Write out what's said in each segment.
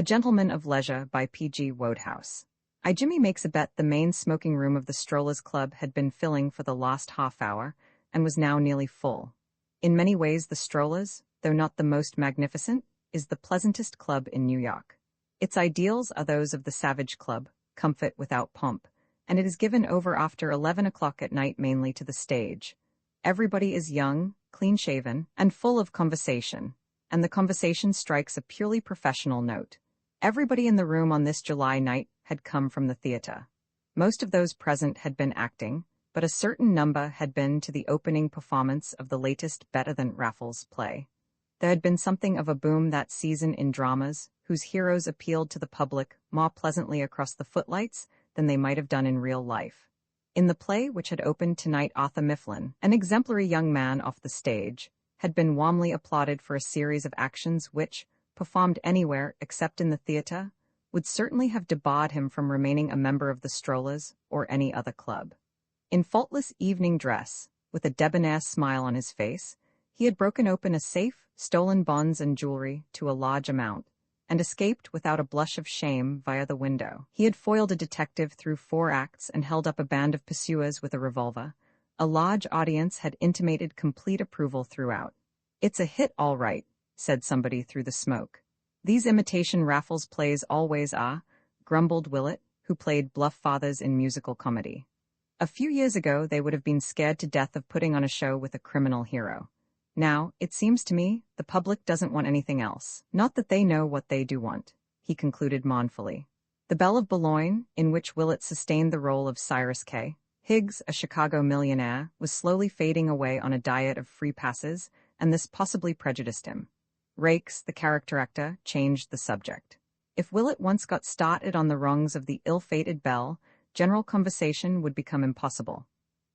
A Gentleman of Leisure by P.G. Wodehouse. Jimmy makes a bet the main smoking room of the Strollers Club had been filling for the last half hour, and was now nearly full. In many ways the Strollers, though not the most magnificent, is the pleasantest club in New York. Its ideals are those of the Savage Club, comfort without pomp, and it is given over after 11 o'clock at night mainly to the stage. Everybody is young, clean-shaven, and full of conversation, and the conversation strikes a purely professional note. Everybody in the room on this July night had come from the theater. Most of those present had been acting, but a certain number had been to the opening performance of the latest Better Than Raffles play. There had been something of a boom that season in dramas, whose heroes appealed to the public more pleasantly across the footlights than they might have done in real life. In the play which had opened tonight, Arthur Mifflin, an exemplary young man off the stage, had been warmly applauded for a series of actions which, performed anywhere except in the theater, would certainly have debarred him from remaining a member of the Strollers or any other club. In faultless evening dress, with a debonair smile on his face, he had broken open a safe, stolen bonds and jewelry to a large amount, and escaped without a blush of shame via the window. He had foiled a detective through 4 acts and held up a band of pursuers with a revolver. A large audience had intimated complete approval throughout. "It's a hit, all right," said somebody through the smoke. "These imitation Raffles plays always are," grumbled Willett, who played bluff fathers in musical comedy. A few years ago they would have been scared to death of putting on a show with a criminal hero. Now, it seems to me, the public doesn't want anything else. Not that they know what they do want, he concluded mournfully. The Belle of Boulogne, in which Willett sustained the role of Cyrus K. Higgs, a Chicago millionaire, was slowly fading away on a diet of free passes, and this possibly prejudiced him. Rakes, the character actor, changed the subject. If Willett once got started on the rungs of the ill-fated Belle, general conversation would become impossible.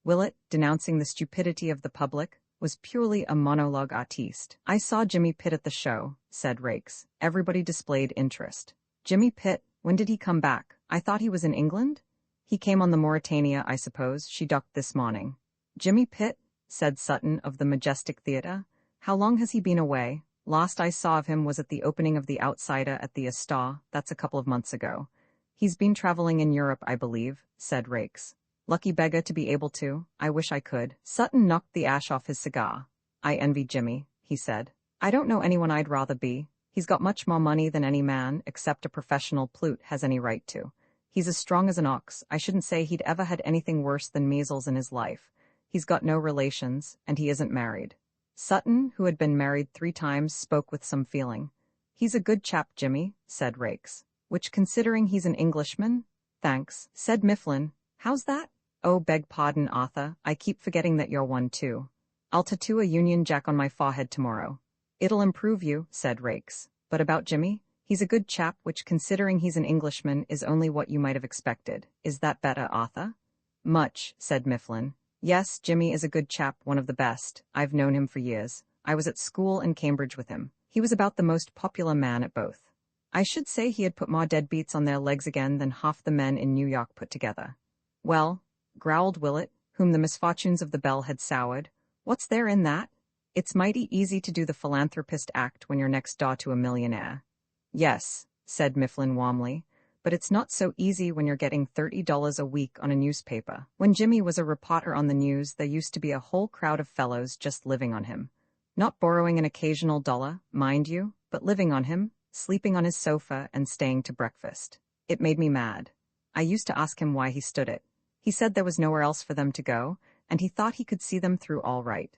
Willett, denouncing the stupidity of the public, was purely a monologue artiste. "I saw Jimmy Pitt at the show," said Rakes. Everybody displayed interest. "Jimmy Pitt, when did he come back? I thought he was in England?" "He came on the Mauretania, I suppose. She docked this morning." "Jimmy Pitt," said Sutton of the Majestic Theatre. "How long has he been away? Last I saw of him was at the opening of The Outsider at the Astor, that's a couple of months ago." "He's been traveling in Europe, I believe," said Rakes. "Lucky beggar to be able to. I wish I could." Sutton knocked the ash off his cigar. "I envy Jimmy," he said. "I don't know anyone I'd rather be. He's got much more money than any man, except a professional plute, has any right to. He's as strong as an ox. I shouldn't say he'd ever had anything worse than measles in his life. He's got no relations, and he isn't married." Sutton, who had been married 3 times, spoke with some feeling. "He's a good chap, Jimmy," said Rakes. "Which, considering he's an Englishman?" "Thanks," said Mifflin. "How's that?" "Oh, beg pardon, Arthur, I keep forgetting that you're one too. I'll tattoo a Union Jack on my forehead tomorrow." "It'll improve you," said Rakes. "But about Jimmy? He's a good chap, which, considering he's an Englishman, is only what you might have expected. Is that better, Arthur?" "Much," said Mifflin. "Yes, Jimmy is a good chap, one of the best. I've known him for years. I was at school in Cambridge with him. He was about the most popular man at both. I should say he had put more deadbeats on their legs again than half the men in New York put together." "Well," growled Willett, whom the misfortunes of the Belle had soured, "what's there in that? It's mighty easy to do the philanthropist act when you're next door to a millionaire." "Yes," said Mifflin warmly, "but it's not so easy when you're getting $30 a week on a newspaper. When Jimmy was a reporter on the news, there used to be a whole crowd of fellows just living on him. Not borrowing an occasional dollar, mind you, but living on him, sleeping on his sofa and staying to breakfast. It made me mad. I used to ask him why he stood it. He said there was nowhere else for them to go, and he thought he could see them through all right.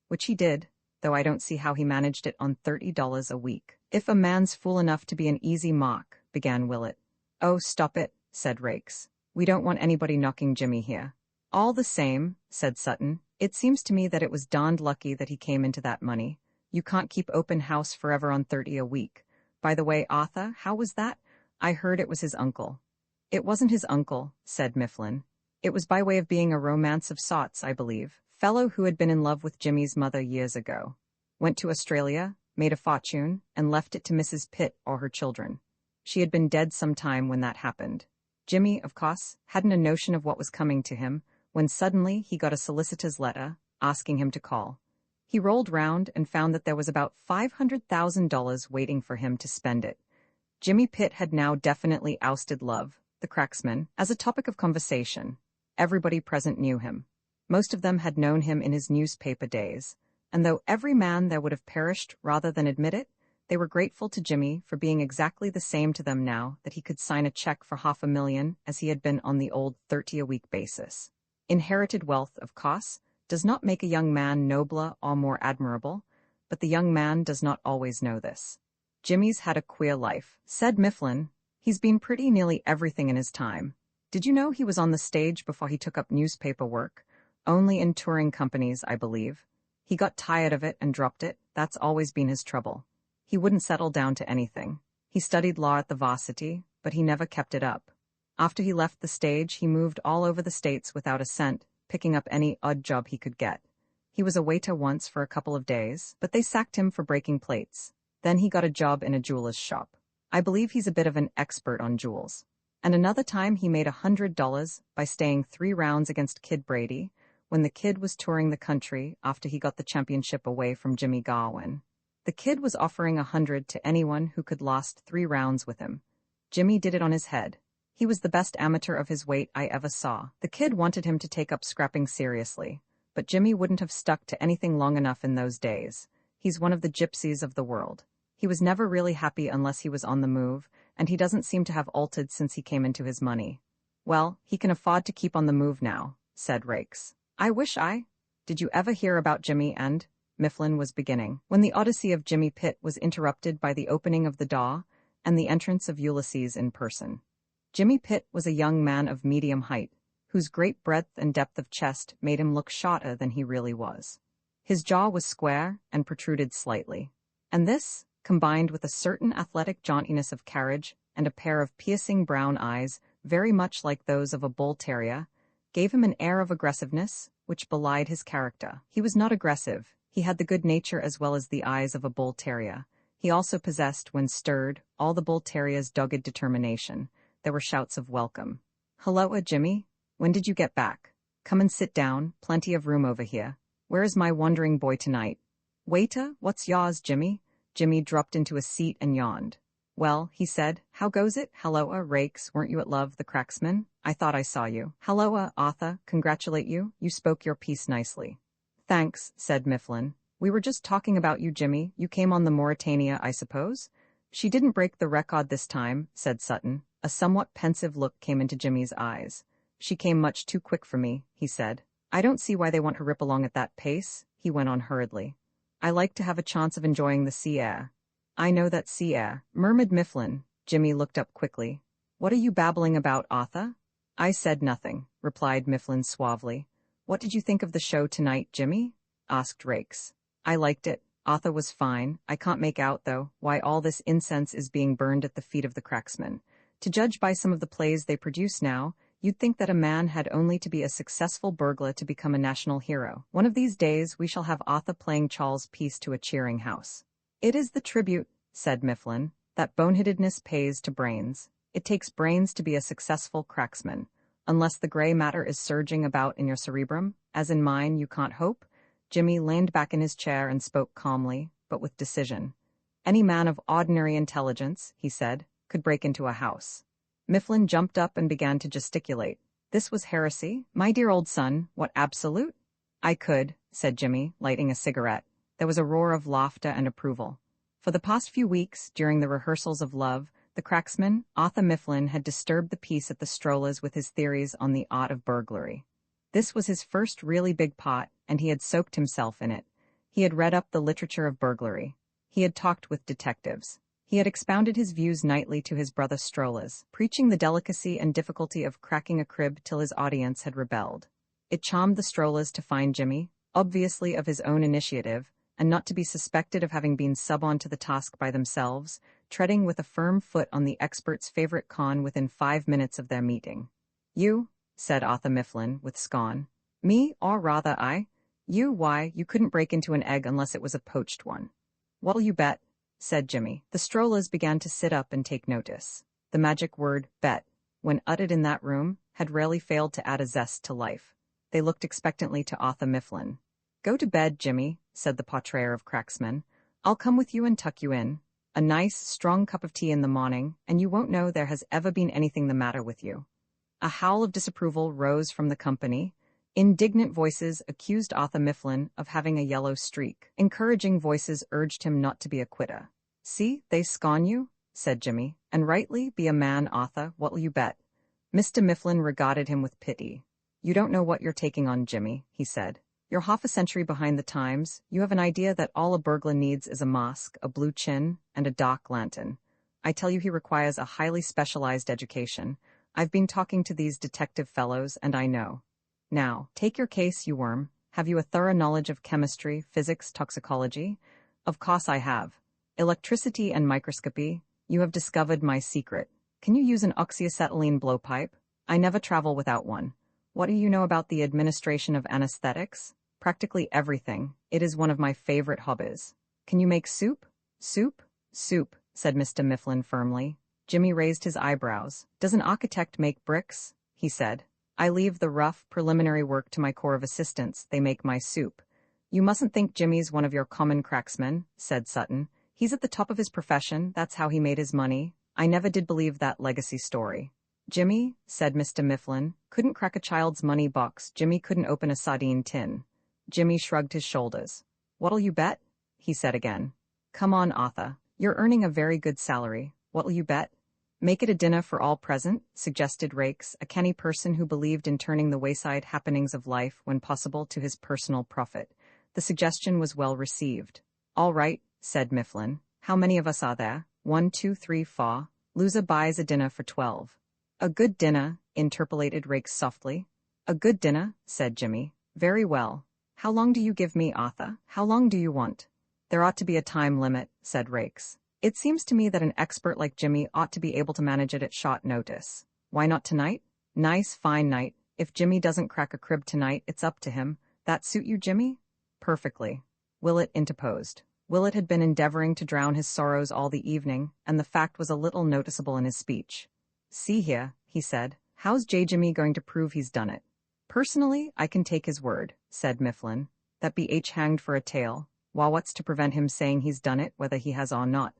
Which he did, though I don't see how he managed it on $30 a week." "If a man's fool enough to be an easy mark," began Willett. "Oh, stop it," said Rakes. "We don't want anybody knocking Jimmy here." "All the same," said Sutton, "it seems to me that it was darned lucky that he came into that money. You can't keep open house forever on 30 a week. By the way, Arthur, how was that? I heard it was his uncle." "It wasn't his uncle," said Mifflin. "It was by way of being a romance of sorts, I believe. Fellow who had been in love with Jimmy's mother years ago. Went to Australia, made a fortune, and left it to Mrs. Pitt or her children. She had been dead some time when that happened. Jimmy, of course, hadn't a notion of what was coming to him, when suddenly he got a solicitor's letter, asking him to call. He rolled round and found that there was about $500,000 waiting for him to spend it. Jimmy Pitt had now definitely ousted Love, the cracksman, as a topic of conversation. Everybody present knew him. Most of them had known him in his newspaper days, and though every man there would have perished rather than admit it, they were grateful to Jimmy for being exactly the same to them now that he could sign a check for $500,000 as he had been on the old 30-a-week basis. Inherited wealth, of course, does not make a young man nobler or more admirable, but the young man does not always know this. Jimmy's had a queer life, said Mifflin. He's been pretty nearly everything in his time. Did you know he was on the stage before he took up newspaper work? Only in touring companies, I believe. He got tired of it and dropped it. That's always been his trouble. He wouldn't settle down to anything. He studied law at the varsity, but he never kept it up. After he left the stage, he moved all over the states without a cent, picking up any odd job he could get. He was a waiter once for a couple of days, but they sacked him for breaking plates. Then he got a job in a jeweler's shop. I believe he's a bit of an expert on jewels. And another time he made $100 by staying 3 rounds against Kid Brady, when the Kid was touring the country after he got the championship away from Jimmy Garwin. The Kid was offering $100 to anyone who could last 3 rounds with him. Jimmy did it on his head. He was the best amateur of his weight I ever saw. The Kid wanted him to take up scrapping seriously, but Jimmy wouldn't have stuck to anything long enough in those days. He's one of the gypsies of the world. He was never really happy unless he was on the move, and he doesn't seem to have altered since he came into his money. Well, he can afford to keep on the move now, said Rakes. I wish I... Did you ever hear about Jimmy and... Mifflin was beginning, when the odyssey of Jimmy Pitt was interrupted by the opening of the door and the entrance of Ulysses in person. Jimmy Pitt was a young man of medium height, whose great breadth and depth of chest made him look shorter than he really was. His jaw was square and protruded slightly. And this, combined with a certain athletic jauntiness of carriage and a pair of piercing brown eyes, very much like those of a bull terrier, gave him an air of aggressiveness which belied his character. He was not aggressive. He had the good nature as well as the eyes of a bull terrier. He also possessed, when stirred, all the bull terrier's dogged determination. There were shouts of welcome. Hello, Jimmy. When did you get back? Come and sit down. Plenty of room over here. Where is my wandering boy tonight? Waiter, what's yours, Jimmy? Jimmy dropped into a seat and yawned. Well, he said, how goes it? Halloa, Rakes, weren't you at Love, the cracksman? I thought I saw you. Halloa, Arthur, congratulate you. You spoke your piece nicely. Thanks, said Mifflin. We were just talking about you, Jimmy. You came on the Mauritania, I suppose? She didn't break the record this time, said Sutton. A somewhat pensive look came into Jimmy's eyes. She came much too quick for me, he said. I don't see why they want to rip along at that pace, he went on hurriedly. I like to have a chance of enjoying the sea air. I know that sea air, murmured Mifflin. Jimmy looked up quickly. What are you babbling about, Arthur? I said nothing, replied Mifflin suavely. What did you think of the show tonight, Jimmy? Asked Rakes. I liked it. Arthur was fine. I can't make out, though, why all this incense is being burned at the feet of the cracksmen. To judge by some of the plays they produce now, you'd think that a man had only to be a successful burglar to become a national hero. One of these days we shall have Arthur playing Charles Peace to a cheering house. It is the tribute, said Mifflin, that boneheadedness pays to brains. It takes brains to be a successful cracksman. Unless the gray matter is surging about in your cerebrum, as in mine, you can't hope. Jimmy leaned back in his chair and spoke calmly, but with decision. Any man of ordinary intelligence, he said, could break into a house. Mifflin jumped up and began to gesticulate. This was heresy. My dear old son, what absolute? I could, said Jimmy, lighting a cigarette. There was a roar of laughter and approval. For the past few weeks, during the rehearsals of Love, the cracksman, Arthur Mifflin, had disturbed the peace at the Strollers with his theories on the art of burglary. This was his first really big pot, and he had soaked himself in it. He had read up the literature of burglary. He had talked with detectives. He had expounded his views nightly to his brother Strollers, preaching the delicacy and difficulty of cracking a crib till his audience had rebelled. It charmed the Strollers to find Jimmy, obviously of his own initiative, and not to be suspected of having been sub-on to the task by themselves, treading with a firm foot on the expert's favorite con within 5 minutes of their meeting. You, said Arthur Mifflin, with scorn. Me, or rather I? You, why, you couldn't break into an egg unless it was a poached one. What'll you bet? Said Jimmy. The Strollers began to sit up and take notice. The magic word, bet, when uttered in that room, had rarely failed to add a zest to life. They looked expectantly to Arthur Mifflin. Go to bed, Jimmy, said the portrayer of cracksmen. I'll come with you and tuck you in. A nice, strong cup of tea in the morning, and you won't know there has ever been anything the matter with you." A howl of disapproval rose from the company. Indignant voices accused Arthur Mifflin of having a yellow streak. Encouraging voices urged him not to be a quitter. "See, they scorn you," said Jimmy. "And rightly, be a man, Arthur, what'll you bet?" Mr. Mifflin regarded him with pity. "You don't know what you're taking on, Jimmy," he said. "You're half a century behind the times. You have an idea that all a burglar needs is a mask, a blue chin, and a dark lantern. I tell you he requires a highly specialized education. I've been talking to these detective fellows, and I know. Now, take your case, you worm. Have you a thorough knowledge of chemistry, physics, toxicology?" "Of course I have. Electricity and microscopy. You have discovered my secret. Can you use an oxyacetylene blowpipe? I never travel without one. What do you know about the administration of anesthetics?" "Practically everything. It is one of my favorite hobbies." "Can you make soup?" "Soup? Soup," said Mr. Mifflin firmly. Jimmy raised his eyebrows. "Does an architect make bricks?" he said. "I leave the rough, preliminary work to my corps of assistants. They make my soup." "You mustn't think Jimmy's one of your common cracksmen," said Sutton. "He's at the top of his profession. That's how he made his money. I never did believe that legacy story." "Jimmy," said Mr. Mifflin, "couldn't crack a child's money box. Jimmy couldn't open a sardine tin." Jimmy shrugged his shoulders. "What'll you bet?" he said again. "Come on, Arthur. You're earning a very good salary. What'll you bet?" "Make it a dinner for all present," suggested Rakes, a canny person who believed in turning the wayside happenings of life, when possible, to his personal profit. The suggestion was well received. "All right," said Mifflin. "How many of us are there?" 1, 2, 3, 4. Loser buys a dinner for 12. "A good dinner," interpolated Rakes softly. "A good dinner," said Jimmy. "Very well. How long do you give me, Arthur? How long do you want?" "There ought to be a time limit," said Rakes. "It seems to me that an expert like Jimmy ought to be able to manage it at short notice." "Why not tonight?" "Nice, fine night. If Jimmy doesn't crack a crib tonight, it's up to him. That suit you, Jimmy?" "Perfectly," Willett interposed. Willett had been endeavoring to drown his sorrows all the evening, and the fact was a little noticeable in his speech. "See here," he said, "how's Jimmy going to prove he's done it?" "Personally, I can take his word," said Mifflin. "That be hanged for a tale. Why, what's to prevent him saying he's done it, whether he has or not?"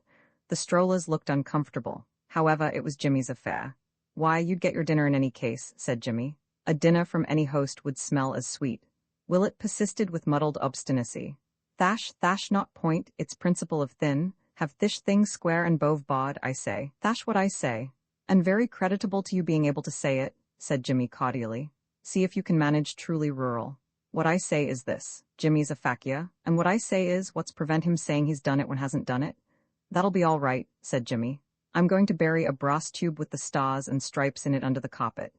The strollers looked uncomfortable. However, it was Jimmy's affair. "Why, you'd get your dinner in any case," said Jimmy. "A dinner from any host would smell as sweet." Willett persisted with muddled obstinacy. Thash not point, its principle of thin, have thish things square and bove bod, I say. Thash what I say. "And very creditable to you being able to say it," said Jimmy cordially. "See if you can manage truly rural. What I say is this: Jimmy's a fakir, and what I say is, what's prevent him saying he's done it when hasn't done it?" "That'll be all right," said Jimmy. "I'm going to bury a brass tube with the stars and stripes in it under the carpet."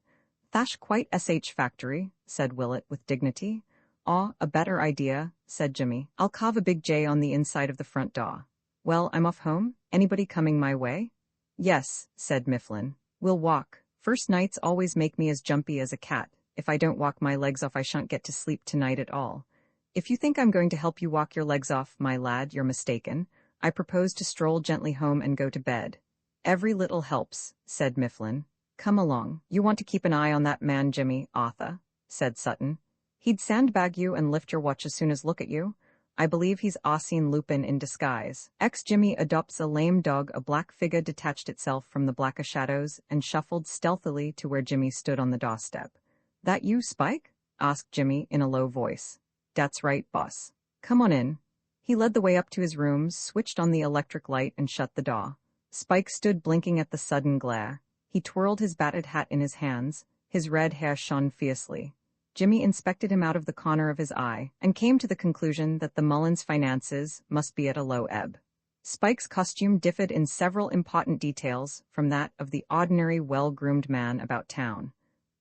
"Thash quite sh factory," said Willett with dignity. "Aw, a better idea," said Jimmy. "I'll carve a big J on the inside of the front door." "Well, I'm off home. Anybody coming my way?" "Yes," said Mifflin. "We'll walk. First nights always make me as jumpy as a cat. If I don't walk my legs off, I shan't get to sleep tonight at all." "If you think I'm going to help you walk your legs off, my lad, you're mistaken. I propose to stroll gently home and go to bed." "Every little helps," said Mifflin. "Come along. You want to keep an eye on that man, Jimmy, Arthur," said Sutton. "He'd sandbag you and lift your watch as soon as look at you. I believe he's Arsene Lupin in disguise." Jimmy adopts a lame dog. A black figure detached itself from the blacker shadows and shuffled stealthily to where Jimmy stood on the doorstep. "That you, Spike?" asked Jimmy in a low voice. "That's right, boss. Come on in." He led the way up to his rooms, switched on the electric light, and shut the door. Spike stood blinking at the sudden glare. He twirled his battered hat in his hands. His red hair shone fiercely. Jimmy inspected him out of the corner of his eye, and came to the conclusion that the Mullins finances must be at a low ebb. Spike's costume differed in several important details from that of the ordinary well-groomed man about town.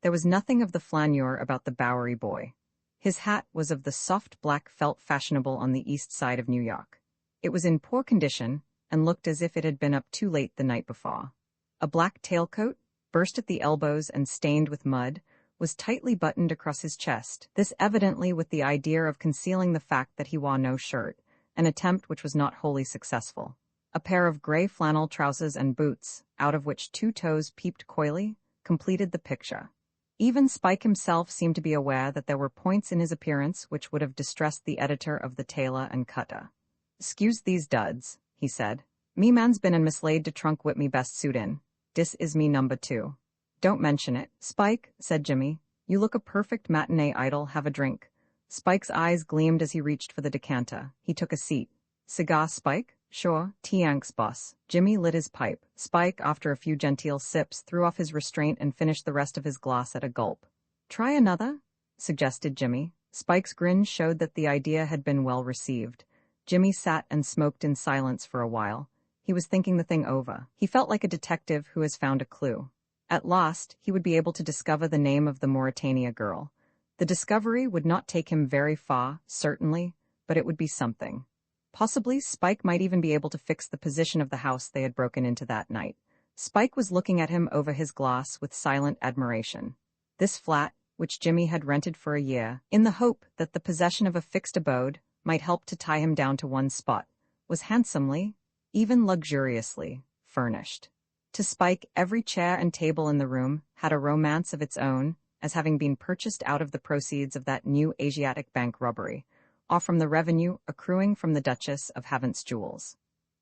There was nothing of the flaneur about the Bowery boy. His hat was of the soft black felt fashionable on the east side of New York. It was in poor condition, and looked as if it had been up too late the night before. A black tailcoat, burst at the elbows and stained with mud, was tightly buttoned across his chest, this evidently with the idea of concealing the fact that he wore no shirt, an attempt which was not wholly successful. A pair of gray flannel trousers and boots, out of which 2 toes peeped coyly, completed the picture. Even Spike himself seemed to be aware that there were points in his appearance which would have distressed the editor of the Tailor and Cutter. "Excuse these duds," he said. Me man's been and mislaid de trunk whip me best suit in. Dis is me number 2. Don't mention it, Spike, said Jimmy. You look a perfect matinee idol, have a drink. Spike's eyes gleamed as he reached for the decanter. He took a seat. Cigar, Spike? Sure, T-Yanks, boss. Jimmy lit his pipe. Spike, after a few genteel sips, threw off his restraint and finished the rest of his glass at a gulp. Try another? Suggested Jimmy. Spike's grin showed that the idea had been well received. Jimmy sat and smoked in silence for a while. He was thinking the thing over. He felt like a detective who has found a clue. At last, he would be able to discover the name of the Mauritania girl. The discovery would not take him very far, certainly, but it would be something. Possibly, Spike might even be able to fix the position of the house they had broken into that night. Spike was looking at him over his glass with silent admiration. This flat, which Jimmy had rented for a year, in the hope that the possession of a fixed abode might help to tie him down to one spot, was handsomely, even luxuriously, furnished. To Spike, every chair and table in the room had a romance of its own, as having been purchased out of the proceeds of that new Asiatic bank robbery, or from the revenue accruing from the Duchess of Havant's jewels.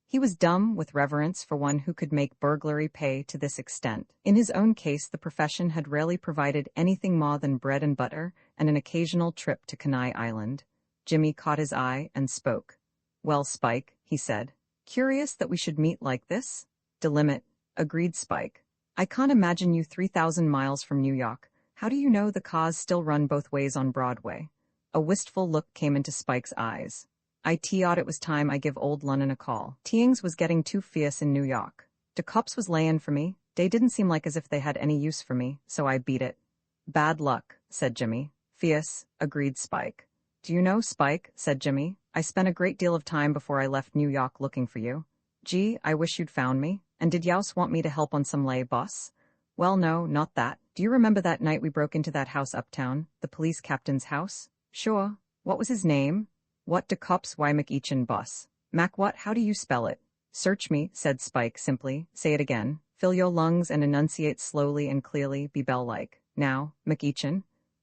He was dumb with reverence for one who could make burglary pay to this extent. In his own case, the profession had rarely provided anything more than bread and butter and an occasional trip to Kenai Island. Jimmy caught his eye and spoke. Well, Spike, he said. Curious that we should meet like this? Delimit, agreed Spike. I can't imagine you 3,000 miles from New York. How do you know the cars still run both ways on Broadway? A wistful look came into Spike's eyes. I thought it was time I give old London a call. Tings was getting too fierce in New York. De cops was layin' for me. They didn't seem like as if they had any use for me, so I beat it. Bad luck, said Jimmy. Fierce, agreed Spike. Do you know, Spike, said Jimmy, I spent a great deal of time before I left New York looking for you. Gee, I wish you'd found me. And did Youse want me to help on some lay, boss? Well, no, not that. Do you remember that night we broke into that house uptown, the police captain's house? Sure. What was his name? What de cops why McEachin, boss? Mac what, how do you spell it? Search me, said Spike simply. Say it again. Fill your lungs and enunciate slowly and clearly, be bell-like. Now, McEachin.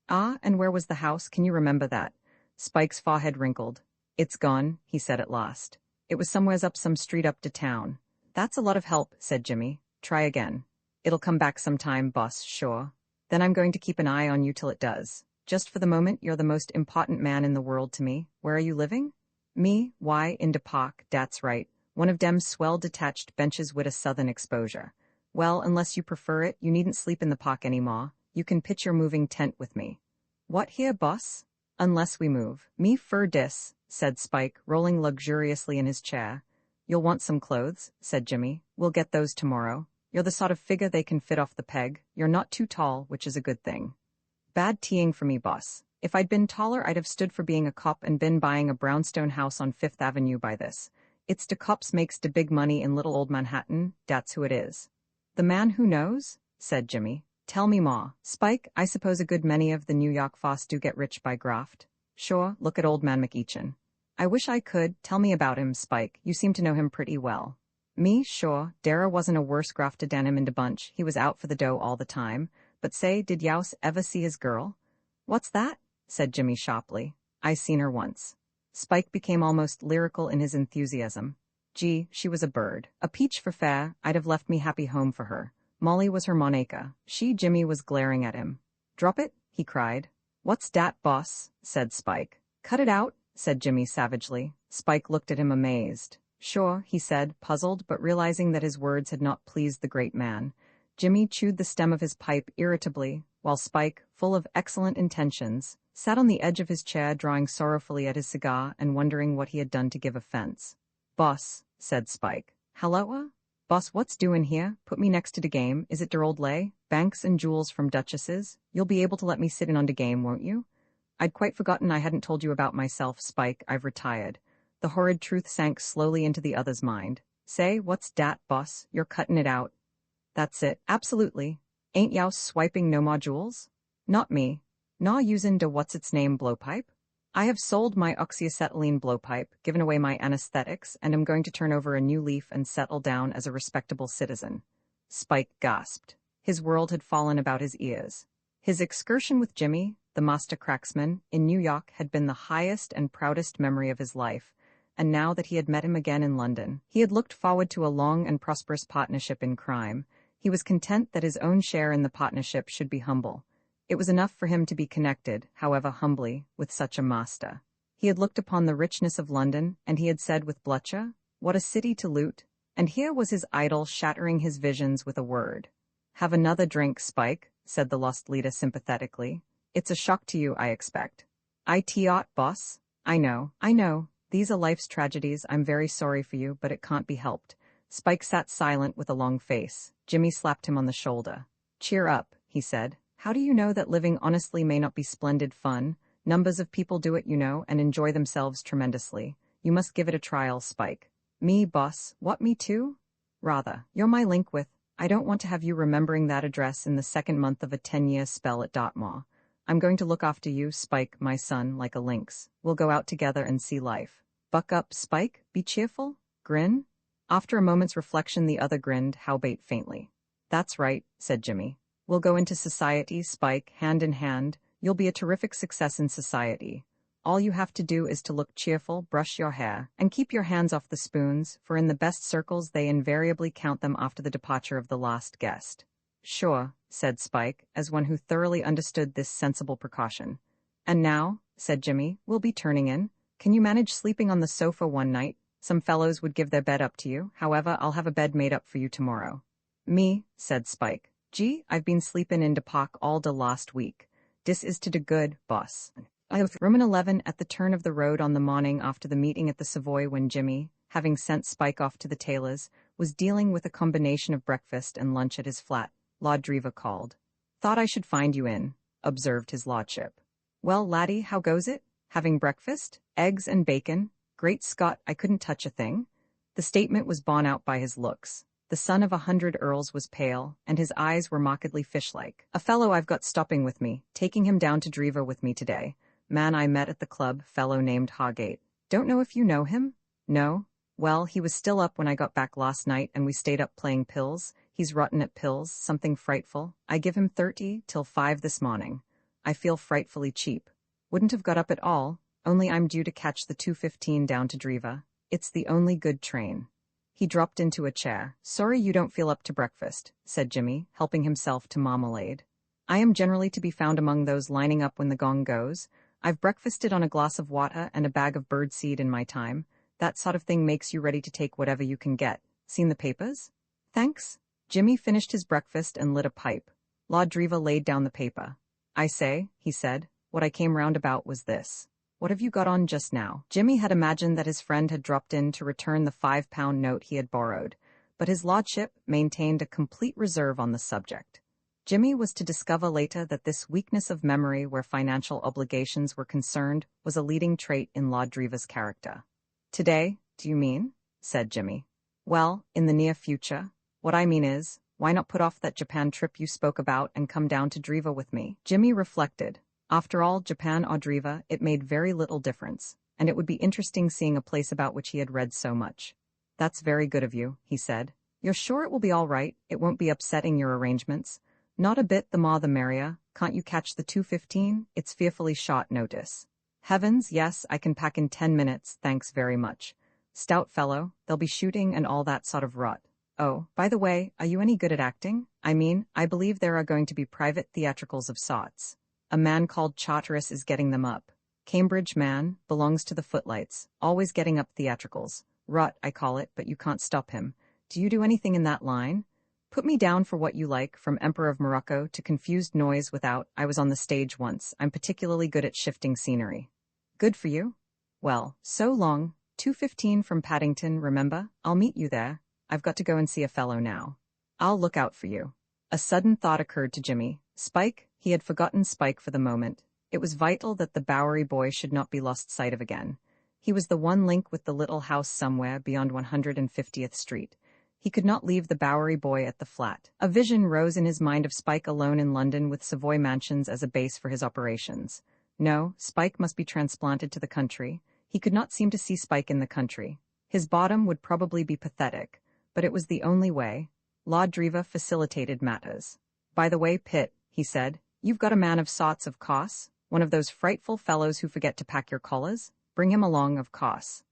Ah, and where was the house? Can you remember that? Spike's forehead wrinkled. It's gone, he said at last. It was somewheres up some street up to town. That's a lot of help, said Jimmy. Try again. It'll come back sometime, boss, sure. Then I'm going to keep an eye on you till it does. Just for the moment, you're the most important man in the world to me. Where are you living? Me, why, in de Park, dat's right. One of dem swell detached benches wid a southern exposure. Well, unless you prefer it, you needn't sleep in the Park anymore. You can pitch your moving tent with me. What here, boss? Unless we move. Me fur dis, said Spike, rolling luxuriously in his chair. You'll want some clothes, said Jimmy. We'll get those tomorrow. You're the sort of figure they can fit off the peg. You're not too tall, which is a good thing. Bad teeing for me, boss. If I'd been taller, I'd have stood for being a cop and been buying a brownstone house on Fifth Avenue by this. It's de cops makes de big money in little old Manhattan, dat's who it is. The man who knows? Said Jimmy. Tell me ma. Spike, I suppose a good many of the New York foss do get rich by graft. Sure, look at old man McEachin. I wish I could. Tell me about him, Spike. You seem to know him pretty well. Me, sure. Dara wasn't a worse grafter than him in de bunch. He was out for the dough all the time. But say, did Youse ever see his girl? What's that? Said Jimmy sharply. I seen her once. Spike became almost lyrical in his enthusiasm. Gee, she was a bird. A peach for fair. I'd have left me happy home for her. Molly was her Monica. Jimmy was glaring at him. Drop it, he cried. What's dat, boss? Said Spike. Cut it out, said Jimmy savagely. Spike looked at him amazed. Sure, he said, puzzled, but realizing that his words had not pleased the great man. Jimmy chewed the stem of his pipe irritably, while Spike, full of excellent intentions, sat on the edge of his chair drawing sorrowfully at his cigar and wondering what he had done to give offense. Boss, said Spike. Halloa? Boss, what's doin' here? Put me next to de game. Is it der old lay? Banks and jewels from Duchesses? You'll be able to let me sit in on de game, won't you? I'd quite forgotten I hadn't told you about myself, Spike. I've retired. The horrid truth sank slowly into the other's mind. Say, what's dat, boss? You're cuttin' it out. That's it. Absolutely. Ain't Youse swiping no more jewels? Not me. Naw usin' de what's-its-name blowpipe? I have sold my oxyacetylene blowpipe, given away my anesthetics, and am going to turn over a new leaf and settle down as a respectable citizen. Spike gasped. His world had fallen about his ears. His excursion with Jimmy, the master cracksman, in New York had been the highest and proudest memory of his life, and now that he had met him again in London, he had looked forward to a long and prosperous partnership in crime. He was content that his own share in the partnership should be humble. It was enough for him to be connected, however humbly, with such a master. He had looked upon the richness of London, and he had said with Blücher, "What a city to loot!" And here was his idol shattering his visions with a word. "Have another drink, Spike," said the lost leader sympathetically. "It's a shock to you, I expect." "It, boss. I know. These are life's tragedies. I'm very sorry for you, but it can't be helped." Spike sat silent with a long face. Jimmy slapped him on the shoulder. "Cheer up," he said. "How do you know that living honestly may not be splendid fun? Numbers of people do it, and enjoy themselves tremendously. You must give it a trial, Spike." "Me, boss? What, me too?" "Rather. You're my link with. I don't want to have you remembering that address in the second month of a 10-year spell at Dartmoor. I'm going to look after you, Spike, my son, like a lynx. We'll go out together and see life. Buck up, Spike. Be cheerful. Grin." After a moment's reflection, the other grinned, howbeit faintly. "That's right," said Jimmy. "We'll go into society, Spike, hand in hand. You'll be a terrific success in society. All you have to do is to look cheerful, brush your hair, and keep your hands off the spoons, for in the best circles they invariably count them after the departure of the last guest." "Sure," said Spike, as one who thoroughly understood this sensible precaution. "And now," said Jimmy, "we'll be turning in. Can you manage sleeping on the sofa one night? Some fellows would give their bed up to you. However, I'll have a bed made up for you tomorrow." "Me," said Spike. "Gee, I've been sleepin' in de park all de last week. Dis is to de good, boss." I have room in 11 at the turn of the road on the morning after the meeting at the Savoy when Jimmy, having sent Spike off to the tailor's, was dealing with a combination of breakfast and lunch at his flat. Lord Drever called. "Thought I should find you in," observed his lordship. "Well, laddie, how goes it? Having breakfast? Eggs and bacon? Great Scott, I couldn't touch a thing." The statement was borne out by his looks. The son of 100 earls was pale, and his eyes were markedly fish-like. "A fellow I've got stopping with me, taking him down to Drever with me today. Man I met at the club, fellow named Hargate. Don't know if you know him?" "No." "Well, he was still up when I got back last night, and we stayed up playing pills. He's rotten at pills, something frightful. I give him 30 till 5 this morning. I feel frightfully cheap. Wouldn't have got up at all, only I'm due to catch the 2:15 down to Drever. It's the only good train." He dropped into a chair. "Sorry you don't feel up to breakfast," said Jimmy, helping himself to marmalade. "I am generally to be found among those lining up when the gong goes. I've breakfasted on a glass of water and a bag of birdseed in my time. That sort of thing makes you ready to take whatever you can get. Seen the papers?" "Thanks." Jimmy finished his breakfast and lit a pipe. Lord Drever laid down the paper. "I say," he said, "what I came round about was this. What have you got on just now?" Jimmy had imagined that his friend had dropped in to return the £5 note he had borrowed, but his lordship maintained a complete reserve on the subject. Jimmy was to discover later that this weakness of memory where financial obligations were concerned was a leading trait in Lord Drever's character. "Today, do you mean?" said Jimmy. "Well, in the near future. What I mean is, why not put off that Japan trip you spoke about and come down to Drever with me?" Jimmy reflected. After all, Japan or Drever, it made very little difference, and it would be interesting seeing a place about which he had read so much. "That's very good of you," he said. "You're sure it will be all right? It won't be upsetting your arrangements?" "Not a bit, the more the merrier. Can't you catch the 2:15? It's fearfully short notice." "Heavens, yes, I can pack in 10 minutes, thanks very much." "Stout fellow, they'll be shooting and all that sort of rot. Oh, by the way, are you any good at acting? I mean, I believe there are going to be private theatricals of sorts. A man called Charteris is getting them up. Cambridge man, belongs to the Footlights, always getting up theatricals. Rot, I call it, but you can't stop him. Do you do anything in that line? Put me down for what you like, from Emperor of Morocco to Confused Noise Without. I was on the stage once. I'm particularly good at shifting scenery." "Good for you. Well, so long. 2:15 from Paddington, remember? I'll meet you there. I've got to go and see a fellow now." "I'll look out for you." A sudden thought occurred to Jimmy. Spike? He had forgotten Spike for the moment. It was vital that the Bowery boy should not be lost sight of again. He was the one link with the little house somewhere beyond 150th Street. He could not leave the Bowery boy at the flat. A vision rose in his mind of Spike alone in London with Savoy Mansions as a base for his operations. No, Spike must be transplanted to the country. He could not seem to see Spike in the country. His bottom would probably be pathetic, but it was the only way. Lord Drever facilitated matters. "By the way, Pitt," he said, "you've got a man of sorts, of course? One of those frightful fellows who forget to pack your collars? Bring him along, of course."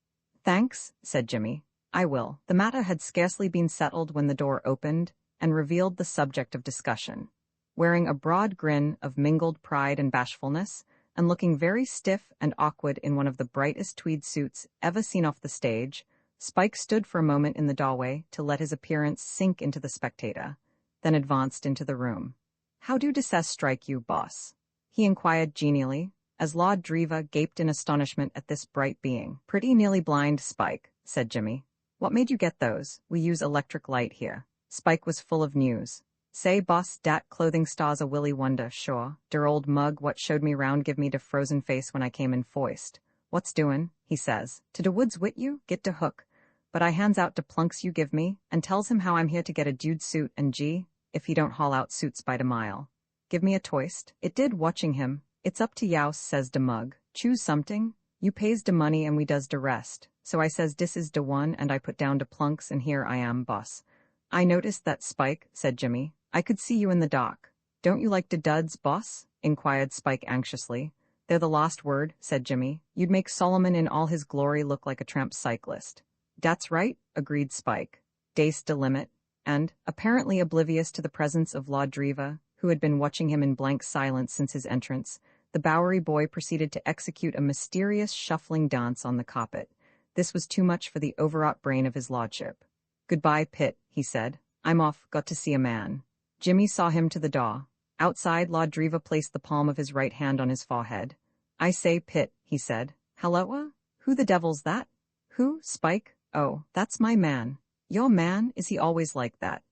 Thanks, said Jimmy. I will. The matter had scarcely been settled when the door opened and revealed the subject of discussion. Wearing a broad grin of mingled pride and bashfulness, and looking very stiff and awkward in one of the brightest tweed suits ever seen off the stage, Spike stood for a moment in the doorway to let his appearance sink into the spectator, then advanced into the room. "How do decess strike you, boss?" he inquired genially, as Lord Driva gaped in astonishment at this bright being. "Pretty nearly blind, Spike," said Jimmy. "What made you get those? We use electric light here." Spike was full of news. "Say, boss, dat clothing star's a Willy wonder, sure. Der old mug what showed me round give me de frozen face when I came in foist. What's doin', he says. To de woods wit you, get de hook. But I hands out de plunks you give me, and tells him how I'm here to get a dude suit, and gee, if he don't haul out suits by de mile. Give me a toist. It did watching him. It's up to youse, says de mug. Choose something. You pays de money and we does de rest. So I says dis is de one and I put down de plunks and here I am, boss." "I noticed that, Spike," said Jimmy. "I could see you in the dock. Don't you like de duds, boss?" inquired Spike anxiously. "They're the lost word," said Jimmy. "You'd make Solomon in all his glory look like a tramp cyclist." "Dat's right," agreed Spike. "Dace de limit." And, apparently oblivious to the presence of Lord Driva, who had been watching him in blank silence since his entrance, the Bowery boy proceeded to execute a mysterious shuffling dance on the carpet. This was too much for the overwrought brain of his lordship. "Goodbye, Pitt," he said. "I'm off, got to see a man." Jimmy saw him to the door. Outside, Lord Driva placed the palm of his right hand on his forehead. "I say, Pitt," he said. "Halloa? Who the devil's that?" "Who, Spike? Oh, that's my man." "Your man? Is he always like that?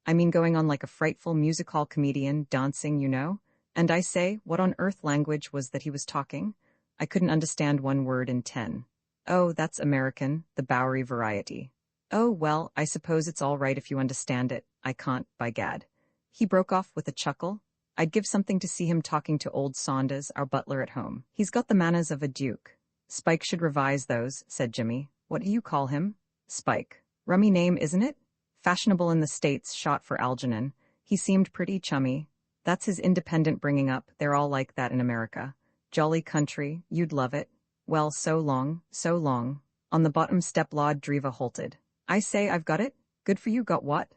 I mean going on like a frightful music hall comedian, dancing, you know? And I say, what on earth language was that he was talking? I couldn't understand one word in 10. Oh, that's American, the Bowery variety. Oh, well, I suppose it's all right if you understand it. I can't, by gad." He broke off with a chuckle. "I'd give something to see him talking to old Saunders, our butler at home. He's got the manners of a duke." "Spike should revise those," said Jimmy. "What do you call him?" "Spike. Rummy name, isn't it? Fashionable in the States, shot for Algernon. He seemed pretty chummy. That's his independent bringing up. They're all like that in America. Jolly country, you'd love it. Well, so long, so long." On the bottom step Lord Driva halted. "I say, I've got it. Good for you, got what?"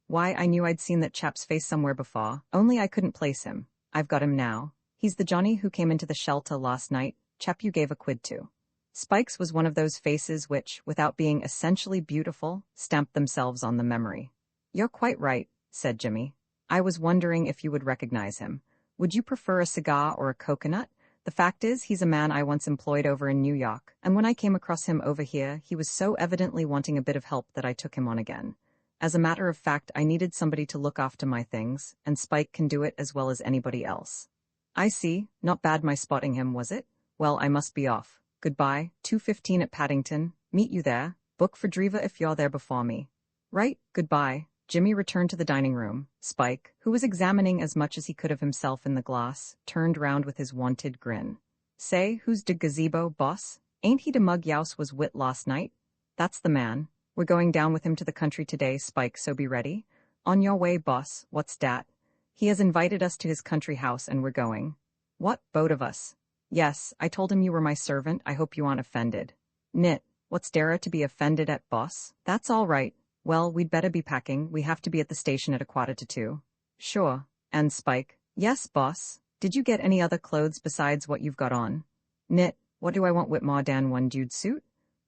"Why, I knew I'd seen that chap's face somewhere before, only I couldn't place him. I've got him now. He's the Johnny who came into the shelter last night, chap you gave a quid to." Spike's was one of those faces which, without being essentially beautiful, stamped themselves on the memory. "You're quite right," said Jimmy. "I was wondering if you would recognize him. Would you prefer a cigar or a coconut? The fact is, he's a man I once employed over in New York, and when I came across him over here, he was so evidently wanting a bit of help that I took him on again. As a matter of fact, I needed somebody to look after my things, and Spike can do it as well as anybody else." "I see. Not bad my spotting him, was it? Well, I must be off. Goodbye, 2:15 at Paddington. Meet you there. Book for Driva if you're there before me." "Right, goodbye." Jimmy returned to the dining room. Spike, who was examining as much as he could of himself in the glass, turned round with his wonted grin. "Say, who's de gazebo, boss? Ain't he de mug youse was wit last night? That's the man. We're going down with him to the country today, Spike, so be ready." "On your way, boss. What's dat?" "He has invited us to his country house and we're going." "What, both of us?" "Yes, I told him you were my servant. I hope you aren't offended." "Nit. What's dere to be offended at, boss?" "That's all right. Well, we'd better be packing. We have to be at the station at 1:45. "Sure. And Spike?" "Yes, boss. Did you get any other clothes besides what you've got on?" "Nit. What do I want with more dan one dude suit?"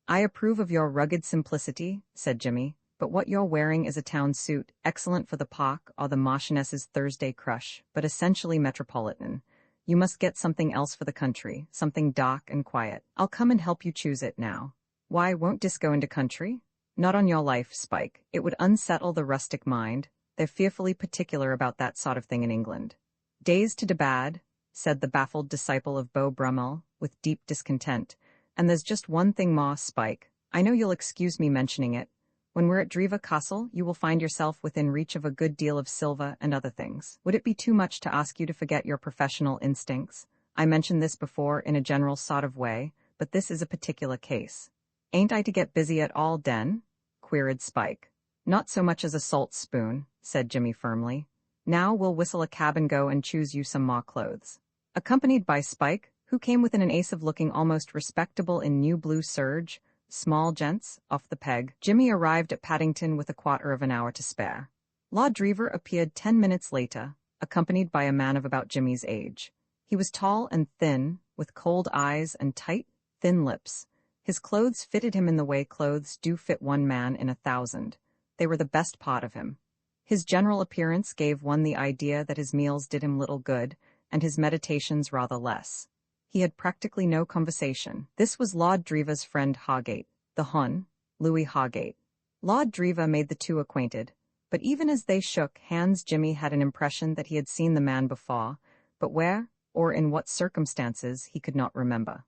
"I approve of your rugged simplicity," said Jimmy, "but what you're wearing is a town suit, excellent for the park or the Marchioness's Thursday crush, but essentially metropolitan. You must get something else for the country, something dark and quiet. I'll come and help you choose it now." "Why, won't disco into country?" "Not on your life, Spike. It would unsettle the rustic mind. They're fearfully particular about that sort of thing in England." "Days to de bad," said the baffled disciple of Beau Brummel, with deep discontent. "And there's just one thing more, Spike. I know you'll excuse me mentioning it. When we're at Driva Castle, you will find yourself within reach of a good deal of silver and other things. Would it be too much to ask you to forget your professional instincts? I mentioned this before in a general sort of way, but this is a particular case." "Ain't I to get busy at all, den?" queried Spike. "Not so much as a salt spoon," said Jimmy firmly. "Now we'll whistle a cab and go and choose you some more clothes." Accompanied by Spike, who came within an ace of looking almost respectable in new blue serge, small gents, off the peg. Jimmy arrived at Paddington with a quarter of an hour to spare. Lord Drever appeared 10 minutes later, accompanied by a man of about Jimmy's age. He was tall and thin, with cold eyes and tight, thin lips. His clothes fitted him in the way clothes do fit one man in 1,000. They were the best part of him. His general appearance gave one the idea that his meals did him little good, and his meditations rather less. He had practically no conversation. This was Lord Drever's friend Hargate, the Hun, Louis Hargate. Lord Drever made the two acquainted, but even as they shook hands Jimmy had an impression that he had seen the man before, but where, or in what circumstances, he could not remember.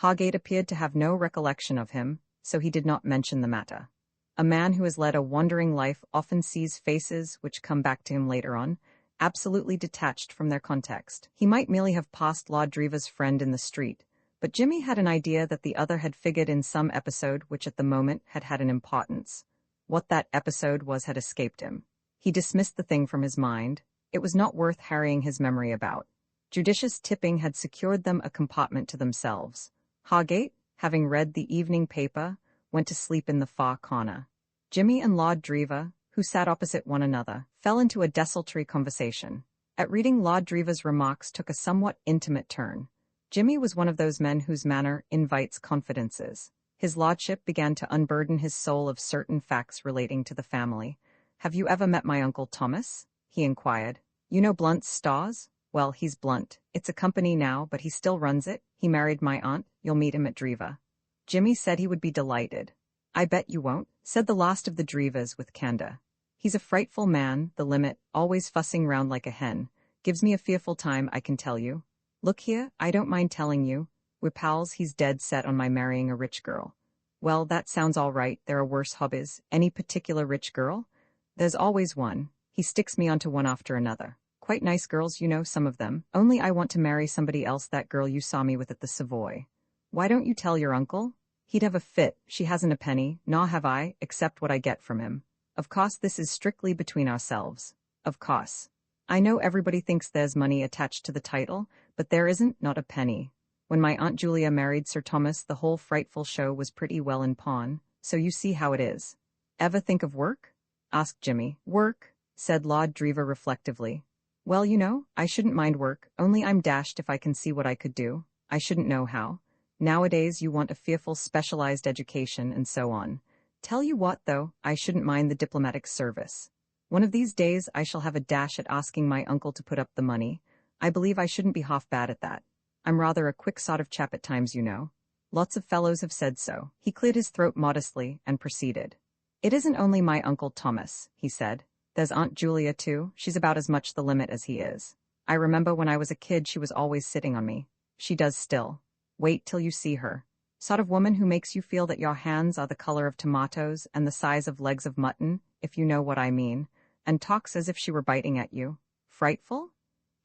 Hargate appeared to have no recollection of him, so he did not mention the matter. A man who has led a wandering life often sees faces which come back to him later on, absolutely detached from their context. He might merely have passed Lord Drever's friend in the street, but Jimmy had an idea that the other had figured in some episode which at the moment had had an importance. What that episode was had escaped him. He dismissed the thing from his mind. It was not worth harrying his memory about. Judicious tipping had secured them a compartment to themselves. Hargate, having read the evening paper, went to sleep in the far corner. Jimmy and Lord Drever, who sat opposite one another, fell into a desultory conversation. At reading, Lord Drever's remarks took a somewhat intimate turn. Jimmy was one of those men whose manner invites confidences. His lordship began to unburden his soul of certain facts relating to the family. "Have you ever met my Uncle Thomas?" he inquired. "You know Blunt's Stars? Well, he's Blunt. It's a company now, but he still runs it. He married my aunt. You'll meet him at Drever." Jimmy said he would be delighted. "I bet you won't," said the last of the Drevers with candor. "He's a frightful man, the limit, always fussing round like a hen. Gives me a fearful time, I can tell you. Look here, I don't mind telling you. We're pals, he's dead set on my marrying a rich girl." "Well, that sounds all right, there are worse hobbies. Any particular rich girl?" "There's always one. He sticks me onto one after another. Quite nice girls, you know, some of them. Only I want to marry somebody else, that girl you saw me with at the Savoy." "Why don't you tell your uncle?" "He'd have a fit. She hasn't a penny, nor have I, except what I get from him. Of course this is strictly between ourselves. Of course. I know everybody thinks there's money attached to the title, but there isn't, not a penny. When my Aunt Julia married Sir Thomas, the whole frightful show was pretty well in pawn, so you see how it is." "Ever think of work?" asked Jimmy. "Work?" said Lord Drever reflectively. "Well, you know, I shouldn't mind work, only I'm dashed if I can see what I could do. I shouldn't know how. Nowadays you want a fearful specialized education and so on. Tell you what, though, I shouldn't mind the diplomatic service. One of these days I shall have a dash at asking my uncle to put up the money. I believe I shouldn't be half bad at that. I'm rather a quick sort of chap at times, you know. Lots of fellows have said so." He cleared his throat modestly and proceeded. "It isn't only my Uncle Thomas," he said. "There's Aunt Julia, too. She's about as much the limit as he is. I remember when I was a kid she was always sitting on me. She does still. Wait till you see her. Sort of woman who makes you feel that your hands are the color of tomatoes and the size of legs of mutton, if you know what I mean, and talks as if she were biting at you. Frightful?"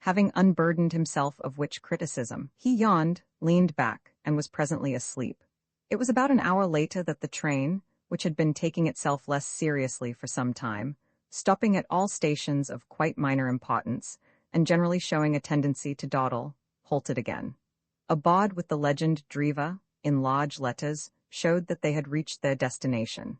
Having unburdened himself of which criticism, he yawned, leaned back, and was presently asleep. It was about an hour later that the train, which had been taking itself less seriously for some time, stopping at all stations of quite minor importance, and generally showing a tendency to dawdle, halted again. A board with the legend Drever, in large letters, showed that they had reached their destination.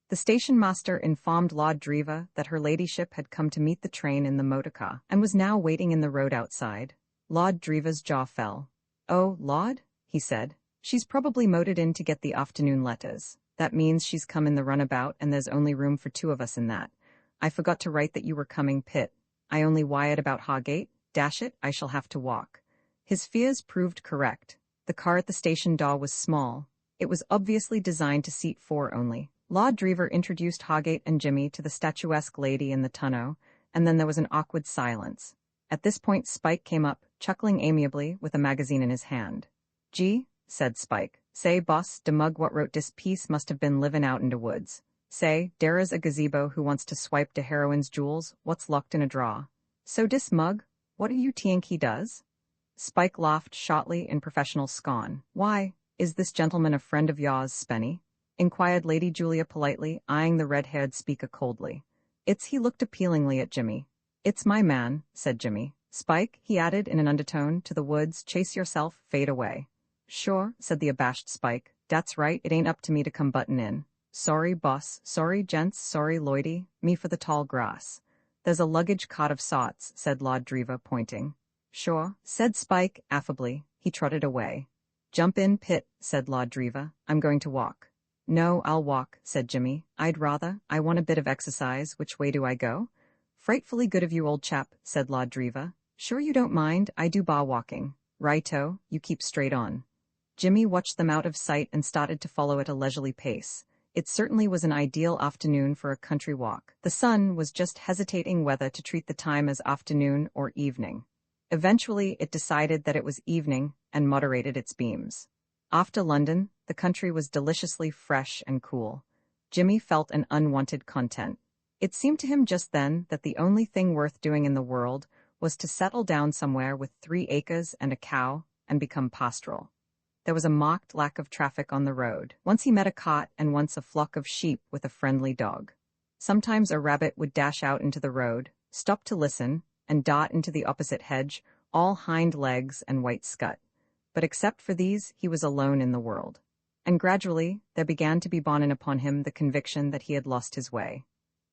The station master informed Lord Drever that her ladyship had come to meet the train in the motor car, and was now waiting in the road outside. Lord Drever's jaw fell. "Oh, Lord?" he said. "She's probably motored in to get the afternoon letters. That means she's come in the runabout, and there's only room for 2 of us in that. I forgot to write that you were coming, Pitt. I only wired about Hargate. Dash it, I shall have to walk." His fears proved correct. The car at the station door was small. It was obviously designed to seat 4 only. Lord Drever introduced Hargate and Jimmy to the statuesque lady in the tonneau, and then there was an awkward silence. At this point Spike came up, chuckling amiably, with a magazine in his hand. "Gee," said Spike. "Say, boss, de mug what wrote dis piece must have been livin' out in de woods. Say, dere is a gazebo who wants to swipe de heroine's jewels, what's locked in a draw. So dis mug, what do you tink he does?" Spike laughed shortly in professional scorn. "Why, is this gentleman a friend of yours, Spenny?" inquired Lady Julia politely, eyeing the red-haired speaker coldly. He looked appealingly at Jimmy. "It's my man," said Jimmy. "Spike," he added in an undertone, "to the woods, chase yourself, fade away." "Sure," said the abashed Spike. "That's right, it ain't up to me to come buttin' in. Sorry, boss, sorry, gents, sorry, Lloydie, me for the tall grass. There's a luggage cart of sorts," said Lord Driva, pointing. "Sure," said Spike, affably. He trotted away. "Jump in, Pitt," said Lord Driva. "I'm going to walk." "No, I'll walk," said Jimmy. "I'd rather. I want a bit of exercise. Which way do I go?" "Frightfully good of you, old chap," said Lord Driva. "Sure you don't mind, I do bar walking." "Righto, you keep straight on." Jimmy watched them out of sight and started to follow at a leisurely pace. It certainly was an ideal afternoon for a country walk. The sun was just hesitating whether to treat the time as afternoon or evening. Eventually, it decided that it was evening and moderated its beams. After London, the country was deliciously fresh and cool. Jimmy felt an unwanted content. It seemed to him just then that the only thing worth doing in the world was to settle down somewhere with 3 acres and a cow and become pastoral. There was a marked lack of traffic on the road. Once he met a cart and once a flock of sheep with a friendly dog. Sometimes a rabbit would dash out into the road, stop to listen, and dart into the opposite hedge, all hind legs and white scut. But except for these, he was alone in the world. And gradually, there began to be borne in upon him the conviction that he had lost his way.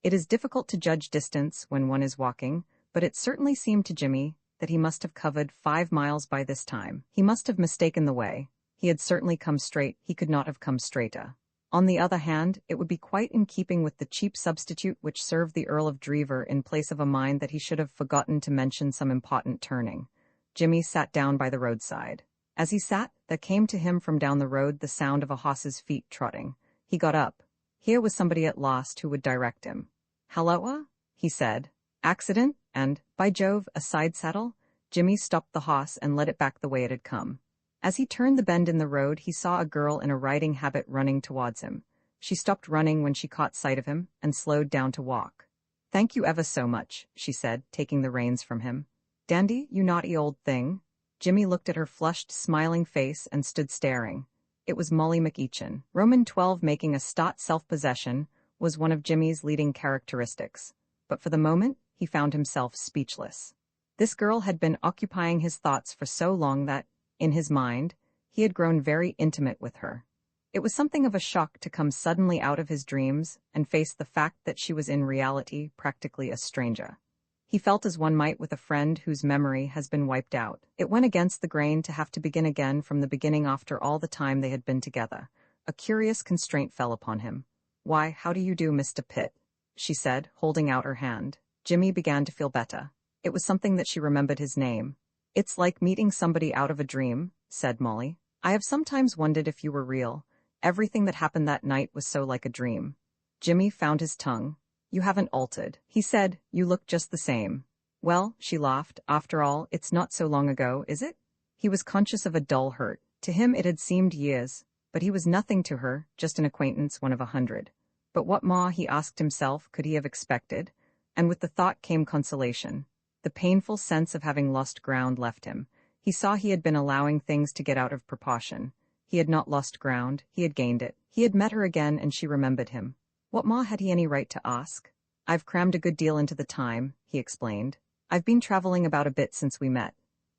It is difficult to judge distance when one is walking, but it certainly seemed to Jimmy that he must have covered 5 miles by this time. He must have mistaken the way. He had certainly come straight, he could not have come straighter. On the other hand, it would be quite in keeping with the cheap substitute which served the Earl of Drever in place of a mind that he should have forgotten to mention some important turning. Jimmy sat down by the roadside. As he sat, there came to him from down the road the sound of a horse's feet trotting. He got up. Here was somebody at last who would direct him. "Halloa?" he said. "Accident?" And, by Jove, a side saddle? Jimmy stopped the horse and led it back the way it had come. As he turned the bend in the road, he saw a girl in a riding habit running towards him. She stopped running when she caught sight of him and slowed down to walk. "Thank you ever so much," she said, taking the reins from him. "Dandy, you naughty old thing." Jimmy looked at her flushed, smiling face and stood staring. It was Molly McEachin. Roman 12 making a stout self-possession was one of Jimmy's leading characteristics. But for the moment, he found himself speechless. This girl had been occupying his thoughts for so long that, in his mind, he had grown very intimate with her. It was something of a shock to come suddenly out of his dreams and face the fact that she was in reality practically a stranger. He felt as one might with a friend whose memory has been wiped out. It went against the grain to have to begin again from the beginning after all the time they had been together. A curious constraint fell upon him. "Why, how do you do, Mr. Pitt?" she said, holding out her hand. Jimmy began to feel better. It was something that she remembered his name. "It's like meeting somebody out of a dream," said Molly. "I have sometimes wondered if you were real. Everything that happened that night was so like a dream." Jimmy found his tongue. "You haven't altered," he said. "You look just the same." "Well," she laughed, "after all, it's not so long ago, is it?" He was conscious of a dull hurt. To him it had seemed years, but he was nothing to her, just an acquaintance, one of 100. But what more, he asked himself, could he have expected? And with the thought came consolation. The painful sense of having lost ground left him. He saw he had been allowing things to get out of proportion. He had not lost ground, he had gained it. He had met her again and she remembered him. What more had he any right to ask? "I've crammed a good deal into the time," he explained. "I've been traveling about a bit since we met."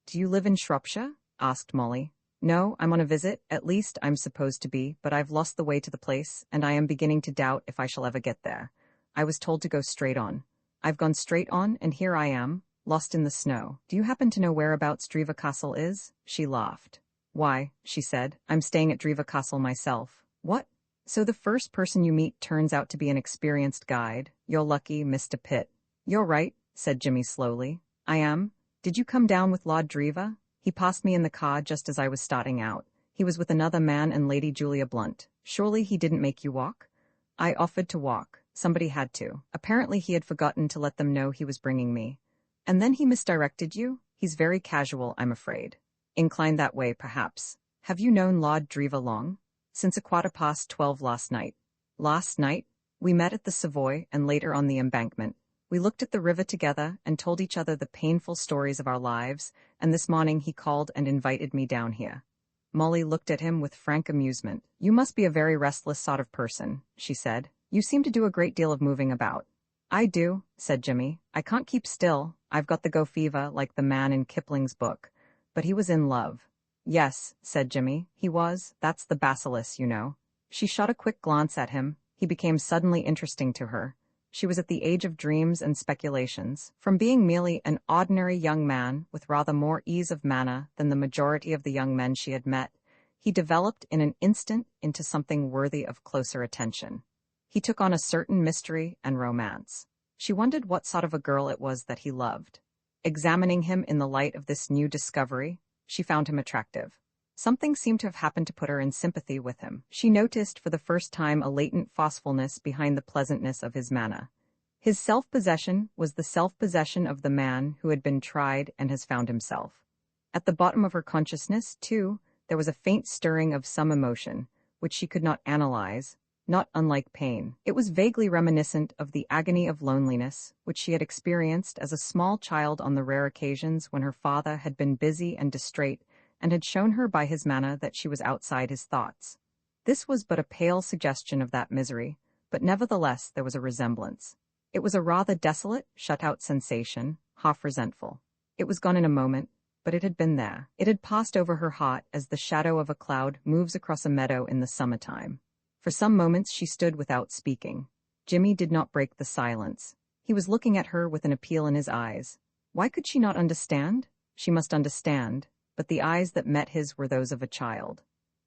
"Do you live in Shropshire?" asked Molly. "No, I'm on a visit, at least I'm supposed to be, but I've lost the way to the place, and I am beginning to doubt if I shall ever get there. I was told to go straight on. I've gone straight on, and here I am, lost in the snow. Do you happen to know whereabouts Driva Castle is?" She laughed. "Why," she said, "I'm staying at Driva Castle myself." "What? So the first person you meet turns out to be an experienced guide. You're lucky, Mr. Pitt." "You're right," said Jimmy slowly. "I am. Did you come down with Lord Driva?" "He passed me in the car just as I was starting out. He was with another man and Lady Julia Blunt. Surely he didn't make you walk?" "I offered to walk. Somebody had to. Apparently he had forgotten to let them know he was bringing me." "And then he misdirected you? He's very casual, I'm afraid." "Inclined that way, perhaps. Have you known Lord Driva long?" "Since 12:15 last night." "Last night?" "We met at the Savoy and later on the Embankment. We looked at the river together and told each other the painful stories of our lives, and this morning he called and invited me down here." Molly looked at him with frank amusement. "You must be a very restless sort of person," she said. "You seem to do a great deal of moving about." "I do," said Jimmy. "I can't keep still. I've got the go fever like the man in Kipling's book." But he was in love. Yes, said Jimmy. He was. That's the bacillus, you know. She shot a quick glance at him. He became suddenly interesting to her. She was at the age of dreams and speculations. From being merely an ordinary young man with rather more ease of manner than the majority of the young men she had met, he developed in an instant into something worthy of closer attention. He took on a certain mystery and romance. She wondered what sort of a girl it was that he loved. Examining him in the light of this new discovery, she found him attractive. Something seemed to have happened to put her in sympathy with him. She noticed for the first time a latent forcefulness behind the pleasantness of his manner. His self-possession was the self-possession of the man who had been tried and has found himself. At the bottom of her consciousness, too, there was a faint stirring of some emotion, which she could not analyze, not unlike pain. It was vaguely reminiscent of the agony of loneliness, which she had experienced as a small child on the rare occasions when her father had been busy and distrait, and had shown her by his manner that she was outside his thoughts. This was but a pale suggestion of that misery, but nevertheless there was a resemblance. It was a rather desolate, shut-out sensation, half resentful. It was gone in a moment, but it had been there. It had passed over her heart as the shadow of a cloud moves across a meadow in the summertime. For some moments she stood without speaking. Jimmy did not break the silence. He was looking at her with an appeal in his eyes. Why could she not understand? She must understand, but the eyes that met his were those of a child.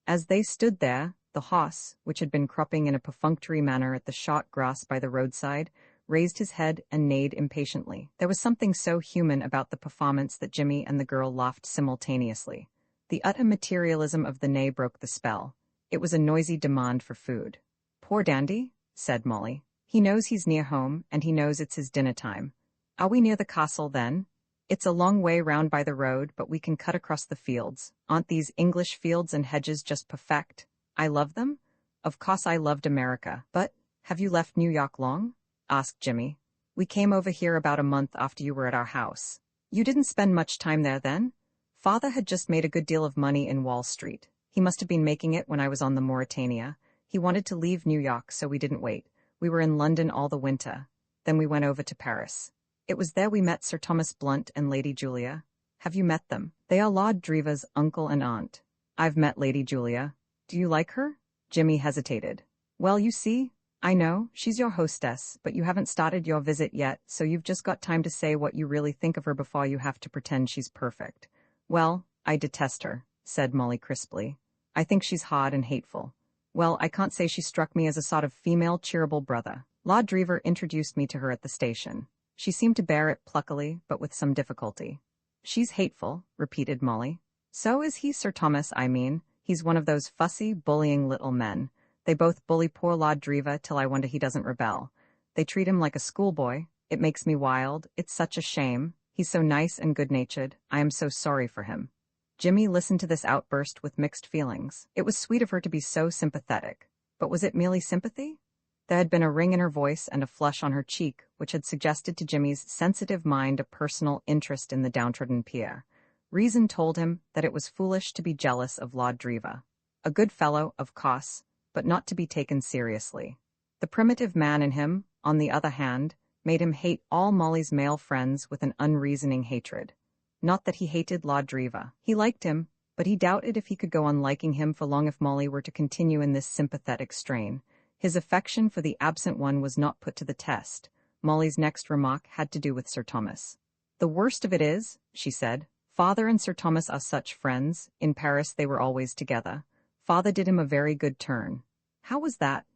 As they stood there, the horse, which had been cropping in a perfunctory manner at the short grass by the roadside, raised his head and neighed impatiently. There was something so human about the performance that Jimmy and the girl laughed simultaneously. The utter materialism of the neigh broke the spell. It was a noisy demand for food. "Poor Dandy," said Molly. "He knows he's near home, and he knows it's his dinner time. Are we near the castle, then? It's a long way round by the road, but we can cut across the fields. Aren't these English fields and hedges just perfect? I love them. Of course I loved America. But, have you left New York long?" asked Jimmy. "We came over here about a month after you were at our house." "You didn't spend much time there then?" "Father had just made a good deal of money in Wall Street. He must have been making it when I was on the Mauretania. He wanted to leave New York, so we didn't wait. We were in London all the winter. Then we went over to Paris. It was there we met Sir Thomas Blunt and Lady Julia. Have you met them? They are Lord Dreva's uncle and aunt." "I've met Lady Julia. Do you like her?" Jimmy hesitated. "Well, you see, I know, she's your hostess, but you haven't started your visit yet, so you've just got time to say what you really think of her before you have to pretend she's perfect." "Well, I detest her," said Molly crisply. "I think she's hard and hateful. Well, I can't say she struck me as a sort of female cheerable brother. Lord Drever introduced me to her at the station. She seemed to bear it pluckily, but with some difficulty." "She's hateful," repeated Molly. "So is he, Sir Thomas, I mean. He's one of those fussy, bullying little men. They both bully poor Lord Drever till I wonder he doesn't rebel. They treat him like a schoolboy. It makes me wild. It's such a shame. He's so nice and good-natured. I am so sorry for him." Jimmy listened to this outburst with mixed feelings. It was sweet of her to be so sympathetic. But was it merely sympathy? There had been a ring in her voice and a flush on her cheek, which had suggested to Jimmy's sensitive mind a personal interest in the downtrodden peer. Reason told him that it was foolish to be jealous of Lord Drever. A good fellow, of course, but not to be taken seriously. The primitive man in him, on the other hand, made him hate all Molly's male friends with an unreasoning hatred. Not that he hated Lord Drever. He liked him, but he doubted if he could go on liking him for long if Molly were to continue in this sympathetic strain. His affection for the absent one was not put to the test. Molly's next remark had to do with Sir Thomas. "The worst of it is," she said, "Father and Sir Thomas are such friends. In Paris they were always together. Father did him a very good turn." "How was that?"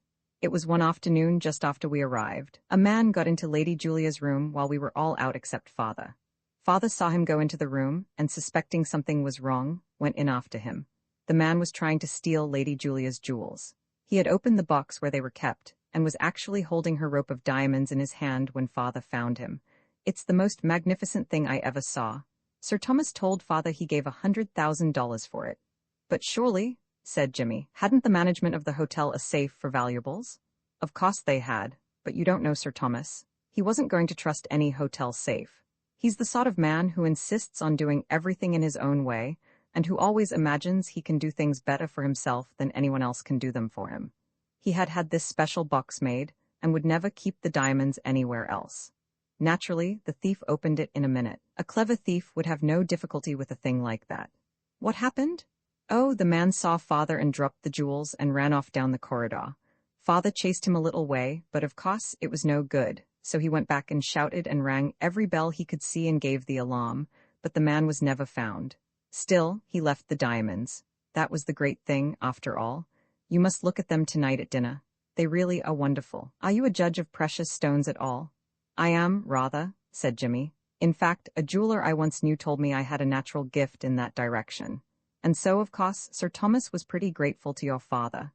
"It was one afternoon just after we arrived. A man got into Lady Julia's room while we were all out except Father. Father saw him go into the room, and suspecting something was wrong, went in after him. The man was trying to steal Lady Julia's jewels. He had opened the box where they were kept, and was actually holding her rope of diamonds in his hand when Father found him. It's the most magnificent thing I ever saw. Sir Thomas told Father he gave $100,000 for it." "But surely," said Jimmy, "hadn't the management of the hotel a safe for valuables?" "Of course they had, but you don't know Sir Thomas. He wasn't going to trust any hotel safe. He's the sort of man who insists on doing everything in his own way, and who always imagines he can do things better for himself than anyone else can do them for him. He had had this special box made, and would never keep the diamonds anywhere else. Naturally, the thief opened it in a minute. A clever thief would have no difficulty with a thing like that. What happened? Oh, the man saw father and dropped the jewels and ran off down the corridor. Father chased him a little way, but of course it was no good, so he went back and shouted and rang every bell he could see and gave the alarm, but the man was never found. Still, he left the diamonds. That was the great thing, after all. You must look at them tonight at dinner. They really are wonderful. Are you a judge of precious stones at all? I am, rather, said Jimmy. In fact, a jeweler I once knew told me I had a natural gift in that direction. And so, of course, Sir Thomas was pretty grateful to your father.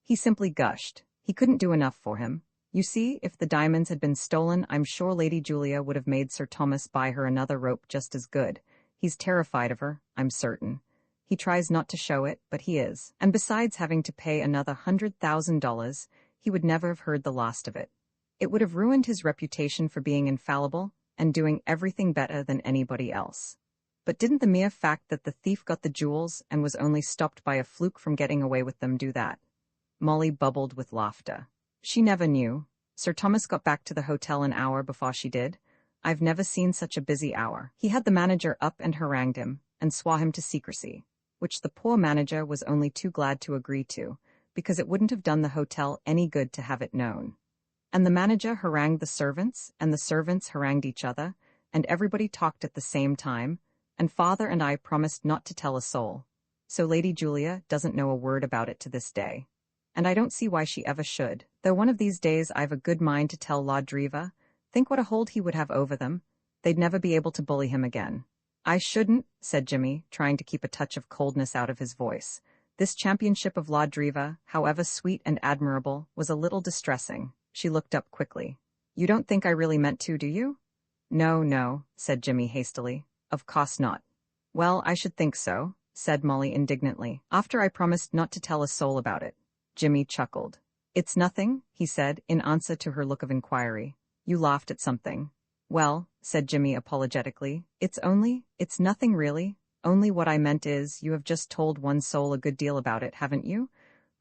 He simply gushed. He couldn't do enough for him. You see, if the diamonds had been stolen, I'm sure Lady Julia would have made Sir Thomas buy her another rope just as good. He's terrified of her, I'm certain. He tries not to show it, but he is. And besides having to pay another $100,000, he would never have heard the last of it. It would have ruined his reputation for being infallible and doing everything better than anybody else. But didn't the mere fact that the thief got the jewels and was only stopped by a fluke from getting away with them do that? Molly bubbled with laughter. She never knew. Sir Thomas got back to the hotel an hour before she did. I've never seen such a busy hour. He had the manager up and harangued him, and swore him to secrecy, which the poor manager was only too glad to agree to, because it wouldn't have done the hotel any good to have it known. And the manager harangued the servants, and the servants harangued each other, and everybody talked at the same time, and father and I promised not to tell a soul. So Lady Julia doesn't know a word about it to this day. And I don't see why she ever should, though one of these days I've a good mind to tell Lord Dreva. Think what a hold he would have over them. They'd never be able to bully him again. I shouldn't, said Jimmy, trying to keep a touch of coldness out of his voice. This championship of Lord Dreva, however sweet and admirable, was a little distressing. She looked up quickly. You don't think I really meant to, do you? No, no, said Jimmy hastily. Of course not. Well, I should think so, said Molly indignantly, after I promised not to tell a soul about it. Jimmy chuckled. It's nothing, he said, in answer to her look of inquiry. You laughed at something. Well, said Jimmy apologetically, it's nothing really. Only what I meant is, you have just told one soul a good deal about it, haven't you?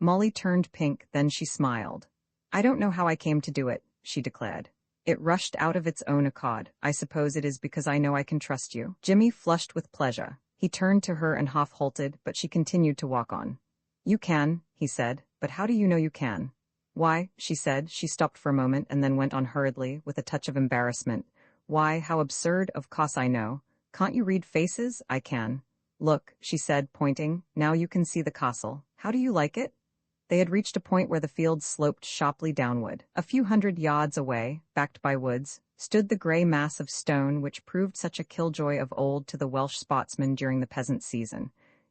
Molly turned pink, then she smiled. I don't know how I came to do it, she declared. It rushed out of its own accord. I suppose it is because I know I can trust you. Jimmy flushed with pleasure. He turned to her and half-halted, but she continued to walk on. You can, he said, but how do you know you can? Why, she said. She stopped for a moment and then went on hurriedly, with a touch of embarrassment. Why, how absurd, of course I know. Can't you read faces? I can. Look, she said, pointing. Now you can see the castle. How do you like it? They had reached a point where the field sloped sharply downward. A few hundred yards away, backed by woods, stood the grey mass of stone which proved such a killjoy of old to the Welsh sportsmen during the peasant season.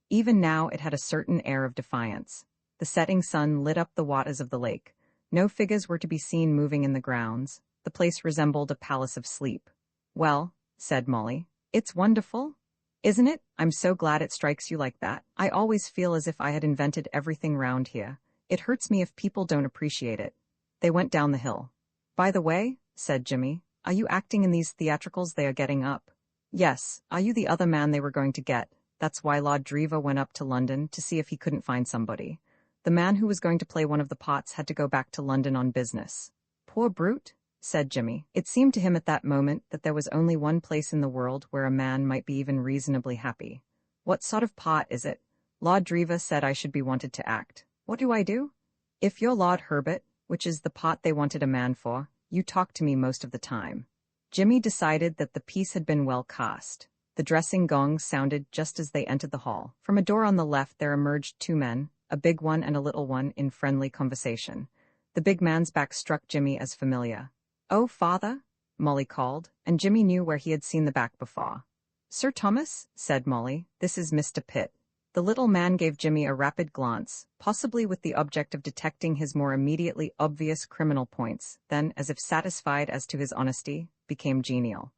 Even now it had a certain air of defiance. The setting sun lit up the waters of the lake. No figures were to be seen moving in the grounds. The place resembled a palace of sleep. Well, said Molly, it's wonderful, isn't it? I'm so glad it strikes you like that. I always feel as if I had invented everything round here. It hurts me if people don't appreciate it. They went down the hill. By the way, said Jimmy, are you acting in these theatricals they are getting up? Yes. Are you the other man they were going to get? That's why Lord Dreva went up to London, to see if he couldn't find somebody. The man who was going to play one of the parts had to go back to London on business. Poor brute, said Jimmy. It seemed to him at that moment that there was only one place in the world where a man might be even reasonably happy. What sort of part is it? Lord Dreva said I should be wanted to act. What do I do? If you're Lord Herbert, which is the part they wanted a man for, you talk to me most of the time. Jimmy decided that the piece had been well cast. The dressing gong sounded just as they entered the hall. From a door on the left there emerged two men, a big one and a little one, in friendly conversation. The big man's back struck Jimmy as familiar. Oh, father, Molly called, and Jimmy knew where he had seen the back before. Sir Thomas, said Molly, this is Mr. Pitt. The little man gave Jimmy a rapid glance, possibly with the object of detecting his more immediately obvious criminal points, then, as if satisfied as to his honesty, became genial.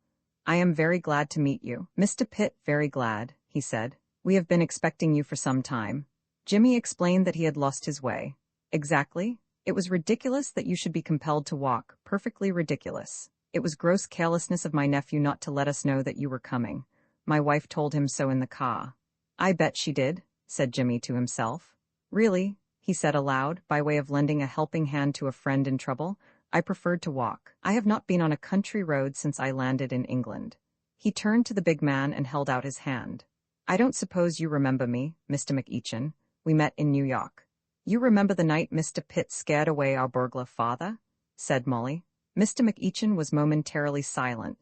I am very glad to meet you. Mr. Pitt, very glad, he said. We have been expecting you for some time. Jimmy explained that he had lost his way. Exactly. It was ridiculous that you should be compelled to walk, perfectly ridiculous. It was gross carelessness of my nephew not to let us know that you were coming. My wife told him so in the car. I bet she did, said Jimmy to himself. Really, he said aloud, by way of lending a helping hand to a friend in trouble, I preferred to walk. I have not been on a country road since I landed in England. He turned to the big man and held out his hand. I don't suppose you remember me, Mr. McEachin. We met in New York. You remember the night Mr. Pitt scared away our burglar father? Said Molly. Mr. McEachin was momentarily silent.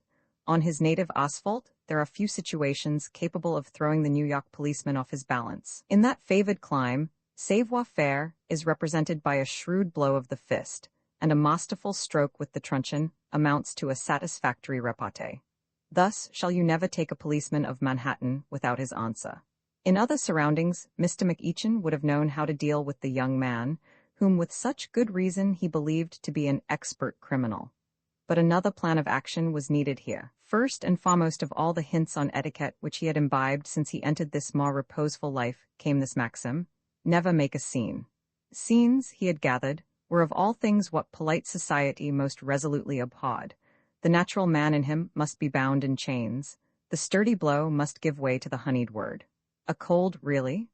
On his native asphalt, there are few situations capable of throwing the New York policeman off his balance. In that favored clime, savoir-faire is represented by a shrewd blow of the fist, and a masterful stroke with the truncheon amounts to a satisfactory repartee. Thus shall you never take a policeman of Manhattan without his answer. In other surroundings, Mr. McEachin would have known how to deal with the young man, whom with such good reason he believed to be an expert criminal. But another plan of action was needed here. First and foremost of all the hints on etiquette which he had imbibed since he entered this more reposeful life came this maxim: never make a scene. Scenes, he had gathered, were of all things what polite society most resolutely abhorred. The natural man in him must be bound in chains. The sturdy blow must give way to the honeyed word. A cold, really?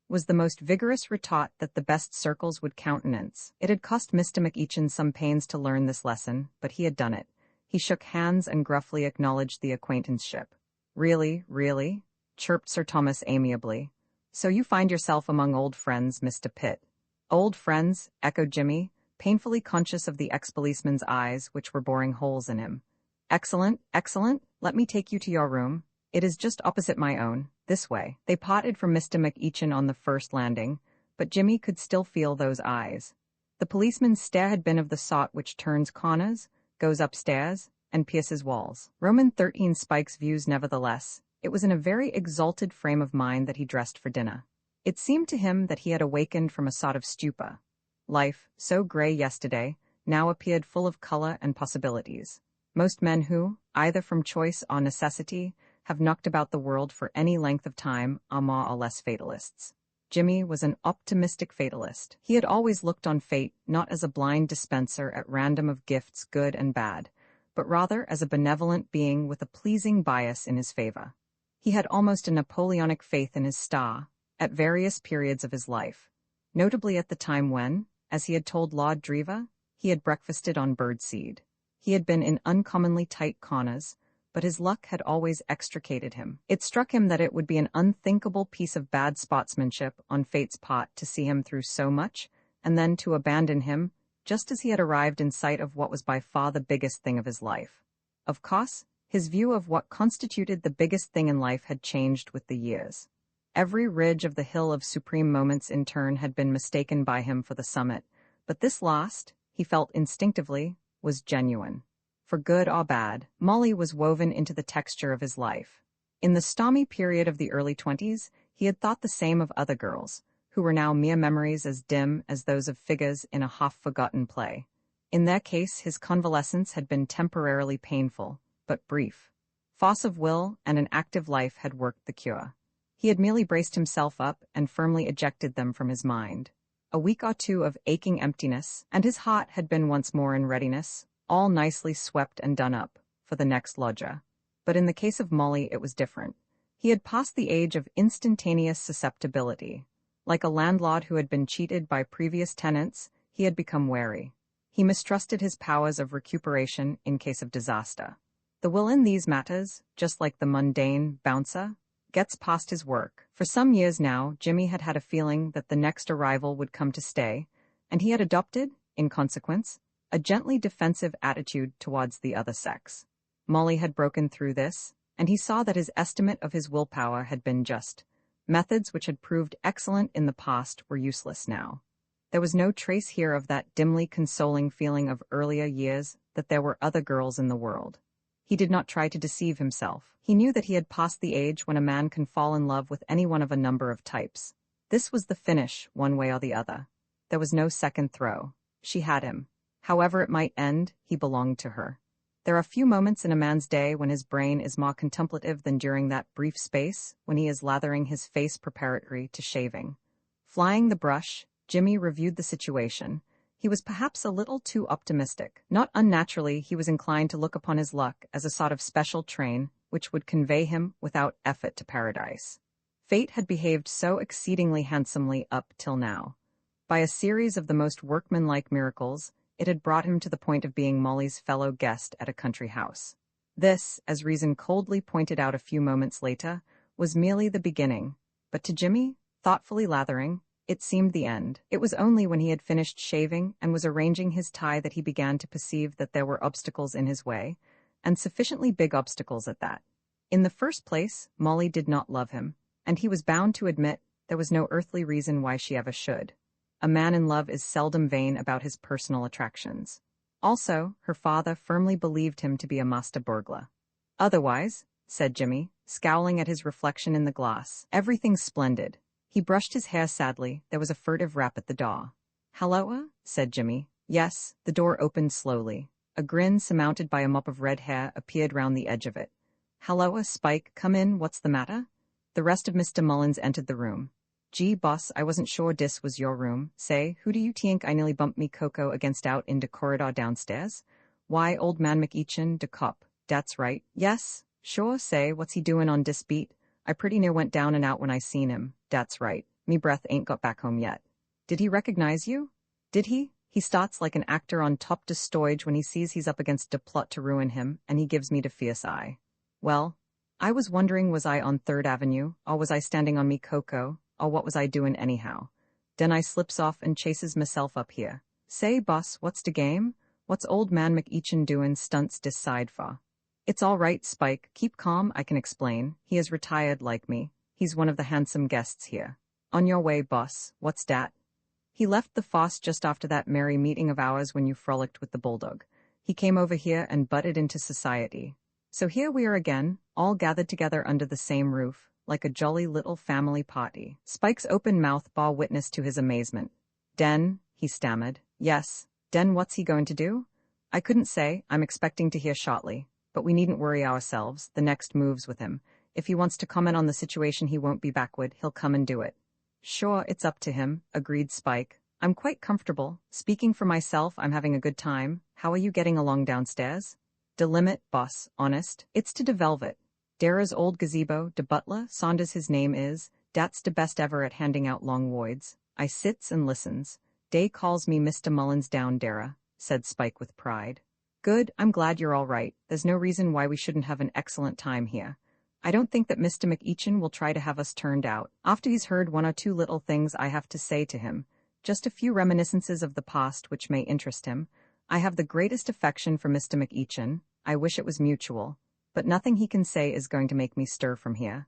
Was the most vigorous retort that the best circles would countenance. It had cost Mr. McEachin some pains to learn this lesson, but he had done it. He shook hands and gruffly acknowledged the acquaintanceship. Really, really? Chirped Sir Thomas amiably. So you find yourself among old friends, Mr. Pitt. Old friends, echoed Jimmy, painfully conscious of the ex-policeman's eyes, which were boring holes in him. Excellent, excellent. Let me take you to your room. It is just opposite my own. This way. They parted from Mr. McEachin on the first landing, but Jimmy could still feel those eyes. The policeman's stare had been of the sort which turns corners, goes upstairs, and pierces walls. Roman 13 Spike's views nevertheless. It was in a very exalted frame of mind that he dressed for dinner. It seemed to him that he had awakened from a sort of stupor. Life, so grey yesterday, now appeared full of colour and possibilities. Most men who, either from choice or necessity, have knocked about the world for any length of time are more or less fatalists. Jimmy was an optimistic fatalist. He had always looked on fate not as a blind dispenser at random of gifts good and bad, but rather as a benevolent being with a pleasing bias in his favor. He had almost a Napoleonic faith in his star, at various periods of his life, notably at the time when, as he had told Lord Drever, he had breakfasted on birdseed. He had been in uncommonly tight corners, but his luck had always extricated him. It struck him that it would be an unthinkable piece of bad sportsmanship on fate's part to see him through so much, and then to abandon him, just as he had arrived in sight of what was by far the biggest thing of his life. Of course, his view of what constituted the biggest thing in life had changed with the years. Every ridge of the hill of supreme moments in turn had been mistaken by him for the summit, but this last, he felt instinctively, was genuine. For good or bad, Molly was woven into the texture of his life. In the stormy period of the early 20s, he had thought the same of other girls, who were now mere memories as dim as those of figures in a half-forgotten play. In their case, his convalescence had been temporarily painful, but brief. Force of will and an active life had worked the cure. He had merely braced himself up and firmly ejected them from his mind. A week or two of aching emptiness, and his heart had been once more in readiness, all nicely swept and done up, for the next lodger. But in the case of Molly it was different. He had passed the age of instantaneous susceptibility. Like a landlord who had been cheated by previous tenants, he had become wary. He mistrusted his powers of recuperation in case of disaster. The will in these matters, just like the mundane bouncer, gets past his work. For some years now, Jimmy had had a feeling that the next arrival would come to stay, and he had adopted, in consequence, a gently defensive attitude towards the other sex. Molly had broken through this, and he saw that his estimate of his willpower had been just. Methods which had proved excellent in the past were useless now. There was no trace here of that dimly consoling feeling of earlier years that there were other girls in the world. He did not try to deceive himself. He knew that he had passed the age when a man can fall in love with any one of a number of types. This was the finish, one way or the other. There was no second throw. She had him. However it might end, he belonged to her. There are few moments in a man's day when his brain is more contemplative than during that brief space when he is lathering his face preparatory to shaving. Flying the brush, Jimmy reviewed the situation. He was perhaps a little too optimistic. Not unnaturally, he was inclined to look upon his luck as a sort of special train which would convey him without effort to paradise. Fate had behaved so exceedingly handsomely up till now. By a series of the most workmanlike miracles, it had brought him to the point of being Molly's fellow guest at a country house. This, as reason coldly pointed out a few moments later, was merely the beginning. But to Jimmy, thoughtfully lathering, it seemed the end. It was only when he had finished shaving and was arranging his tie that he began to perceive that there were obstacles in his way, and sufficiently big obstacles at that. In the first place, Molly did not love him, and he was bound to admit there was no earthly reason why she ever should. A man in love is seldom vain about his personal attractions. Also, her father firmly believed him to be a master burglar. Otherwise, said Jimmy, scowling at his reflection in the glass, everything's splendid. He brushed his hair sadly. There was a furtive rap at the door. Halloa, said Jimmy. Yes, the door opened slowly. A grin surmounted by a mop of red hair appeared round the edge of it. Halloa, Spike, come in, what's the matter? The rest of Mr. Mullins entered the room. Gee, boss, I wasn't sure dis was your room. Say, who do you tink I nearly bumped me cocoa against out in de corridor downstairs? Why, old man McEachin, de cop. Dat's right. Yes, sure, say, what's he doin' on dis beat? I pretty near went down and out when I seen him. Dat's right. Me breath ain't got back home yet. Did he recognize you? Did he? He starts like an actor on top de stage when he sees he's up against de plot to ruin him, and he gives me de fierce eye. Well, I was wondering, was I on 3rd Avenue, or was I standing on me cocoa, or what was I doin' anyhow? Den I slips off and chases myself up here. Say, boss, what's de game? What's old man McEachin doin' stunts dis side for? It's all right, Spike, keep calm, I can explain. He is retired like me. He's one of the handsome guests here. On your way, boss, what's dat? He left the foss just after that merry meeting of ours when you frolicked with the bulldog. He came over here and butted into society. So here we are again, all gathered together under the same roof, like a jolly little family party. Spike's open mouth bore witness to his amazement. Den, he stammered. Yes, den what's he going to do? I couldn't say, I'm expecting to hear shortly. But we needn't worry ourselves, the next move's with him. If he wants to comment on the situation he won't be backward, he'll come and do it. Sure, it's up to him, agreed Spike. I'm quite comfortable. Speaking for myself, I'm having a good time. How are you getting along downstairs? De limit, boss, honest. It's to de velvet. Dara's old gazebo, de butler, Saunders his name is, dat's de best ever at handing out long voids. I sits and listens. Day calls me Mr. Mullins down, Dara, said Spike with pride. Good, I'm glad you're all right. There's no reason why we shouldn't have an excellent time here. I don't think that Mr. McEachin will try to have us turned out. After he's heard one or two little things I have to say to him, just a few reminiscences of the past which may interest him. I have the greatest affection for Mr. McEachin. I wish it was mutual. But nothing he can say is going to make me stir from here.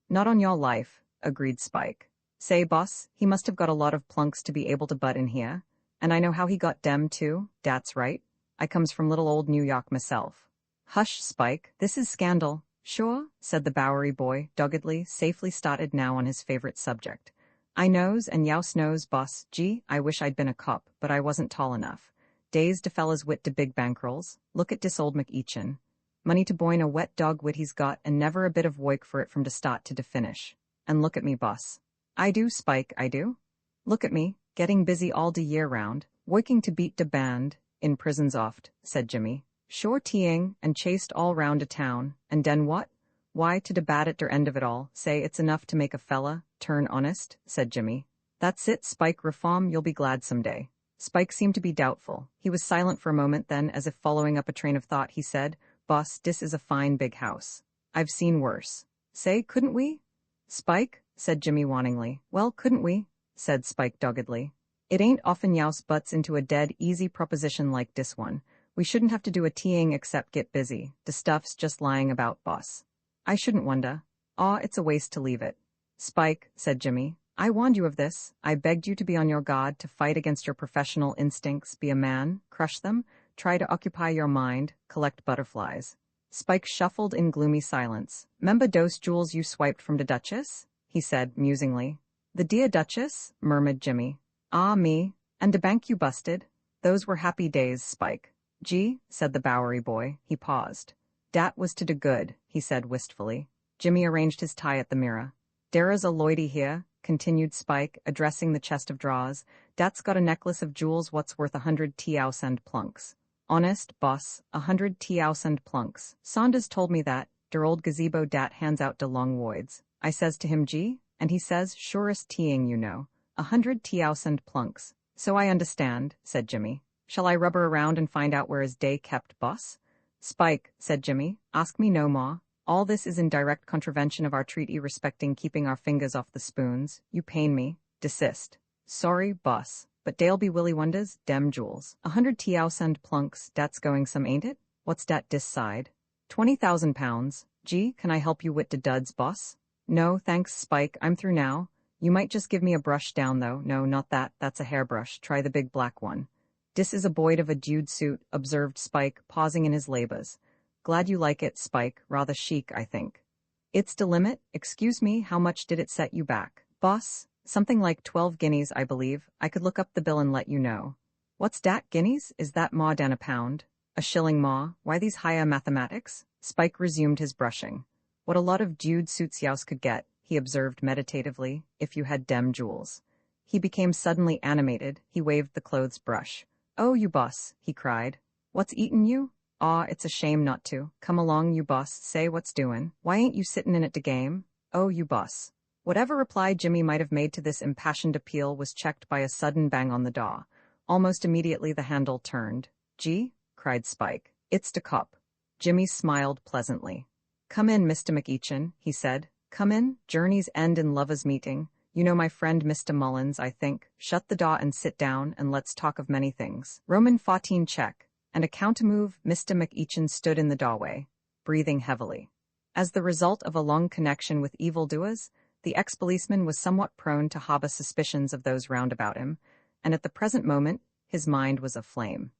Not on your life, agreed Spike. Say, boss, he must have got a lot of plunks to be able to butt in here. And I know how he got dem too, dat's right. I comes from little old New York myself. Hush, Spike, this is scandal. Sure, said the Bowery boy, doggedly, safely started now on his favorite subject. I knows and youse knows, boss. Gee, I wish I'd been a cop, but I wasn't tall enough. Days de fellas wit de big bankrolls. Look at dis old McEachin. Money to boin a wet dog wit he's got, and never a bit of work for it from de start to de finish. And look at me, boss. I do, Spike, I do. Look at me, getting busy all de year round, working to beat de band, in prisons oft, said Jimmy. Sure teeing, and chased all round a town, and den what? Why, to de bad at der end of it all, say it's enough to make a fella turn honest, said Jimmy. That's it, Spike, reform, you'll be glad someday. Spike seemed to be doubtful. He was silent for a moment, then, as if following up a train of thought, he said, Boss, dis is a fine big house. I've seen worse. Say, couldn't we? Spike, said Jimmy warningly. Well, couldn't we? Said Spike doggedly. It ain't often youse butts into a dead easy proposition like dis one. We shouldn't have to do a teeing except get busy. De stuff's just lying about, boss. I shouldn't wonder. Aw, it's a waste to leave it. Spike, said Jimmy, I warned you of this. I begged you to be on your guard, to fight against your professional instincts, be a man, crush them, try to occupy your mind, collect butterflies. Spike shuffled in gloomy silence. 'Member dose jewels you swiped from the Duchess? He said, musingly. The dear Duchess? Murmured Jimmy. Ah, me. And the bank you busted? Those were happy days, Spike. Gee, said the Bowery boy. He paused. Dat was to de good, he said wistfully. Jimmy arranged his tie at the mirror. Dara's a loidy here, continued Spike, addressing the chest of drawers. Dat's got a necklace of jewels what's worth 100 T-ousend plunks. Honest, boss, 100 T-ousend plunks. Saunders told me that, der old gazebo dat hands out de long voids. I says to him, gee, and he says, surest teeing you know. 100 T-ousend plunks. So I understand, said Jimmy. Shall I rubber around and find out where his day kept, boss? Spike, said Jimmy, ask me no more. All this is in direct contravention of our treaty respecting keeping our fingers off the spoons. You pain me. Desist. Sorry, boss. But dey'll be Willy Wonders, dem jewels. 100 $1,000 plunks, dat's going some, ain't it? What's dat dis side? 20,000 pounds. Gee, can I help you wit de duds, boss? No, thanks, Spike, I'm through now. You might just give me a brush down, though. No, not that, that's a hairbrush. Try the big black one. Dis is a boyd of a dude suit, observed Spike, pausing in his labors. Glad you like it, Spike, rather chic, I think. It's de limit? Excuse me, how much did it set you back? Boss? Something like 12 guineas, I believe. I could look up the bill and let you know. What's dat, guineas? Is that more than a pound? A shilling more? Why these higher mathematics? Spike resumed his brushing. What a lot of dude suits youse could get, he observed meditatively, if you had dem jewels. He became suddenly animated. He waved the clothes brush. Oh, you boss, he cried. What's eatin' you? Aw, it's a shame not to. Come along, you boss, say what's doin'. Why ain't you sittin' in it de game? Oh, you boss. Whatever reply Jimmy might have made to this impassioned appeal was checked by a sudden bang on the door. Almost immediately the handle turned. Gee, cried Spike. It's de cop. Jimmy smiled pleasantly. Come in, Mr. McEachin, he said. Come in, journeys end in lovers' meeting. You know my friend Mr. Mullins, I think. Shut the door and sit down, and let's talk of many things. Roman 14 check. And a counter-move, Mr. McEachin stood in the doorway, breathing heavily. As the result of a long connection with evildoers, the ex-policeman was somewhat prone to harbor suspicions of those round about him, and at the present moment, his mind was aflame.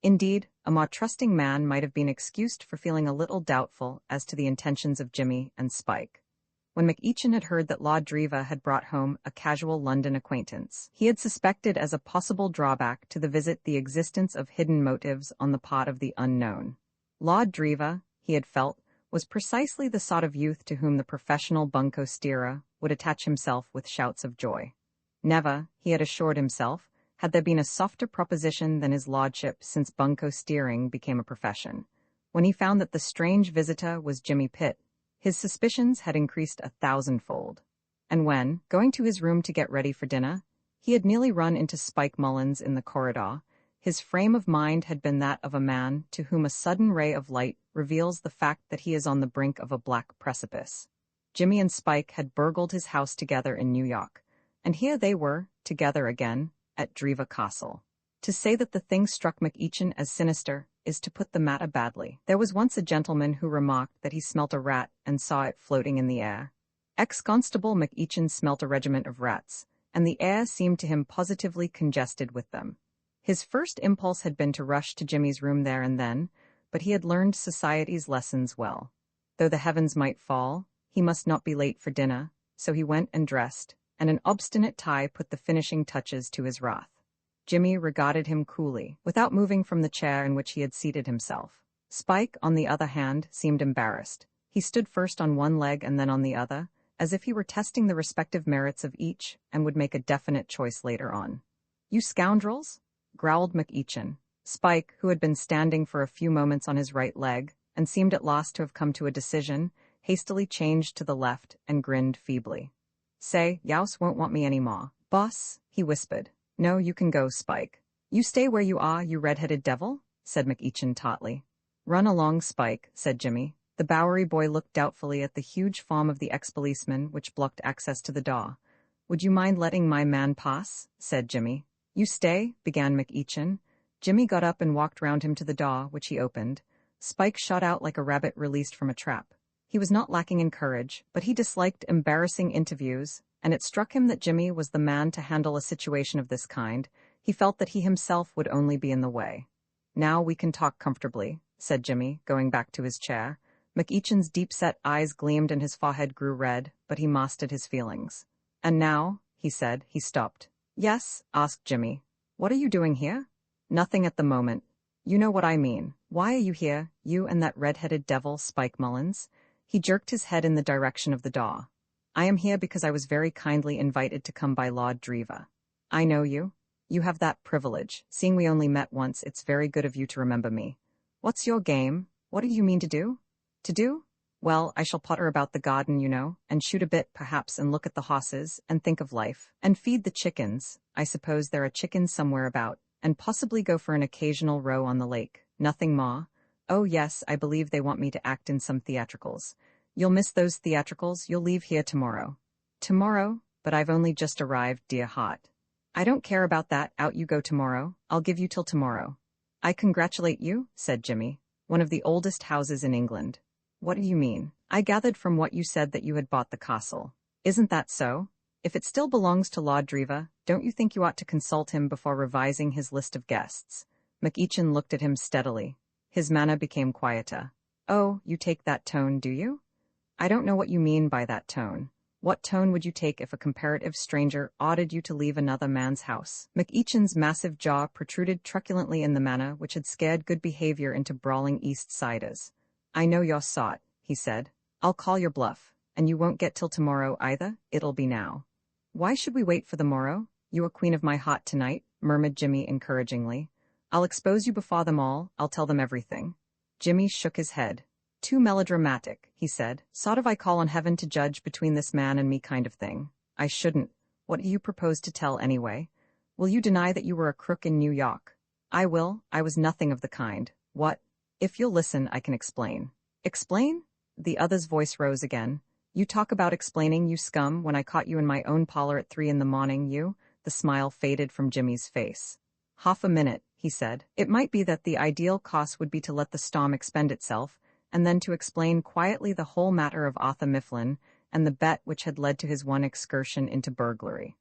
Indeed, a more trusting man might have been excused for feeling a little doubtful as to the intentions of Jimmy and Spike. When McEachin had heard that Lord Driva had brought home a casual London acquaintance, he had suspected as a possible drawback to the visit the existence of hidden motives on the part of the unknown. Lord Driva, he had felt, was precisely the sort of youth to whom the professional bunco steerer would attach himself with shouts of joy. Never, he had assured himself, had there been a softer proposition than his lordship since bunco steering became a profession. When he found that the strange visitor was Jimmy Pitt, his suspicions had increased 1,000-fold. And when, going to his room to get ready for dinner, he had nearly run into Spike Mullins in the corridor, his frame of mind had been that of a man to whom a sudden ray of light reveals the fact that he is on the brink of a black precipice. Jimmy and Spike had burgled his house together in New York, and here they were, together again, at Driva Castle. To say that the thing struck McEachin as sinister is to put the matter badly. There was once a gentleman who remarked that he smelt a rat and saw it floating in the air. Ex-Constable McEachin smelt a regiment of rats, and the air seemed to him positively congested with them. His first impulse had been to rush to Jimmy's room there and then, but he had learned society's lessons well. Though the heavens might fall, he must not be late for dinner, so he went and dressed, and an obstinate tie put the finishing touches to his wrath. Jimmy regarded him coolly, without moving from the chair in which he had seated himself. Spike, on the other hand, seemed embarrassed. He stood first on one leg and then on the other, as if he were testing the respective merits of each and would make a definite choice later on. You scoundrels? Growled McEachin. Spike, who had been standing for a few moments on his right leg, and seemed at last to have come to a decision, hastily changed to the left and grinned feebly. Say, youse won't want me any more. Boss, he whispered. No, you can go, Spike. You stay where you are, you red-headed devil, said McEachin tautly. Run along, Spike, said Jimmy. The Bowery boy looked doubtfully at the huge form of the ex-policeman which blocked access to the door. Would you mind letting my man pass? Said Jimmy. You stay, began McEachin. Jimmy got up and walked round him to the door, which he opened. Spike shot out like a rabbit released from a trap. He was not lacking in courage, but he disliked embarrassing interviews, and it struck him that Jimmy was the man to handle a situation of this kind. He felt that he himself would only be in the way. Now we can talk comfortably, said Jimmy, going back to his chair. McEachin's deep-set eyes gleamed and his forehead grew red, but he mastered his feelings. And now, he said, he stopped. Yes, asked Jimmy. What are you doing here? Nothing at the moment. You know what I mean. Why are you here, you and that red-headed devil, Spike Mullins? He jerked his head in the direction of the door. I am here because I was very kindly invited to come by Lord Driva. I know you. You have that privilege. Seeing we only met once, it's very good of you to remember me. What's your game? What do you mean to do? To do? Well, I shall potter about the garden, you know, and shoot a bit, perhaps, and look at the horses, and think of life, and feed the chickens. I suppose there are chickens somewhere about, and possibly go for an occasional row on the lake. Nothing more. Oh yes, I believe they want me to act in some theatricals. You'll miss those theatricals. You'll leave here tomorrow. Tomorrow? But I've only just arrived, dear heart. I don't care about that. Out you go tomorrow. I'll give you till tomorrow. I congratulate you, said Jimmy. One of the oldest houses in England. What do you mean? I gathered from what you said that you had bought the castle. Isn't that so? If it still belongs to Lord Driva, don't you think you ought to consult him before revising his list of guests? McEachin looked at him steadily. His manner became quieter. Oh, you take that tone, do you? I don't know what you mean by that tone. What tone would you take if a comparative stranger ordered you to leave another man's house? McEachin's massive jaw protruded truculently in the manner which had scared good behavior into brawling East Siders. I know you're sot, he said. I'll call your bluff, and you won't get till tomorrow either. It'll be now. Why should we wait for the morrow? You are queen of my heart tonight, murmured Jimmy encouragingly. I'll expose you before them all. I'll tell them everything. Jimmy shook his head. Too melodramatic, he said. Sort of I call on heaven to judge between this man and me kind of thing. I shouldn't. What do you propose to tell anyway? Will you deny that you were a crook in New York? I will. I was nothing of the kind. What? If you'll listen, I can explain. Explain? The other's voice rose again. You talk about explaining, you scum, when I caught you in my own parlor at 3 a.m, you? The smile faded from Jimmy's face. Half a minute, he said. It might be that the ideal course would be to let the storm expend itself, and then to explain quietly the whole matter of Arthur Mifflin and the bet which had led to his one excursion into burglary.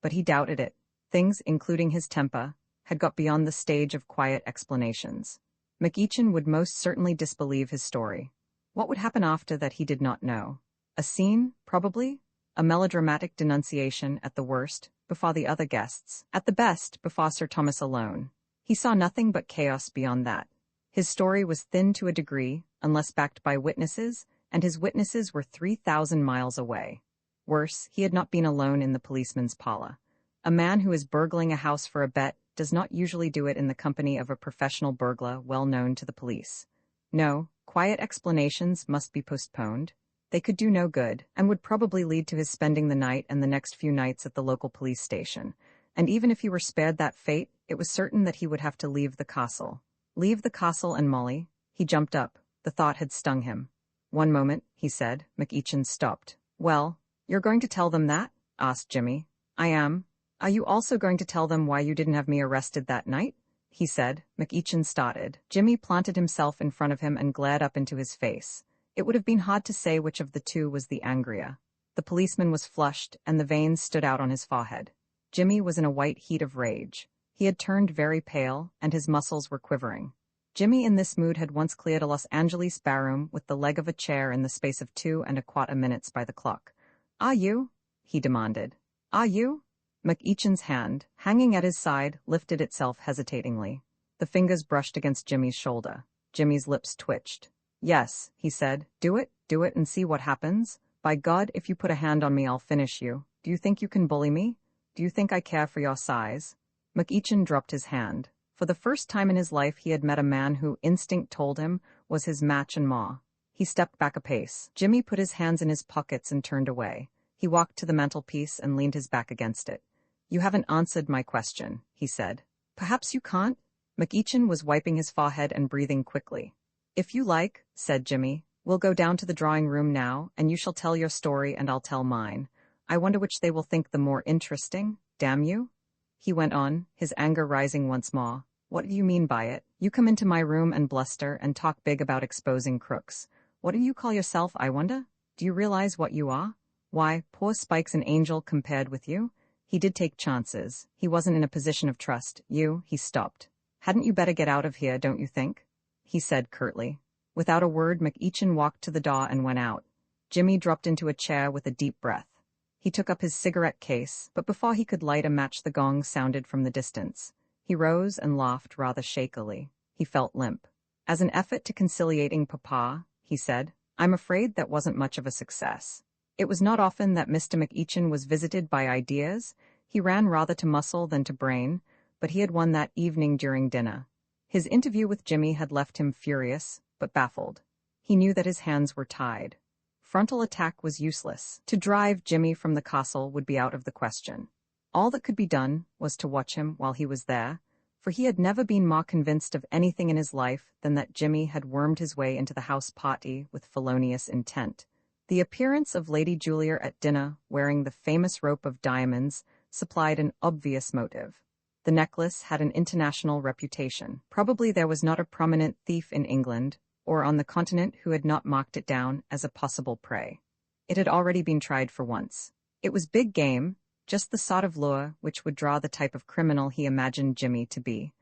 But he doubted it. Things, including his temper, had got beyond the stage of quiet explanations. McEachin would most certainly disbelieve his story. What would happen after that he did not know. A scene, probably? A melodramatic denunciation, at the worst, before the other guests. At the best, before Sir Thomas alone. He saw nothing but chaos beyond that. His story was thin to a degree, unless backed by witnesses, and his witnesses were 3,000 miles away. Worse, he had not been alone in the policeman's parlor. A man who is burgling a house for a bet does not usually do it in the company of a professional burglar well known to the police. No, quiet explanations must be postponed. They could do no good, and would probably lead to his spending the night and the next few nights at the local police station. And even if he were spared that fate, it was certain that he would have to leave the castle. Leave the castle and Molly? He jumped up. The thought had stung him. One moment, he said. McEachin stopped. Well, you're going to tell them that? Asked Jimmy. I am. Are you also going to tell them why you didn't have me arrested that night? He said. McEachin started. Jimmy planted himself in front of him and glared up into his face. It would have been hard to say which of the two was the angrier. The policeman was flushed, and the veins stood out on his forehead. Jimmy was in a white heat of rage. He had turned very pale, and his muscles were quivering. Jimmy in this mood had once cleared a Los Angeles barroom with the leg of a chair in the space of 2¼ minutes by the clock. Are you? He demanded. Are you? McEachin's hand, hanging at his side, lifted itself hesitatingly. The fingers brushed against Jimmy's shoulder. Jimmy's lips twitched. Yes, he said. Do it and see what happens. By God, if you put a hand on me, I'll finish you. Do you think you can bully me? Do you think I care for your size? McEachin dropped his hand. For the first time in his life he had met a man who, instinct told him, was his match and maw. He stepped back a pace. Jimmy put his hands in his pockets and turned away. He walked to the mantelpiece and leaned his back against it. You haven't answered my question, he said. Perhaps you can't? McEachin was wiping his forehead and breathing quickly. If you like, said Jimmy, we'll go down to the drawing room now, and you shall tell your story and I'll tell mine. I wonder which they will think the more interesting, damn you. He went on, his anger rising once more. What do you mean by it? You come into my room and bluster and talk big about exposing crooks. What do you call yourself, I wonder? Do you realize what you are? Why, poor Spike's an angel compared with you. He did take chances. He wasn't in a position of trust. He stopped. Hadn't you better get out of here, don't you think? He said curtly. Without a word, McEachin walked to the door and went out. Jimmy dropped into a chair with a deep breath. He took up his cigarette case, but before he could light a match the gong sounded from the distance. He rose and laughed rather shakily. He felt limp. As an effort to conciliating Papa, he said, I'm afraid that wasn't much of a success. It was not often that Mr. McEachin was visited by ideas. He ran rather to muscle than to brain, but he had won that evening during dinner. His interview with Jimmy had left him furious, but baffled. He knew that his hands were tied. Frontal attack was useless. To drive Jimmy from the castle would be out of the question. All that could be done was to watch him while he was there, for he had never been more convinced of anything in his life than that Jimmy had wormed his way into the house party with felonious intent. The appearance of Lady Julia at dinner, wearing the famous rope of diamonds, supplied an obvious motive. The necklace had an international reputation. Probably there was not a prominent thief in England, or on the continent, who had not marked it down as a possible prey. It had already been tried for once. It was big game, just the sort of lure which would draw the type of criminal he imagined Jimmy to be.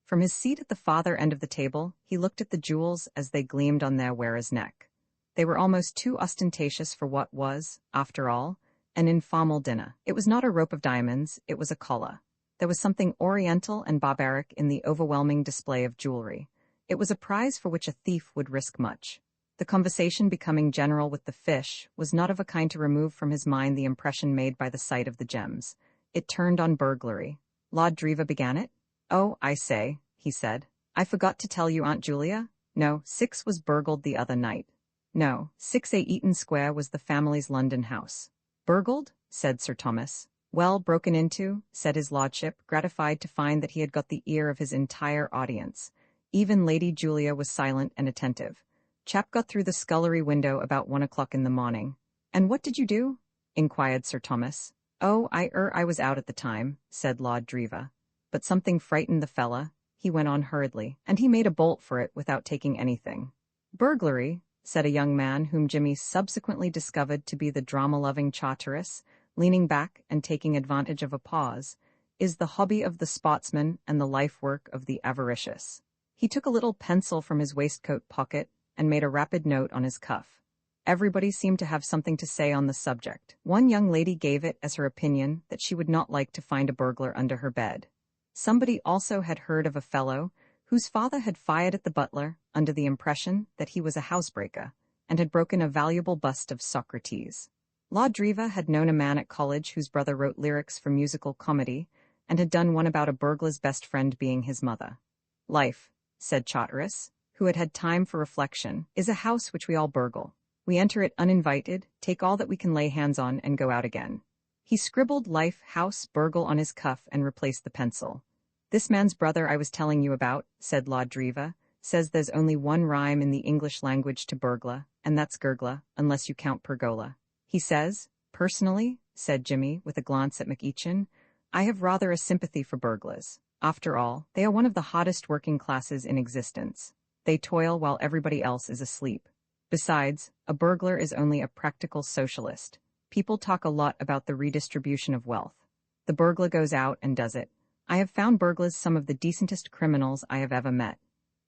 From his seat at the farther end of the table, he looked at the jewels as they gleamed on their wearer's neck. They were almost too ostentatious for what was, after all, an informal dinner. It was not a rope of diamonds, it was a collar. There was something oriental and barbaric in the overwhelming display of jewelry. It was a prize for which a thief would risk much. The conversation, becoming general with the fish, was not of a kind to remove from his mind the impression made by the sight of the gems. It turned on burglary. Lord Driva began it. "Oh, I say," he said. "I forgot to tell you, Aunt Julia. No, 6 was burgled the other night. No, 6A Eaton Square was the family's London house." "Burgled?" said Sir Thomas. "Well, broken into," said his lordship, gratified to find that he had got the ear of his entire audience. Even Lady Julia was silent and attentive. "Chap got through the scullery window about 1 o'clock in the morning." "And what did you do?" inquired Sir Thomas. "Oh, I was out at the time," said Lord Driva. "But something frightened the fella," he went on hurriedly, "and he made a bolt for it without taking anything." "Burglary," said a young man whom Jimmy subsequently discovered to be the drama-loving Charteris, leaning back and taking advantage of a pause, "is the hobby of the sportsman and the life-work of the avaricious." He took a little pencil from his waistcoat pocket and made a rapid note on his cuff. Everybody seemed to have something to say on the subject. One young lady gave it as her opinion that she would not like to find a burglar under her bed. Somebody also had heard of a fellow whose father had fired at the butler under the impression that he was a housebreaker and had broken a valuable bust of Socrates. Lord Driva had known a man at college whose brother wrote lyrics for musical comedy and had done one about a burglar's best friend being his mother. "Life," said Charteris, who had had time for reflection, "is a house which we all burgle. We enter it uninvited, take all that we can lay hands on, and go out again." He scribbled "life, house, burgle" on his cuff and replaced the pencil. "This man's brother I was telling you about," said Lord Driva, "says there's only one rhyme in the English language to burglar, and that's gurgla, unless you count pergola. He says, personally," said Jimmy, with a glance at McEachin, "I have rather a sympathy for burglars. After all, they are one of the hottest working classes in existence. They toil while everybody else is asleep. Besides, a burglar is only a practical socialist. People talk a lot about the redistribution of wealth. The burglar goes out and does it. I have found burglars some of the decentest criminals I have ever met."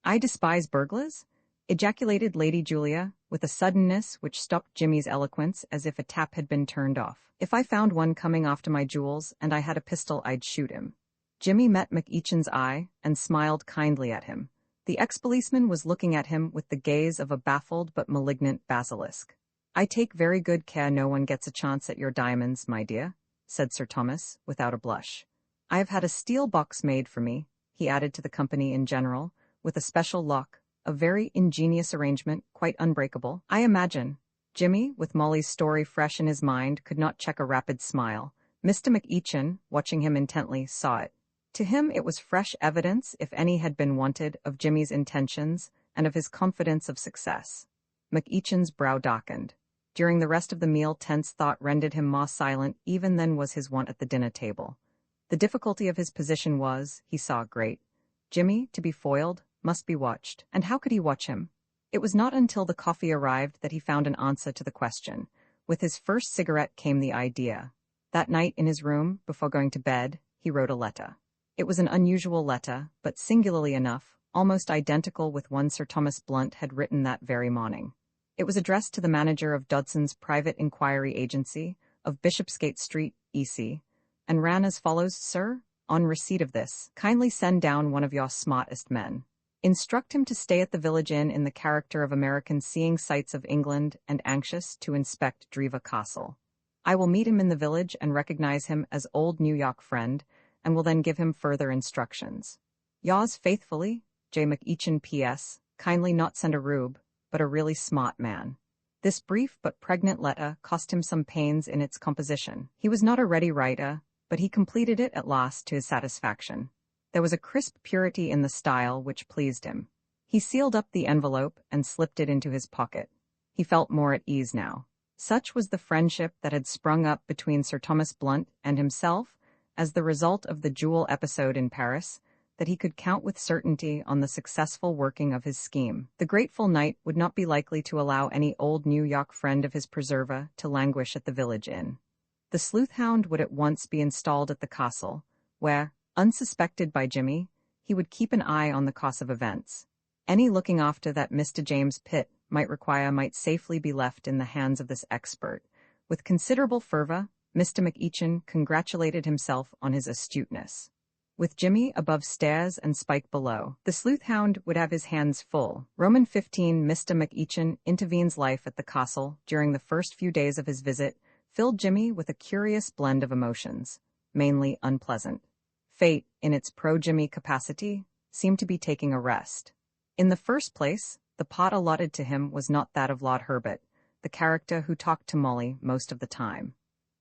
"I despise burglars?" ejaculated Lady Julia, with a suddenness which stopped Jimmy's eloquence as if a tap had been turned off. "If I found one coming after my jewels and I had a pistol, I'd shoot him." Jimmy met McEachin's eye and smiled kindly at him. The ex-policeman was looking at him with the gaze of a baffled but malignant basilisk. "I take very good care no one gets a chance at your diamonds, my dear," said Sir Thomas, without a blush. "I have had a steel box made for me," he added to the company in general, "with a special lock, a very ingenious arrangement, quite unbreakable, I imagine." Jimmy, with Molly's story fresh in his mind, could not check a rapid smile. Mr. McEachin, watching him intently, saw it. To him it was fresh evidence, if any had been wanted, of Jimmy's intentions and of his confidence of success. McEachin's brow darkened. During the rest of the meal tense thought rendered him more silent even than was his wont at the dinner table. The difficulty of his position was, he saw, great. Jimmy, to be foiled, must be watched. And how could he watch him? It was not until the coffee arrived that he found an answer to the question. With his first cigarette came the idea. That night in his room, before going to bed, he wrote a letter. It was an unusual letter, but singularly enough, almost identical with one Sir Thomas Blunt had written that very morning. It was addressed to the manager of Dodson's Private Inquiry Agency, of Bishopsgate Street, E.C., and ran as follows: "Sir, on receipt of this, kindly send down one of your smartest men. Instruct him to stay at the village inn in the character of American seeing sights of England and anxious to inspect Driva Castle. I will meet him in the village and recognize him as old New York friend, and will then give him further instructions. Yours faithfully, J. McEachin P.S. Kindly not send a rube, but a really smart man." This brief but pregnant letter cost him some pains in its composition. He was not a ready writer, but he completed it at last to his satisfaction. There was a crisp purity in the style which pleased him. He sealed up the envelope and slipped it into his pocket. He felt more at ease now. Such was the friendship that had sprung up between Sir Thomas Blunt and himself, as the result of the Jewel episode in Paris, that he could count with certainty on the successful working of his scheme. The grateful knight would not be likely to allow any old New York friend of his preserver to languish at the village inn. The sleuth-hound would at once be installed at the castle, where, unsuspected by Jimmy, he would keep an eye on the course of events. Any looking after that Mr. James Pitt might safely be left in the hands of this expert. With considerable fervor, Mr. McEachin congratulated himself on his astuteness. With Jimmy above stairs and Spike below, the sleuth-hound would have his hands full. Roman 15 Mr. McEachin intervenes. Life at the castle during the first few days of his visit filled Jimmy with a curious blend of emotions, mainly unpleasant. Fate, in its pro-Jimmy capacity, seemed to be taking a rest. In the first place, the part allotted to him was not that of Lord Herbert, the character who talked to Molly most of the time.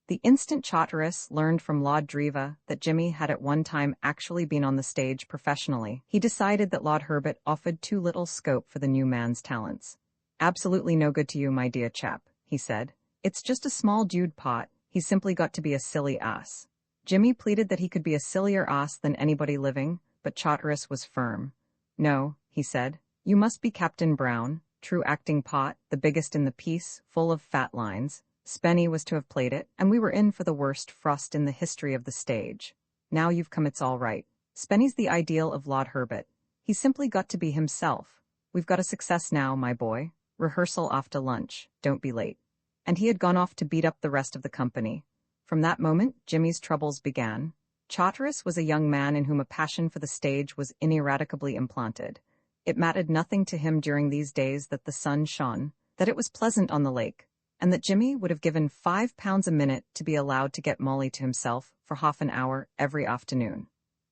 The instant Charteris learned from Lord Drever that Jimmy had at one time actually been on the stage professionally, he decided that Lord Herbert offered too little scope for the new man's talents. "Absolutely no good to you, my dear chap," he said. "It's just a small dude part, he's simply got to be a silly ass." Jimmy pleaded that he could be a sillier ass than anybody living, but Charteris was firm. "No," he said, "you must be Captain Brown, true acting part, the biggest in the piece, full of fat lines. Spenny was to have played it, and we were in for the worst frost in the history of the stage. Now you've come, it's all right. Spenny's the ideal of Lord Herbert. He's simply got to be himself. We've got a success now, my boy. Rehearsal after lunch. Don't be late." And he had gone off to beat up the rest of the company. From that moment, Jimmy's troubles began. Charteris was a young man in whom a passion for the stage was ineradicably implanted. It mattered nothing to him during these days that the sun shone, that it was pleasant on the lake, and that Jimmy would have given £5 a minute to be allowed to get Molly to himself for half an hour every afternoon.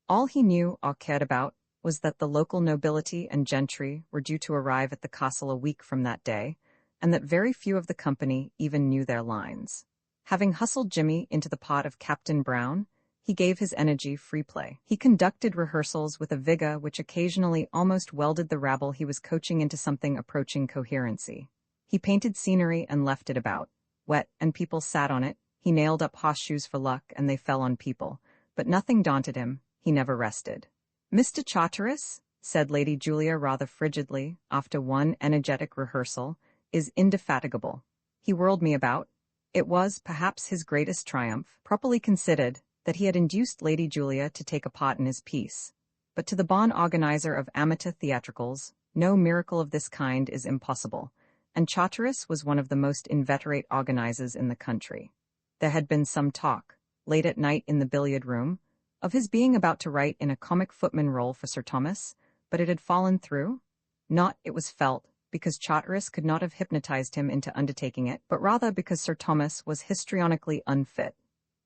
All he knew or cared about was that the local nobility and gentry were due to arrive at the castle a week from that day, and that very few of the company even knew their lines. Having hustled Jimmy into the part of Captain Brown, he gave his energy free play. He conducted rehearsals with a vigor which occasionally almost welded the rabble he was coaching into something approaching coherency. He painted scenery and left it about, wet, and people sat on it. He nailed up horseshoes for luck, and they fell on people. But nothing daunted him. He never rested. "Mr. Charteris," said Lady Julia rather frigidly, after one energetic rehearsal, "is indefatigable. He whirled me about." It was, perhaps, his greatest triumph, properly considered, that he had induced Lady Julia to take a part in his piece. But to the born organizer of amateur theatricals, no miracle of this kind is impossible, and Charteris was one of the most inveterate organizers in the country. There had been some talk, late at night in the billiard room, of his being about to write in a comic footman role for Sir Thomas, but it had fallen through. Not, it was felt, because Charteris could not have hypnotized him into undertaking it, but rather because Sir Thomas was histrionically unfit.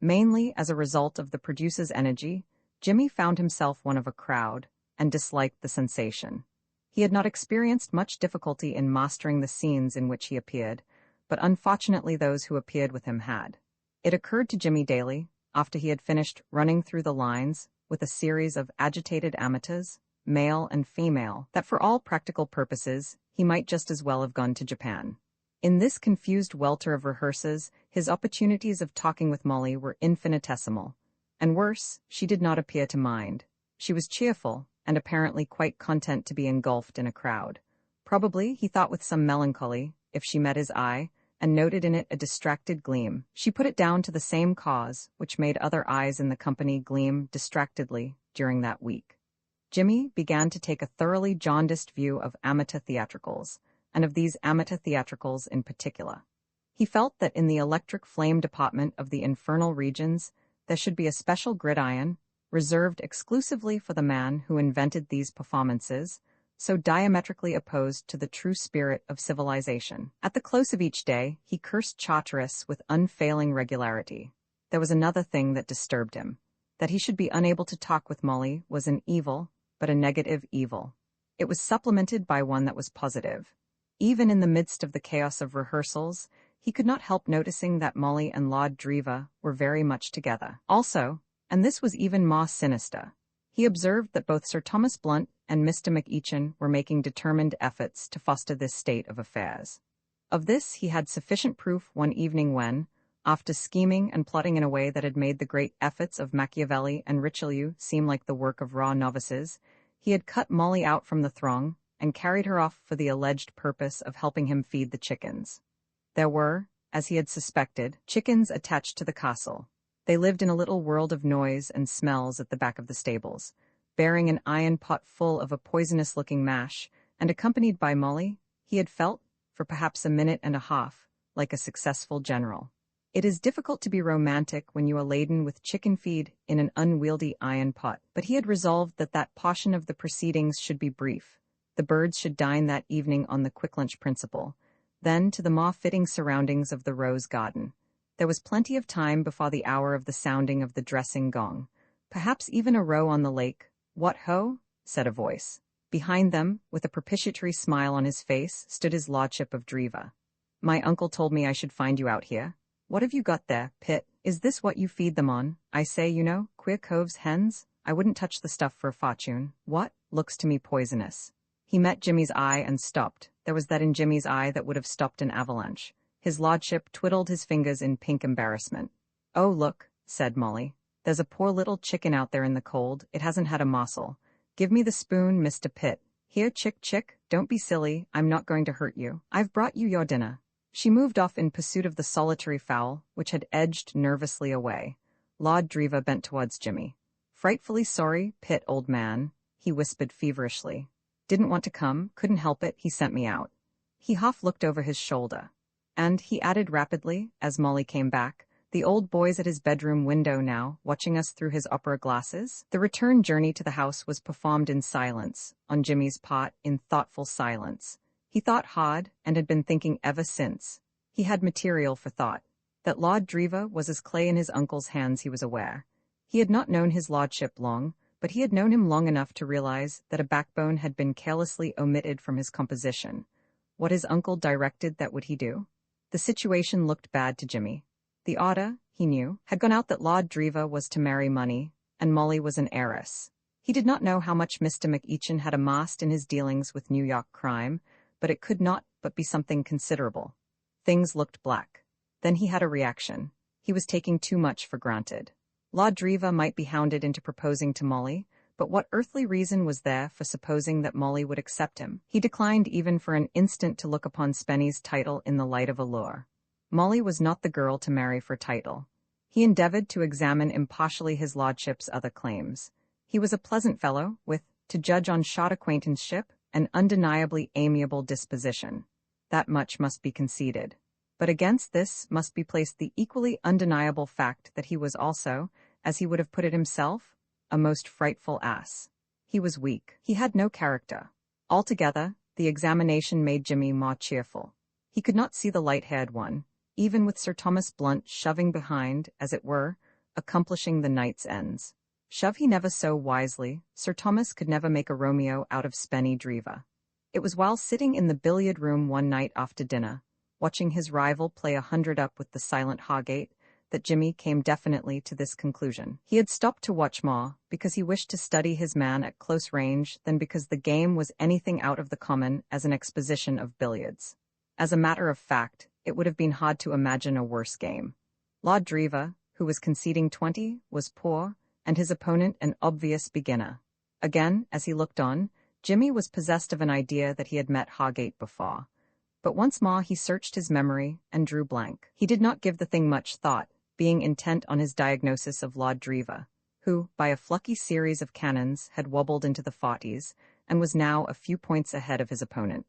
Mainly as a result of the producer's energy, Jimmy found himself one of a crowd, and disliked the sensation. He had not experienced much difficulty in mastering the scenes in which he appeared, but unfortunately those who appeared with him had. It occurred to Jimmy daily, after he had finished running through the lines with a series of agitated amateurs, male and female, that for all practical purposes he might just as well have gone to Japan. In this confused welter of rehearses, his opportunities of talking with Molly were infinitesimal. And worse, she did not appear to mind. She was cheerful, and apparently quite content to be engulfed in a crowd. Probably, he thought with some melancholy, if she met his eye, and noted in it a distracted gleam, she put it down to the same cause which made other eyes in the company gleam distractedly during that week. Jimmy began to take a thoroughly jaundiced view of amateur theatricals, and of these amateur theatricals in particular. He felt that in the electric flame department of the infernal regions, there should be a special gridiron, reserved exclusively for the man who invented these performances, so diametrically opposed to the true spirit of civilization. At the close of each day, he cursed Charteris with unfailing regularity. There was another thing that disturbed him. That he should be unable to talk with Molly was an evil, but a negative evil. It was supplemented by one that was positive. Even in the midst of the chaos of rehearsals, he could not help noticing that Molly and Lord Drever were very much together. Also, and this was even more sinister, he observed that both Sir Thomas Blunt and Mr. McEachin were making determined efforts to foster this state of affairs. Of this he had sufficient proof one evening when, after scheming and plotting in a way that had made the great efforts of Machiavelli and Richelieu seem like the work of raw novices, he had cut Molly out from the throng and carried her off for the alleged purpose of helping him feed the chickens. There were, as he had suspected, chickens attached to the castle. They lived in a little world of noise and smells at the back of the stables, bearing an iron pot full of a poisonous-looking mash, and accompanied by Molly, he had felt, for perhaps a minute and a half, like a successful general. It is difficult to be romantic when you are laden with chicken feed in an unwieldy iron pot, but he had resolved that that portion of the proceedings should be brief. The birds should dine that evening on the quick lunch principle, then to the more fitting surroundings of the rose garden. There was plenty of time before the hour of the sounding of the dressing gong, perhaps even a row on the lake. "What ho?" said a voice. Behind them, with a propitiatory smile on his face, stood his lordship of Dreva. "My uncle told me I should find you out here. What have you got there, Pitt? Is this what you feed them on? I say, you know, queer coves, hens? I wouldn't touch the stuff for a fortune. What? Looks to me poisonous." He met Jimmy's eye and stopped. There was that in Jimmy's eye that would have stopped an avalanche. His lordship twiddled his fingers in pink embarrassment. "Oh, look," said Molly. "There's a poor little chicken out there in the cold. It hasn't had a morsel. Give me the spoon, Mr. Pitt. Here, chick, chick, don't be silly. I'm not going to hurt you. I've brought you your dinner." She moved off in pursuit of the solitary fowl, which had edged nervously away. Lord Dreva bent towards Jimmy. "Frightfully sorry, Pitt, old man," he whispered feverishly. "Didn't want to come, couldn't help it, he sent me out." He half looked over his shoulder. "And," he added rapidly, as Molly came back, "the old boy's at his bedroom window now, watching us through his opera glasses." The return journey to the house was performed in silence, on Jimmy's part, in thoughtful silence. He thought hard, and had been thinking ever since. He had material for thought. That Lord Dreva was as clay in his uncle's hands he was aware. He had not known his lordship long, but he had known him long enough to realize that a backbone had been carelessly omitted from his composition. What his uncle directed, that would he do? The situation looked bad to Jimmy. The order, he knew, had gone out that Lord Dreva was to marry money, and Molly was an heiress. He did not know how much Mr. McEachin had amassed in his dealings with New York crime, but it could not but be something considerable. Things looked black. Then he had a reaction. He was taking too much for granted. Lord Dreva might be hounded into proposing to Molly, but what earthly reason was there for supposing that Molly would accept him? He declined even for an instant to look upon Spenny's title in the light of allure. Molly was not the girl to marry for title. He endeavored to examine impartially his lordship's other claims. He was a pleasant fellow, with, to judge on short acquaintanceship, an undeniably amiable disposition. That much must be conceded. But against this must be placed the equally undeniable fact that he was also, as he would have put it himself, a most frightful ass. He was weak. He had no character. Altogether, the examination made Jimmy more cheerful. He could not see the light-haired one, even with Sir Thomas Blunt shoving behind, as it were, accomplishing the night's ends. Shove he never so wisely, Sir Thomas could never make a Romeo out of Spenny Dreva. It was while sitting in the billiard-room one night after dinner, watching his rival play 100 up with the silent Hargate, that Jimmy came definitely to this conclusion. He had stopped to watch more because he wished to study his man at close range than because the game was anything out of the common as an exposition of billiards. As a matter of fact, it would have been hard to imagine a worse game. Lord Dreva, who was conceding 20, was poor, and his opponent an obvious beginner. Again, as he looked on, Jimmy was possessed of an idea that he had met Hargate before. But once more he searched his memory and drew blank. He did not give the thing much thought, being intent on his diagnosis of Lord Dreva, who, by a fluky series of cannons, had wobbled into the 40s, and was now a few points ahead of his opponent.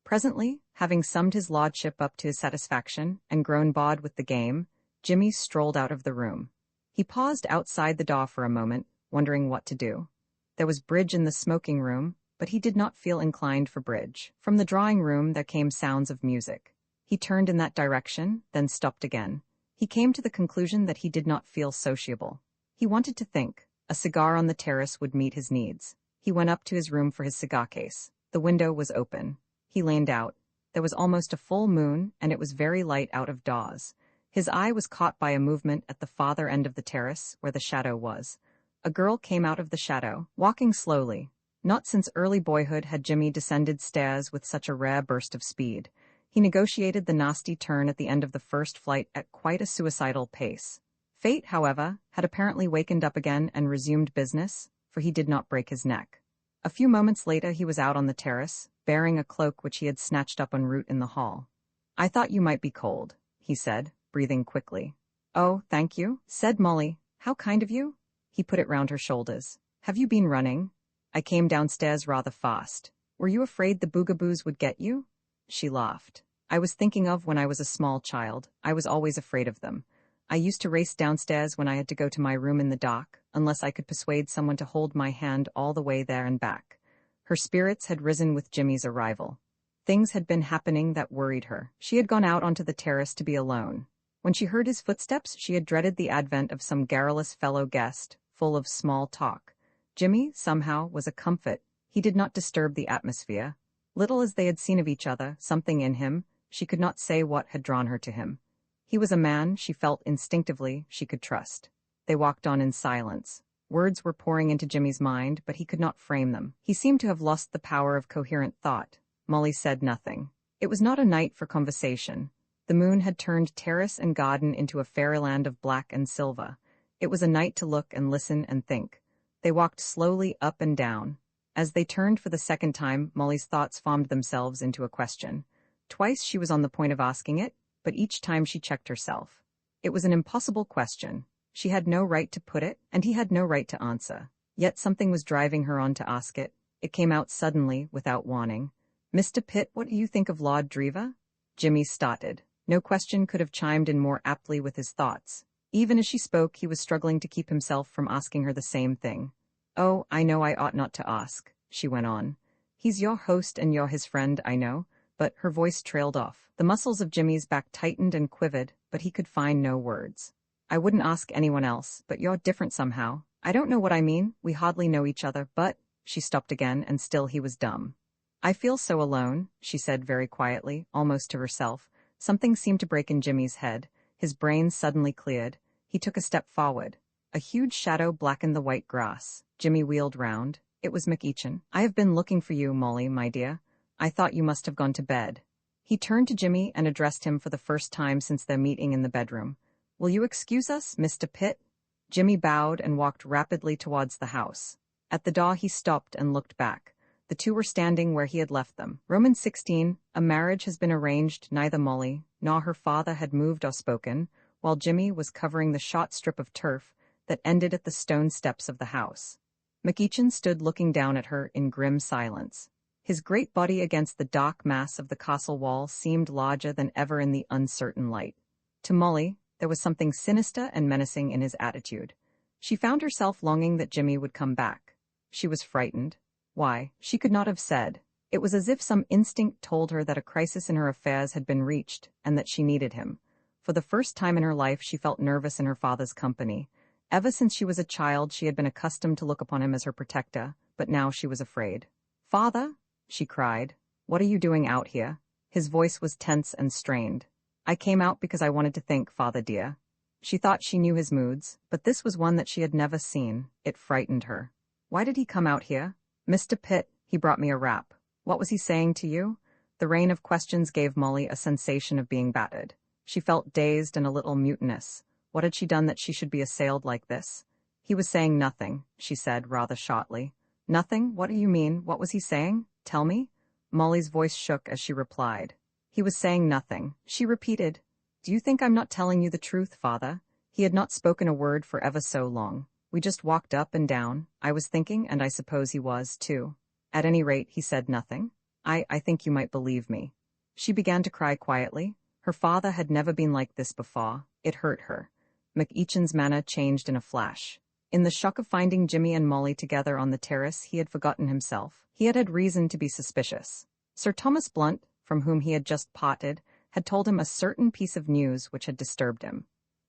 Presently, having summed his lordship up to his satisfaction and grown bored with the game, Jimmy strolled out of the room. He paused outside the door for a moment, wondering what to do. There was bridge in the smoking room, but he did not feel inclined for bridge. From the drawing room there came sounds of music. He turned in that direction, then stopped again. He came to the conclusion that he did not feel sociable. He wanted to think. A cigar on the terrace would meet his needs. He went up to his room for his cigar case. The window was open. He leaned out. There was almost a full moon, and it was very light out of doors. His eye was caught by a movement at the farther end of the terrace, where the shadow was. A girl came out of the shadow, walking slowly. Not since early boyhood had Jimmy descended stairs with such a rare burst of speed. He negotiated the nasty turn at the end of the first flight at quite a suicidal pace. Fate, however, had apparently wakened up again and resumed business, for he did not break his neck. A few moments later he was out on the terrace, bearing a cloak which he had snatched up en route in the hall. "I thought you might be cold," he said, breathing quickly. "Oh, thank you," said Molly. "How kind of you." He put it round her shoulders. "Have you been running?" "I came downstairs rather fast." "Were you afraid the boogaboos would get you?" She laughed. "I was thinking of when I was a small child. I was always afraid of them. I used to race downstairs when I had to go to my room in the dark, unless I could persuade someone to hold my hand all the way there and back." Her spirits had risen with Jimmy's arrival. Things had been happening that worried her. She had gone out onto the terrace to be alone. When she heard his footsteps, she had dreaded the advent of some garrulous fellow guest, full of small talk. Jimmy, somehow, was a comfort. He did not disturb the atmosphere. Little as they had seen of each other, something in him, she could not say what, had drawn her to him. He was a man she felt instinctively she could trust. They walked on in silence. Words were pouring into Jimmy's mind, but he could not frame them. He seemed to have lost the power of coherent thought. Molly said nothing. It was not a night for conversation. The moon had turned terrace and garden into a fairyland of black and silver. It was a night to look and listen and think. They walked slowly up and down. As they turned for the second time, Molly's thoughts formed themselves into a question. Twice she was on the point of asking it, but each time she checked herself. It was an impossible question. She had no right to put it, and he had no right to answer. Yet something was driving her on to ask it. It came out suddenly, without warning. "Mr. Pitt, what do you think of Lord Drever?" Jimmy started. No question could have chimed in more aptly with his thoughts. Even as she spoke, he was struggling to keep himself from asking her the same thing. "Oh, I know I ought not to ask," she went on. "He's your host and you're his friend, I know," but her voice trailed off. The muscles of Jimmy's back tightened and quivered, but he could find no words. "I wouldn't ask anyone else, but you're different somehow. I don't know what I mean, we hardly know each other, but—" She stopped again, and still he was dumb. "I feel so alone," she said very quietly, almost to herself. Something seemed to break in Jimmy's head. His brain suddenly cleared. He took a step forward. A huge shadow blackened the white grass. Jimmy wheeled round. It was McEachin. "I have been looking for you, Molly, my dear. I thought you must have gone to bed." He turned to Jimmy and addressed him for the first time since their meeting in the bedroom. "Will you excuse us, Mr. Pitt?" Jimmy bowed and walked rapidly towards the house. At the door he stopped and looked back. The two were standing where he had left them. Romans 16, a marriage has been arranged, neither Molly nor her father had moved or spoken, while Jimmy was covering the short strip of turf that ended at the stone steps of the house. McEachin stood looking down at her in grim silence. His great body against the dark mass of the castle wall seemed larger than ever in the uncertain light. To Molly, there was something sinister and menacing in his attitude. She found herself longing that Jimmy would come back. She was frightened. Why, she could not have said. It was as if some instinct told her that a crisis in her affairs had been reached, and that she needed him. For the first time in her life she felt nervous in her father's company. Ever since she was a child she had been accustomed to look upon him as her protector, but now she was afraid. "Father?" she cried. "What are you doing out here?" His voice was tense and strained. "I came out because I wanted to think, Father dear." She thought she knew his moods, but this was one that she had never seen. It frightened her. "Why did he come out here?" "Mr. Pitt, he brought me a wrap." "What was he saying to you?" The rain of questions gave Molly a sensation of being battered. She felt dazed and a little mutinous. What had she done that she should be assailed like this? "He was saying nothing," she said rather shortly. "Nothing? What do you mean? What was he saying? Tell me?" Molly's voice shook as she replied. "He was saying nothing," she repeated. "Do you think I'm not telling you the truth, Father?" He had not spoken a word for ever so long. "We just walked up and down. I was thinking, and I suppose he was, too." "At any rate, he said nothing? I think you might believe me." She began to cry quietly. Her father had never been like this before. It hurt her. McEachin's manner changed in a flash. In the shock of finding Jimmy and Molly together on the terrace, he had forgotten himself. He had had reason to be suspicious. Sir Thomas Blunt, from whom he had just parted, had told him a certain piece of news which had disturbed him.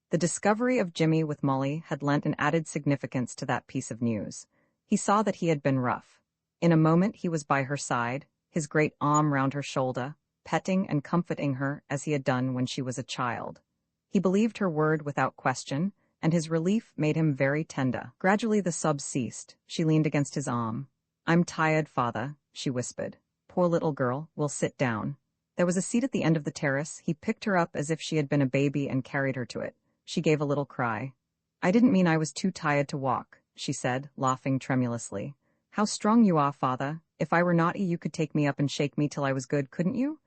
The discovery of Jimmy with Molly had lent an added significance to that piece of news. He saw that he had been rough. In a moment he was by her side, his great arm round her shoulder, petting and comforting her as he had done when she was a child. He believed her word without question, and his relief made him very tender. Gradually the sobs ceased. She leaned against his arm. "I'm tired, Father," she whispered. "Poor little girl, we'll sit down." There was a seat at the end of the terrace. He picked her up as if she had been a baby and carried her to it. She gave a little cry. I didn't mean I was too tired to walk, she said, laughing tremulously. How strong you are, father. If I were naughty you could take me up and shake me till I was good, couldn't you?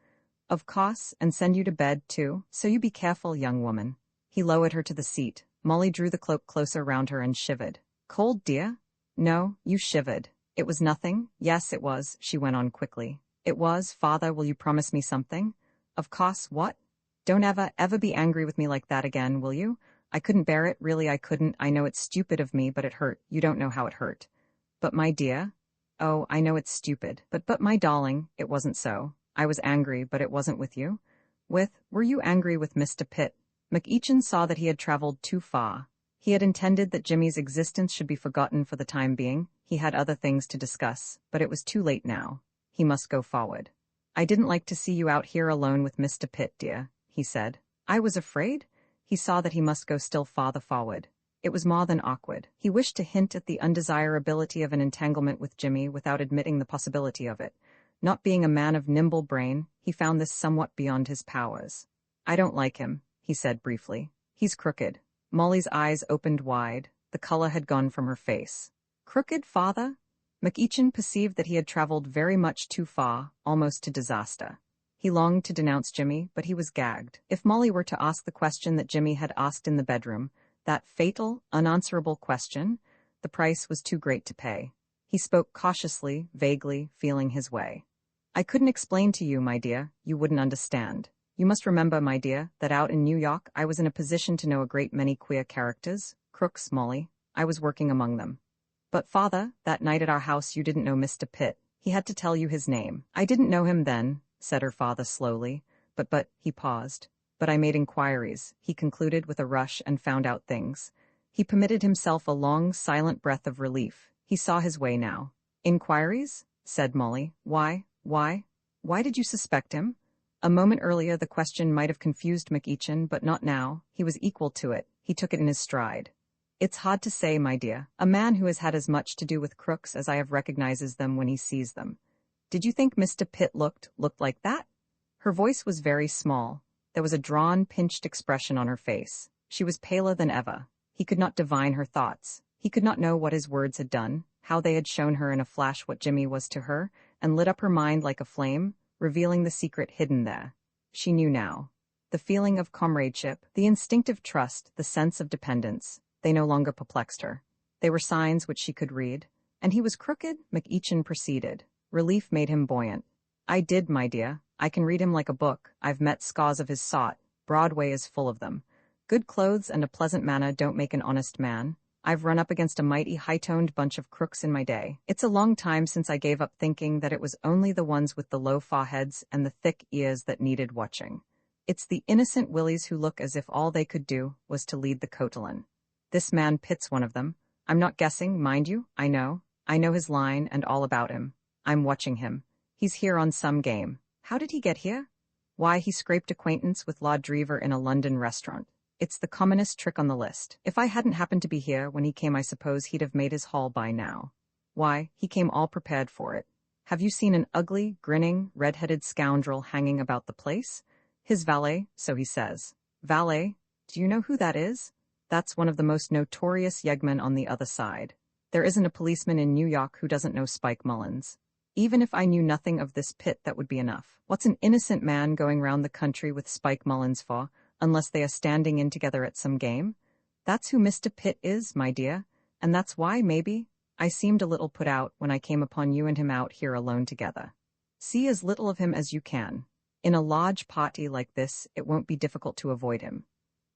Of course, and send you to bed, too, so you be careful, young woman. He lowered her to the seat. Molly drew the cloak closer round her and shivered. Cold, dear? No, you shivered. It was nothing. Yes, it was, she went on quickly. It was. Father, will you promise me something? Of course, what? Don't ever be angry with me like that again, will you? I couldn't bear it, really I couldn't. I know it's stupid of me, but it hurt. You don't know how it hurt. But my dear? Oh, I know it's stupid. But my darling, it wasn't so. I was angry, but it wasn't with you. Were you angry with Mr. Pitt? McEachin saw that he had traveled too far. He had intended that Jimmy's existence should be forgotten for the time being. He had other things to discuss, but it was too late now. He must go forward. I didn't like to see you out here alone with Mr. Pitt, dear, he said. I was afraid? He saw that he must go still farther forward. It was more than awkward. He wished to hint at the undesirability of an entanglement with Jimmy without admitting the possibility of it. Not being a man of nimble brain, he found this somewhat beyond his powers. I don't like him, he said briefly. He's crooked. Molly's eyes opened wide. The color had gone from her face. Crooked, father? McEachin perceived that he had traveled very much too far, almost to disaster. He longed to denounce Jimmy, but he was gagged. If Molly were to ask the question that Jimmy had asked in the bedroom, that fatal, unanswerable question, the price was too great to pay. He spoke cautiously, vaguely, feeling his way. I couldn't explain to you, my dear. You wouldn't understand. You must remember, my dear, that out in New York I was in a position to know a great many queer characters, crooks, Molly. I was working among them. But father, that night at our house you didn't know Mr. Pitt. He had to tell you his name. I didn't know him then, said her father slowly. But, he paused. But I made inquiries, he concluded with a rush, and found out things. He permitted himself a long, silent breath of relief. He saw his way now. Inquiries? Said Molly. Why did you suspect him? A moment earlier the question might have confused McEachin, but not now. He was equal to it. He took it in his stride. It's hard to say, my dear. A man who has had as much to do with crooks as I have recognizes them when he sees them. Did you think Mr. Pitt looked like that? Her voice was very small. There was a drawn, pinched expression on her face. She was paler than ever. He could not divine her thoughts. He could not know what his words had done, how they had shown her in a flash what Jimmy was to her, and lit up her mind like a flame, revealing the secret hidden there. She knew now. The feeling of comradeship, the instinctive trust, the sense of dependence, they no longer perplexed her. They were signs which she could read. And he was crooked, McEachin proceeded. Relief made him buoyant. I did, my dear. I can read him like a book. I've met scores of his sort. Broadway is full of them. Good clothes and a pleasant manner don't make an honest man. I've run up against a mighty high-toned bunch of crooks in my day. It's a long time since I gave up thinking that it was only the ones with the low foreheads and the thick ears that needed watching. It's the innocent willies who look as if all they could do was to lead the cotillion. This man Pitt's one of them. I'm not guessing, mind you. I know his line and all about him. I'm watching him. He's here on some game. How did he get here? Why, he scraped acquaintance with Lord Drever in a London restaurant. It's the commonest trick on the list. If I hadn't happened to be here when he came, I suppose he'd have made his haul by now. Why, he came all prepared for it. Have you seen an ugly, grinning, red-headed scoundrel hanging about the place? His valet, so he says. Valet? Do you know who that is? That's one of the most notorious yeggmen on the other side. There isn't a policeman in New York who doesn't know Spike Mullins. Even if I knew nothing of this Pitt, that would be enough. What's an innocent man going round the country with Spike Mullins for, unless they are standing in together at some game? That's who Mr. Pitt is, my dear, and that's why, maybe, I seemed a little put out when I came upon you and him out here alone together. See as little of him as you can. In a large party like this, it won't be difficult to avoid him.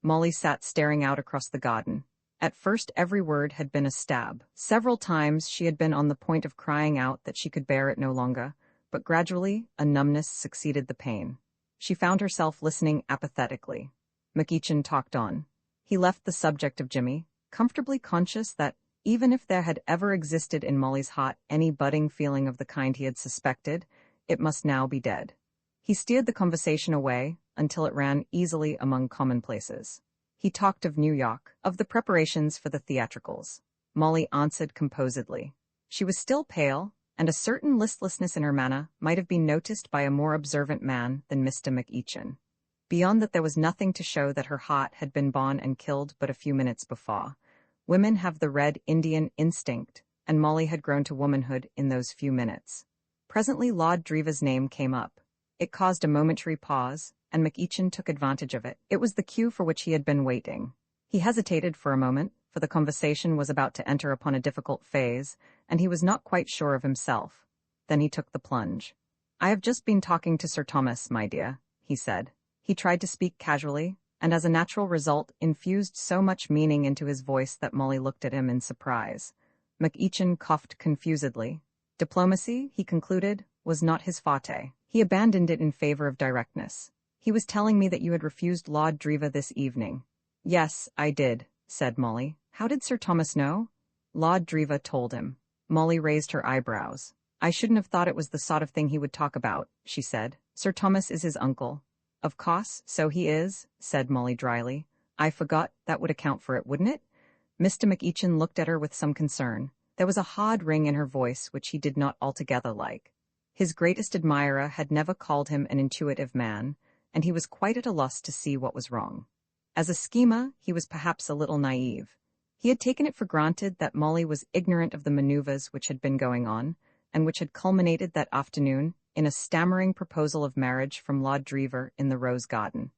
Molly sat staring out across the garden. At first every word had been a stab. Several times she had been on the point of crying out that she could bear it no longer, but gradually a numbness succeeded the pain. She found herself listening apathetically. McEachin talked on. He left the subject of Jimmy, comfortably conscious that, even if there had ever existed in Molly's heart any budding feeling of the kind he had suspected, it must now be dead. He steered the conversation away until it ran easily among commonplaces. He talked of New York, of the preparations for the theatricals. Molly answered composedly. She was still pale, and a certain listlessness in her manner might have been noticed by a more observant man than Mr. McEachin. Beyond that, there was nothing to show that her heart had been born and killed but a few minutes before. Women have the red Indian instinct, and Molly had grown to womanhood in those few minutes. Presently Lord Dreva's name came up. It caused a momentary pause, and McEachin took advantage of it. It was the cue for which he had been waiting. He hesitated for a moment, for the conversation was about to enter upon a difficult phase, and he was not quite sure of himself. Then he took the plunge. "I have just been talking to Sir Thomas, my dear," he said. He tried to speak casually, and as a natural result infused so much meaning into his voice that Molly looked at him in surprise. McEachin coughed confusedly. Diplomacy, he concluded, was not his forte. He abandoned it in favor of directness. "He was telling me that you had refused Lord Dreva this evening." "Yes, I did," said Molly. "How did Sir Thomas know?" "Lord Dreva told him." Molly raised her eyebrows. "I shouldn't have thought it was the sort of thing he would talk about," she said. "Sir Thomas is his uncle." "Of course, so he is," said Molly dryly. "I forgot, that would account for it, wouldn't it?" Mr. McEachin looked at her with some concern. There was a hard ring in her voice which he did not altogether like. His greatest admirer had never called him an intuitive man, and he was quite at a loss to see what was wrong. As a schemer, he was perhaps a little naive. He had taken it for granted that Molly was ignorant of the maneuvers which had been going on, and which had culminated that afternoon in a stammering proposal of marriage from Lord Drever in the Rose Garden.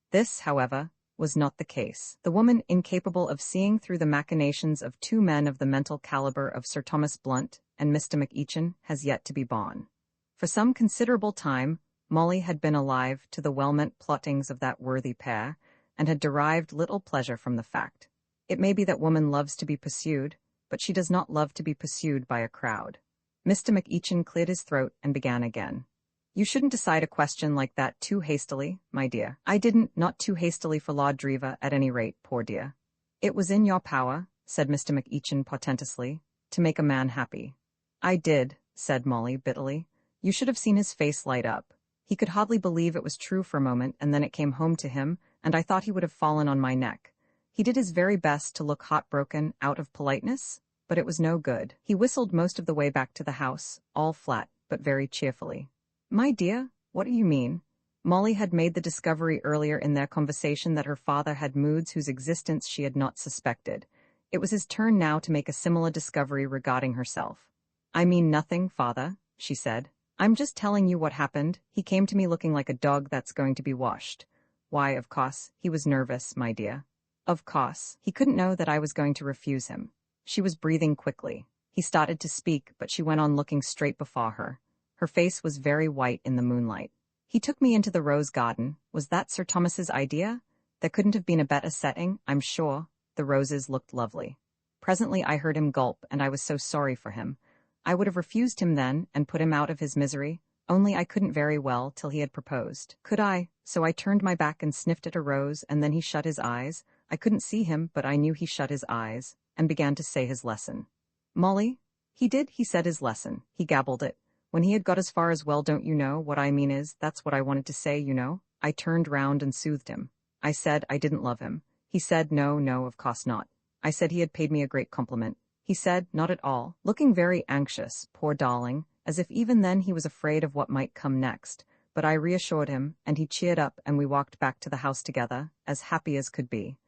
This, however, was not the case. The woman incapable of seeing through the machinations of two men of the mental caliber of Sir Thomas Blunt and Mr. McEachin has yet to be born. For some considerable time, Molly had been alive to the well-meant plottings of that worthy pair, and had derived little pleasure from the fact. It may be that woman loves to be pursued, but she does not love to be pursued by a crowd. Mr. McEachin cleared his throat and began again. "You shouldn't decide a question like that too hastily, my dear." "I didn't, not too hastily for Lord Dreva, at any rate, poor dear." "It was in your power," said Mr. McEachin portentously, "to make a man happy." "I did," said Molly bitterly. "You should have seen his face light up. He could hardly believe it was true for a moment, and then it came home to him, and I thought he would have fallen on my neck. He did his very best to look heartbroken out of politeness, but it was no good. He whistled most of the way back to the house, all flat, but very cheerfully." "My dear, what do you mean?" Molly had made the discovery earlier in their conversation that her father had moods whose existence she had not suspected. It was his turn now to make a similar discovery regarding herself. "I mean nothing, father," she said. "I'm just telling you what happened. He came to me looking like a dog that's going to be washed. Why, of course, he was nervous, my dear. Of course, he couldn't know that I was going to refuse him." She was breathing quickly. He started to speak, but she went on looking straight before her. Her face was very white in the moonlight. "He took me into the Rose Garden. Was that Sir Thomas's idea? There couldn't have been a better setting, I'm sure. The roses looked lovely. Presently I heard him gulp, and I was so sorry for him. I would have refused him then, and put him out of his misery, only I couldn't very well till he had proposed. Could I? So I turned my back and sniffed at a rose, and then he shut his eyes. I couldn't see him, but I knew he shut his eyes, and began to say his lesson." "Molly, he said his lesson. He gabbled it. When he had got as far as 'well, don't you know, what I mean is, that's what I wanted to say, you know.' I turned round and soothed him. I said I didn't love him. He said no, no, of course not. I said he had paid me a great compliment. He said, not at all, looking very anxious, poor darling, as if even then he was afraid of what might come next. But I reassured him, and he cheered up, and we walked back to the house together, as happy as could be."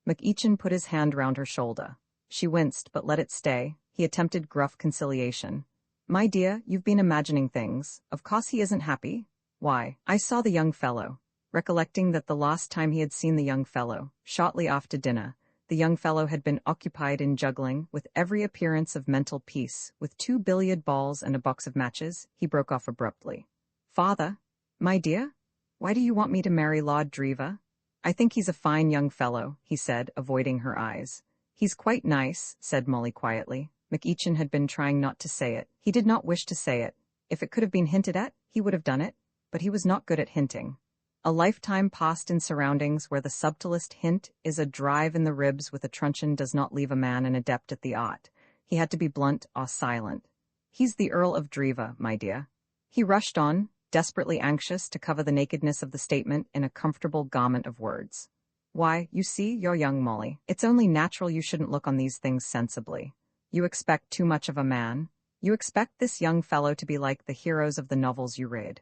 McEachin put his hand round her shoulder. She winced, but let it stay. He attempted gruff conciliation. "My dear, you've been imagining things. Of course he isn't happy. Why, I saw the young fellow." Recollecting that the last time he had seen the young fellow, shortly after dinner, the young fellow had been occupied in juggling, with every appearance of mental peace, with 2 billiard balls and a box of matches, he broke off abruptly. "Father, my dear, why do you want me to marry Lord Dreva?" "I think he's a fine young fellow," he said, avoiding her eyes. "He's quite nice," said Molly quietly. McEachin had been trying not to say it. He did not wish to say it. If it could have been hinted at, he would have done it, but he was not good at hinting. A lifetime passed in surroundings where the subtlest hint is a drive in the ribs with a truncheon does not leave a man an adept at the art. He had to be blunt or silent. "He's the Earl of Dreva, my dear." He rushed on, desperately anxious to cover the nakedness of the statement in a comfortable garment of words. "Why, you see, you're young, Molly. It's only natural you shouldn't look on these things sensibly. You expect too much of a man. You expect this young fellow to be like the heroes of the novels you read.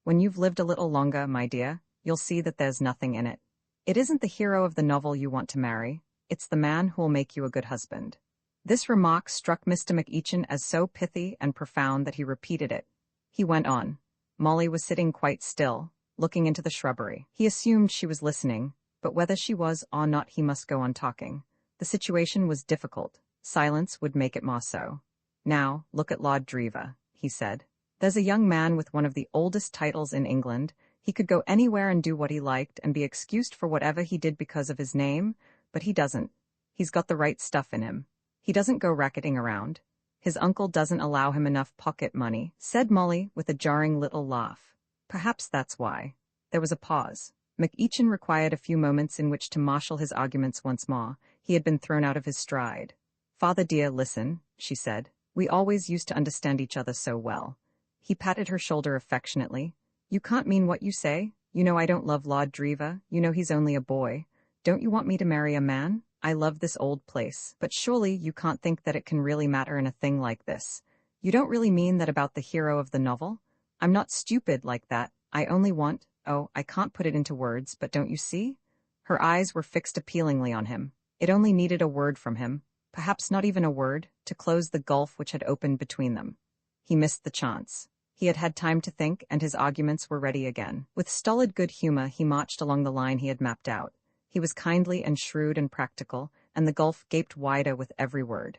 When you've lived a little longer, my dear, you'll see that there's nothing in it. It isn't the hero of the novel you want to marry, it's the man who'll make you a good husband. This remark struck Mr. McEachin as so pithy and profound that he repeated it. He went on. Molly was sitting quite still, looking into the shrubbery. He assumed she was listening, but whether she was or not he must go on talking. The situation was difficult. Silence would make it more so. Now, look at Lord Drever, he said. There's a young man with one of the oldest titles in England. He could go anywhere and do what he liked and be excused for whatever he did because of his name, but he doesn't. He's got the right stuff in him. He doesn't go racketing around. His uncle doesn't allow him enough pocket money, said Molly with a jarring little laugh. Perhaps that's why. There was a pause. McEachin required a few moments in which to marshal his arguments once more. He had been thrown out of his stride. Father dear, listen, she said. We always used to understand each other so well. He patted her shoulder affectionately. You can't mean what you say. You know I don't love Lord Drever. You know he's only a boy. Don't you want me to marry a man? I love this old place, but surely you can't think that it can really matter in a thing like this. You don't really mean that about the hero of the novel? I'm not stupid like that. I only want, oh, I can't put it into words, but don't you see? Her eyes were fixed appealingly on him. It only needed a word from him, perhaps not even a word, to close the gulf which had opened between them. He missed the chance. He had had time to think, and his arguments were ready again. With stolid good humor he marched along the line he had mapped out. He was kindly and shrewd and practical, and the gulf gaped wider with every word.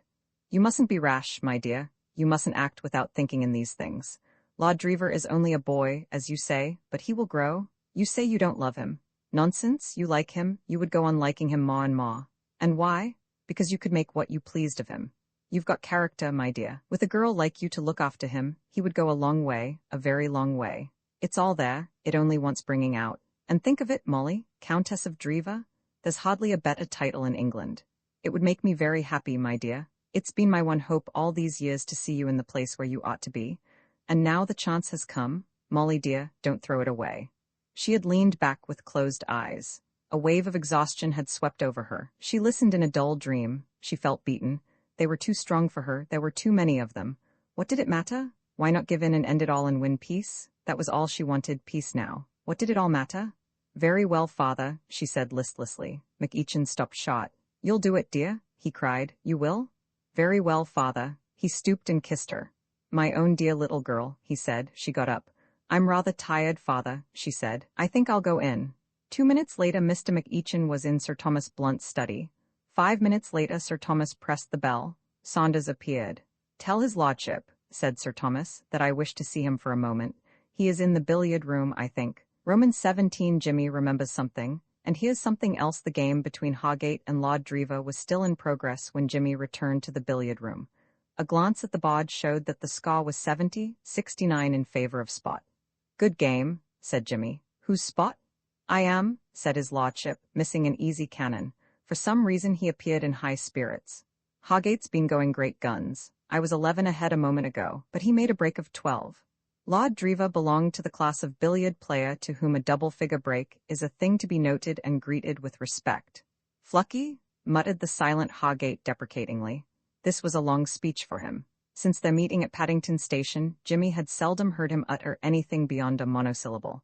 You mustn't be rash, my dear. You mustn't act without thinking in these things. Lord Drever is only a boy, as you say, but he will grow. You say you don't love him. Nonsense, you like him, you would go on liking him more and more. And why? Because you could make what you pleased of him. You've got character, my dear. With a girl like you to look after him, he would go a long way, a very long way. It's all there, it only wants bringing out. And think of it, Molly, Countess of Drever. There's hardly a better title in England. It would make me very happy, my dear. It's been my one hope all these years to see you in the place where you ought to be. And now the chance has come. Molly dear, don't throw it away. She had leaned back with closed eyes. A wave of exhaustion had swept over her. She listened in a dull dream. She felt beaten. They were too strong for her. There were too many of them. What did it matter? Why not give in and end it all and win peace? That was all she wanted, peace now. What did it all matter? Very well, father, she said listlessly. McEachin stopped short. You'll do it, dear, he cried. You will? Very well, father. He stooped and kissed her. My own dear little girl, he said. She got up. I'm rather tired, father, she said. I think I'll go in. 2 minutes later Mr. McEachin was in Sir Thomas Blunt's study. 5 minutes later Sir Thomas pressed the bell. Saunders appeared. Tell his lordship, said Sir Thomas, that I wish to see him for a moment. He is in the billiard room, I think. Roman 17 Jimmy remembers something, and here's something else. The game between Hargate and Lord Drever was still in progress when Jimmy returned to the billiard room. A glance at the board showed that the score was 70-69 in favor of Spot. Good game, said Jimmy. Who's Spot? I am, said his lordship, missing an easy cannon. For some reason he appeared in high spirits. Hargate's been going great guns. I was 11 ahead a moment ago, but he made a break of 12. Lord Drever belonged to the class of billiard player to whom a double-figure break is a thing to be noted and greeted with respect. Flucky, muttered the silent Hargate deprecatingly. This was a long speech for him. Since their meeting at Paddington Station, Jimmy had seldom heard him utter anything beyond a monosyllable.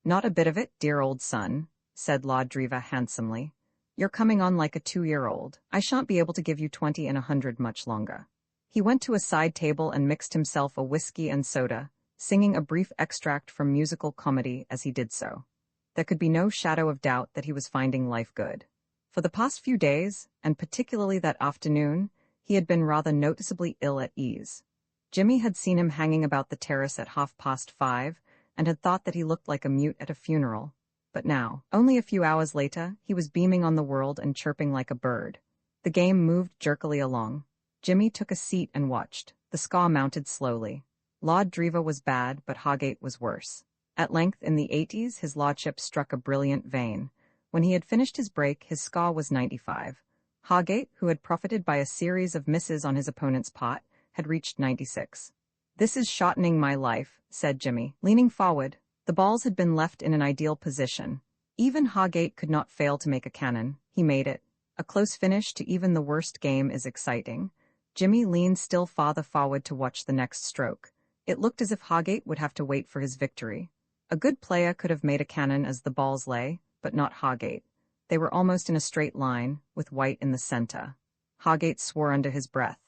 Not a bit of it, dear old son, said Lord Drever handsomely. You're coming on like a 2-year-old. I shan't be able to give you 20 and 100 much longer. He went to a side table and mixed himself a whiskey and soda, singing a brief extract from musical comedy as he did so. There could be no shadow of doubt that he was finding life good. For the past few days, and particularly that afternoon, he had been rather noticeably ill at ease. Jimmy had seen him hanging about the terrace at 5:30, and had thought that he looked like a mute at a funeral. But now, only a few hours later, he was beaming on the world and chirping like a bird. The game moved jerkily along. Jimmy took a seat and watched. The score mounted slowly. Lord Drever was bad, but Hargate was worse. At length, in the 80s, his lordship struck a brilliant vein. When he had finished his break, his score was 95. Hargate, who had profited by a series of misses on his opponent's pot, had reached 96. This is shortening my life, said Jimmy, leaning forward. The balls had been left in an ideal position. Even Hargate could not fail to make a cannon. He made it. A close finish to even the worst game is exciting. Jimmy leaned still farther forward to watch the next stroke. It looked as if Hargate would have to wait for his victory. A good player could have made a cannon as the balls lay, but not Hargate. They were almost in a straight line, with White in the center. Hargate swore under his breath.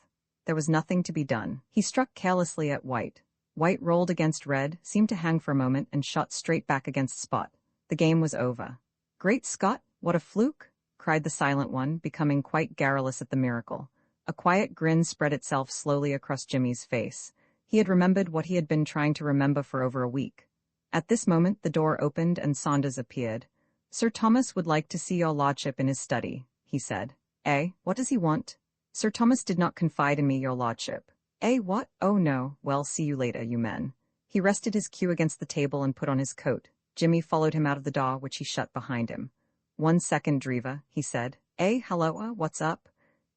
There was nothing to be done. He struck carelessly at White. White rolled against Red, seemed to hang for a moment, and shot straight back against Spot. The game was over. "Great Scott, what a fluke!" cried the silent one, becoming quite garrulous at the miracle. A quiet grin spread itself slowly across Jimmy's face. He had remembered what he had been trying to remember for over a week. At this moment the door opened and Saunders appeared. "Sir Thomas would like to see your lordship in his study," he said. "Eh, what does he want?" "Sir Thomas did not confide in me, your lordship." "Eh, what? Oh no, well, see you later, you men." He rested his cue against the table and put on his coat. Jimmy followed him out of the door, which he shut behind him. "1 second, Driva," he said. "Eh, halloa, what's up?"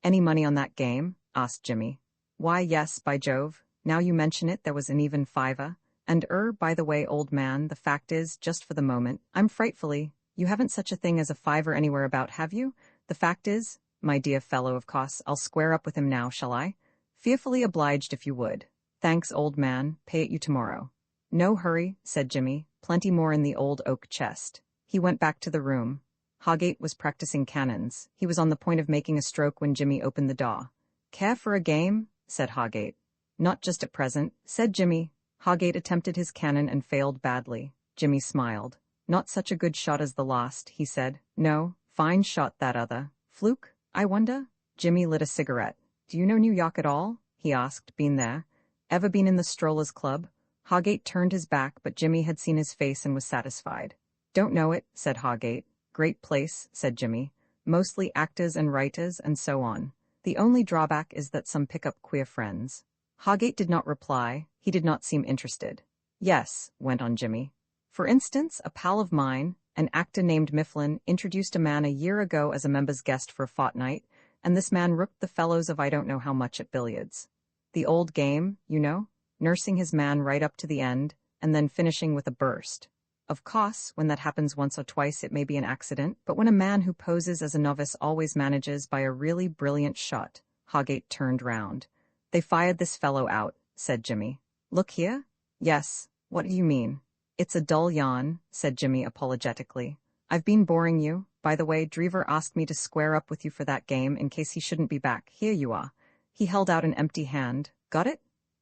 "Any money on that game?" asked Jimmy. "Why, yes, by Jove. Now you mention it, there was an even fiver. And by the way, old man, the fact is, just for the moment, I'm frightfully— You haven't such a thing as a fiver anywhere about, have you? The fact is, my dear fellow, of course, I'll square up with him now, shall I? Fearfully obliged if you would. Thanks, old man, pay it you tomorrow." "No hurry," said Jimmy, "plenty more in the old oak chest." He went back to the room. Hargate was practicing cannons. He was on the point of making a stroke when Jimmy opened the door. "Care for a game?" said Hargate. "Not just at present," said Jimmy. Hargate attempted his cannon and failed badly. Jimmy smiled. "Not such a good shot as the last," he said. "No, fine shot that other. Fluke, I wonder?" Jimmy lit a cigarette. "Do you know New York at all?" he asked. "Been there? Ever been in the Strollers Club?" Hargate turned his back, but Jimmy had seen his face and was satisfied. "Don't know it," said Hargate. "Great place," said Jimmy. "Mostly actors and writers and so on. The only drawback is that some pick up queer friends." Hargate did not reply. He did not seem interested. "Yes," went on Jimmy. "For instance, a pal of mine, an actor named Mifflin, introduced a man a year ago as a member's guest for a fortnight, and this man rooked the fellows of I don't know how much at billiards. The old game, you know, nursing his man right up to the end, and then finishing with a burst. Of course, when that happens once or twice it may be an accident, but when a man who poses as a novice always manages by a really brilliant shot." Hargate turned round. "They fired this fellow out," said Jimmy. "Look here?" "Yes. What do you mean?" "It's a dull yarn," said Jimmy apologetically. "I've been boring you. By the way, Drever asked me to square up with you for that game in case he shouldn't be back. Here you are." He held out an empty hand. "Got it?"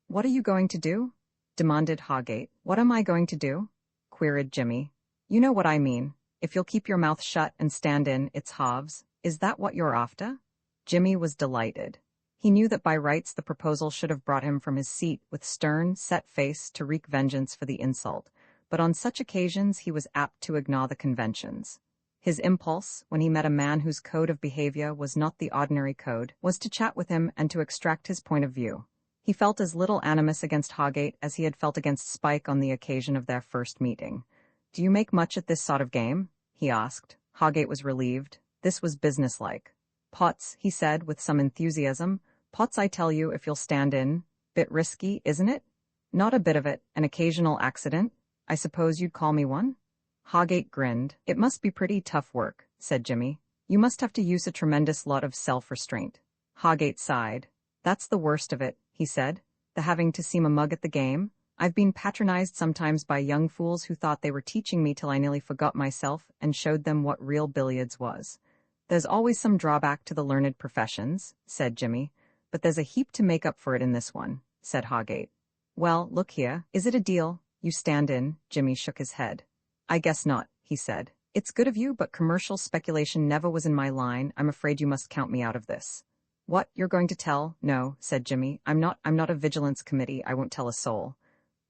"What are you going to do?" demanded Hargate. "What am I going to do?" queried Jimmy. "You know what I mean. If you'll keep your mouth shut and stand in, it's halves. Is that what you're after?" Jimmy was delighted. He knew that by rights the proposal should have brought him from his seat with stern, set face to wreak vengeance for the insult, but on such occasions he was apt to ignore the conventions. His impulse, when he met a man whose code of behavior was not the ordinary code, was to chat with him and to extract his point of view. He felt as little animus against Hargate as he had felt against Spike on the occasion of their first meeting. "Do you make much at this sort of game?" he asked. Hargate was relieved. This was businesslike. "Pots," he said with some enthusiasm. "Pots, I tell you, if you'll stand in. Bit risky, isn't it?" "Not a bit of it. An occasional accident. I suppose you'd call me one?" Hargate grinned. "It must be pretty tough work," said Jimmy. "You must have to use a tremendous lot of self-restraint." Hargate sighed. "That's the worst of it," he said. "The having to seem a mug at the game. I've been patronized sometimes by young fools who thought they were teaching me till I nearly forgot myself and showed them what real billiards was." "There's always some drawback to the learned professions," said Jimmy. "But there's a heap to make up for it in this one," said Hargate. "Well, look here, is it a deal? You stand in." Jimmy shook his head. "I guess not," he said. "It's good of you, but commercial speculation never was in my line. I'm afraid you must count me out of this." "What, you're going to tell?" "No," said Jimmy. I'm not a vigilance committee. I won't tell a soul."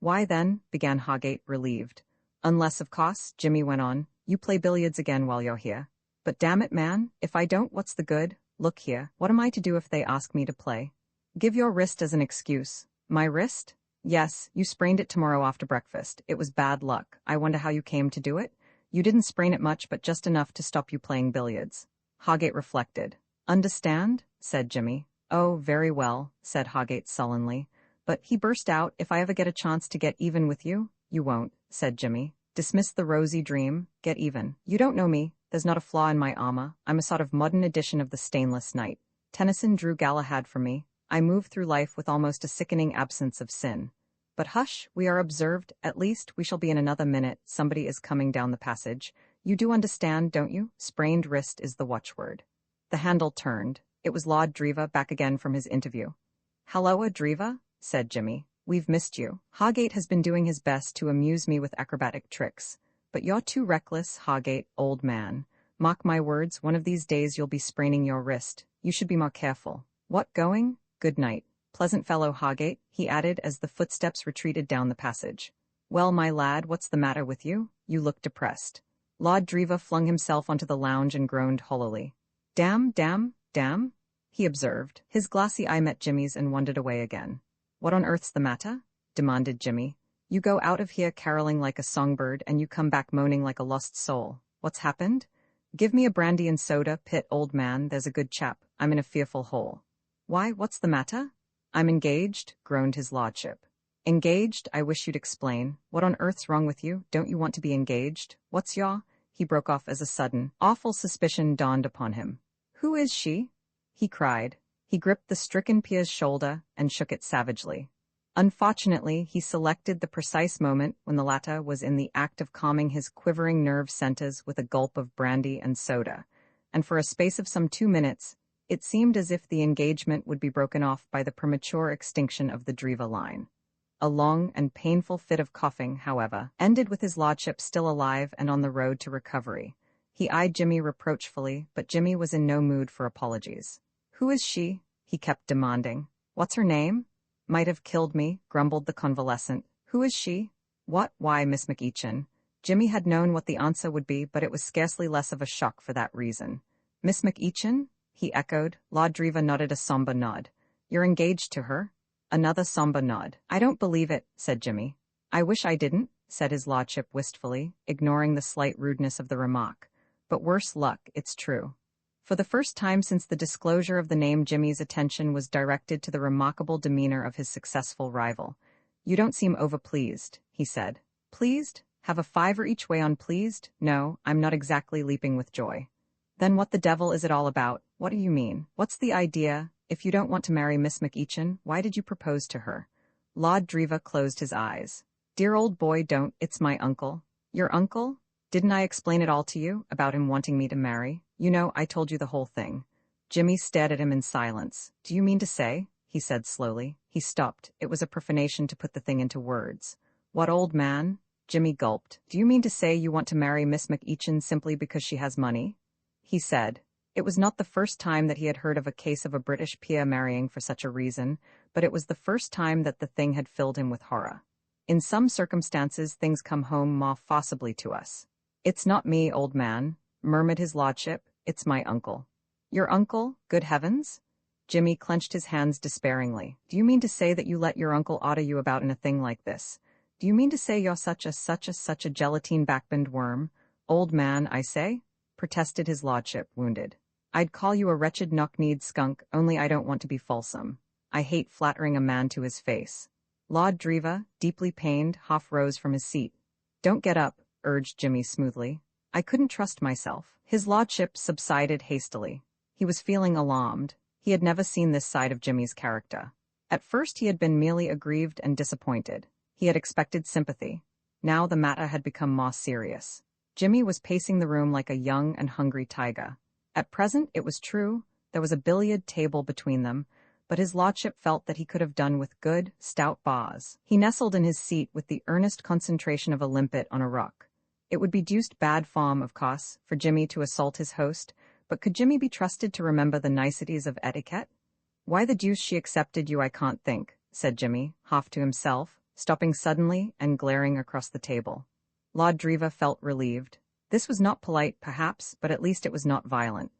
"Why then?" began Hargate, relieved. "Unless, of course," Jimmy went on, "you play billiards again while you're here." "But damn it, man, if I don't, what's the good? Look here, what am I to do if they ask me to play?" "Give your wrist as an excuse." "My wrist?" "Yes, you sprained it tomorrow after breakfast. It was bad luck. I wonder how you came to do it? You didn't sprain it much, but just enough to stop you playing billiards." Hargate reflected. "Understand?" said Jimmy. "Oh, very well," said Hargate sullenly. "But," he burst out, "if I ever get a chance to get even with you—" "You won't," said Jimmy. "Dismiss the rosy dream. Get even. You don't know me. There's not a flaw in my armor. I'm a sort of modern edition of the stainless knight. Tennyson drew Galahad for me. I move through life with almost a sickening absence of sin. But hush, we are observed, at least we shall be in another minute, somebody is coming down the passage. You do understand, don't you? Sprained wrist is the watchword. The handle turned. It was Lord Driva back again from his interview. Helloa, Driva, said Jimmy. We've missed you. Hargate has been doing his best to amuse me with acrobatic tricks. But you're too reckless, Hargate, old man. Mark my words, one of these days you'll be spraining your wrist. You should be more careful. What, going? Good night. Pleasant fellow, Hargate, he added as the footsteps retreated down the passage. Well, my lad, what's the matter with you? You look depressed. Lord Driva flung himself onto the lounge and groaned hollowly. Damn, he observed. His glassy eye met Jimmy's and wandered away again. What on earth's the matter? Demanded Jimmy. You go out of here caroling like a songbird and you come back moaning like a lost soul. What's happened? Give me a brandy and soda, Pitt, old man, there's a good chap. I'm in a fearful hole. Why, what's the matter? I'm engaged, groaned his lordship. Engaged? I wish you'd explain. What on earth's wrong with you? Don't you want to be engaged? What's yaw? He broke off as a sudden, awful suspicion dawned upon him. Who is she? He cried. He gripped the stricken peer's shoulder and shook it savagely. Unfortunately, he selected the precise moment when the latter was in the act of calming his quivering nerve centers with a gulp of brandy and soda, and for a space of some 2 minutes, it seemed as if the engagement would be broken off by the premature extinction of the Driva line. A long and painful fit of coughing, however, ended with his lordship still alive and on the road to recovery. He eyed Jimmy reproachfully, but Jimmy was in no mood for apologies. Who is she? He kept demanding. What's her name? Might have killed me, grumbled the convalescent. Who is she? What? Why, Miss McEachin. Jimmy had known what the answer would be, but it was scarcely less of a shock for that reason. Miss McEachin? He echoed. Lord Driva nodded a somber nod. You're engaged to her? Another somber nod. I don't believe it, said Jimmy. I wish I didn't, said his lordship wistfully, ignoring the slight rudeness of the remark. But worse luck, it's true. For the first time since the disclosure of the name, Jimmy's attention was directed to the remarkable demeanor of his successful rival. You don't seem overpleased, he said. Pleased? Have a fiver each way on pleased? No, I'm not exactly leaping with joy. Then what the devil is it all about? What do you mean? What's the idea? If you don't want to marry Miss McEachin, why did you propose to her? Lord Driva closed his eyes. Dear old boy, don't, it's my uncle. Your uncle? Didn't I explain it all to you, about him wanting me to marry? You know, I told you the whole thing. Jimmy stared at him in silence. Do you mean to say? He said slowly. He stopped. It was a profanation to put the thing into words. What, old man? Jimmy gulped. Do you mean to say you want to marry Miss McEachin simply because she has money? He said. It was not the first time that he had heard of a case of a British peer marrying for such a reason, but it was the first time that the thing had filled him with horror. In some circumstances things come home more forcibly to us. It's not me, old man, murmured his lordship. It's my uncle. Your uncle? Good heavens? Jimmy clenched his hands despairingly. Do you mean to say that you let your uncle order you about in a thing like this? Do you mean to say you're such a gelatine backboned worm? Old man, I say? Protested his lordship, wounded. I'd call you a wretched knock-kneed skunk, only I don't want to be fulsome. I hate flattering a man to his face. Lord Driva, deeply pained, half rose from his seat. Don't get up, urged Jimmy smoothly. I couldn't trust myself. His lordship subsided hastily. He was feeling alarmed. He had never seen this side of Jimmy's character. At first he had been merely aggrieved and disappointed. He had expected sympathy. Now the matter had become more serious. Jimmy was pacing the room like a young and hungry tiger. At present, it was true, there was a billiard table between them, but his lordship felt that he could have done with good, stout bars. He nestled in his seat with the earnest concentration of a limpet on a rock. It would be deuced bad form, of course, for Jimmy to assault his host, but could Jimmy be trusted to remember the niceties of etiquette? Why the deuce she accepted you I can't think, said Jimmy, half to himself, stopping suddenly and glaring across the table. Lord Driva felt relieved. This was not polite, perhaps, but at least it was not violent.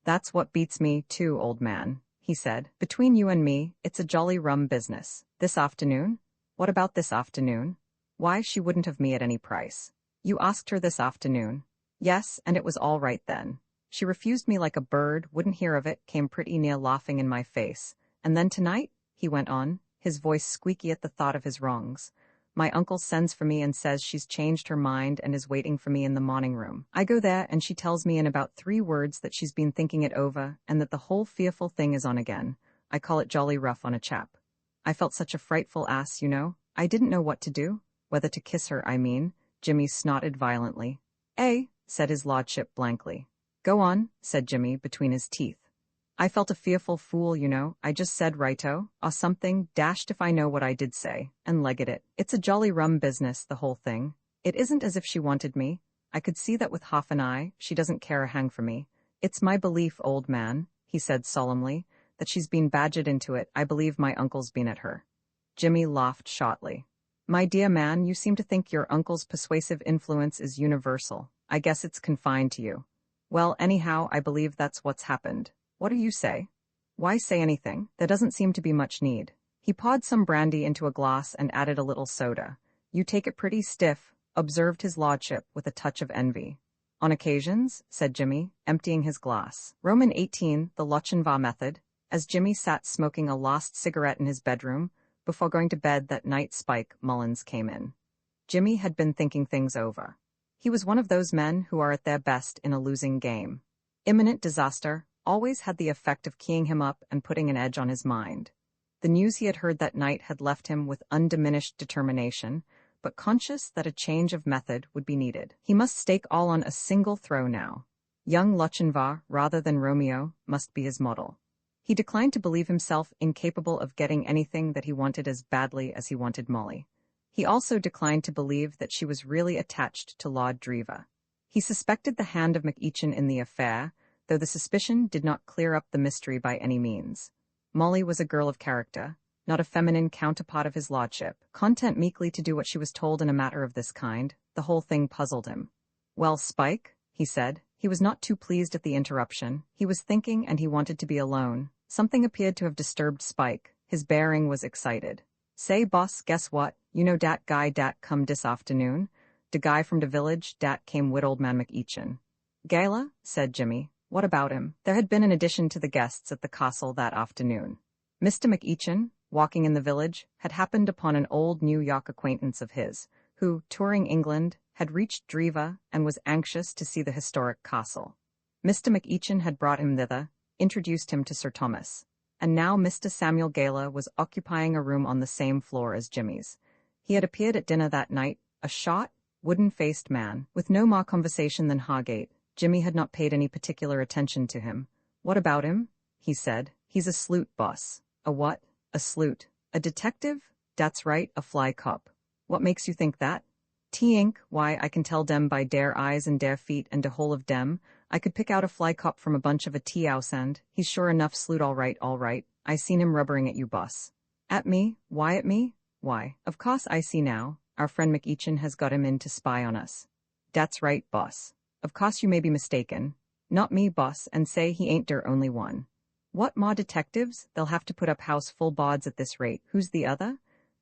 That's what beats me, too, old man, he said. Between you and me, it's a jolly rum business. This afternoon? What about this afternoon? Why, she wouldn't have me at any price. You asked her this afternoon. Yes, and it was all right then. She refused me like a bird, wouldn't hear of it, came pretty near laughing in my face. And then tonight, he went on, his voice squeaky at the thought of his wrongs. My uncle sends for me and says she's changed her mind and is waiting for me in the morning room. I go there and she tells me in about 3 words that she's been thinking it over and that the whole fearful thing is on again. I call it jolly rough on a chap. I felt such a frightful ass, you know. I didn't know what to do. Whether to kiss her, I mean. Jimmy snotted violently. Eh, said his lordship blankly. Go on, said Jimmy between his teeth. I felt a fearful fool, you know. I just said righto, or something, dashed if I know what I did say, and legged it. It's a jolly rum business, the whole thing. It isn't as if she wanted me. I could see that with half an eye. She doesn't care a hang for me. It's my belief, old man, he said solemnly, that she's been badgered into it. I believe my uncle's been at her. Jimmy laughed shortly. My dear man, you seem to think your uncle's persuasive influence is universal. I guess it's confined to you. Well, anyhow, I believe that's what's happened. What do you say? Why say anything? There doesn't seem to be much need. He poured some brandy into a glass and added a little soda. You take it pretty stiff, observed his lordship with a touch of envy. On occasions, said Jimmy, emptying his glass. Roman 18, the Lochinvar method. As Jimmy sat smoking a last cigarette in his bedroom, before going to bed that night, Spike Mullins came in. Jimmy had been thinking things over. He was one of those men who are at their best in a losing game. Imminent disaster always had the effect of keying him up and putting an edge on his mind. The news he had heard that night had left him with undiminished determination, but conscious that a change of method would be needed. He must stake all on a single throw now. Young Lochinvar, rather than Romeo, must be his model. He declined to believe himself incapable of getting anything that he wanted as badly as he wanted Molly. He also declined to believe that she was really attached to Lord Dreva. He suspected the hand of McEachin in the affair, though the suspicion did not clear up the mystery by any means. Molly was a girl of character, not a feminine counterpart of his lordship. Content meekly to do what she was told in a matter of this kind, the whole thing puzzled him. Well, Spike, he said. He was not too pleased at the interruption. He was thinking and he wanted to be alone. Something appeared to have disturbed Spike. His bearing was excited. Say, boss, guess what? You know dat guy dat come dis afternoon? De guy from de village dat came wid old man McEachin. Gala, said Jimmy. What about him? There had been an addition to the guests at the castle that afternoon. Mr. McEachin, walking in the village, had happened upon an old New York acquaintance of his, who, touring England, had reached Dreva and was anxious to see the historic castle. Mr. McEachin had brought him thither, introduced him to Sir Thomas, and now Mr. Samuel Gala was occupying a room on the same floor as Jimmy's. He had appeared at dinner that night, a short, wooden-faced man, with no more conversation than Hargate. Jimmy had not paid any particular attention to him. What about him? He said. He's a sleuth, boss. A what? A sleuth. A detective? That's right, a fly cop. What makes you think that? T-ink, why, I can tell dem by dare eyes and dare feet and de whole of dem. I could pick out a fly cop from a bunch of a tea-house and he's sure enough sleuth all right. I seen him rubbering at you, boss. At me? Why at me? Why, of course I see now. Our friend McEachin has got him in to spy on us. That's right, boss. Of course you may be mistaken. Not me, boss, and say he ain't der only one. What more detectives? They'll have to put up house full bods at this rate. Who's the other?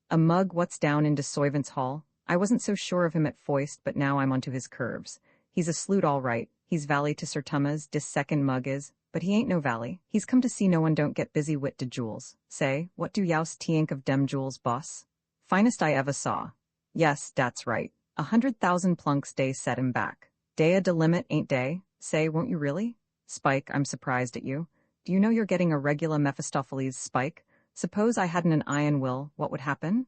A mug what's down in de Soivants Hall. I wasn't so sure of him at foist, but now I'm onto his curves. He's a sleuth all right. He's valley to Sir Thomas, dis second mug is, but he ain't no valley. He's come to see no one don't get busy wit de jewels. Say, what do youse t'ink of dem jewels, boss? Finest I ever saw. Yes, that's right. 100,000 plunks day set him back. Day a de limit, ain't day? Say, won't you really? Spike, I'm surprised at you. Do you know you're getting a regular Mephistopheles, Spike? Suppose I hadn't an iron will, what would happen?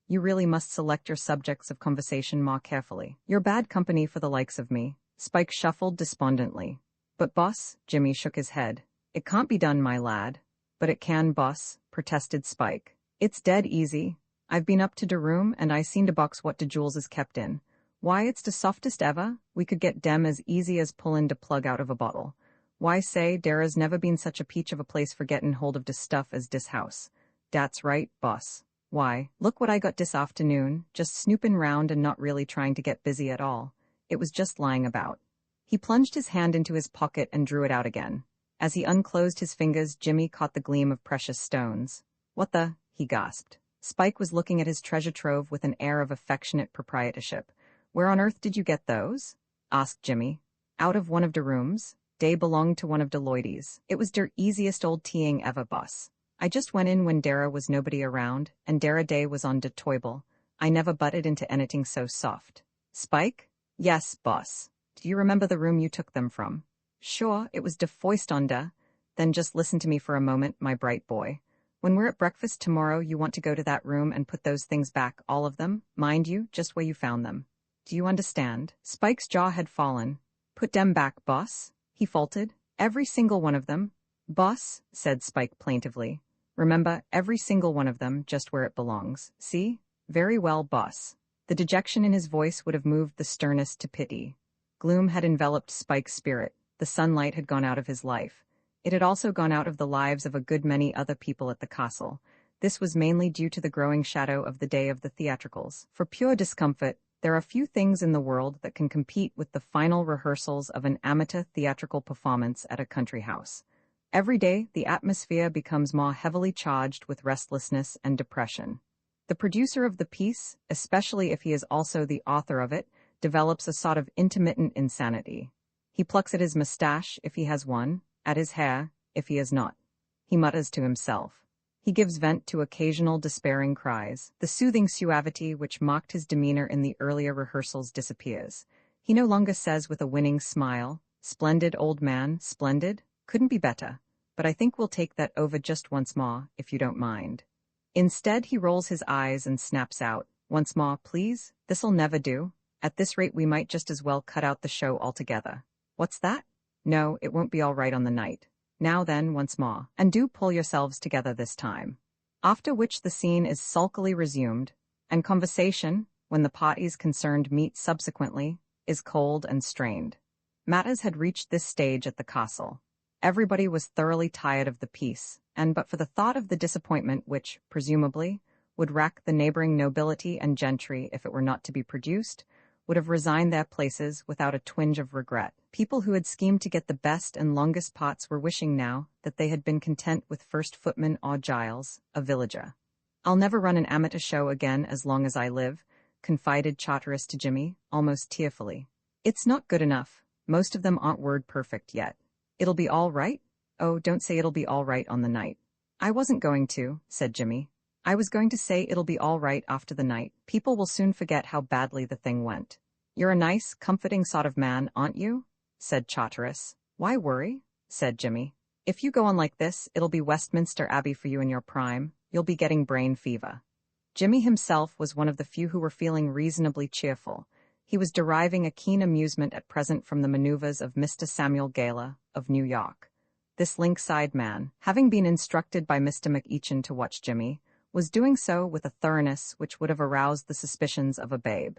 You really must select your subjects of conversation more carefully. You're bad company for the likes of me. Spike shuffled despondently. But boss, Jimmy shook his head. It can't be done, my lad. But it can, boss, protested Spike. It's dead easy. I've been up to de room and I seen de box what de jewels is kept in. Why, it's de softest ever. We could get dem as easy as pullin' de plug out of a bottle. Why say, dera's never been such a peach of a place for gettin' hold of de stuff as dis house. Dat's right, boss. Why, look what I got dis afternoon, just snoopin' round and not really trying to get busy at all. It was just lying about. He plunged his hand into his pocket and drew it out again. As he unclosed his fingers, Jimmy caught the gleam of precious stones. What the? He gasped. Spike was looking at his treasure trove with an air of affectionate proprietorship. Where on earth did you get those? Asked Jimmy. Out of one of de rooms. Dey belonged to one of de loidies. It was der easiest old teeing ever, boss. I just went in when Dara was nobody around, and Dara Day was on de toible. I never butted into anything so soft. Spike? Yes, boss. Do you remember the room you took them from? Sure, it was de foist on de. Then just listen to me for a moment, my bright boy. When we're at breakfast tomorrow, you want to go to that room and put those things back, all of them, mind you, just where you found them. Do you understand? Spike's jaw had fallen. Put them back, boss, he faltered. Every single one of them. Boss, said Spike plaintively. Remember, every single one of them, just where it belongs. See? Very well, boss. The dejection in his voice would have moved the sternest to pity. Gloom had enveloped Spike's spirit. The sunlight had gone out of his life. It had also gone out of the lives of a good many other people at the castle. This was mainly due to the growing shadow of the day of the theatricals. For pure discomfort, there are few things in the world that can compete with the final rehearsals of an amateur theatrical performance at a country house. Every day, the atmosphere becomes more heavily charged with restlessness and depression. The producer of the piece, especially if he is also the author of it, develops a sort of intermittent insanity. He plucks at his mustache, if he has one, at his hair, if he has not. He mutters to himself. He gives vent to occasional despairing cries. The soothing suavity which marked his demeanor in the earlier rehearsals disappears. He no longer says with a winning smile, "Splendid, old man, splendid. Couldn't be better. But I think we'll take that over just once more, if you don't mind." Instead, he rolls his eyes and snaps out, "Once more, please? This'll never do. At this rate we might just as well cut out the show altogether." "What's that?" "No, it won't be all right on the night. Now then, once more. And do pull yourselves together this time." After which the scene is sulkily resumed, and conversation, when the parties concerned meet subsequently, is cold and strained. Matters had reached this stage at the castle. Everybody was thoroughly tired of the piece, and but for the thought of the disappointment which, presumably, would rack the neighboring nobility and gentry if it were not to be produced, would have resigned their places without a twinge of regret. People who had schemed to get the best and longest parts were wishing now that they had been content with first footman or Giles, a villager. "I'll never run an amateur show again as long as I live," confided Charteris to Jimmy, almost tearfully. "It's not good enough. Most of them aren't word perfect yet. It'll be all right? Oh, don't say it'll be all right on the night." "I wasn't going to," said Jimmy. "I was going to say it'll be all right after the night. People will soon forget how badly the thing went." "You're a nice, comforting sort of man, aren't you?" said Charteris. "Why worry?" said Jimmy. "If you go on like this, it'll be Westminster Abbey for you in your prime. You'll be getting brain fever." Jimmy himself was one of the few who were feeling reasonably cheerful. He was deriving a keen amusement at present from the maneuvers of Mr. Samuel Gala, of New York. This lynx-eyed man, having been instructed by Mr. McEachin to watch Jimmy, was doing so with a thoroughness which would have aroused the suspicions of a babe.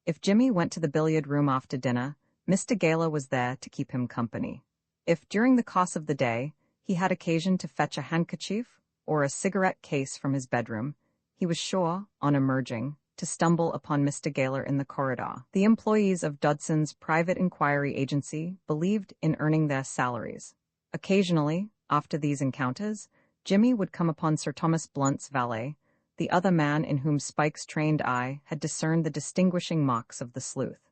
If Jimmy went to the billiard room after dinner, Mr. Gala was there to keep him company. If, during the course of the day, he had occasion to fetch a handkerchief or a cigarette case from his bedroom, he was sure, on emerging, to stumble upon Mr. Gala in the corridor. The employees of Dodson's private inquiry agency believed in earning their salaries. Occasionally, after these encounters, Jimmy would come upon Sir Thomas Blunt's valet, the other man in whom Spike's trained eye had discerned the distinguishing marks of the sleuth.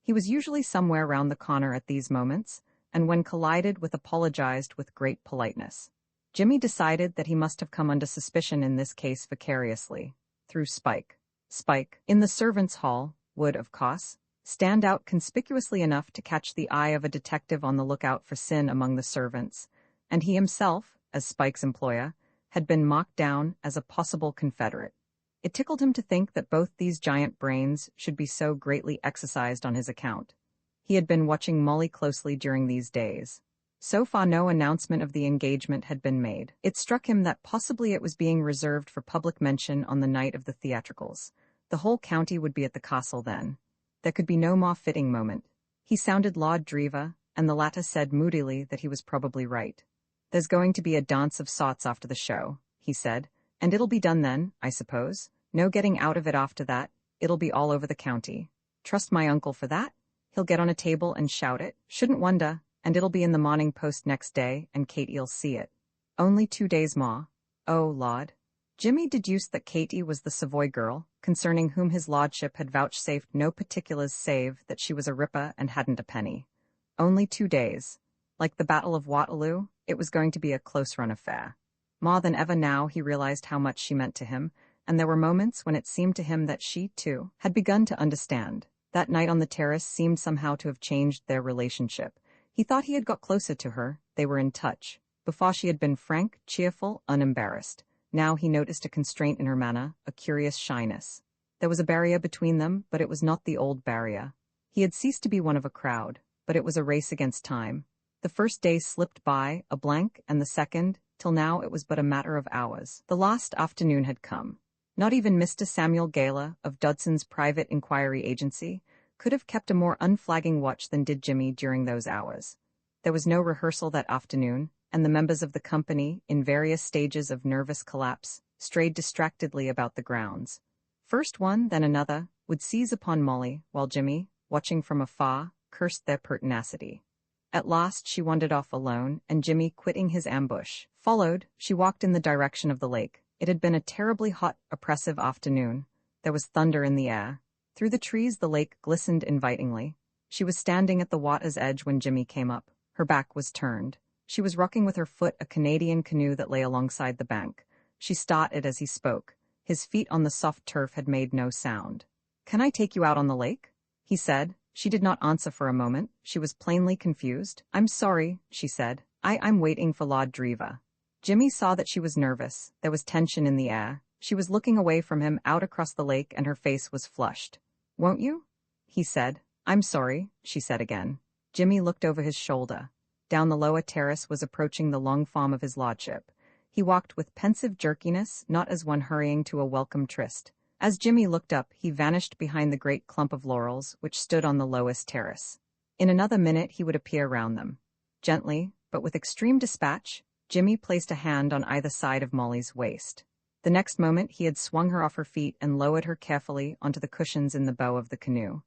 He was usually somewhere round the corner at these moments, and when collided with apologized with great politeness. Jimmy decided that he must have come under suspicion in this case vicariously, through Spike. Spike, in the servants' hall, would, of course, stand out conspicuously enough to catch the eye of a detective on the lookout for sin among the servants, and he himself, as Spike's employer, had been marked down as a possible confederate. It tickled him to think that both these giant brains should be so greatly exercised on his account. He had been watching Molly closely during these days. So far no announcement of the engagement had been made. It struck him that possibly it was being reserved for public mention on the night of the theatricals. The whole county would be at the castle then. There could be no more fitting moment. He sounded Lord Drever, and the latter said moodily that he was probably right. "There's going to be a dance of sorts after the show," he said, "and it'll be done then, I suppose. No getting out of it after that. It'll be all over the county. Trust my uncle for that. He'll get on a table and shout it. Shouldn't wonder, and it'll be in the Morning Post next day, and Katie'll see it. Only 2 days more. Oh, Lord." Jimmy deduced that Katie was the Savoy girl, concerning whom his lordship had vouchsafed no particulars save that she was a ripper and hadn't a penny. Only 2 days. Like the Battle of Waterloo, it was going to be a close-run affair. More than ever now he realized how much she meant to him, and there were moments when it seemed to him that she, too, had begun to understand. That night on the terrace seemed somehow to have changed their relationship. He thought he had got closer to her, they were in touch. Before she had been frank, cheerful, unembarrassed. Now he noticed a constraint in her manner, a curious shyness. There was a barrier between them, but it was not the old barrier. He had ceased to be one of a crowd, but it was a race against time. The first day slipped by, a blank, and the second, till now it was but a matter of hours. The last afternoon had come. Not even Mr. Samuel Gala, of Dodson's private inquiry agency, could have kept a more unflagging watch than did Jimmy during those hours. There was no rehearsal that afternoon, and the members of the company, in various stages of nervous collapse, strayed distractedly about the grounds. First one, then another, would seize upon Molly, while Jimmy, watching from afar, cursed their pertinacity. At last she wandered off alone, and Jimmy, quitting his ambush, followed. She walked in the direction of the lake. It had been a terribly hot, oppressive afternoon. There was thunder in the air. Through the trees the lake glistened invitingly. She was standing at the water's edge when Jimmy came up. Her back was turned. She was rocking with her foot a Canadian canoe that lay alongside the bank. She started as he spoke. His feet on the soft turf had made no sound. "Can I take you out on the lake?" he said. She did not answer for a moment. She was plainly confused. "I'm sorry," she said. I'm waiting for Lord Driva." Jimmy saw that she was nervous. There was tension in the air. She was looking away from him out across the lake, and her face was flushed. "Won't you?" he said. "I'm sorry," she said again. Jimmy looked over his shoulder. Down the lower terrace was approaching the long farm of his lordship. He walked with pensive jerkiness, not as one hurrying to a welcome tryst. As Jimmy looked up, he vanished behind the great clump of laurels which stood on the lowest terrace. In another minute he would appear round them. Gently, but with extreme dispatch, Jimmy placed a hand on either side of Molly's waist. The next moment he had swung her off her feet and lowered her carefully onto the cushions in the bow of the canoe.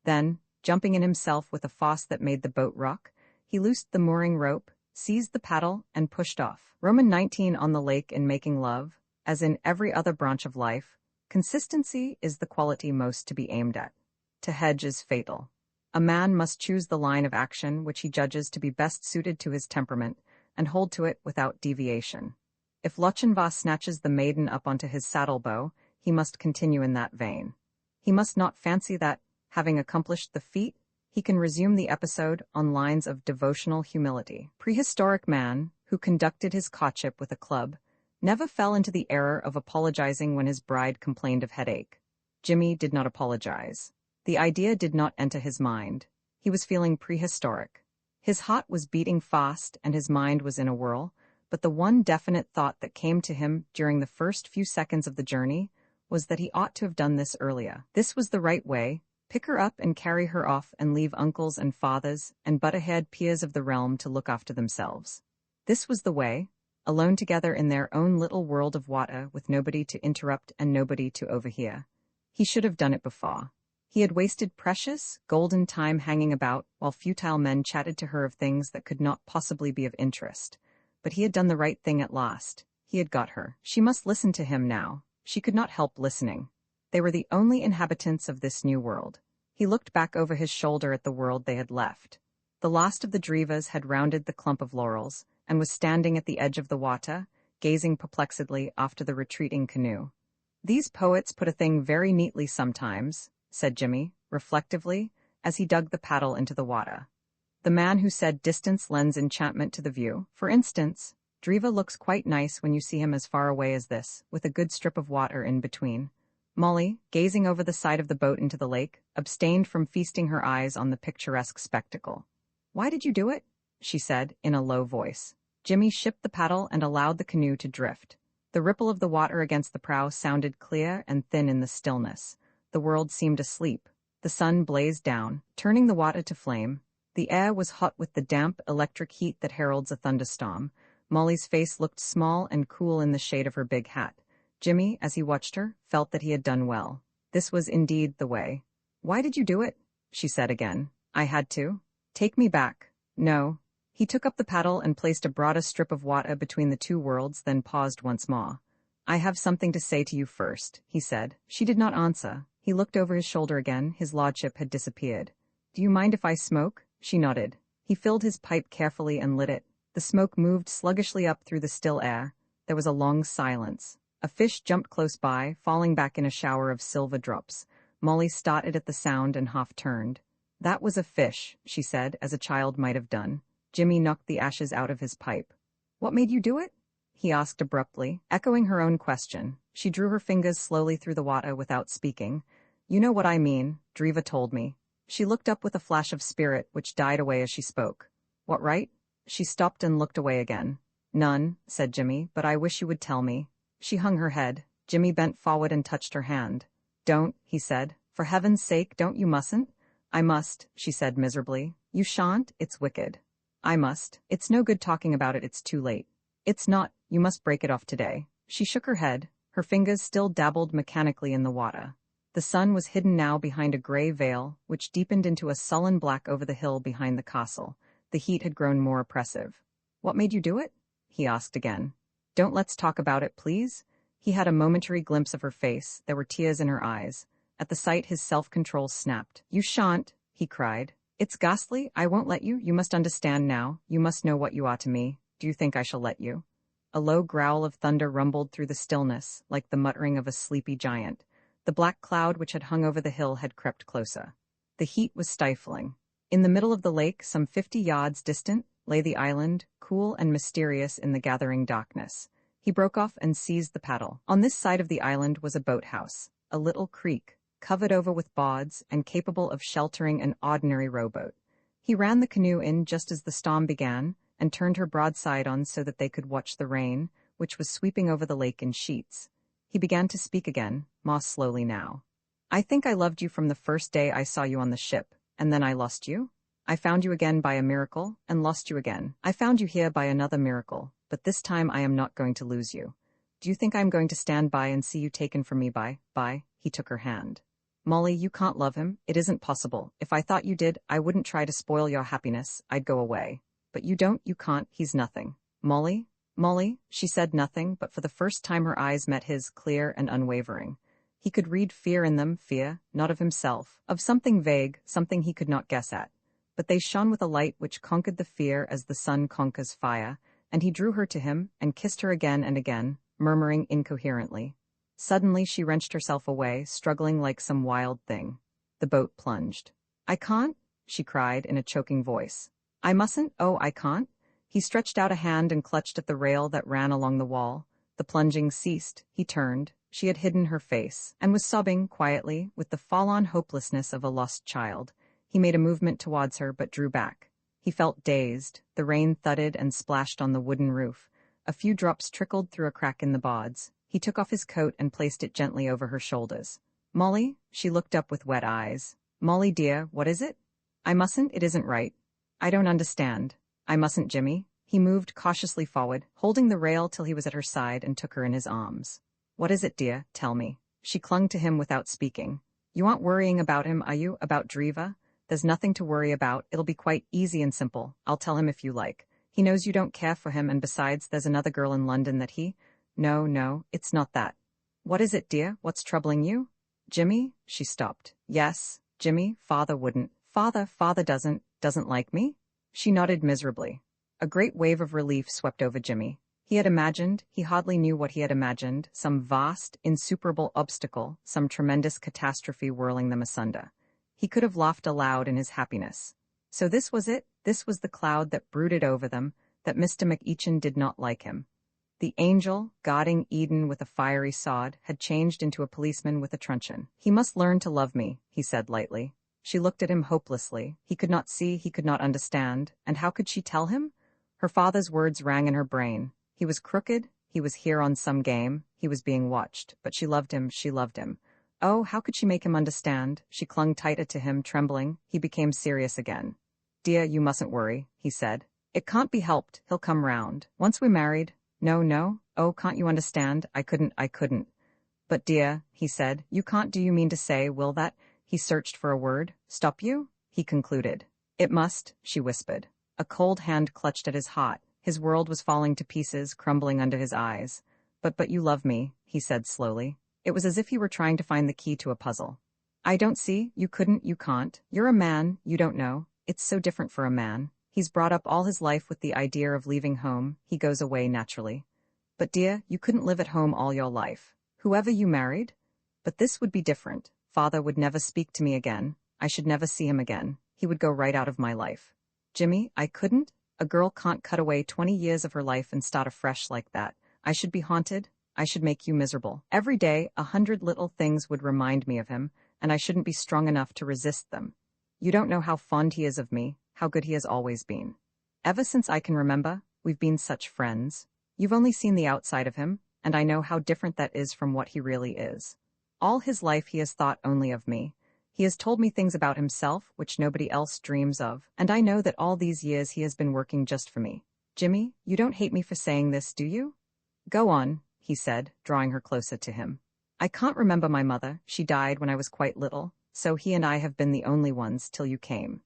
Then, jumping in himself with a force that made the boat rock, he loosed the mooring rope, seized the paddle, and pushed off. Roman 19 on the lake in making love, as in every other branch of life, consistency is the quality most to be aimed at. To hedge is fatal. A man must choose the line of action which he judges to be best suited to his temperament, and hold to it without deviation. If Lochinvar snatches the maiden up onto his saddle bow, he must continue in that vein. He must not fancy that, having accomplished the feat, he can resume the episode on lines of devotional humility. Prehistoric man, who conducted his courtship with a club, never fell into the error of apologizing when his bride complained of headache. Jimmy did not apologize. The idea did not enter his mind. He was feeling prehistoric. His heart was beating fast and his mind was in a whirl, but the one definite thought that came to him during the first few seconds of the journey was that he ought to have done this earlier. This was the right way. Pick her up and carry her off and leave uncles and fathers and butter-haired peers of the realm to look after themselves. This was the way, alone together in their own little world of water with nobody to interrupt and nobody to overhear. He should have done it before. He had wasted precious, golden time hanging about while futile men chatted to her of things that could not possibly be of interest. But he had done the right thing at last. He had got her. She must listen to him now. She could not help listening. They were the only inhabitants of this new world. He looked back over his shoulder at the world they had left. The last of the Drivas had rounded the clump of laurels, and was standing at the edge of the water, gazing perplexedly after the retreating canoe. "These poets put a thing very neatly sometimes," said Jimmy, reflectively, as he dug the paddle into the water. "The man who said distance lends enchantment to the view. For instance, Driva looks quite nice when you see him as far away as this, with a good strip of water in between." Molly, gazing over the side of the boat into the lake, abstained from feasting her eyes on the picturesque spectacle. "Why did you do it?" she said, in a low voice. Jimmy shipped the paddle and allowed the canoe to drift. The ripple of the water against the prow sounded clear and thin in the stillness. The world seemed asleep. The sun blazed down, turning the water to flame. The air was hot with the damp, electric heat that heralds a thunderstorm. Molly's face looked small and cool in the shade of her big hat. Jimmy, as he watched her, felt that he had done well. This was indeed the way. "Why did you do it?" she said again. "I had to." "Take me back." "No." He took up the paddle and placed a broader strip of water between the two worlds, then paused once more. "I have something to say to you first," he said. She did not answer. He looked over his shoulder again. His lordship had disappeared. "Do you mind if I smoke?" She nodded. He filled his pipe carefully and lit it. The smoke moved sluggishly up through the still air. There was a long silence. A fish jumped close by, falling back in a shower of silver drops. Molly started at the sound and half turned. "That was a fish," she said, as a child might have done. Jimmy knocked the ashes out of his pipe. What made you do it? He asked abruptly, echoing her own question. She drew her fingers slowly through the water without speaking. You know what I mean, Driva told me. She looked up with a flash of spirit which died away as she spoke. What right? She stopped and looked away again. None, said Jimmy, but I wish you would tell me. She hung her head. Jimmy bent forward and touched her hand. Don't, he said. For heaven's sake, don't you mustn't? I must, she said miserably. You shan't, it's wicked. I must. It's no good talking about it, it's too late. It's not, you must break it off today. She shook her head. Her fingers still dabbled mechanically in the water. The sun was hidden now behind a gray veil, which deepened into a sullen black over the hill behind the castle. The heat had grown more oppressive. What made you do it? He asked again. Don't let's talk about it, please. He had a momentary glimpse of her face. There were tears in her eyes. At the sight his self-control snapped. You shan't, he cried. It's ghastly, I won't let you. You must understand now. You must know what you are to me. Do you think I shall let you? A low growl of thunder rumbled through the stillness, like the muttering of a sleepy giant. The black cloud which had hung over the hill had crept closer. The heat was stifling. In the middle of the lake, some 50 yards distant, lay the island, cool and mysterious in the gathering darkness. He broke off and seized the paddle. On this side of the island was a boathouse, a little creek, covered over with boards and capable of sheltering an ordinary rowboat. He ran the canoe in just as the storm began, and turned her broadside on so that they could watch the rain, which was sweeping over the lake in sheets. He began to speak again, more slowly now. I think I loved you from the first day I saw you on the ship, and then I lost you. I found you again by a miracle, and lost you again. I found you here by another miracle, but this time I am not going to lose you. Do you think I am going to stand by and see you taken from me by? He took her hand. Molly, you can't love him. It isn't possible. If I thought you did, I wouldn't try to spoil your happiness. I'd go away. But you don't, you can't, he's nothing. Molly? Molly? She said nothing, but for the first time her eyes met his, clear and unwavering. He could read fear in them, fear, not of himself, of something vague, something he could not guess at. But they shone with a light which conquered the fear as the sun conquers fire, and he drew her to him and kissed her again and again, murmuring incoherently. Suddenly she wrenched herself away, struggling like some wild thing. The boat plunged. I can't, she cried in a choking voice. I mustn't, oh, I can't. He stretched out a hand and clutched at the rail that ran along the wall. The plunging ceased. He turned. She had hidden her face, and was sobbing quietly, with the fall-on hopelessness of a lost child. He made a movement towards her, but drew back. He felt dazed. The rain thudded and splashed on the wooden roof. A few drops trickled through a crack in the boards. He took off his coat and placed it gently over her shoulders. Molly? She looked up with wet eyes. Molly, dear, what is it? I mustn't, it isn't right. I don't understand. I mustn't, Jimmy. He moved cautiously forward, holding the rail till he was at her side and took her in his arms. What is it, dear? Tell me. She clung to him without speaking. You aren't worrying about him, are you? About Driva? There's nothing to worry about. It'll be quite easy and simple. I'll tell him if you like. He knows you don't care for him, and besides, there's another girl in London that he... No, it's not that. What is it, dear? What's troubling you? Jimmy? She stopped. Yes, Jimmy, father wouldn't. Father doesn't like me? She nodded miserably. A great wave of relief swept over Jimmy. He had imagined, he hardly knew what he had imagined, some vast, insuperable obstacle, some tremendous catastrophe whirling them asunder. He could have laughed aloud in his happiness. So this was it? This was the cloud that brooded over them, that Mr. McEachin did not like him. The angel, guarding Eden with a fiery sod, had changed into a policeman with a truncheon. He must learn to love me, he said lightly. She looked at him hopelessly. He could not see, he could not understand, and how could she tell him? Her father's words rang in her brain. He was crooked, he was here on some game, he was being watched, but she loved him, she loved him. Oh, how could she make him understand? She clung tighter to him, trembling. He became serious again. Dear, you mustn't worry, he said. It can't be helped, he'll come round. Once we're married... No, oh, can't you understand? I couldn't. But dear, he said, you can't, do you mean to say, will that... He searched for a word. Stop you? He concluded. It must, she whispered. A cold hand clutched at his heart. His world was falling to pieces, crumbling under his eyes. But you love me, he said slowly. It was as if he were trying to find the key to a puzzle. I don't see, you couldn't, you can't. You're a man, you don't know. It's so different for a man. He's brought up all his life with the idea of leaving home. He goes away naturally. But dear, you couldn't live at home all your life. Whoever you married? But this would be different. Father would never speak to me again. I should never see him again. He would go right out of my life. Jimmy, I couldn't? A girl can't cut away 20 years of her life and start afresh like that. I should be haunted. I should make you miserable. Every day, 100 little things would remind me of him, and I shouldn't be strong enough to resist them. You don't know how fond he is of me, how good he has always been. Ever since I can remember, we've been such friends. You've only seen the outside of him, and I know how different that is from what he really is. All his life he has thought only of me. He has told me things about himself which nobody else dreams of, and I know that all these years he has been working just for me. Jimmy, you don't hate me for saying this, do you? Go on, he said, drawing her closer to him. I can't remember my mother. She died when I was quite little, so he and I have been the only ones till you came.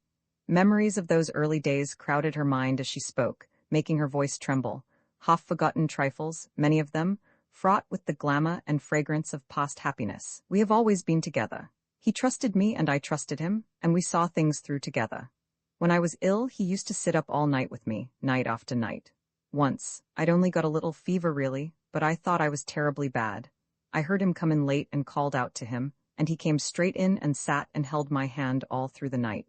Memories of those early days crowded her mind as she spoke, making her voice tremble. Half-forgotten trifles, many of them, fraught with the glamour and fragrance of past happiness. We have always been together. He trusted me and I trusted him, and we saw things through together. When I was ill, he used to sit up all night with me, night after night. Once, I'd only got a little fever really, but I thought I was terribly bad. I heard him come in late and called out to him, and he came straight in and sat and held my hand all through the night.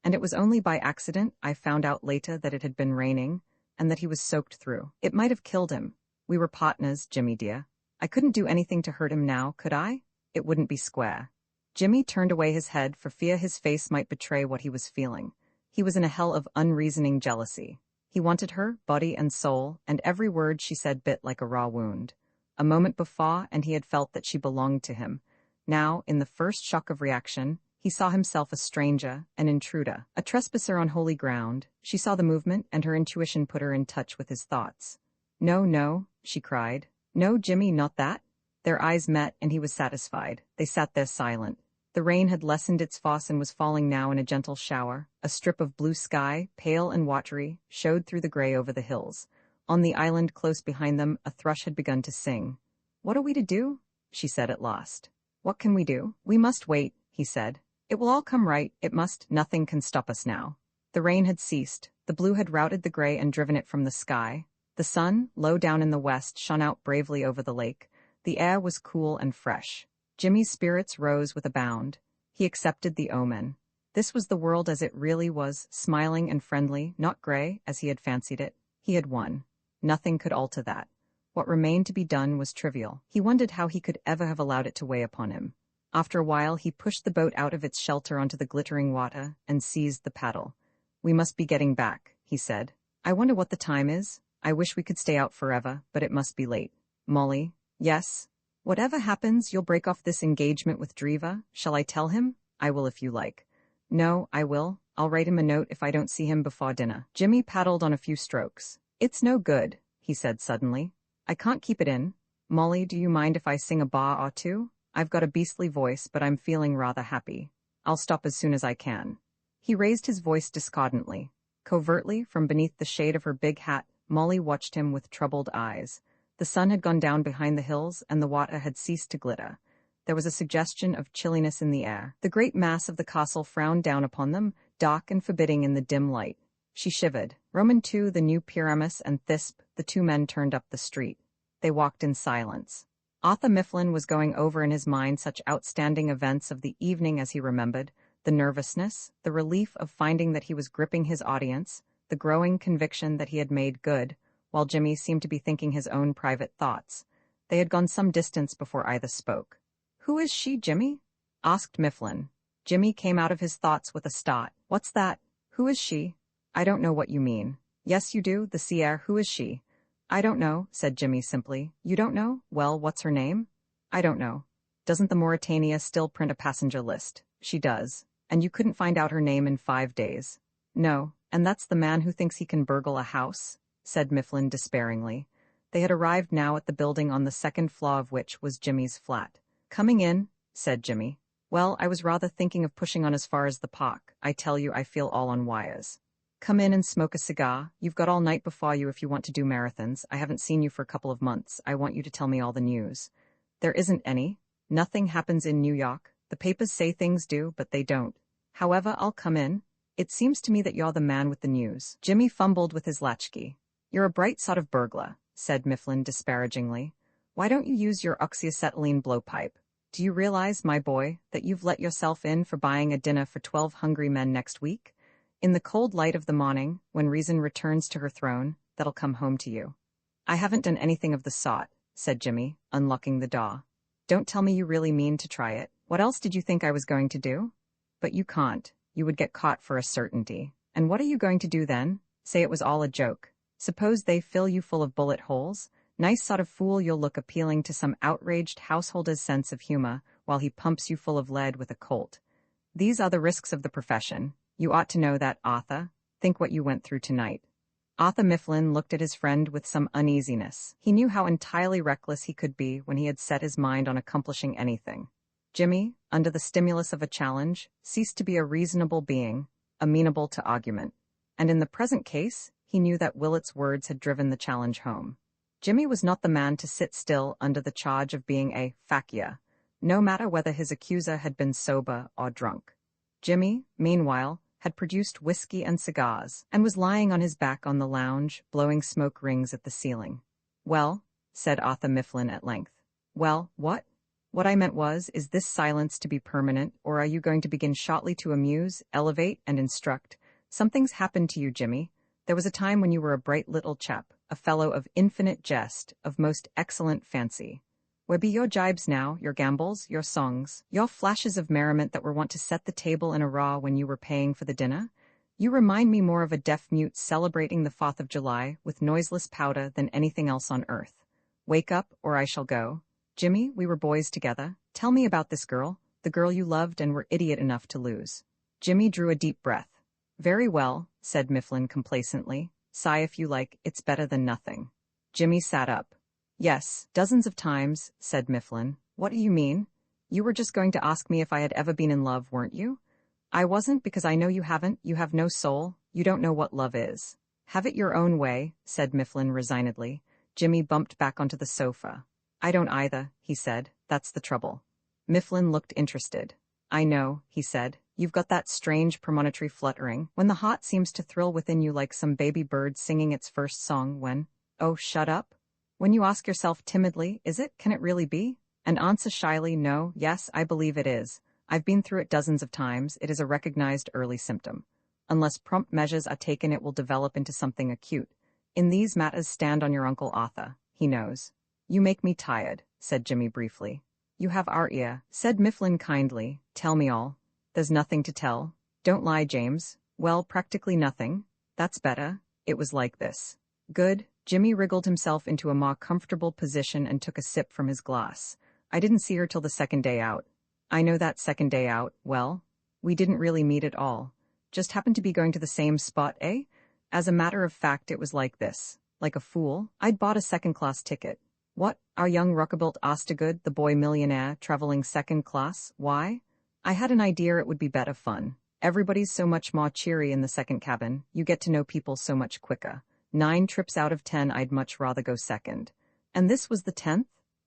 And it was only by accident I found out later that it had been raining, and that he was soaked through. It might have killed him. We were partners, Jimmy dear. I couldn't do anything to hurt him now, could I? It wouldn't be square. Jimmy turned away his head for fear his face might betray what he was feeling. He was in a hell of unreasoning jealousy. He wanted her, body and soul, and every word she said bit like a raw wound. A moment before, and he had felt that she belonged to him. Now, in the first shock of reaction, he saw himself a stranger, an intruder, a trespasser on holy ground. She saw the movement, and her intuition put her in touch with his thoughts. No, no, she cried. No, Jimmy, not that. Their eyes met, and he was satisfied. They sat there silent. The rain had lessened its force and was falling now in a gentle shower. A strip of blue sky, pale and watery, showed through the gray over the hills. On the island close behind them, a thrush had begun to sing. What are we to do? She said at last. What can we do? We must wait, he said. It will all come right, it must. Nothing can stop us now. The rain had ceased. The blue had routed the gray and driven it from the sky. The sun, low down in the west, shone out bravely over the lake. The air was cool and fresh. Jimmy's spirits rose with a bound. He accepted the omen. This was the world as it really was, smiling and friendly, not gray, as he had fancied it. He had won. Nothing could alter that. What remained to be done was trivial. He wondered how he could ever have allowed it to weigh upon him. After a while, he pushed the boat out of its shelter onto the glittering water and seized the paddle. We must be getting back, he said. I wonder what the time is. I wish we could stay out forever, but it must be late. Molly. Yes. Whatever happens, you'll break off this engagement with Driva. Shall I tell him? I will if you like. No, I will. I'll write him a note if I don't see him before dinner. Jimmy paddled on a few strokes. It's no good, he said suddenly. I can't keep it in. Molly, do you mind if I sing a bar or two? I've got a beastly voice, but I'm feeling rather happy. I'll stop as soon as I can. He raised his voice discordantly. Covertly, from beneath the shade of her big hat, Molly watched him with troubled eyes. The sun had gone down behind the hills, and the water had ceased to glitter. There was a suggestion of chilliness in the air. The great mass of the castle frowned down upon them, dark and forbidding in the dim light. She shivered. Roman II, the new Pyramus, and Thisp, the two men turned up the street. They walked in silence. Arthur Mifflin was going over in his mind such outstanding events of the evening as he remembered, the nervousness, the relief of finding that he was gripping his audience, the growing conviction that he had made good, while Jimmy seemed to be thinking his own private thoughts. They had gone some distance before either spoke. Who is she, Jimmy? Asked Mifflin. Jimmy came out of his thoughts with a start. What's that? Who is she? I don't know what you mean. Yes, you do, the Sierre. Who is she? I don't know, said Jimmy simply. You don't know? Well, what's her name? I don't know. Doesn't the Mauritania still print a passenger list? She does. And you couldn't find out her name in 5 days. No, and that's the man who thinks he can burgle a house? Said Mifflin despairingly. They had arrived now at the building on the second floor of which was Jimmy's flat. Coming in, said Jimmy. Well, I was rather thinking of pushing on as far as the park. I tell you, I feel all on wires. Come in and smoke a cigar. You've got all night before you if you want to do marathons. I haven't seen you for a couple of months. I want you to tell me all the news. There isn't any. Nothing happens in New York. The papers say things do, but they don't. However, I'll come in. It seems to me that you're the man with the news. Jimmy fumbled with his latchkey. You're a bright sort of burglar, said Mifflin disparagingly. Why don't you use your oxyacetylene blowpipe? Do you realize, my boy, that you've let yourself in for buying a dinner for 12 hungry men next week? In the cold light of the morning, when reason returns to her throne, that'll come home to you. I haven't done anything of the sort, said Jimmy, unlocking the door. Don't tell me you really mean to try it. What else did you think I was going to do? But you can't. You would get caught for a certainty. And what are you going to do then? Say it was all a joke. Suppose they fill you full of bullet holes? Nice sort of fool you'll look, appealing to some outraged householder's sense of humor, while he pumps you full of lead with a Colt. These are the risks of the profession. You ought to know that, Arthur. Think what you went through tonight. Arthur Mifflin looked at his friend with some uneasiness. He knew how entirely reckless he could be when he had set his mind on accomplishing anything. Jimmy, under the stimulus of a challenge, ceased to be a reasonable being, amenable to argument. And in the present case, he knew that Willett's words had driven the challenge home. Jimmy was not the man to sit still under the charge of being a fakir, no matter whether his accuser had been sober or drunk. Jimmy, meanwhile, had produced whiskey and cigars, and was lying on his back on the lounge, blowing smoke rings at the ceiling. Well, said Arthur Mifflin at length. Well, what? What I meant was, is this silence to be permanent, or are you going to begin shortly to amuse, elevate, and instruct? Something's happened to you, Jimmy. There was a time when you were a bright little chap, a fellow of infinite jest, of most excellent fancy. Where be your jibes now, your gambols, your songs, your flashes of merriment that were wont to set the table in a row when you were paying for the dinner? You remind me more of a deaf-mute celebrating the 4th of July with noiseless powder than anything else on earth. Wake up, or I shall go. Jimmy, we were boys together. Tell me about this girl, the girl you loved and were idiot enough to lose. Jimmy drew a deep breath. Very well, said Mifflin complacently. Sigh if you like, it's better than nothing. Jimmy sat up. Yes, dozens of times, said Mifflin. What do you mean? You were just going to ask me if I had ever been in love, weren't you? I wasn't, because I know you haven't. You have no soul. You don't know what love is. Have it your own way, said Mifflin resignedly. Jimmy bumped back onto the sofa. I don't either, he said. That's the trouble. Mifflin looked interested. I know, he said. You've got that strange premonitory fluttering, when the heart seems to thrill within you like some baby bird singing its first song when, oh, shut up. When you ask yourself timidly, is it, can it really be? And answer shyly, no, yes, I believe it is. I've been through it dozens of times. It is a recognized early symptom. Unless prompt measures are taken, it will develop into something acute. In these matters, stand on your Uncle Arthur. He knows. You make me tired, said Jimmy briefly. You have our ear, said Mifflin kindly. Tell me all. There's nothing to tell. Don't lie, James. Well, practically nothing. That's better. It was like this. Good. Jimmy wriggled himself into a more comfortable position and took a sip from his glass. I didn't see her till the second day out. I know that second day out, well, we didn't really meet at all. Just happened to be going to the same spot, eh? As a matter of fact, it was like this. Like a fool, I'd bought a second-class ticket. What? Our young Rockabilt Ostergood, the boy millionaire, traveling second class? Why? I had an idea it would be better fun. Everybody's so much more cheery in the second cabin. You get to know people so much quicker. 9 trips out of 10 I'd much rather go second. And this was the 10th?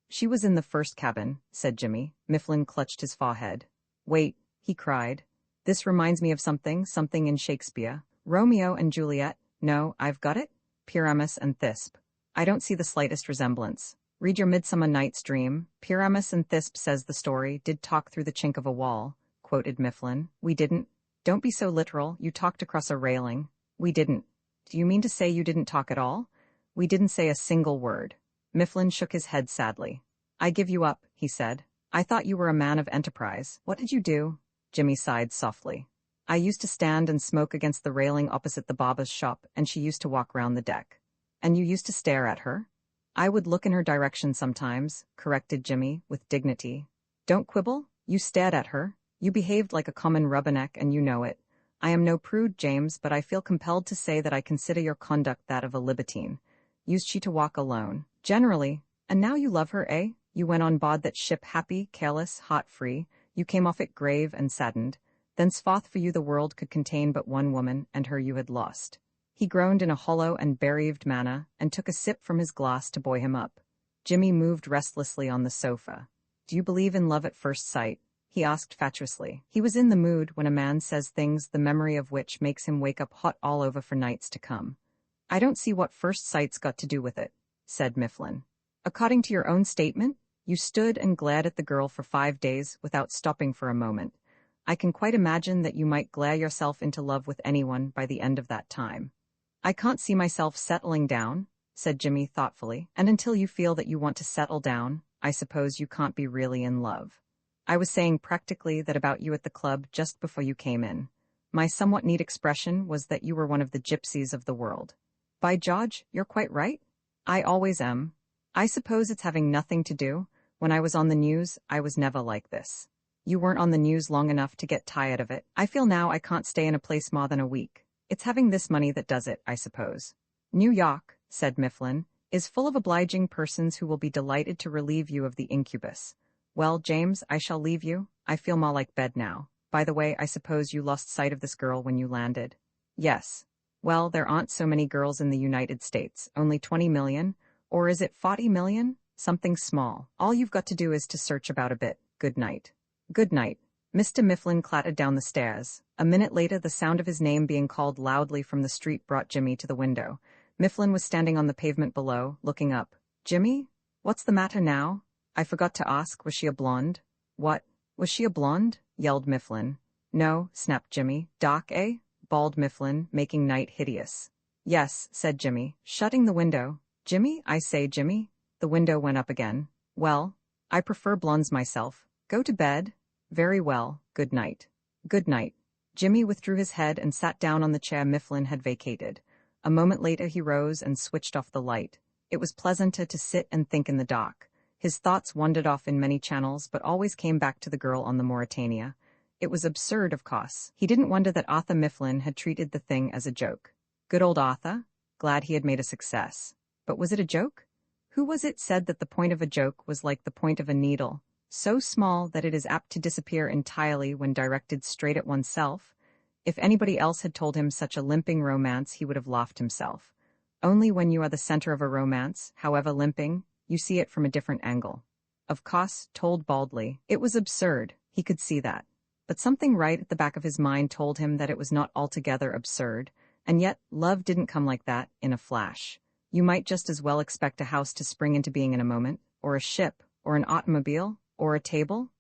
She was in the first cabin, said Jimmy. Mifflin clutched his forehead. Wait, he cried. This reminds me of something in Shakespeare. Romeo and Juliet. No, I've got it. Pyramus and Thisbe. I don't see the slightest resemblance. Read your Midsummer Night's Dream. Pyramus and Thisbe, says the story, did talk through the chink of a wall, quoted Mifflin. We didn't. Don't be so literal. You talked across a railing. We didn't. Do you mean to say you didn't talk at all? We didn't say a single word. Mifflin shook his head sadly. I give you up, he said. I thought you were a man of enterprise. What did you do? Jimmy sighed softly. I used to stand and smoke against the railing opposite the barber's shop, and she used to walk round the deck. And you used to stare at her? I would look in her direction sometimes, corrected Jimmy, with dignity. Don't quibble. You stared at her. You behaved like a common rubberneck, and you know it. I am no prude, James, but I feel compelled to say that I consider your conduct that of a libertine. Used she to walk alone? Generally. And now you love her, eh? You went on board that ship happy, careless, heart-free. You came off it grave and saddened. Thenceforth for you the world could contain but one woman, and her you had lost. He groaned in a hollow and bereaved manner, and took a sip from his glass to buoy him up. Jimmy moved restlessly on the sofa. Do you believe in love at first sight? He asked fatuously. He was in the mood when a man says things the memory of which makes him wake up hot all over for nights to come. I don't see what first sight's got to do with it, said Mifflin. According to your own statement, you stood and glared at the girl for 5 days without stopping for a moment. I can quite imagine that you might glare yourself into love with anyone by the end of that time. I can't see myself settling down, said Jimmy thoughtfully, and until you feel that you want to settle down, I suppose you can't be really in love. I was saying practically that about you at the club just before you came in. My somewhat neat expression was that you were one of the gypsies of the world. By George, you're quite right. I always am. I suppose it's having nothing to do. When I was on the news, I was never like this. You weren't on the news long enough to get tired of it. I feel now I can't stay in a place more than a week. It's having this money that does it, I suppose. New York, said Mifflin, is full of obliging persons who will be delighted to relieve you of the incubus. Well, James, I shall leave you. I feel more like bed now. By the way, I suppose you lost sight of this girl when you landed. Yes. Well, there aren't so many girls in the United States, only 20 million, or is it 40 million? Something small. All you've got to do is to search about a bit. Good night. Good night. Mr. Mifflin clattered down the stairs. A minute later, the sound of his name being called loudly from the street brought Jimmy to the window. Mifflin was standing on the pavement below, looking up. Jimmy? What's the matter now? I forgot to ask, was she a blonde? What? Was she a blonde? Yelled Mifflin. No, snapped Jimmy. Dark, eh? Bawled Mifflin, making night hideous. Yes, said Jimmy, shutting the window. Jimmy, I say, Jimmy. The window went up again. Well, I prefer blondes myself. Go to bed. Very well, good night. Good night. Jimmy withdrew his head and sat down on the chair Mifflin had vacated. A moment later he rose and switched off the light. It was pleasanter to sit and think in the dark. His thoughts wandered off in many channels but always came back to the girl on the Mauretania. It was absurd, of course. He didn't wonder that Arthur Mifflin had treated the thing as a joke. Good old Arthur? Glad he had made a success. But was it a joke? Who was it said that the point of a joke was like the point of a needle, so small that it is apt to disappear entirely when directed straight at oneself? If anybody else had told him such a limping romance, he would have laughed himself. Only when you are the center of a romance, however limping, you see it from a different angle. Of course, told baldly, it was absurd, he could see that. But something right at the back of his mind told him that it was not altogether absurd, and yet love didn't come like that, in a flash. You might just as well expect a house to spring into being in a moment, or a ship, or an automobile, or a table,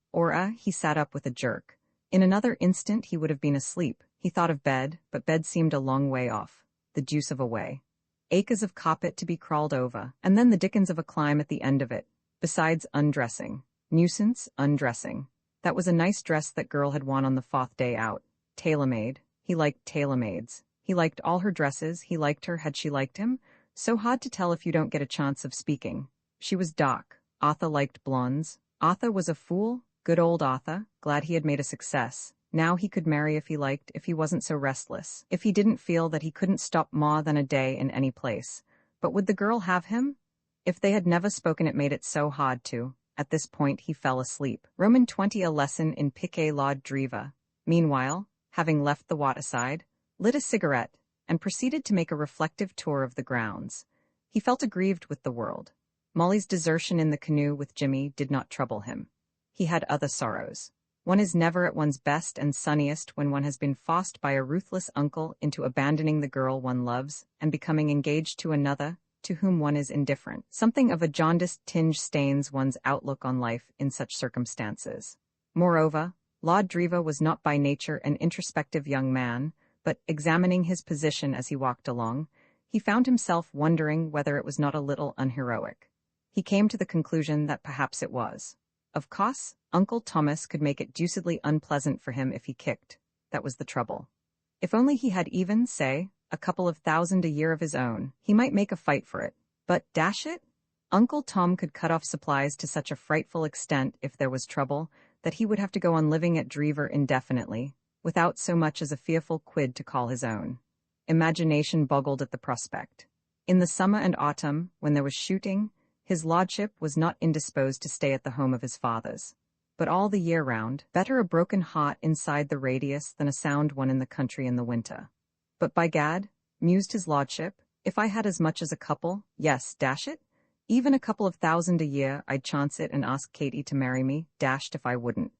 he sat up with a jerk. In another instant he would have been asleep. He thought of bed, but bed seemed a long way off. The deuce of a way. Acres of carpet to be crawled over, and then the dickens of a climb at the end of it. Besides undressing. Nuisance, undressing. That was a nice dress that girl had worn on the 4th day out. Tailor-made. He liked tailor-mades. He liked all her dresses. He liked her. Had she liked him? So hard to tell if you don't get a chance of speaking. She was dark. Arthur liked blondes. Arthur was a fool. Good old Arthur. Glad he had made a success. Now he could marry if he liked, if he wasn't so restless, if he didn't feel that he couldn't stop more than a day in any place. But would the girl have him? If they had never spoken, it made it so hard to. At this point he fell asleep. Roman 20, a lesson in Piquet la Driva. Meanwhile, having left the waterside, lit a cigarette, and proceeded to make a reflective tour of the grounds. He felt aggrieved with the world. Molly's desertion in the canoe with Jimmy did not trouble him. He had other sorrows. One is never at one's best and sunniest when one has been forced by a ruthless uncle into abandoning the girl one loves and becoming engaged to another to whom one is indifferent. Something of a jaundiced tinge stains one's outlook on life in such circumstances. Moreover, Lord Driva was not by nature an introspective young man, but, examining his position as he walked along, he found himself wondering whether it was not a little unheroic. He came to the conclusion that perhaps it was. Of course, Uncle Thomas could make it deucedly unpleasant for him if he kicked. That was the trouble. If only he had even, say, a couple of thousand a year of his own, he might make a fight for it. But, dash it, Uncle Tom could cut off supplies to such a frightful extent if there was trouble that he would have to go on living at Drever indefinitely, without so much as a fearful quid to call his own. Imagination boggled at the prospect. In the summer and autumn, when there was shooting, his lordship was not indisposed to stay at the home of his fathers. But all the year round, better a broken heart inside the radius than a sound one in the country in the winter. But by gad, mused his lordship, if I had as much as a couple, yes, dash it, even a couple of thousand a year, I'd chance it and ask Katie to marry me, dashed if I wouldn't.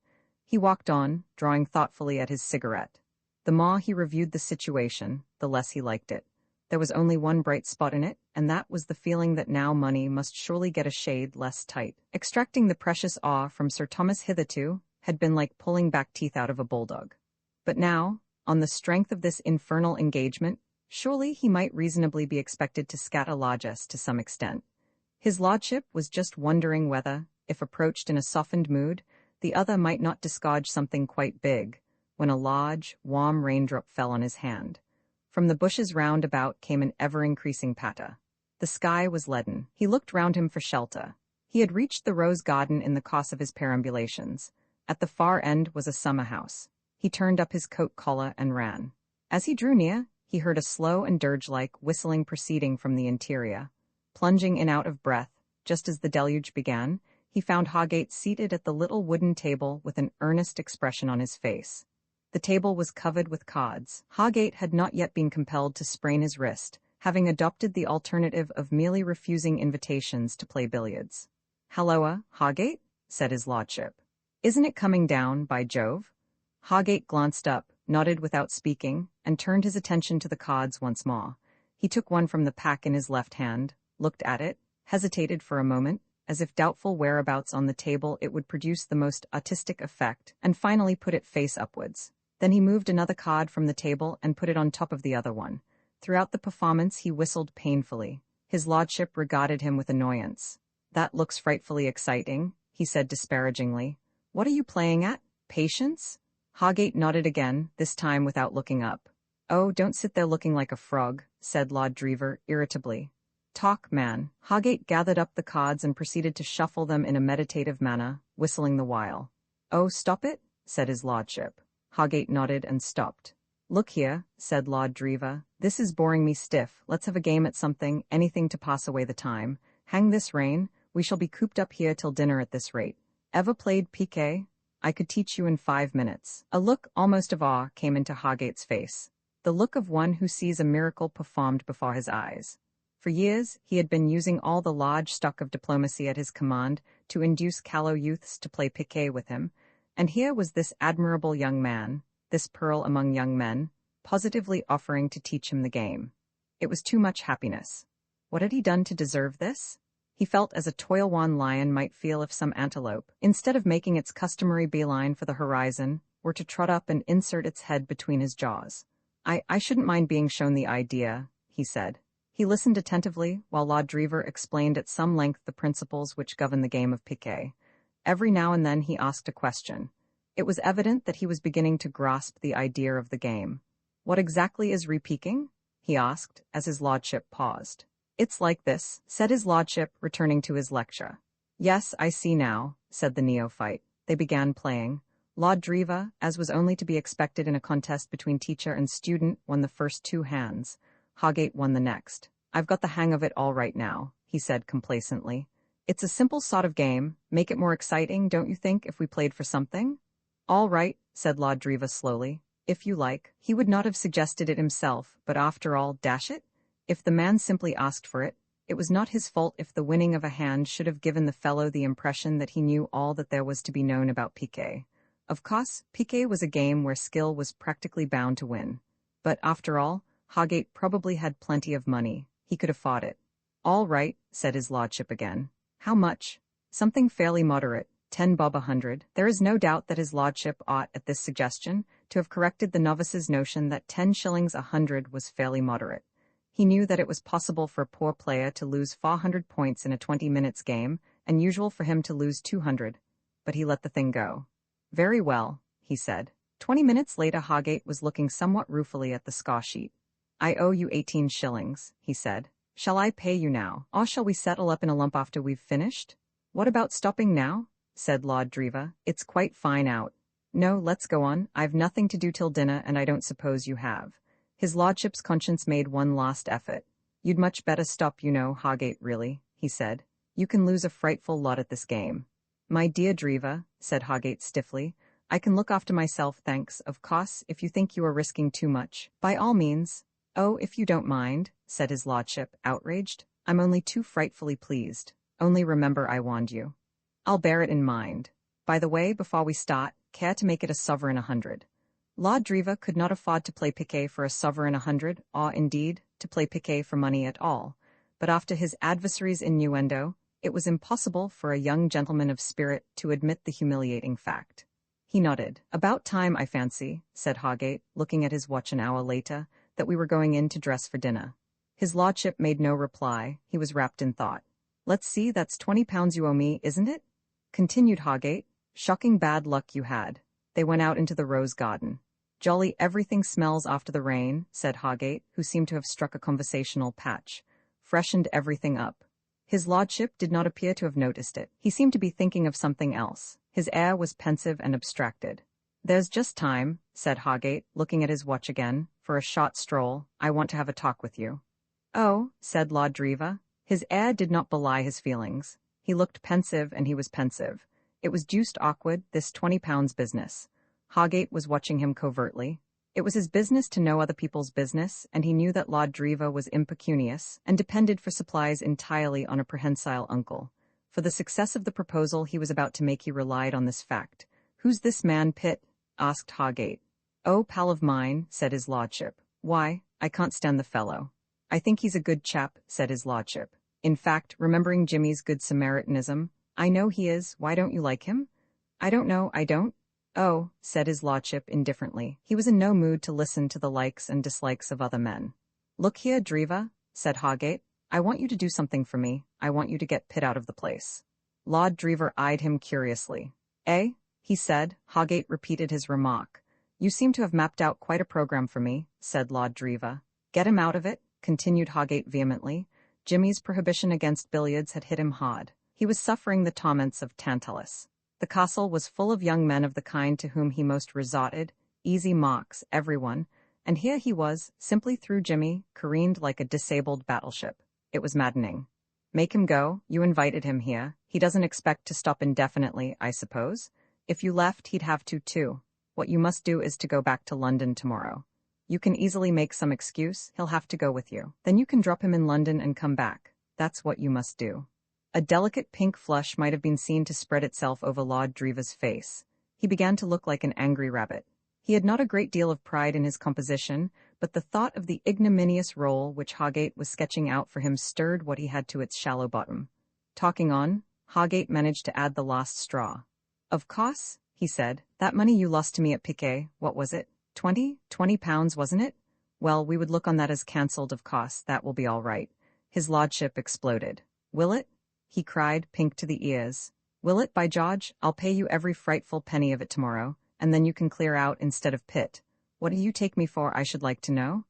He walked on, drawing thoughtfully at his cigarette. The more he reviewed the situation, the less he liked it. There was only one bright spot in it, and that was the feeling that now money must surely get a shade less tight. Extracting the precious awe from Sir Thomas hitherto, had been like pulling back teeth out of a bulldog. But now, on the strength of this infernal engagement, surely he might reasonably be expected to scatologue us to some extent. His lordship was just wondering whether, if approached in a softened mood, the other might not disgorge something quite big, when a large, warm raindrop fell on his hand. From the bushes round about came an ever-increasing patter. The sky was leaden. He looked round him for shelter. He had reached the rose garden in the course of his perambulations. At the far end was a summer house. He turned up his coat collar and ran. As he drew near, he heard a slow and dirge-like whistling proceeding from the interior. Plunging in out of breath, just as the deluge began, he found Hogate seated at the little wooden table with an earnest expression on his face. The table was covered with cards. Hogate had not yet been compelled to sprain his wrist, having adopted the alternative of merely refusing invitations to play billiards. "Halloa, Hogate?" said his lordship. "Isn't it coming down, by Jove?" Hogate glanced up, nodded without speaking, and turned his attention to the cards once more. He took one from the pack in his left hand, looked at it, hesitated for a moment, as if doubtful whereabouts on the table it would produce the most artistic effect, and finally put it face upwards. Then he moved another card from the table and put it on top of the other one. Throughout the performance he whistled painfully. His lordship regarded him with annoyance. "That looks frightfully exciting," he said disparagingly. "What are you playing at? Patience?" Hogate nodded again, this time without looking up. "Oh, don't sit there looking like a frog," said Lord Drever irritably. "Talk, man." Hogate gathered up the cards and proceeded to shuffle them in a meditative manner, whistling the while. "Oh, stop it," said his lordship. Hogate nodded and stopped. "Look here," said Lord Drever, "this is boring me stiff. Let's have a game at something, anything to pass away the time. Hang this rain, we shall be cooped up here till dinner at this rate. Ever played piquet? I could teach you in 5 minutes." A look almost of awe came into Hogate's face. The look of one who sees a miracle performed before his eyes. For years, he had been using all the large stock of diplomacy at his command to induce callow youths to play piquet with him, and here was this admirable young man, this pearl among young men, positively offering to teach him the game. It was too much happiness. What had he done to deserve this? He felt as a toil-worn lion might feel if some antelope, instead of making its customary beeline for the horizon, were to trot up and insert its head between his jaws. I shouldn't mind being shown the idea," he said. He listened attentively while Lord Drever explained at some length the principles which govern the game of piquet. Every now and then he asked a question. It was evident that he was beginning to grasp the idea of the game. "What exactly is repiquing?" he asked, as his lordship paused. "It's like this," said his lordship, returning to his lecture. "Yes, I see now," said the neophyte. They began playing. Lord Drever, as was only to be expected in a contest between teacher and student, won the first 2 hands. Hogate won the next. "I've got the hang of it all right now," he said complacently. "It's a simple sort of game. Make it more exciting, don't you think, if we played for something?" "All right," said Lord Drever slowly. "If you like." He would not have suggested it himself, but after all, dash it, if the man simply asked for it, it was not his fault if the winning of a hand should have given the fellow the impression that he knew all that there was to be known about piquet. Of course, piquet was a game where skill was practically bound to win. But after all, Hogate probably had plenty of money. He could afford it. "All right," said his lordship again. "How much?" "Something fairly moderate, 10 bob 100. There is no doubt that his lordship ought, at this suggestion, to have corrected the novice's notion that 10 shillings 100 was fairly moderate. He knew that it was possible for a poor player to lose 400 points in a 20 minutes game, and usual for him to lose 200. But he let the thing go. "Very well," he said. 20 minutes later Hogate was looking somewhat ruefully at the score sheet. "I owe you 18 shillings, he said. "Shall I pay you now, or shall we settle up in a lump after we've finished?" "What about stopping now?" said Lord Drever. "It's quite fine out." "No, let's go on. I've nothing to do till dinner, and I don't suppose you have." His lordship's conscience made one last effort. "You'd much better stop, you know, Hogate, really," he said. "You can lose a frightful lot at this game." "My dear Drever," said Hogate stiffly, "I can look after myself, thanks. Of course, if you think you are risking too much, by all means." "Oh, if you don't mind," said his lordship, outraged. "I'm only too frightfully pleased. Only remember I warned you." "I'll bear it in mind. By the way, before we start, care to make it a sovereign 100. Lord Drever could not afford to play piquet for a sovereign 100, or, indeed, to play piquet for money at all. But after his adversary's innuendo, it was impossible for a young gentleman of spirit to admit the humiliating fact. He nodded. About time, I fancy, said Hogate, looking at his watch an hour later, that we were going in to dress for dinner. His lordship made no reply. He was wrapped in thought. Let's see, that's £20 you owe me, isn't it? Continued Hogate. Shocking bad luck you had. They went out into the rose garden. Jolly everything smells after the rain, said Hogate, who seemed to have struck a conversational patch. Freshened everything up. His lordship did not appear to have noticed it. He seemed to be thinking of something else. His air was pensive and abstracted. There's just time, said Hogate, looking at his watch again, for a short stroll. I want to have a talk with you. Oh, said Lord Driva. His air did not belie his feelings. He looked pensive and he was pensive. It was deuced awkward, this £20 business. Hogate was watching him covertly. It was his business to know other people's business, and he knew that Lord Driva was impecunious and depended for supplies entirely on a prehensile uncle. For the success of the proposal he was about to make he relied on this fact. Who's this man, Pitt? Asked Hogate. Oh, pal of mine, said his lordship. Why, I can't stand the fellow. I think he's a good chap, said his lordship. In fact, remembering Jimmy's good Samaritanism, I know he is. Why don't you like him? I don't know, I don't. Oh, said his lordship indifferently. He was in no mood to listen to the likes and dislikes of other men. Look here, Driva, said Hogate. I want you to do something for me. I want you to get Pitt out of the place. Lord Driva eyed him curiously. Eh? He said. Hogate repeated his remark. You seem to have mapped out quite a program for me, said Lord Driva. Get him out of it, continued Hogate vehemently. Jimmy's prohibition against billiards had hit him hard. He was suffering the torments of Tantalus. The castle was full of young men of the kind to whom he most resorted, easy marks, everyone, and here he was, simply through Jimmy, careened like a disabled battleship. It was maddening. Make him go, you invited him here. He doesn't expect to stop indefinitely, I suppose. If you left, he'd have to, too. What you must do is to go back to London tomorrow. You can easily make some excuse, he'll have to go with you. Then you can drop him in London and come back. That's what you must do. A delicate pink flush might have been seen to spread itself over Lord Driva's face. He began to look like an angry rabbit. He had not a great deal of pride in his composition, but the thought of the ignominious role which Hogate was sketching out for him stirred what he had to its shallow bottom. Talking on, Hogate managed to add the last straw. Of course, he said, that money you lost to me at piquet, what was it? £20, wasn't it? Well, we would look on that as cancelled, of course, that will be all right. His lordship exploded. Will it? He cried, pink to the ears. Will it, by George? I'll pay you every frightful penny of it tomorrow, and then you can clear out instead of Pitt. What do you take me for, I should like to know?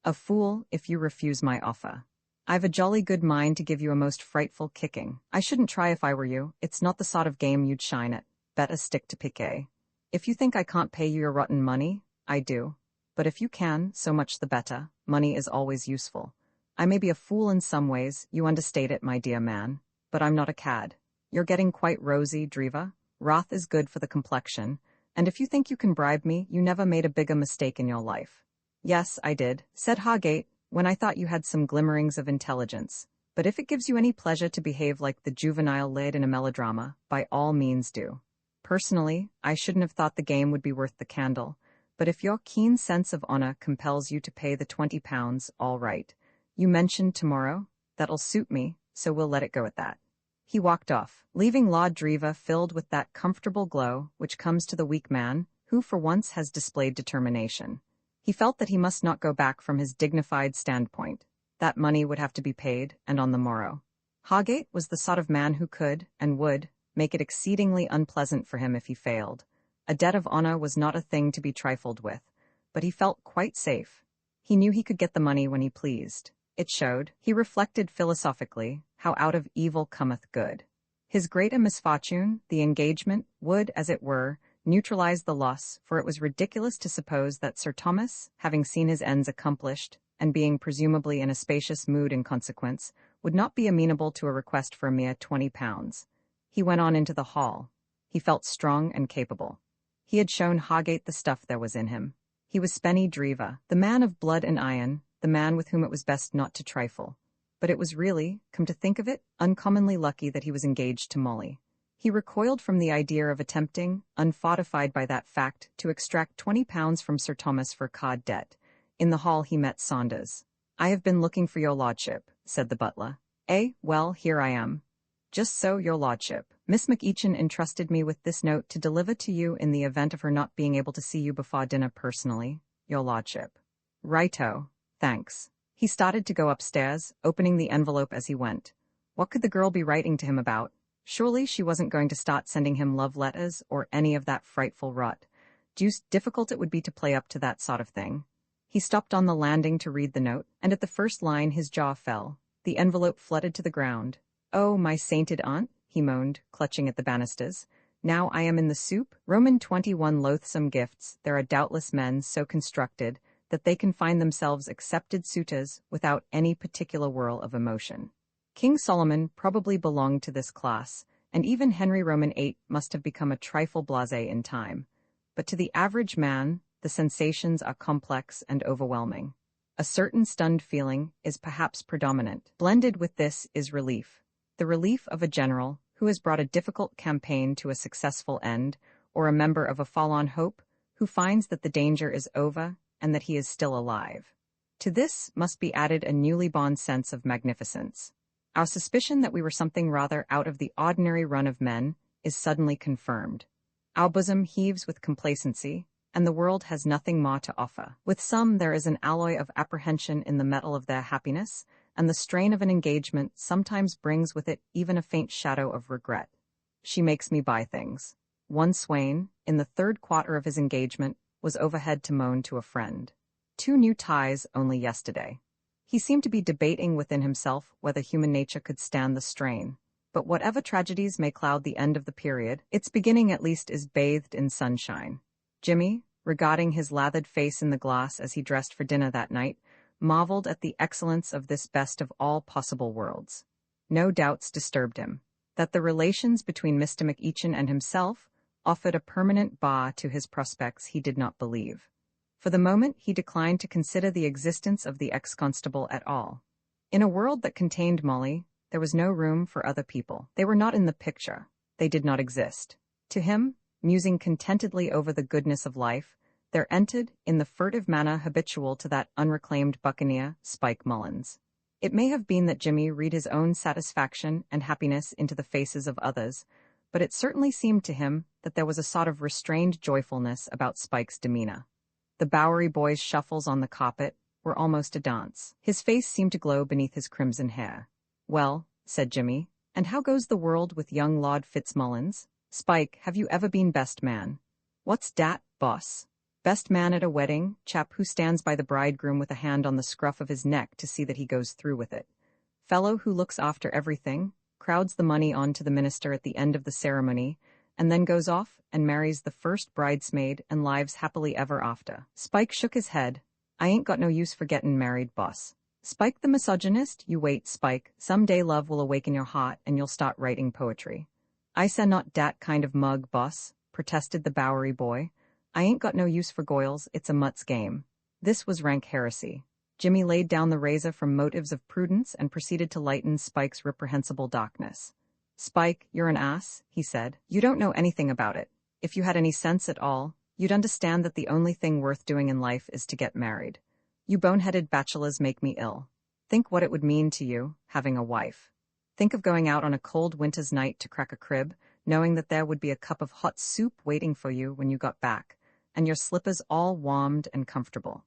A fool, if you refuse my offer. I've a jolly good mind to give you a most frightful kicking. I shouldn't try if I were you. It's not the sort of game you'd shine at. Better stick to piquet. If you think I can't pay you your rotten money, I do. But if you can, so much the better. Money is always useful. I may be a fool in some ways, you understate it, my dear man. But I'm not a cad. You're getting quite rosy, Driva. Wrath is good for the complexion, and if you think you can bribe me, you never made a bigger mistake in your life. Yes, I did, said Hogate, when I thought you had some glimmerings of intelligence. But if it gives you any pleasure to behave like the juvenile lead in a melodrama, by all means do. Personally, I shouldn't have thought the game would be worth the candle, but if your keen sense of honor compels you to pay the £20, all right. You mentioned tomorrow? That'll suit me, so we'll let it go at that. He walked off, leaving Lord Driva filled with that comfortable glow which comes to the weak man, who for once has displayed determination. He felt that he must not go back from his dignified standpoint. That money would have to be paid, and on the morrow. Hogate was the sort of man who could, and would, make it exceedingly unpleasant for him if he failed. A debt of honor was not a thing to be trifled with, but he felt quite safe. He knew he could get the money when he pleased. It showed, he reflected philosophically, how out of evil cometh good. His greater misfortune, the engagement, would, as it were, neutralize the loss, for it was ridiculous to suppose that Sir Thomas, having seen his ends accomplished, and being presumably in a spacious mood in consequence, would not be amenable to a request for a mere £20. He went on into the hall. He felt strong and capable. He had shown Hogate the stuff there was in him. He was Spenny Driva, the man of blood and iron, the man with whom it was best not to trifle. But it was really, come to think of it, uncommonly lucky that he was engaged to Molly. He recoiled from the idea of attempting, unfortified by that fact, to extract £20 from Sir Thomas for card debt. In the hall he met Saunders. "I have been looking for your lordship," said the butler. "Eh, well, here I am." "Just so, your lordship. Miss McEachin entrusted me with this note to deliver to you in the event of her not being able to see you before dinner personally, your lordship. Righto, thanks. He started to go upstairs, opening the envelope as he went. What could the girl be writing to him about? Surely she wasn't going to start sending him love letters or any of that frightful rot. Deuced difficult it would be to play up to that sort of thing. He stopped on the landing to read the note, and at the first line his jaw fell. The envelope fluttered to the ground. "Oh, my sainted aunt," he moaned, clutching at the banisters. "Now I am in the soup? Roman 21 loathsome gifts. There are doubtless men so constructed that they can find themselves accepted suitors without any particular whirl of emotion. King Solomon probably belonged to this class, and even Henry Roman VIII must have become a trifle blasé in time. But to the average man, the sensations are complex and overwhelming. A certain stunned feeling is perhaps predominant. Blended with this is relief. The relief of a general who has brought a difficult campaign to a successful end, or a member of a forlorn hope who finds that the danger is over and that he is still alive. To this must be added a newly born sense of magnificence. Our suspicion that we were something rather out of the ordinary run of men is suddenly confirmed. Our bosom heaves with complacency, and the world has nothing more to offer. With some there is an alloy of apprehension in the metal of their happiness, and the strain of an engagement sometimes brings with it even a faint shadow of regret. She makes me buy things. One swain, in the third quarter of his engagement, was overhead to moan to a friend. 2 new ties only yesterday. He seemed to be debating within himself whether human nature could stand the strain. But whatever tragedies may cloud the end of the period, its beginning at least is bathed in sunshine. Jimmy, regarding his lathered face in the glass as he dressed for dinner that night, marveled at the excellence of this best of all possible worlds. No doubts disturbed him. That the relations between Mr. McEachin and himself offered a permanent bar to his prospects he did not believe. For the moment he declined to consider the existence of the ex-constable at all. In a world that contained Molly, there was no room for other people. They were not in the picture. They did not exist. To him, musing contentedly over the goodness of life, there entered, in the furtive manner habitual to that unreclaimed buccaneer, Spike Mullins. It may have been that Jimmy read his own satisfaction and happiness into the faces of others, but it certainly seemed to him that there was a sort of restrained joyfulness about Spike's demeanor. The Bowery boy's shuffles on the carpet were almost a dance. His face seemed to glow beneath his crimson hair. "Well," said Jimmy, "and how goes the world with young Lord Fitzmullins? Spike, have you ever been best man?" "What's dat, boss?" "Best man at a wedding, chap who stands by the bridegroom with a hand on the scruff of his neck to see that he goes through with it. Fellow who looks after everything, crowds the money on to the minister at the end of the ceremony, and then goes off and marries the first bridesmaid and lives happily ever after." Spike shook his head. "I ain't got no use for gettin' married, boss." "Spike the misogynist? You wait, Spike. Some day love will awaken your heart and you'll start writing poetry." "I say not dat kind of mug, boss," protested the Bowery boy. "I ain't got no use for goils, it's a mutt's game." This was rank heresy. Jimmy laid down the razor from motives of prudence and proceeded to lighten Spike's reprehensible darkness. "Spike, you're an ass," he said. "You don't know anything about it. If you had any sense at all, you'd understand that the only thing worth doing in life is to get married. You boneheaded bachelors make me ill. Think what it would mean to you, having a wife. Think of going out on a cold winter's night to crack a crib, knowing that there would be a cup of hot soup waiting for you when you got back, and your slippers all warmed and comfortable.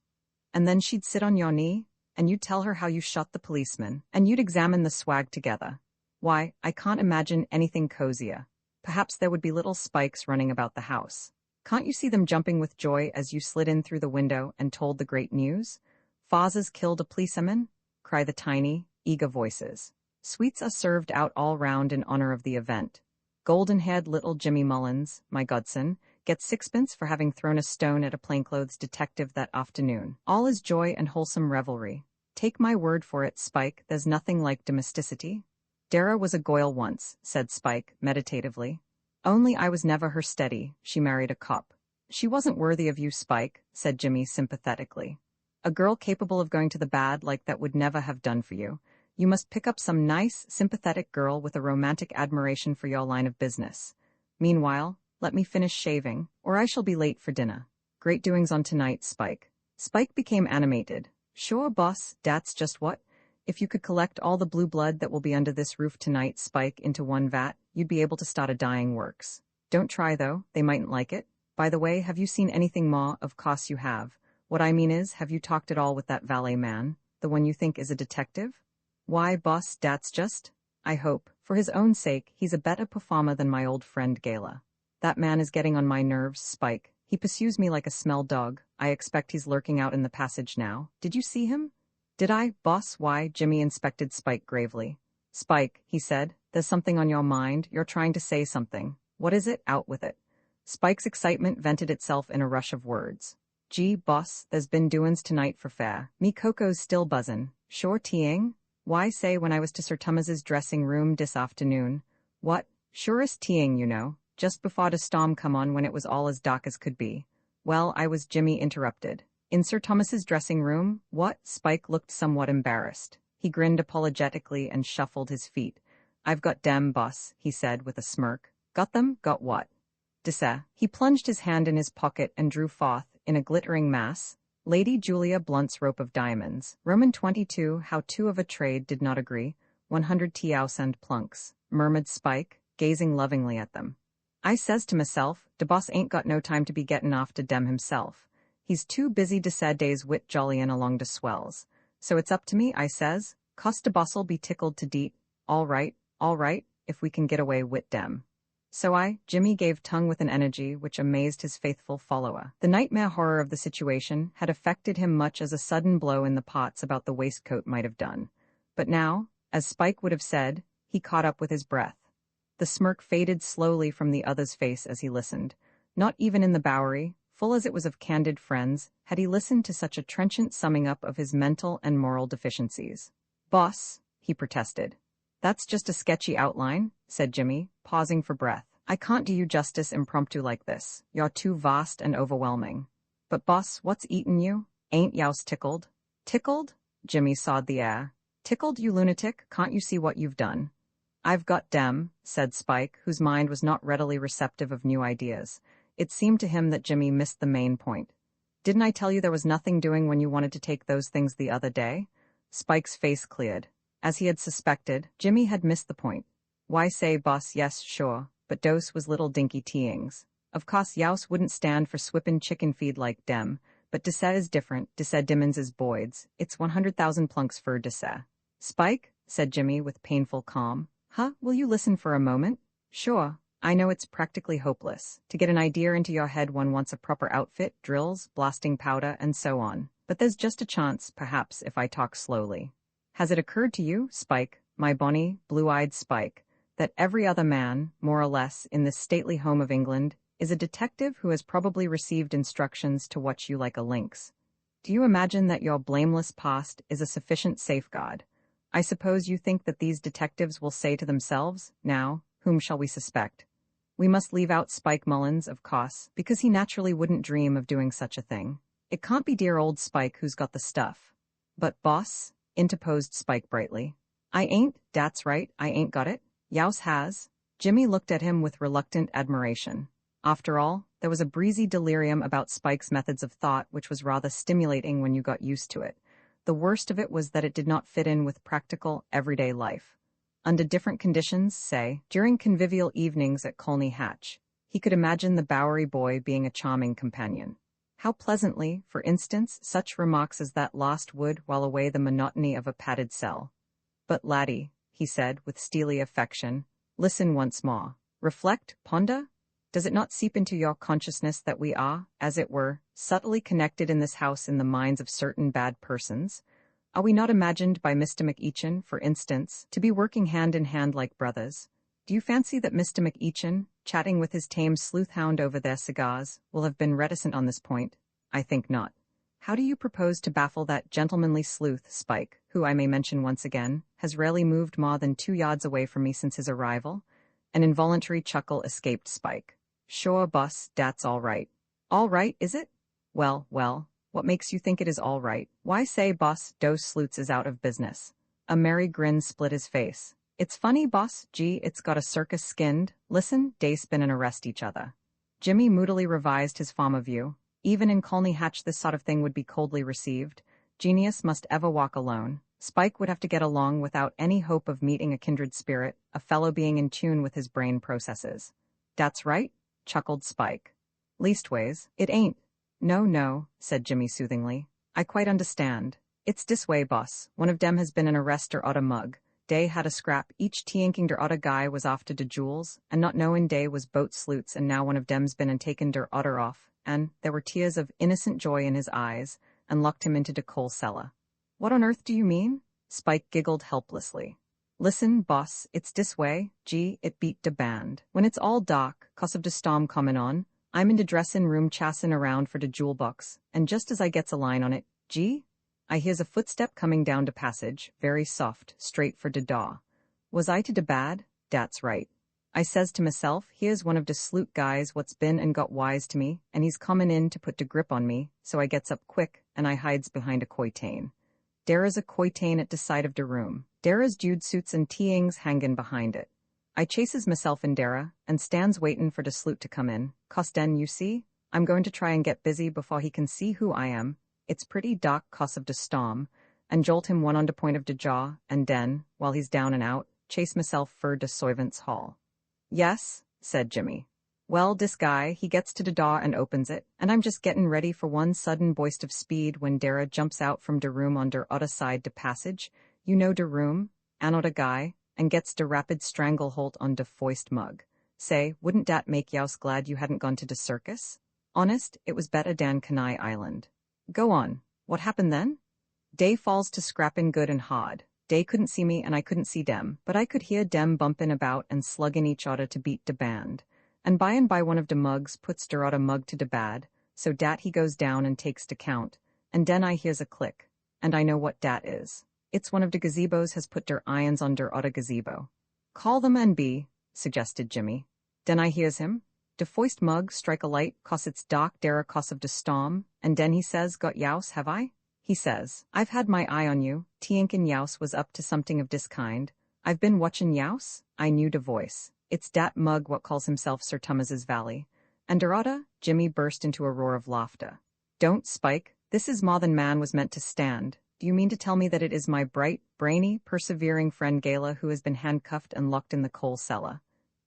And then she'd sit on your knee, and you'd tell her how you shot the policeman, and you'd examine the swag together. Why, I can't imagine anything cozier. Perhaps there would be little Spikes running about the house. Can't you see them jumping with joy as you slid in through the window and told the great news? Faz's killed a policeman? Cry the tiny, eager voices. Sweets are served out all round in honor of the event. Golden-haired little Jimmy Mullins, my godson, gets 6pence for having thrown a stone at a plainclothes detective that afternoon. All is joy and wholesome revelry. Take my word for it, Spike, there's nothing like domesticity. Dara was a goyle once, said Spike, meditatively. Only I was never her steady, she married a cop. She wasn't worthy of you, Spike, said Jimmy sympathetically. A girl capable of going to the bad like that would never have done for you. You must pick up some nice, sympathetic girl with a romantic admiration for your line of business. Meanwhile, let me finish shaving, or I shall be late for dinner. Great doings on tonight, Spike. Spike became animated. Sure, boss, that's just what. If you could collect all the blue blood that will be under this roof tonight, Spike, into one vat, you'd be able to start a dying works. Don't try though, they mightn't like it. By the way, have you seen anything more? Of course you have. What I mean is, have you talked at all with that valet man, the one you think is a detective? Why, boss, that's just. I hope, for his own sake, he's a better performer than my old friend Gala. That man is getting on my nerves, Spike. He pursues me like a smell dog. I expect he's lurking out in the passage now. Did you see him? Did I, boss? Why? Jimmy inspected Spike gravely. Spike, he said, there's something on your mind. You're trying to say something. What is it? Out with it. Spike's excitement vented itself in a rush of words. Gee, boss, there's been doin's tonight for fair. Me Coco's still buzzin'. Sure teeing? Why, say when I was to Sir Thomas's dressing room dis afternoon. What? Surest teeing, you know. Just before the storm come on when it was all as dark as could be. Well, I was Jimmy interrupted. In Sir Thomas's dressing room? What? Spike looked somewhat embarrassed. He grinned apologetically and shuffled his feet. I've got dem, boss, he said with a smirk. Got them? Got what? Dessert. He plunged his hand in his pocket and drew forth, in a glittering mass, Lady Julia Blunt's rope of diamonds. Roman 22, how two of a trade did not agree. 100 tiaus and plunks, murmured Spike, gazing lovingly at them. I says to myself, de boss ain't got no time to be gettin' off to dem himself. He's too busy to sad days wit jollyin' along de swells. So it's up to me, I says. Cost de boss'll be tickled to deet. All right, if we can get away wit dem. So Jimmy gave tongue with an energy which amazed his faithful follower. The nightmare horror of the situation had affected him much as a sudden blow in the pots about the waistcoat might have done. But now, as Spike would have said, he caught up with his breath. The smirk faded slowly from the other's face as he listened. Not even in the Bowery, full as it was of candid friends, had he listened to such a trenchant summing up of his mental and moral deficiencies. Boss, he protested. That's just a sketchy outline, said Jimmy, pausing for breath. I can't do you justice impromptu like this. You're too vast and overwhelming. But boss, what's eatin' you? Ain't youse tickled? Tickled? Jimmy sawed the air. Tickled, you lunatic? Can't you see what you've done? I've got dem, said Spike, whose mind was not readily receptive of new ideas. It seemed to him that Jimmy missed the main point. Didn't I tell you there was nothing doing when you wanted to take those things the other day? Spike's face cleared. As he had suspected, Jimmy had missed the point. Why say, boss, yes, sure, but dose was little dinky teeings. Of course, youse wouldn't stand for swippin' chicken feed like dem, but dessert is different, dessert dimmons is boyds. It's 100,000 plunks for dessert. Spike, said Jimmy with painful calm. Huh, will you listen for a moment? Sure, I know it's practically hopeless. To get an idea into your head one wants a proper outfit, drills, blasting powder, and so on. But there's just a chance, perhaps, if I talk slowly. Has it occurred to you, Spike, my bonny, blue-eyed Spike, that every other man, more or less, in this stately home of England, is a detective who has probably received instructions to watch you like a lynx? Do you imagine that your blameless past is a sufficient safeguard? I suppose you think that these detectives will say to themselves, now, whom shall we suspect? We must leave out Spike Mullins, of course, because he naturally wouldn't dream of doing such a thing. It can't be dear old Spike who's got the stuff. But, boss, interposed Spike brightly. I ain't, that's right, I ain't got it. Youse has. Jimmy looked at him with reluctant admiration. After all, there was a breezy delirium about Spike's methods of thought which was rather stimulating when you got used to it. The worst of it was that it did not fit in with practical, everyday life. Under different conditions, say, during convivial evenings at Colney Hatch, he could imagine the Bowery boy being a charming companion. How pleasantly, for instance, such remarks as that lost would while away the monotony of a padded cell. But laddie, he said with steely affection, listen once more. Reflect, ponder. Does it not seep into your consciousness that we are, as it were, subtly connected in this house in the minds of certain bad persons? Are we not imagined by Mr. McEachin, for instance, to be working hand in hand like brothers? Do you fancy that Mr. McEachin, chatting with his tame sleuth-hound over their cigars, will have been reticent on this point? I think not. How do you propose to baffle that gentlemanly sleuth, Spike, who, I may mention once again, has rarely moved more than 2 yards away from me since his arrival? An involuntary chuckle escaped Spike. Sure, boss, dat's all right. All right, is it? Well, what makes you think it is all right? Why say, boss, dose sleuths is out of business. A merry grin split his face. It's funny, boss, gee, it's got a circus skinned. Listen, dey spin and arrest each other. Jimmy moodily revised his form of view. Even in Colney Hatch this sort of thing would be coldly received. Genius must ever walk alone. Spike would have to get along without any hope of meeting a kindred spirit, a fellow being in tune with his brain processes. "That's right," chuckled Spike. "Leastways, it ain't." "No, no," said Jimmy soothingly. "I quite understand. It's dis way, boss. One of dem has been an arrest der otta mug. Dey had a scrap, each tinking der otta guy was after de jewels, and not knowin' dey was boat sleuts, and now one of dem's been and taken der otter off, and there were tears of innocent joy in his eyes, and locked him into de coal cellar." "What on earth do you mean?" Spike giggled helplessly. "Listen, boss, it's dis way, gee, it beat de band. When it's all dark, 'cause of de storm comin' on, I'm in de dressin' room chassin' around for de jewel box, and just as I gets a line on it, gee, I hears a footstep coming down de passage, very soft, straight for de door. Was I to de bad? Dat's right. I says to myself, here's one of de sloot guys what's been and got wise to me, and he's comin' in to put de grip on me, so I gets up quick, and I hides behind a coitain. Dere is a coitain at de side of de room. Dere is jude suits and teeings hangin' behind it. I chases myself in dere, and stands waitin' for de sloot to come in, 'cause den, you see, I'm going to try and get busy before he can see who I am. It's pretty dark 'cause of de storm, and jolt him one on de point of de jaw, and den, while he's down and out, chase myself fur de servants' hall." "Yes," said Jimmy. "Well, dis guy, he gets to de door and opens it, and I'm just gettin' ready for one sudden boist of speed when Dara jumps out from de room on der odder side de passage, you know de room, and odder guy, and gets de rapid stranglehold on de foist mug. Say, wouldn't dat make youse glad you hadn't gone to de circus? Honest, it was better dan Kenai Island. Go on, what happened then?" "Dey falls to scrappin' good and hard. Dey couldn't see me and I couldn't see dem, but I could hear dem bumpin' about and sluggin' each odder to beat de band. And by one of de mugs puts der odder mug to de bad, so dat he goes down and takes de count, and den I hears a click, and I know what dat is. It's one of de gazebos has put der irons on der odder gazebo." "Call them and be," suggested Jimmy. "Den I hears him. De foist mug strike a light 'cause it's dark dere 'cause of de storm, and den he says, 'Got youse, have I?' He says, 'I've had my eye on you, tinkin' youse was up to something of dis kind. I've been watchin' youse.' I knew de voice. It's dat mug what calls himself Sir Thomas's Valley." And der odder, Jimmy burst into a roar of laughter. "Don't, Spike, this is more than man was meant to stand. Do you mean to tell me that it is my bright, brainy, persevering friend Gala who has been handcuffed and locked in the coal cellar?"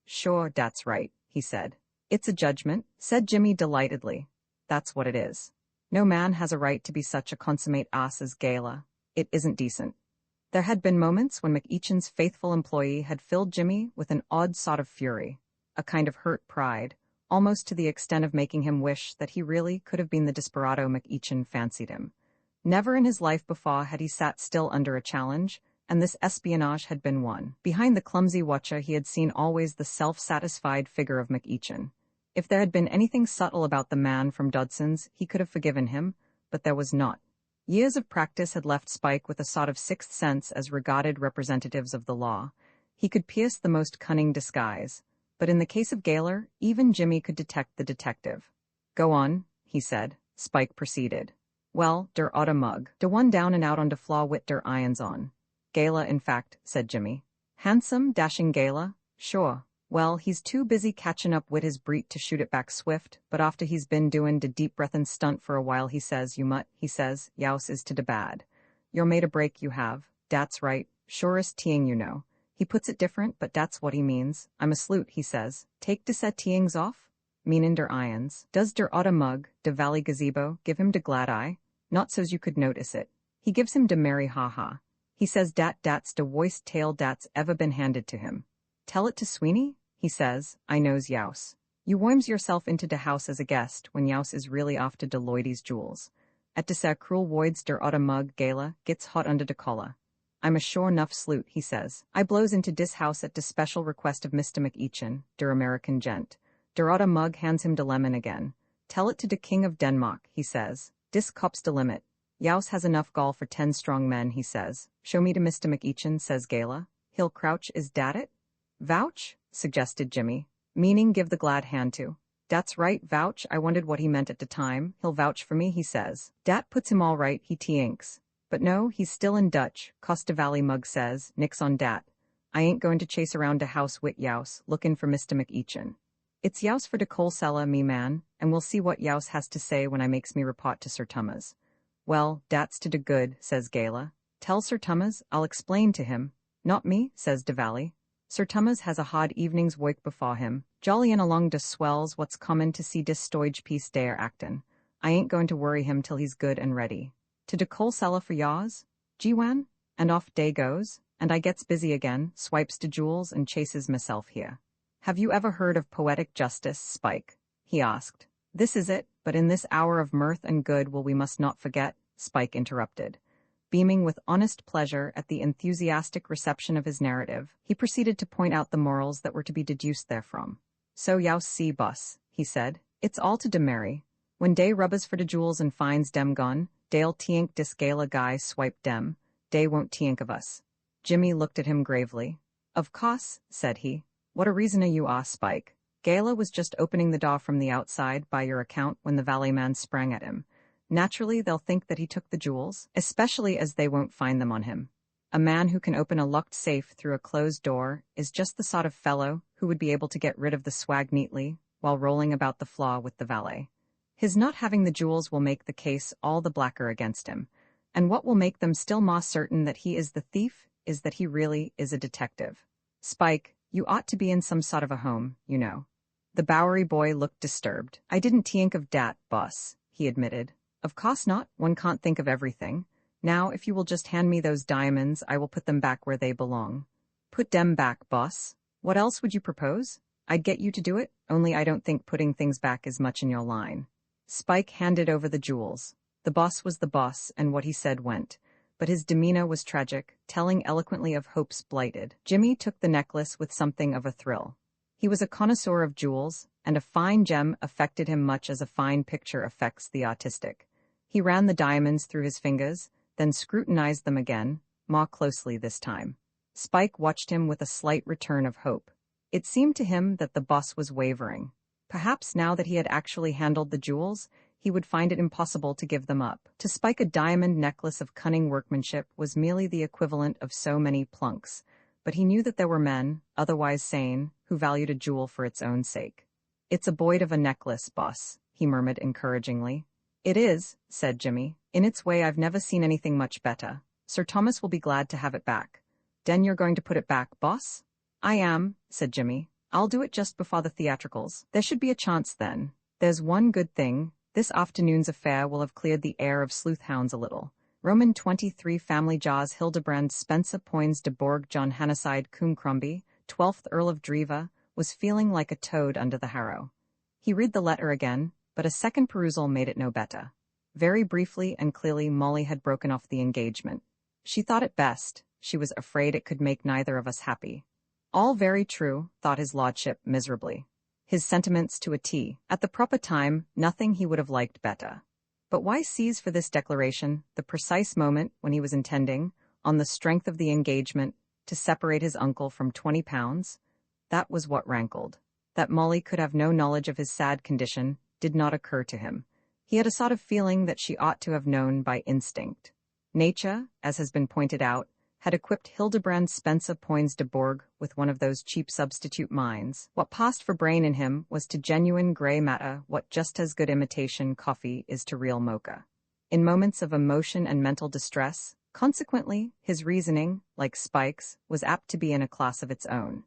"Sure, dat's right," he said. "It's a judgment," said Jimmy delightedly. "That's what it is. No man has a right to be such a consummate ass as Gala. It isn't decent." There had been moments when McEachin's faithful employee had filled Jimmy with an odd sort of fury, a kind of hurt pride, almost to the extent of making him wish that he really could have been the desperado McEachin fancied him. Never in his life before had he sat still under a challenge, and this espionage had been one. Behind the clumsy watcher he had seen always the self-satisfied figure of McEachin. If there had been anything subtle about the man from Dodson's, he could have forgiven him, but there was not. Years of practice had left Spike with a sort of sixth sense as regarded representatives of the law. He could pierce the most cunning disguise, but in the case of Gaylor, even Jimmy could detect the detective. "Go on," he said. Spike proceeded. "Well, der odder mug, de one down and out on de floor wit der irons on." "Gala, in fact," said Jimmy. "Handsome, dashing Gala? Sure. Well, he's too busy catchin' up wid his breet to shoot it back swift, but after he's been doin' de deep breathin' stunt for a while he says, you mutt, he says, youse is to de bad. You're made a break you have. Dat's right. Surest teeing you know. He puts it different, but dat's what he means. I'm a sloot, he says. Take de set teeings off? Meanin' der irons. Does der odder mug, de valley gazebo, give him de glad eye? Not so's you could notice it. He gives him de merry ha-ha. He says dat's de worst tale dat's ever been handed to him. Tell it to Sweeney? He says, I knows youse. You worms yourself into de house as a guest when youse is really after de Lloydie's jewels. At de sa cruel voids der odder mug Gala gets hot under de collar. I'm a sure nuff sloot, he says. I blows into dis house at de special request of Mr. McEachin, der American gent. Der odder mug hands him de lemon again. Tell it to de King of Denmark, he says. Dis cop's de limit. Youse has enough gall for 10 strong men, he says. Show me to Mr. McEachin, says Gala. He'll crouch, is dat it? Vouch? Suggested Jimmy. Meaning give the glad hand to. Dat's right, vouch. I wondered what he meant at de time. He'll vouch for me, he says. Dat puts him all right, he tinks. But no, he's still in Dutch. Costa Valley mug says, nix on dat. I ain't going to chase around de house wit youse, lookin' for Mr. McEachin. It's youse for de coal cellar, me man, and we'll see what youse has to say when I makes me report to Sir Thomas. Well, dat's to de good, says Gala. Tell Sir Thomas, I'll explain to him. Not me, says de Valley. Sir Thomas has a hard evening's work before him, jollyin' along de swells what's common to see dis stoige piece dare actin'. I ain't going to worry him till he's good and ready. To de coal cellar for yaws? Gwan? And off day goes, and I gets busy again, swipes de jewels and chases myself here. Have you ever heard of poetic justice, Spike? He asked. This is it, but in this hour of mirth and good will we must not forget, Spike interrupted. Beaming with honest pleasure at the enthusiastic reception of his narrative, he proceeded to point out the morals that were to be deduced therefrom. So yow see, boss, he said, it's all to de merry. When day rubbers for de jewels and finds dem gone, day'll tink dis gala guy swipe dem, day won't tink of us. Jimmy looked at him gravely. Of course, said he. What a reasoner you are, Spike. Gala was just opening the door from the outside by your account when the valet man sprang at him. Naturally, they'll think that he took the jewels, especially as they won't find them on him. A man who can open a locked safe through a closed door is just the sort of fellow who would be able to get rid of the swag neatly while rolling about the floor with the valet. His not having the jewels will make the case all the blacker against him, and what will make them still more certain that he is the thief is that he really is a detective. Spike, you ought to be in some sort of a home, you know. The Bowery boy looked disturbed. I didn't think of dat, boss, he admitted. Of course not, one can't think of everything. Now, if you will just hand me those diamonds, I will put them back where they belong. Put dem back, boss. What else would you propose? I'd get you to do it, only I don't think putting things back is much in your line. Spike handed over the jewels. The boss was the boss, and what he said went. But his demeanor was tragic, telling eloquently of hopes blighted. Jimmy took the necklace with something of a thrill. He was a connoisseur of jewels, and a fine gem affected him much as a fine picture affects the artistic. He ran the diamonds through his fingers, then scrutinized them again, more closely this time. Spike watched him with a slight return of hope. It seemed to him that the boss was wavering. Perhaps now that he had actually handled the jewels, he would find it impossible to give them up. To Spike, a diamond necklace of cunning workmanship was merely the equivalent of so many plunks, but he knew that there were men, otherwise sane, who valued a jewel for its own sake. It's a boyd of a necklace, boss, he murmured encouragingly. It is, said Jimmy. In its way I've never seen anything much better. Sir Thomas will be glad to have it back. Den you're going to put it back, boss? I am, said Jimmy. I'll do it just before the theatricals. There should be a chance then. There's one good thing. This afternoon's affair will have cleared the air of sleuth-hounds a little. Roman 23 family Jaws Hildebrand Spencer Poins de Borg John Hanneside Coombe 12th Earl of Dreva, was feeling like a toad under the harrow. He read the letter again, but a second perusal made it no better. Very briefly and clearly Molly had broken off the engagement. She thought it best. She was afraid it could make neither of us happy. All very true, thought his lordship miserably. His sentiments to a T. At the proper time, nothing he would have liked better. But why seize for this declaration the precise moment when he was intending, on the strength of the engagement, to separate his uncle from £20? That was what rankled. That Molly could have no knowledge of his sad condition did not occur to him. He had a sort of feeling that she ought to have known by instinct. Nature, as has been pointed out, had equipped Hildebrand Spencer Poins de Borg with one of those cheap substitute minds. What passed for brain in him was to genuine grey matter what just as good imitation coffee is to real mocha. In moments of emotion and mental distress, consequently, his reasoning, like Spike's, was apt to be in a class of its own.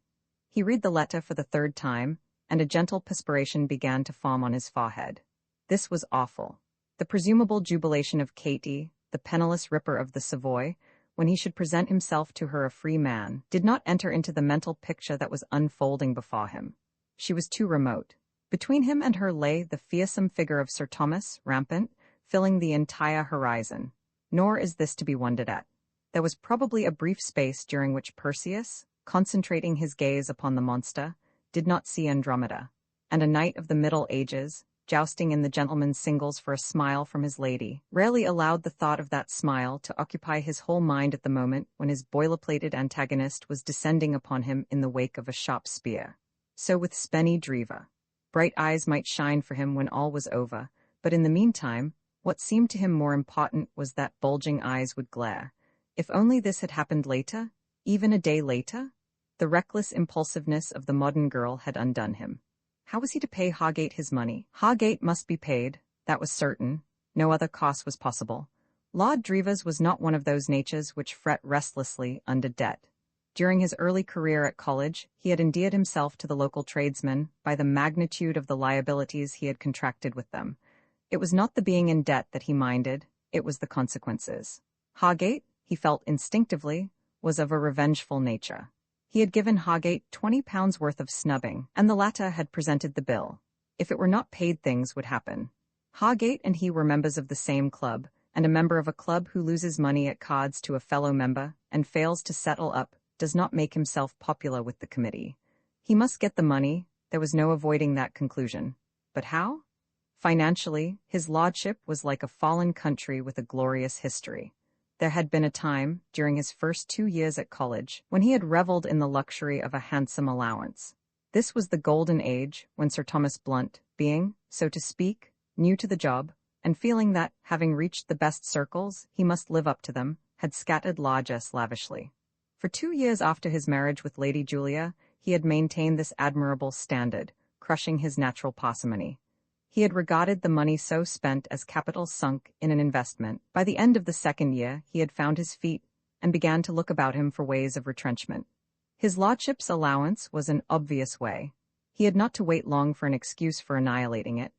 He read the letter for the third time, and a gentle perspiration began to form on his forehead. This was awful. The presumable jubilation of Katie, the penniless ripper of the Savoy, when he should present himself to her a free man, did not enter into the mental picture that was unfolding before him. She was too remote. Between him and her lay the fearsome figure of Sir Thomas, rampant, filling the entire horizon. Nor is this to be wondered at. There was probably a brief space during which Perseus, concentrating his gaze upon the monster, did not see Andromeda, and a knight of the Middle Ages, jousting in the gentleman's singles for a smile from his lady, rarely allowed the thought of that smile to occupy his whole mind at the moment when his boilerplated antagonist was descending upon him in the wake of a sharp spear. So with Spenny Dreva. Bright eyes might shine for him when all was over, but in the meantime, what seemed to him more important was that bulging eyes would glare. If only this had happened later, even a day later? The reckless impulsiveness of the modern girl had undone him. How was he to pay Hargate his money? Hargate must be paid, that was certain. No other cost was possible. Lord Drivas was not one of those natures which fret restlessly under debt. During his early career at college, he had endeared himself to the local tradesmen by the magnitude of the liabilities he had contracted with them. It was not the being in debt that he minded, it was the consequences. Hargate, he felt instinctively, was of a revengeful nature. He had given Hargate £20 worth of snubbing, and the latter had presented the bill. If it were not paid, things would happen. Hargate and he were members of the same club, and a member of a club who loses money at cards to a fellow member and fails to settle up does not make himself popular with the committee. He must get the money, there was no avoiding that conclusion. But how? Financially, his lordship was like a fallen country with a glorious history. There had been a time, during his first 2 years at college, when he had reveled in the luxury of a handsome allowance. This was the golden age when Sir Thomas Blount, being, so to speak, new to the job, and feeling that, having reached the best circles, he must live up to them, had scattered largesse lavishly. For 2 years after his marriage with Lady Julia, he had maintained this admirable standard, crushing his natural parsimony. He had regarded the money so spent as capital sunk in an investment. By the end of the 2nd year, he had found his feet and began to look about him for ways of retrenchment. His lordship's allowance was an obvious way. He had not to wait long for an excuse for annihilating it.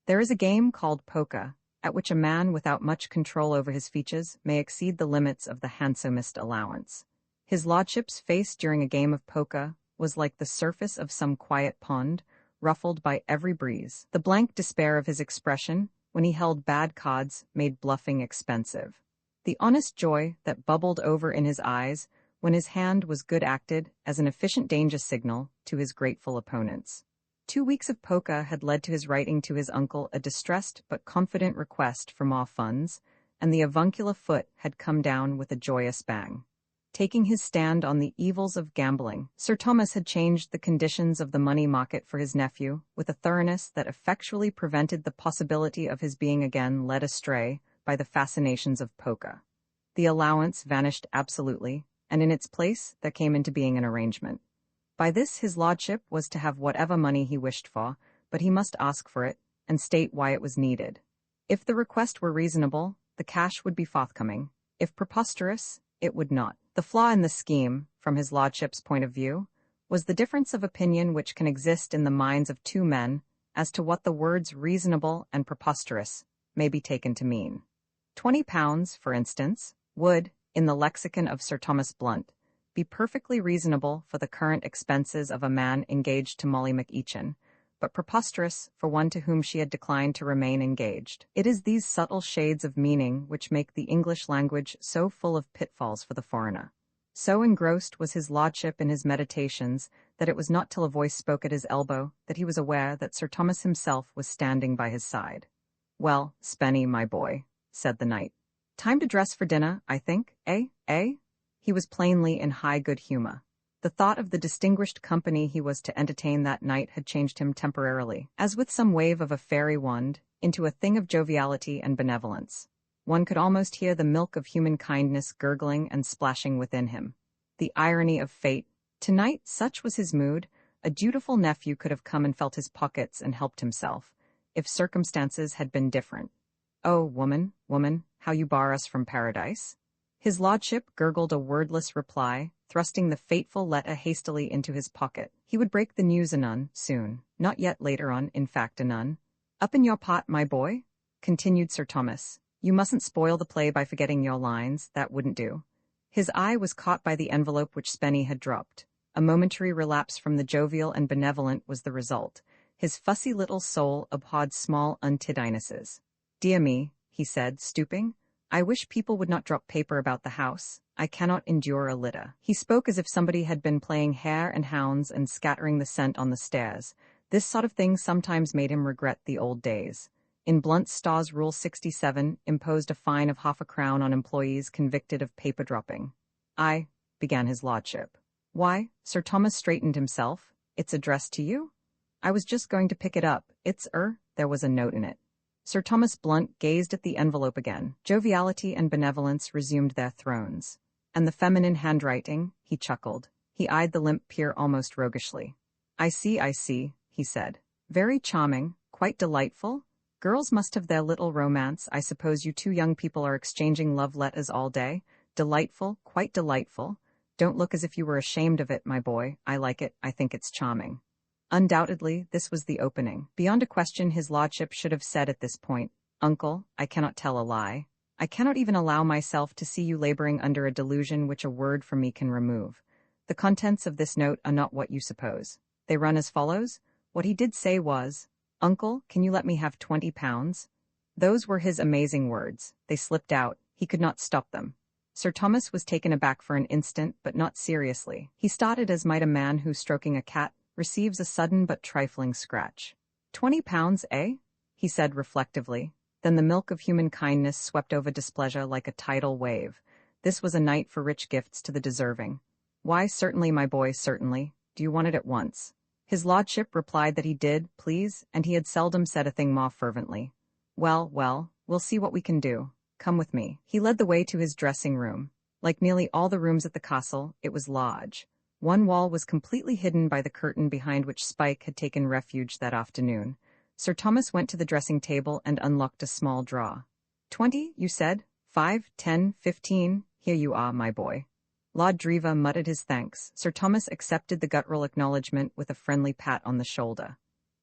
There is a game called poker, at which a man without much control over his features may exceed the limits of the handsomest allowance. His lordship's face during a game of poker was like the surface of some quiet pond, ruffled by every breeze. The blank despair of his expression, when he held bad cards, made bluffing expensive. The honest joy that bubbled over in his eyes when his hand was good acted as an efficient danger signal to his grateful opponents. 2 weeks of poker had led to his writing to his uncle a distressed but confident request for more funds, and the avuncular foot had come down with a joyous bang. Taking his stand on the evils of gambling, Sir Thomas had changed the conditions of the money market for his nephew with a thoroughness that effectually prevented the possibility of his being again led astray by the fascinations of poker. The allowance vanished absolutely, and in its place there came into being an arrangement. By this his lordship was to have whatever money he wished for, but he must ask for it, and state why it was needed. If the request were reasonable, the cash would be forthcoming. If preposterous, it would not. The flaw in the scheme, from his lordship's point of view, was the difference of opinion which can exist in the minds of 2 men as to what the words reasonable and preposterous may be taken to mean. £20, for instance, would, in the lexicon of Sir Thomas Blount, be perfectly reasonable for the current expenses of a man engaged to Molly McEachin, but preposterous for one to whom she had declined to remain engaged. It is these subtle shades of meaning which make the English language so full of pitfalls for the foreigner. So engrossed was his lordship in his meditations that it was not till a voice spoke at his elbow that he was aware that Sir Thomas himself was standing by his side. "Well, Spenny, my boy," said the knight. "Time to dress for dinner, I think, eh? He was plainly in high good humor. The thought of the distinguished company he was to entertain that night had changed him temporarily, as with some wave of a fairy wand, into a thing of joviality and benevolence. One could almost hear the milk of human kindness gurgling and splashing within him. The irony of fate. Tonight, such was his mood, a dutiful nephew could have come and felt his pockets and helped himself, if circumstances had been different. "Oh, woman, how you bar us from paradise?" His lordship gurgled a wordless reply, thrusting the fateful letter hastily into his pocket. He would break the news anon, soon. Not yet later on, in fact, anon. "Up in your pot, my boy?" continued Sir Thomas. "You mustn't spoil the play by forgetting your lines, that wouldn't do." His eye was caught by the envelope which Spenny had dropped. A momentary relapse from the jovial and benevolent was the result. His fussy little soul abhorred small untidinesses. "Dear me," he said, stooping, "I wish people would not drop paper about the house. I cannot endure a litter." He spoke as if somebody had been playing hare and hounds and scattering the scent on the stairs. This sort of thing sometimes made him regret the old days. In Blunt's Stars Rule 67 imposed a fine of £half-a-crown on employees convicted of paper dropping. Began his lordship. "Why," Sir Thomas straightened himself, "it's addressed to you? I was just going to pick it up. There was a note in it." Sir Thomas Blount gazed at the envelope again. Joviality and benevolence resumed their thrones. "And the feminine handwriting," he chuckled. He eyed the limp peer almost roguishly. I see, he said. "Very charming, quite delightful. Girls must have their little romance. I suppose you two young people are exchanging love letters all day. Delightful, quite delightful. Don't look as if you were ashamed of it, my boy. I like it. I think it's charming. Undoubtedly, this was the opening. Beyond a question, his lordship should have said at this point, "Uncle, I cannot tell a lie. I cannot even allow myself to see you laboring under a delusion which a word from me can remove. The contents of this note are not what you suppose. They run as follows. What he did say was, 'Uncle, can you let me have £20?' Those were his amazing words. They slipped out. He could not stop them. Sir Thomas was taken aback for an instant, but not seriously. He started as might a man who, stroking a cat, receives a sudden but trifling scratch. £20, eh? He said reflectively. Then the milk of human kindness swept over displeasure like a tidal wave. This was a night for rich gifts to the deserving. Why, certainly, my boy, certainly. Do you want it at once? His lordship replied that he did, please, and he had seldom said a thing more fervently. Well, we'll see what we can do. Come with me. He led the way to his dressing room. Like nearly all the rooms at the castle, it was large. One wall was completely hidden by the curtain behind which Spike had taken refuge that afternoon. Sir Thomas went to the dressing table and unlocked a small drawer. 20, you said? 5, 10, 15. Here you are, my boy. Lord Drever muttered his thanks. Sir Thomas accepted the guttural acknowledgement with a friendly pat on the shoulder.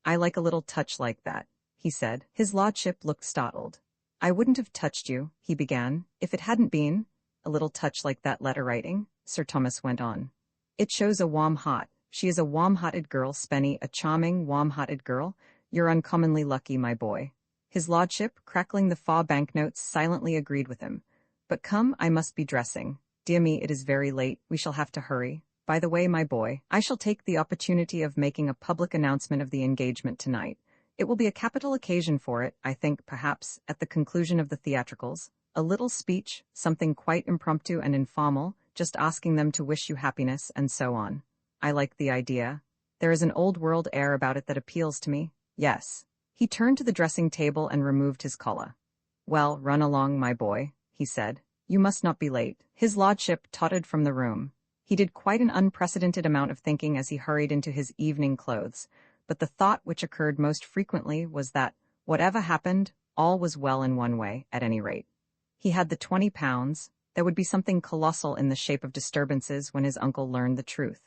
I like a little touch like that, he said. His lordship looked startled. I wouldn't have touched you, he began, if it hadn't been. A little touch like that letter writing, Sir Thomas went on. It shows a warm heart. She is a warm-hearted girl, Spenny, a charming, warm-hearted girl. You're uncommonly lucky, my boy. His lordship, crackling the 4 banknotes, silently agreed with him. But come, I must be dressing. Dear me, it is very late. We shall have to hurry. By the way, my boy, I shall take the opportunity of making a public announcement of the engagement tonight. It will be a capital occasion for it, I think, perhaps, at the conclusion of the theatricals. A little speech, something quite impromptu and informal, just asking them to wish you happiness, and so on. I like the idea. There is an old-world air about it that appeals to me. Yes. He turned to the dressing table and removed his collar. Well, run along, my boy, he said. You must not be late. His lordship tottered from the room. He did quite an unprecedented amount of thinking as he hurried into his evening clothes, but the thought which occurred most frequently was that, whatever happened, all was well in one way, at any rate. He had the £20. There would be something colossal in the shape of disturbances when his uncle learned the truth.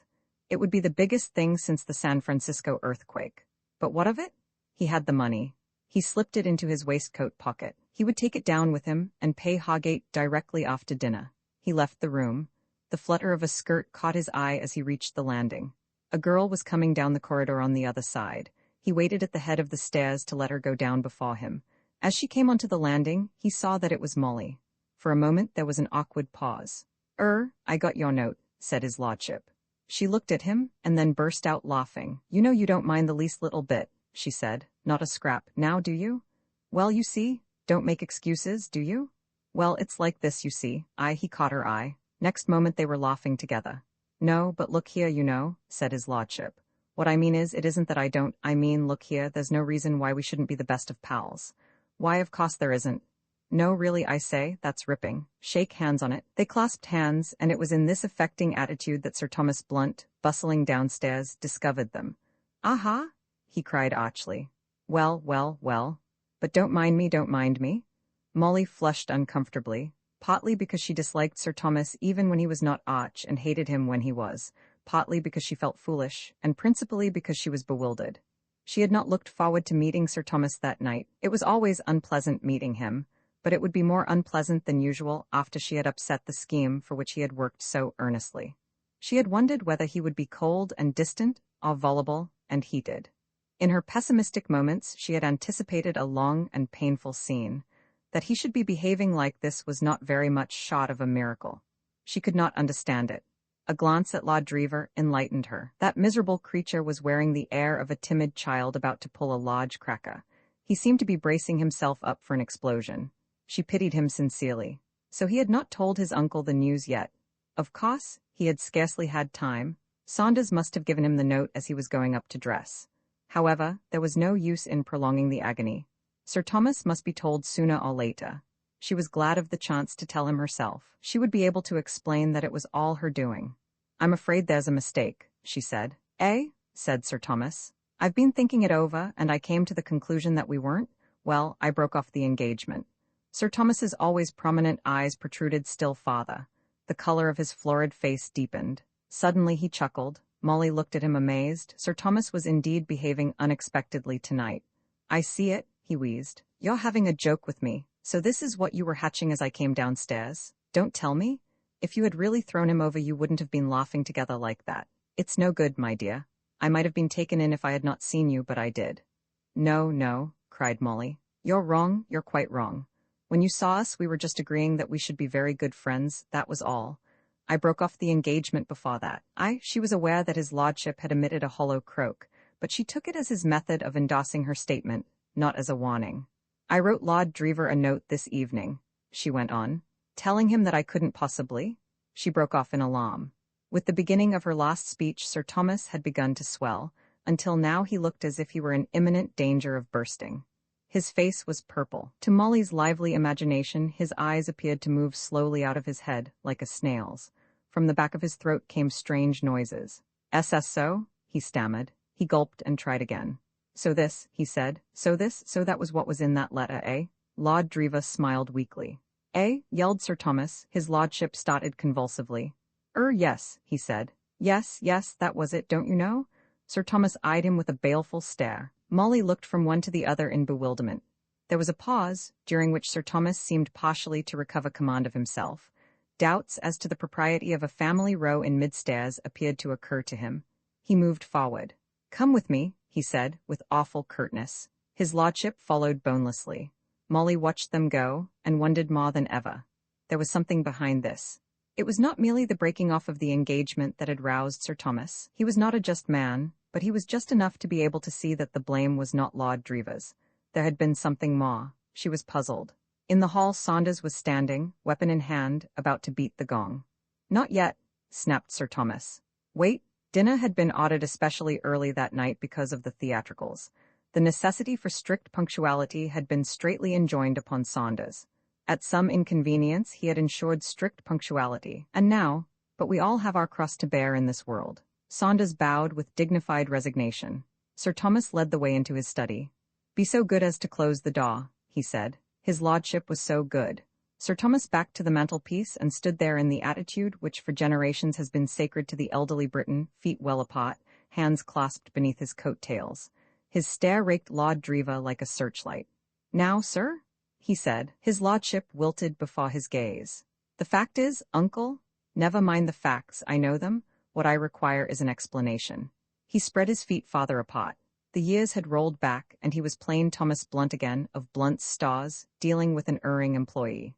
It would be the biggest thing since the San Francisco earthquake. But what of it? He had the money. He slipped it into his waistcoat pocket. He would take it down with him and pay Hogate directly after dinner. He left the room. The flutter of a skirt caught his eye as he reached the landing. A girl was coming down the corridor on the other side. He waited at the head of the stairs to let her go down before him. As she came onto the landing, he saw that it was Molly. For a moment there was an awkward pause. I got your note," said his lordship. She looked at him, and then burst out laughing. "You know you don't mind the least little bit," she said. "Not a scrap, now do you? Well, you see, don't make excuses, do you? Well, it's like this, you see." He caught her eye. Next moment they were laughing together. "No, but look here, you know," said his lordship. "What I mean is, it isn't that I don't, I mean, look here, there's no reason why we shouldn't be the best of pals." "Why, of course there isn't." "No, really, I say, that's ripping. Shake hands on it." They clasped hands, and it was in this affecting attitude that Sir Thomas Blunt, bustling downstairs, discovered them. "Aha!" he cried archly. Well. But don't mind me." Molly flushed uncomfortably, partly because she disliked Sir Thomas even when he was not arch and hated him when he was, partly because she felt foolish, and principally because she was bewildered. She had not looked forward to meeting Sir Thomas that night. It was always unpleasant meeting him, but it would be more unpleasant than usual after she had upset the scheme for which he had worked so earnestly. She had wondered whether he would be cold and distant, or voluble and heated. In her pessimistic moments, she had anticipated a long and painful scene. That he should be behaving like this was not very much short of a miracle. She could not understand it. A glance at Lord Drever enlightened her. That miserable creature was wearing the air of a timid child about to pull a large cracker. He seemed to be bracing himself up for an explosion. She pitied him sincerely. So he had not told his uncle the news yet. Of course, he had scarcely had time. Saunders must have given him the note as he was going up to dress. However, there was no use in prolonging the agony. Sir Thomas must be told sooner or later. She was glad of the chance to tell him herself. She would be able to explain that it was all her doing. "I'm afraid there's a mistake," she said. "Eh?" said Sir Thomas. "I've been thinking it over, and I came to the conclusion that we weren't, Well, I broke off the engagement. Sir Thomas's always prominent eyes protruded still farther. The color of his florid face deepened. Suddenly he chuckled. Molly looked at him amazed. Sir Thomas was indeed behaving unexpectedly tonight. I see it, he wheezed. You're having a joke with me, so this is what you were hatching as I came downstairs? Don't tell me? If you had really thrown him over, you wouldn't have been laughing together like that. It's no good, my dear. I might have been taken in if I had not seen you, but I did. No, no, cried Molly. You're wrong, you're quite wrong. When you saw us, we were just agreeing that we should be very good friends, that was all. I broke off the engagement before that. She was aware that his lordship had emitted a hollow croak, but she took it as his method of endorsing her statement, not as a warning. I wrote Lord Drever a note this evening, she went on, telling him that I couldn't possibly. She broke off in alarm. With the beginning of her last speech, Sir Thomas had begun to swell, until now he looked as if he were in imminent danger of bursting. His face was purple. To Molly's lively imagination, his eyes appeared to move slowly out of his head, like a snail's. From the back of his throat came strange noises. So? He stammered. He gulped and tried again. So this, he said. So that was what was in that letter, eh? Lord Drever smiled weakly. Eh? Yelled Sir Thomas. His lordship started convulsively. Yes, he said. Yes, that was it, don't you know? Sir Thomas eyed him with a baleful stare. Molly looked from one to the other in bewilderment. There was a pause, during which Sir Thomas seemed partially to recover command of himself. Doubts as to the propriety of a family row in mid-stairs appeared to occur to him. He moved forward. Come with me, he said, with awful curtness. His lordship followed bonelessly. Molly watched them go, and wondered more than ever. There was something behind this. It was not merely the breaking off of the engagement that had roused Sir Thomas. He was not a just man, but he was just enough to be able to see that the blame was not Lord Drever's. There had been something more. She was puzzled. In the hall, Saunders was standing, weapon in hand, about to beat the gong. Not yet, snapped Sir Thomas. Wait. Dinner had been ordered especially early that night because of the theatricals. The necessity for strict punctuality had been straitly enjoined upon Saunders. At some inconvenience, he had ensured strict punctuality, and now, but we all have our cross to bear in this world. Saunders bowed with dignified resignation. Sir Thomas led the way into his study. Be so good as to close the door, he said. His lordship was so good. Sir Thomas backed to the mantelpiece and stood there in the attitude which for generations has been sacred to the elderly Briton, feet well apart, hands clasped beneath his coat-tails. His stare raked Lord Drever like a searchlight. Now, sir? He said. His lordship wilted before his gaze. The fact is, uncle, never mind the facts, I know them. What I require is an explanation. He spread his feet farther apart. The years had rolled back, and he was plain Thomas Blunt again, of Blunt's Stars, dealing with an erring employee.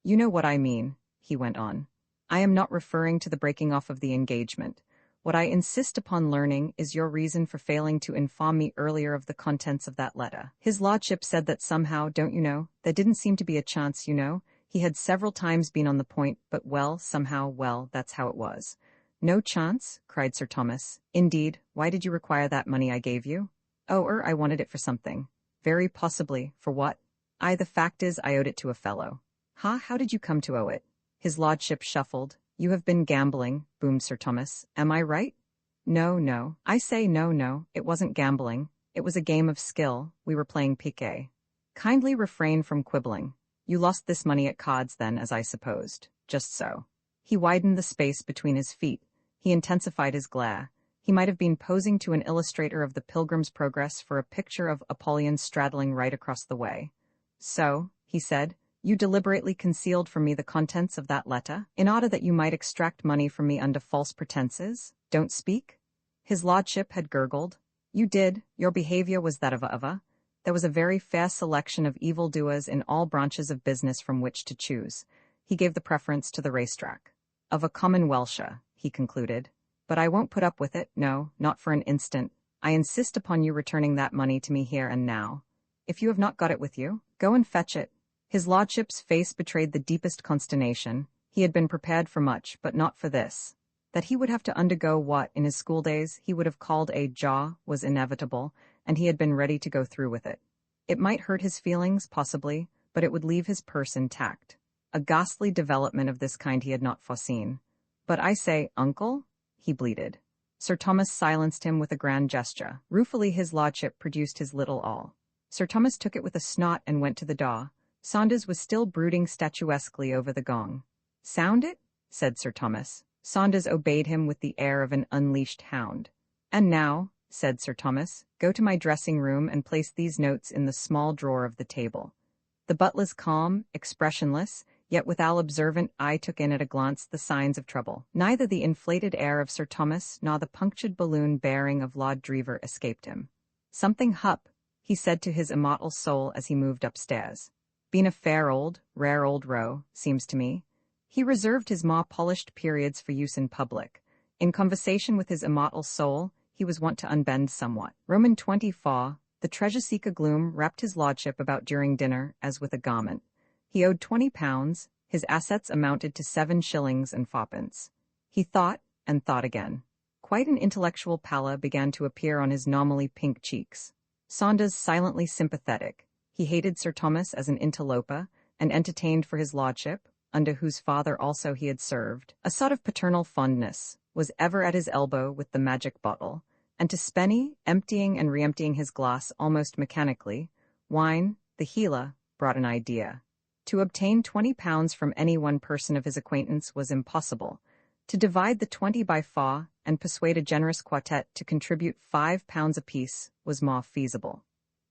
You know what I mean, he went on. I am not referring to the breaking off of the engagement. What I insist upon learning is your reason for failing to inform me earlier of the contents of that letter. His lordship said that somehow, don't you know, there didn't seem to be a chance, you know. He had several times been on the point, but somehow, that's how it was. No chance? Cried Sir Thomas. Indeed, why did you require that money I gave you? Oh, I wanted it for something. Very possibly. For what? The fact is, I owed it to a fellow. How did you come to owe it? His lordship shuffled. You have been gambling, boomed Sir Thomas. Am I right? No. I say no, it wasn't gambling. It was a game of skill. We were playing piquet. Kindly refrain from quibbling. You lost this money at cards then, as I supposed. Just so. He widened the space between his feet. He intensified his glare. He might have been posing to an illustrator of the Pilgrim's Progress for a picture of Apollyon straddling right across the way. So, he said, you deliberately concealed from me the contents of that letter, in order that you might extract money from me under false pretenses? Don't speak? His lordship had gurgled. You did. Your behavior was that of a. There was a very fair selection of evildoers in all branches of business from which to choose. He gave the preference to the racetrack. Of a common Welsher, he concluded. But I won't put up with it, no, not for an instant. I insist upon you returning that money to me here and now. If you have not got it with you, go and fetch it. His lordship's face betrayed the deepest consternation. He had been prepared for much, but not for this. That he would have to undergo what, in his schooldays, he would have called a jaw was inevitable, and he had been ready to go through with it. It might hurt his feelings, possibly, but it would leave his purse intact. A ghastly development of this kind he had not foreseen. But I say, uncle? He bleated. Sir Thomas silenced him with a grand gesture. Ruefully his lordship produced his little all. Sir Thomas took it with a snort and went to the door. Saunders was still brooding statuesquely over the gong. "Sound it?" said Sir Thomas. Saunders obeyed him with the air of an unleashed hound. "And now," said Sir Thomas, "go to my dressing room and place these notes in the small drawer of the table." The butler's calm, expressionless, yet withal observant eye took in at a glance the signs of trouble. Neither the inflated air of Sir Thomas nor the punctured balloon bearing of Lord Drever escaped him. "Something hup," he said to his immortal soul as he moved upstairs. "Been a rare old row, seems to me." He reserved his more polished periods for use in public. In conversation with his immortal soul, he was wont to unbend somewhat. Roman 24, the treasure-seeker gloom wrapped his lordship about during dinner as with a garment. He owed £20, his assets amounted to 7 shillings and 4pence. He thought, and thought again. Quite an intellectual pallor began to appear on his normally pink cheeks. Saunders silently sympathetic. He hated Sir Thomas as an interloper, and entertained for his lordship, under whose father also he had served, a sort of paternal fondness, was ever at his elbow with the magic bottle, and to Spenny, emptying and re-emptying his glass almost mechanically, wine, the healer, brought an idea. To obtain £20 from any one person of his acquaintance was impossible. To divide the 20 by 4 and persuade a generous quartet to contribute £5 apiece was more feasible.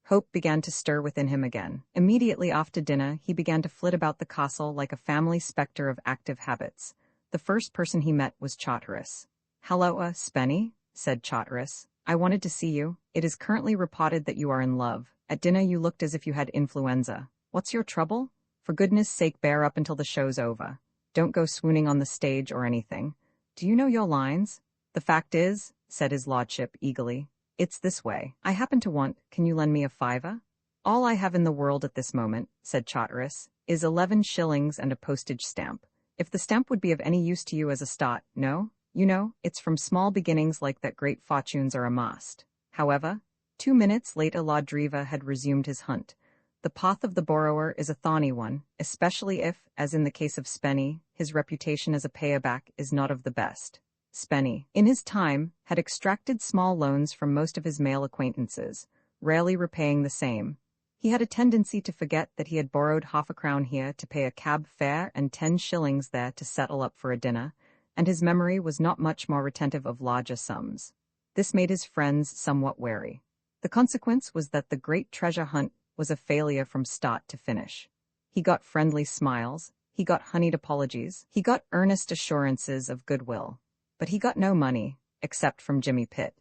Hope began to stir within him again. Immediately after dinner, he began to flit about the castle like a family spectre of active habits. The first person he met was Charteris. "Halloa, Spenny," said Charteris. "I wanted to see you. It is currently reported that you are in love. At dinner you looked as if you had influenza. What's your trouble? For goodness sake bear up until the show's over. Don't go swooning on the stage or anything. Do you know your lines?" "The fact is," said his lordship eagerly, "it's this way. I happen to want, can you lend me a £5? "All I have in the world at this moment," said Charteris, "is 11 shillings and a postage stamp. If the stamp would be of any use to you as a start, no? You know, it's from small beginnings like that great fortunes are amassed." However, 2 minutes later Lord Drever had resumed his hunt. The path of the borrower is a thorny one, especially if, as in the case of Spenny, his reputation as a payer-back is not of the best. Spenny, in his time, had extracted small loans from most of his male acquaintances, rarely repaying the same. He had a tendency to forget that he had borrowed half a crown here to pay a cab fare and 10 shillings there to settle up for a dinner, and his memory was not much more retentive of larger sums. This made his friends somewhat wary. The consequence was that the great treasure hunt was a failure from start to finish. He got friendly smiles, he got honeyed apologies, he got earnest assurances of goodwill. But he got no money, except from Jimmy Pitt.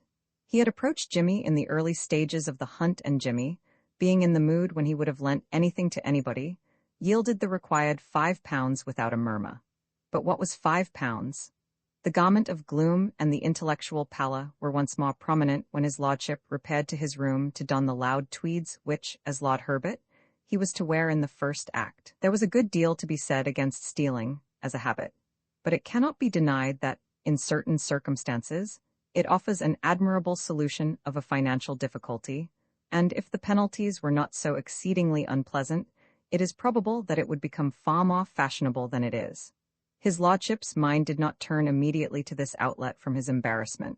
He had approached Jimmy in the early stages of the hunt, and Jimmy, being in the mood when he would have lent anything to anybody, yielded the required £5 without a murmur. But what was £5? The garment of gloom and the intellectual pallor were once more prominent when his lordship repaired to his room to don the loud tweeds which, as Lord Herbert, he was to wear in the first act. There was a good deal to be said against stealing, as a habit, but it cannot be denied that, in certain circumstances, it offers an admirable solution of a financial difficulty, and if the penalties were not so exceedingly unpleasant, it is probable that it would become far more fashionable than it is. His lordship's mind did not turn immediately to this outlet from his embarrassment.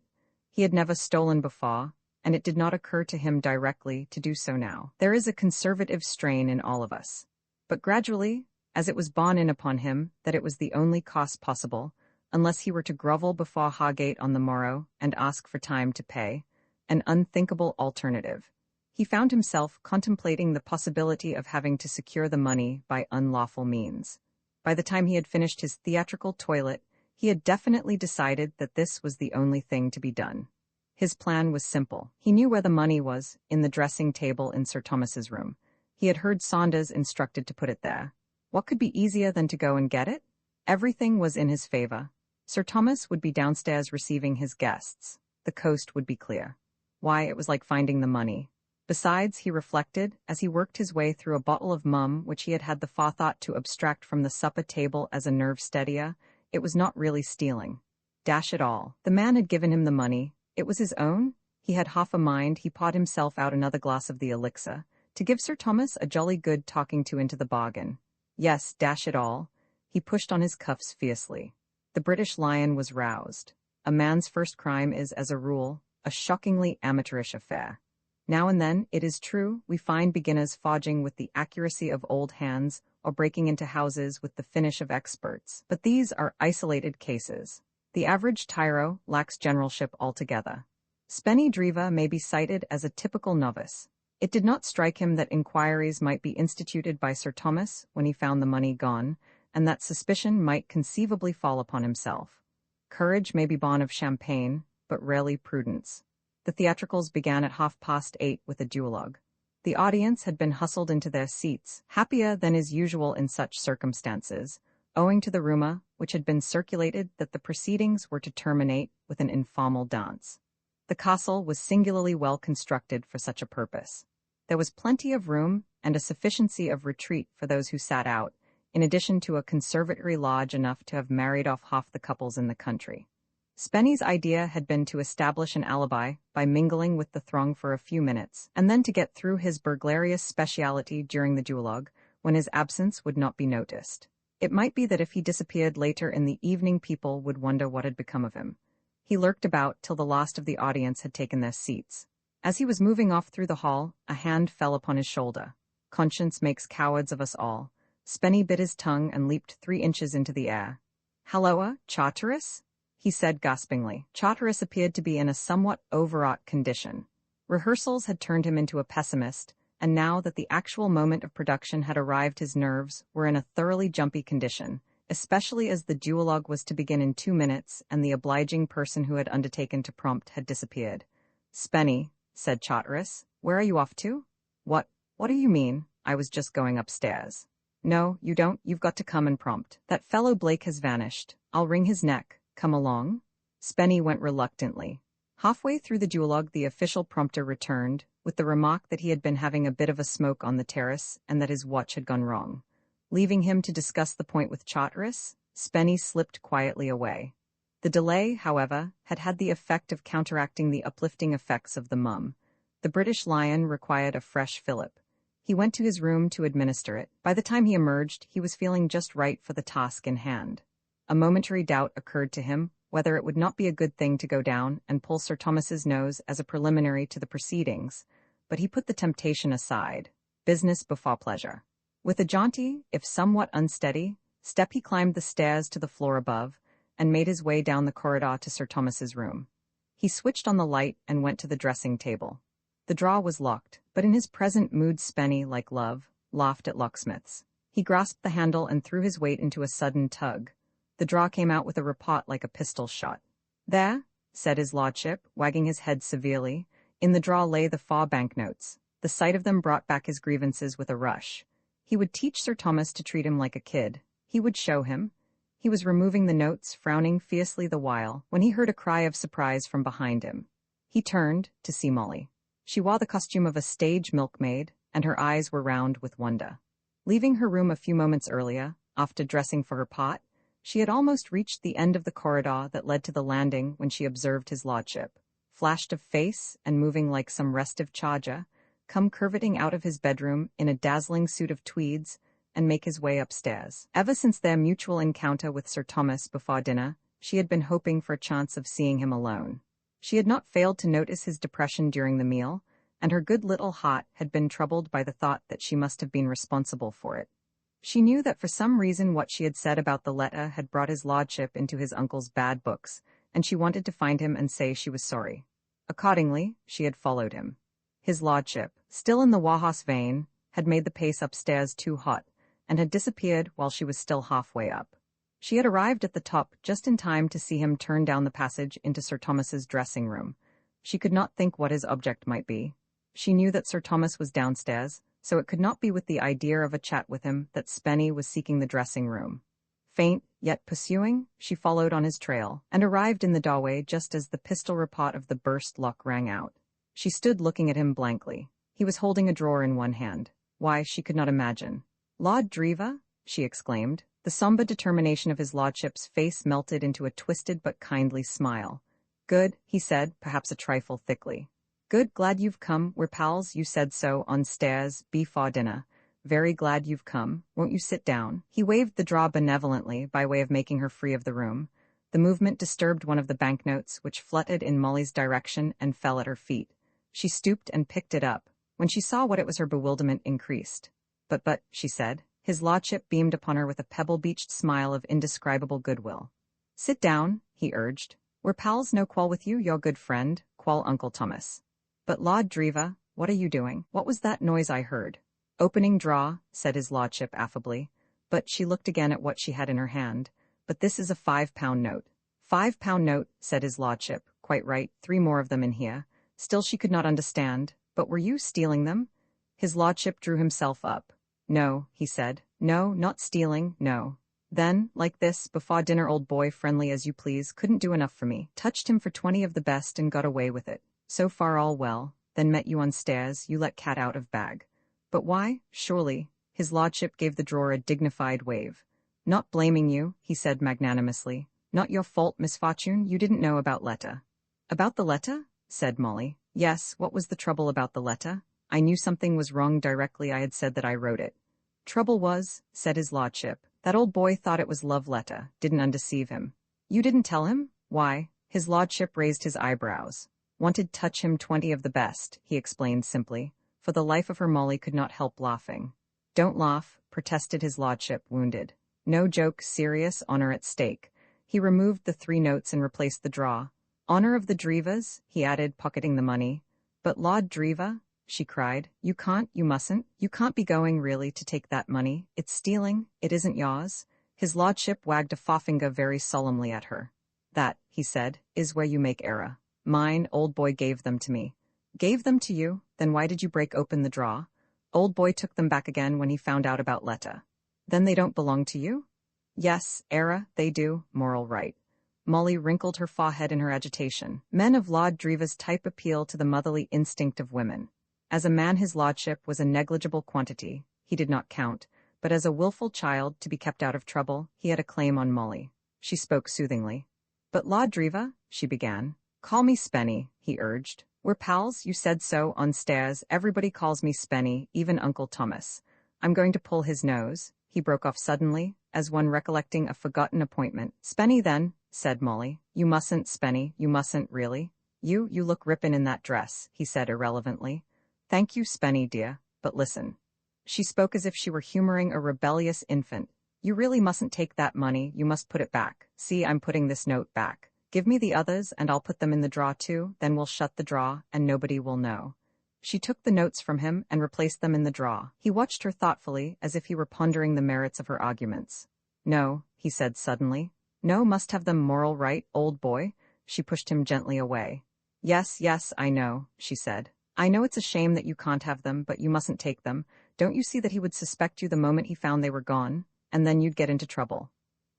He had never stolen before, and it did not occur to him directly to do so now. There is a conservative strain in all of us. But gradually, as it was borne in upon him that it was the only course possible, unless he were to grovel before Hargate on the morrow and ask for time to pay, an unthinkable alternative, he found himself contemplating the possibility of having to secure the money by unlawful means. By the time he had finished his theatrical toilet, he had definitely decided that this was the only thing to be done. His plan was simple. He knew where the money was, in the dressing table in Sir Thomas's room. He had heard Saunders instructed to put it there. What could be easier than to go and get it? Everything was in his favor. Sir Thomas would be downstairs receiving his guests. The coast would be clear. Why, it was like finding the money. Besides, he reflected, as he worked his way through a bottle of mum which he had had the forethought to abstract from the supper table as a nerve steadier, it was not really stealing. Dash it all. The man had given him the money. It was his own. He had half a mind, he poured himself out another glass of the elixir, to give Sir Thomas a jolly good talking to into the bargain. Yes, dash it all. He pushed on his cuffs fiercely. The British lion was roused. A man's first crime is, as a rule, a shockingly amateurish affair. Now and then, it is true, we find beginners forging with the accuracy of old hands or breaking into houses with the finish of experts, but these are isolated cases. The average tyro lacks generalship altogether. Spenny Driva may be cited as a typical novice. It did not strike him that inquiries might be instituted by Sir Thomas when he found the money gone, and that suspicion might conceivably fall upon himself. Courage may be born of champagne, but rarely prudence. The theatricals began at 8:30 with a duologue. The audience had been hustled into their seats, happier than is usual in such circumstances, owing to the rumor which had been circulated that the proceedings were to terminate with an informal dance. The castle was singularly well constructed for such a purpose. There was plenty of room and a sufficiency of retreat for those who sat out, in addition to a conservatory large enough to have married off half the couples in the country. Spenny's idea had been to establish an alibi by mingling with the throng for a few minutes, and then to get through his burglarious speciality during the duologue, when his absence would not be noticed. It might be that if he disappeared later in the evening, people would wonder what had become of him. He lurked about till the last of the audience had taken their seats. As he was moving off through the hall, a hand fell upon his shoulder. Conscience makes cowards of us all. Spenny bit his tongue and leaped 3 inches into the air. "Halloa, Charteris?" he said gaspingly. Charteris appeared to be in a somewhat overwrought condition. Rehearsals had turned him into a pessimist, and now that the actual moment of production had arrived, his nerves were in a thoroughly jumpy condition, especially as the duologue was to begin in 2 minutes and the obliging person who had undertaken to prompt had disappeared. "Spenny," said Charteris, "where are you off to?" What do you mean? I was just going upstairs." "No, you don't. You've got to come and prompt. That fellow Blake has vanished. I'll wring his neck. Come along." Spenny went reluctantly. Halfway through the duologue, the official prompter returned, with the remark that he had been having a bit of a smoke on the terrace and that his watch had gone wrong. Leaving him to discuss the point with Charteris, Spenny slipped quietly away. The delay, however, had had the effect of counteracting the uplifting effects of the mum. The British lion required a fresh fillip. He went to his room to administer it. By the time he emerged, he was feeling just right for the task in hand. A momentary doubt occurred to him whether it would not be a good thing to go down and pull Sir Thomas's nose as a preliminary to the proceedings, but he put the temptation aside. Business before pleasure. With a jaunty, if somewhat unsteady, step, he climbed the stairs to the floor above and made his way down the corridor to Sir Thomas's room. He switched on the light and went to the dressing table. The drawer was locked, but in his present mood Spenny, like love, laughed at locksmiths. He grasped the handle and threw his weight into a sudden tug. The drawer came out with a report like a pistol shot. "There," said his lordship, wagging his head severely. In the drawer lay the 4 banknotes. The sight of them brought back his grievances with a rush. He would teach Sir Thomas to treat him like a kid. He would show him. He was removing the notes, frowning fiercely the while, when he heard a cry of surprise from behind him. He turned to see Molly. She wore the costume of a stage milkmaid, and her eyes were round with wonder. Leaving her room a few moments earlier, after dressing for her part, she had almost reached the end of the corridor that led to the landing when she observed his lordship, flashed of face and moving like some restive charger, come curveting out of his bedroom in a dazzling suit of tweeds and make his way upstairs. Ever since their mutual encounter with Sir Thomas before dinner, she had been hoping for a chance of seeing him alone. She had not failed to notice his depression during the meal, and her good little heart had been troubled by the thought that she must have been responsible for it. She knew that for some reason what she had said about the letter had brought his lordship into his uncle's bad books, and she wanted to find him and say she was sorry. Accordingly, she had followed him. His lordship, still in the Wodehouse vein, had made the pace upstairs too hot, and had disappeared while she was still halfway up. She had arrived at the top just in time to see him turn down the passage into Sir Thomas's dressing room. She could not think what his object might be. She knew that Sir Thomas was downstairs, so it could not be with the idea of a chat with him that Spenny was seeking the dressing room. Faint, yet pursuing, she followed on his trail, and arrived in the doorway just as the pistol report of the burst lock rang out. She stood looking at him blankly. He was holding a drawer in one hand. Why, she could not imagine. "Lord Driva?" she exclaimed. The sombre determination of his lordship's face melted into a twisted but kindly smile. "Good," he said, perhaps a trifle thickly. "Good, glad you've come. We're pals, you said so, on stairs, before dinner. Very glad you've come. Won't you sit down?" He waved the drawer benevolently by way of making her free of the room. The movement disturbed one of the banknotes, which fluttered in Molly's direction and fell at her feet. She stooped and picked it up. When she saw what it was, her bewilderment increased. But, she said. His lordship beamed upon her with a pebble-beached smile of indescribable goodwill. Sit down, he urged. We're pals, no quarrel with you, your good friend, qual Uncle Thomas. But Lord Driva, what are you doing? What was that noise I heard? Opening drawer, said his lordship affably. But she looked again at what she had in her hand. But this is a £5 note. £5 note, said his lordship. Quite right, 3 more of them in here. Still she could not understand. But were you stealing them? His lordship drew himself up. No, he said. No, not stealing, no. Then, like this, before dinner, old boy, friendly as you please, couldn't do enough for me. Touched him for 20 of the best and got away with it. So far all well. Then met you on stairs, you let cat out of bag. But why? Surely. His lordship gave the drawer a dignified wave. Not blaming you, he said magnanimously. Not your fault, misfortune, you didn't know about letter. About the letter? Said Molly. Yes, what was the trouble about the letter? I knew something was wrong directly I had said that I wrote it. Trouble was, said his lordship, that old boy thought it was love letter, didn't undeceive him. You didn't tell him? Why? His lordship raised his eyebrows. Wanted touch him 20 of the best, he explained simply. For the life of her, Molly could not help laughing. Don't laugh, protested his lordship, wounded. No joke, serious, honor at stake. He removed the 3 notes and replaced the drawer. Honor of the Drivas, he added, pocketing the money. But Lord Driva, she cried, you mustn't, you can't be going really to take that money. It's stealing, it isn't yours. His lordship wagged a forefinger very solemnly at her. That, he said, is where you make error. Mine, old boy gave them to me. Gave them to you? Then why did you break open the drawer? Old boy took them back again when he found out about letter. Then they don't belong to you? Yes, error, they do, moral right. Molly wrinkled her forehead in her agitation. Men of Lord Driva's type appeal to the motherly instinct of women. As a man his lordship was a negligible quantity, he did not count, but as a willful child to be kept out of trouble, he had a claim on Molly. She spoke soothingly. But Lord Driva, she began. Call me Spenny, he urged. We're pals, you said so, on stairs. Everybody calls me Spenny, even Uncle Thomas. I'm going to pull his nose, he broke off suddenly, as one recollecting a forgotten appointment. Spenny then, said Molly. You mustn't, Spenny, you mustn't, really. You look rippin' in that dress, he said irrelevantly. Thank you, Spenny, dear, but listen. She spoke as if she were humoring a rebellious infant. You really mustn't take that money, you must put it back. See, I'm putting this note back. Give me the others and I'll put them in the drawer too, then we'll shut the drawer and nobody will know. She took the notes from him and replaced them in the drawer. He watched her thoughtfully, as if he were pondering the merits of her arguments. No, he said suddenly. No, must have them moral right, old boy. She pushed him gently away. Yes, I know, she said. I know it's a shame that you can't have them, but you mustn't take them. Don't you see that he would suspect you the moment he found they were gone? And then you'd get into trouble.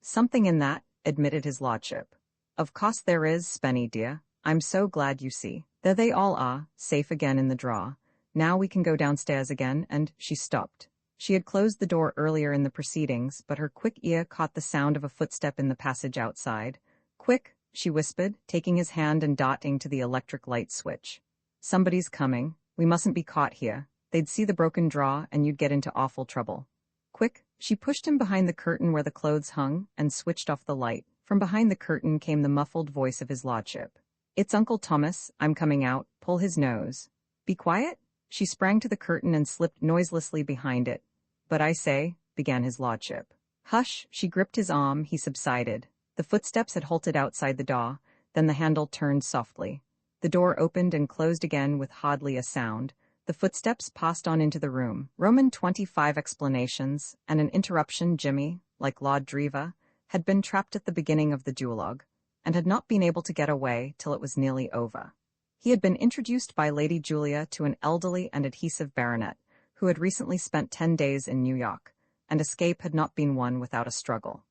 Something in that, admitted his lordship. Of course there is, Spenny dear. I'm so glad you see. There they all are, safe again in the drawer. Now we can go downstairs again, and she stopped. She had closed the door earlier in the proceedings, but her quick ear caught the sound of a footstep in the passage outside. Quick, she whispered, taking his hand and darting to the electric light switch. Somebody's coming. We mustn't be caught here. They'd see the broken drawer, and you'd get into awful trouble. Quick, she pushed him behind the curtain where the clothes hung, and switched off the light. From behind the curtain came the muffled voice of his lordship. It's Uncle Thomas, I'm coming out, pull his nose. Be quiet? She sprang to the curtain and slipped noiselessly behind it. But I say, began his lordship. Hush, she gripped his arm, he subsided. The footsteps had halted outside the door, then the handle turned softly. The door opened and closed again with hardly a sound. The footsteps passed on into the room. Roman 25 explanations, and an interruption. Jimmy, like Lord Driva, had been trapped at the beginning of the duologue, and had not been able to get away till it was nearly over. He had been introduced by Lady Julia to an elderly and adhesive baronet, who had recently spent 10 days in New York, and escape had not been won without a struggle.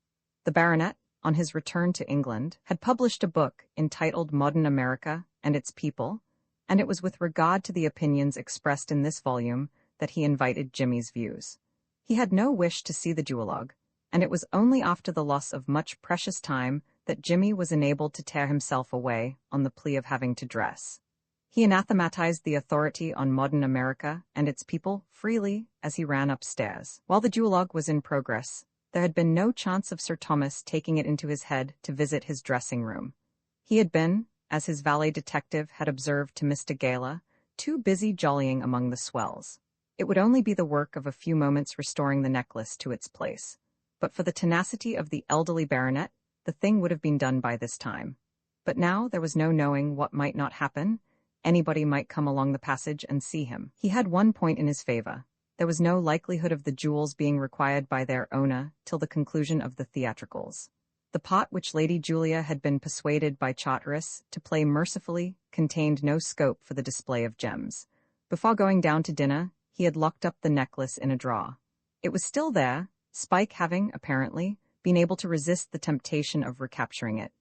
The baronet, on his return to England, had published a book entitled Modern America and Its People, and it was with regard to the opinions expressed in this volume that he invited Jimmy's views. He had no wish to see the duologue, and it was only after the loss of much precious time that Jimmy was enabled to tear himself away on the plea of having to dress. He anathematized the authority on modern America and its people freely as he ran upstairs. While the duologue was in progress, there had been no chance of Sir Thomas taking it into his head to visit his dressing room. He had been, as his valet detective had observed to Mr. Gala, too busy jollying among the swells. It would only be the work of a few moments restoring the necklace to its place. But for the tenacity of the elderly baronet, the thing would have been done by this time. But now there was no knowing what might not happen. Anybody might come along the passage and see him. He had one point in his favor. There was no likelihood of the jewels being required by their owner till the conclusion of the theatricals. The part which Lady Julia had been persuaded by Charteris to play mercifully contained no scope for the display of gems. Before going down to dinner, he had locked up the necklace in a drawer. It was still there, Spike having, apparently, been able to resist the temptation of recapturing it.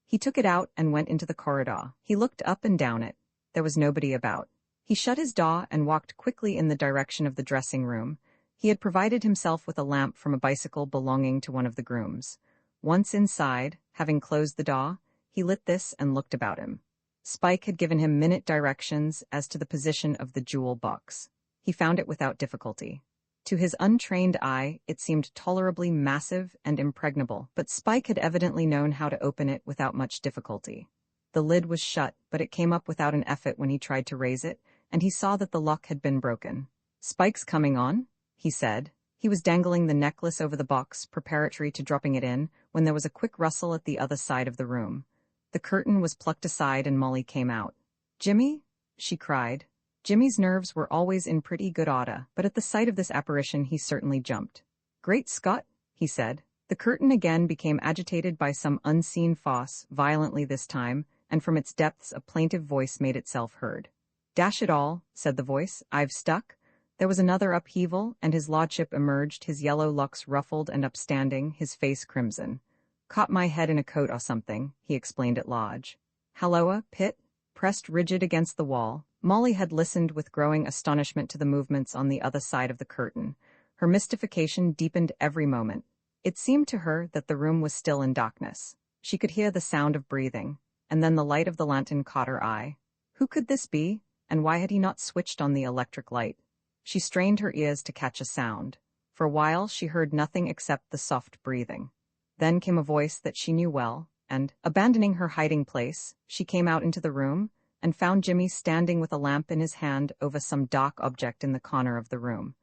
He took it out and went into the corridor. He looked up and down it. There was nobody about. He shut his door and walked quickly in the direction of the dressing room. He had provided himself with a lamp from a bicycle belonging to one of the grooms. Once inside, having closed the door, he lit this and looked about him. Spike had given him minute directions as to the position of the jewel box. He found it without difficulty. To his untrained eye, it seemed tolerably massive and impregnable, but Spike had evidently known how to open it without much difficulty. The lid was shut, but it came up without an effort when he tried to raise it, and he saw that the lock had been broken. "Spike's coming on," he said. He was dangling the necklace over the box, preparatory to dropping it in, when there was a quick rustle at the other side of the room. The curtain was plucked aside and Molly came out. "Jimmy?" she cried. Jimmy's nerves were always in pretty good order, but at the sight of this apparition he certainly jumped. "Great Scott," he said. The curtain again became agitated by some unseen force, violently this time, and from its depths a plaintive voice made itself heard. "Dash it all," said the voice, "I've stuck." There was another upheaval, and his lordship emerged, his yellow locks ruffled and upstanding, his face crimson. "Caught my head in a coat or something," he explained at large. "Halloa, Pitt?" Pressed rigid against the wall, Molly had listened with growing astonishment to the movements on the other side of the curtain. Her mystification deepened every moment. It seemed to her that the room was still in darkness. She could hear the sound of breathing, and then the light of the lantern caught her eye. Who could this be, and why had he not switched on the electric light? She strained her ears to catch a sound. For a while she heard nothing except the soft breathing. Then came a voice that she knew well, and, abandoning her hiding place, she came out into the room, and found Jimmy standing with a lamp in his hand over some dark object in the corner of the room.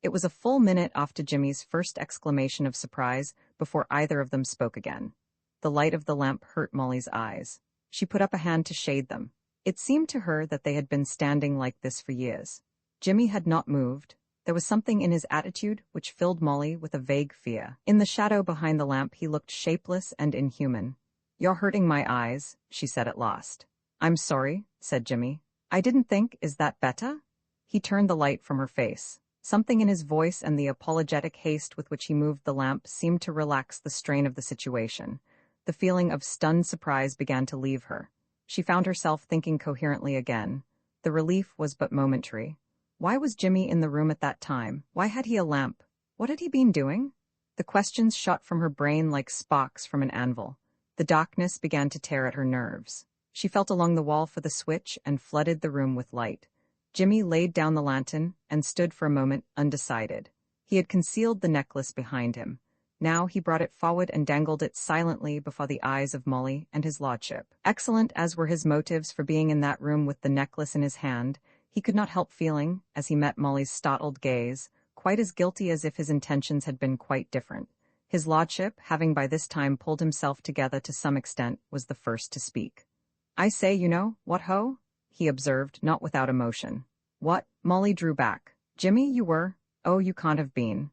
It was a full minute after Jimmy's first exclamation of surprise before either of them spoke again. The light of the lamp hurt Molly's eyes. She put up a hand to shade them. It seemed to her that they had been standing like this for years. Jimmy had not moved. There was something in his attitude which filled Molly with a vague fear. In the shadow behind the lamp he looked shapeless and inhuman. "You're hurting my eyes," she said at last. "I'm sorry," said Jimmy. "I didn't think, is that better?" He turned the light from her face. Something in his voice and the apologetic haste with which he moved the lamp seemed to relax the strain of the situation. The feeling of stunned surprise began to leave her. She found herself thinking coherently again. The relief was but momentary. Why was Jimmy in the room at that time? Why had he a lamp? What had he been doing? The questions shot from her brain like sparks from an anvil. The darkness began to tear at her nerves. She felt along the wall for the switch and flooded the room with light. Jimmy laid down the lantern and stood for a moment undecided. He had concealed the necklace behind him. Now he brought it forward and dangled it silently before the eyes of Molly and his lordship. Excellent as were his motives for being in that room with the necklace in his hand, he could not help feeling, as he met Molly's startled gaze, quite as guilty as if his intentions had been quite different. His lordship, having by this time pulled himself together to some extent, was the first to speak. "I say, you know, what ho?" he observed, not without emotion. "What?" Molly drew back. "Jimmy, you were? Oh, you can't have been."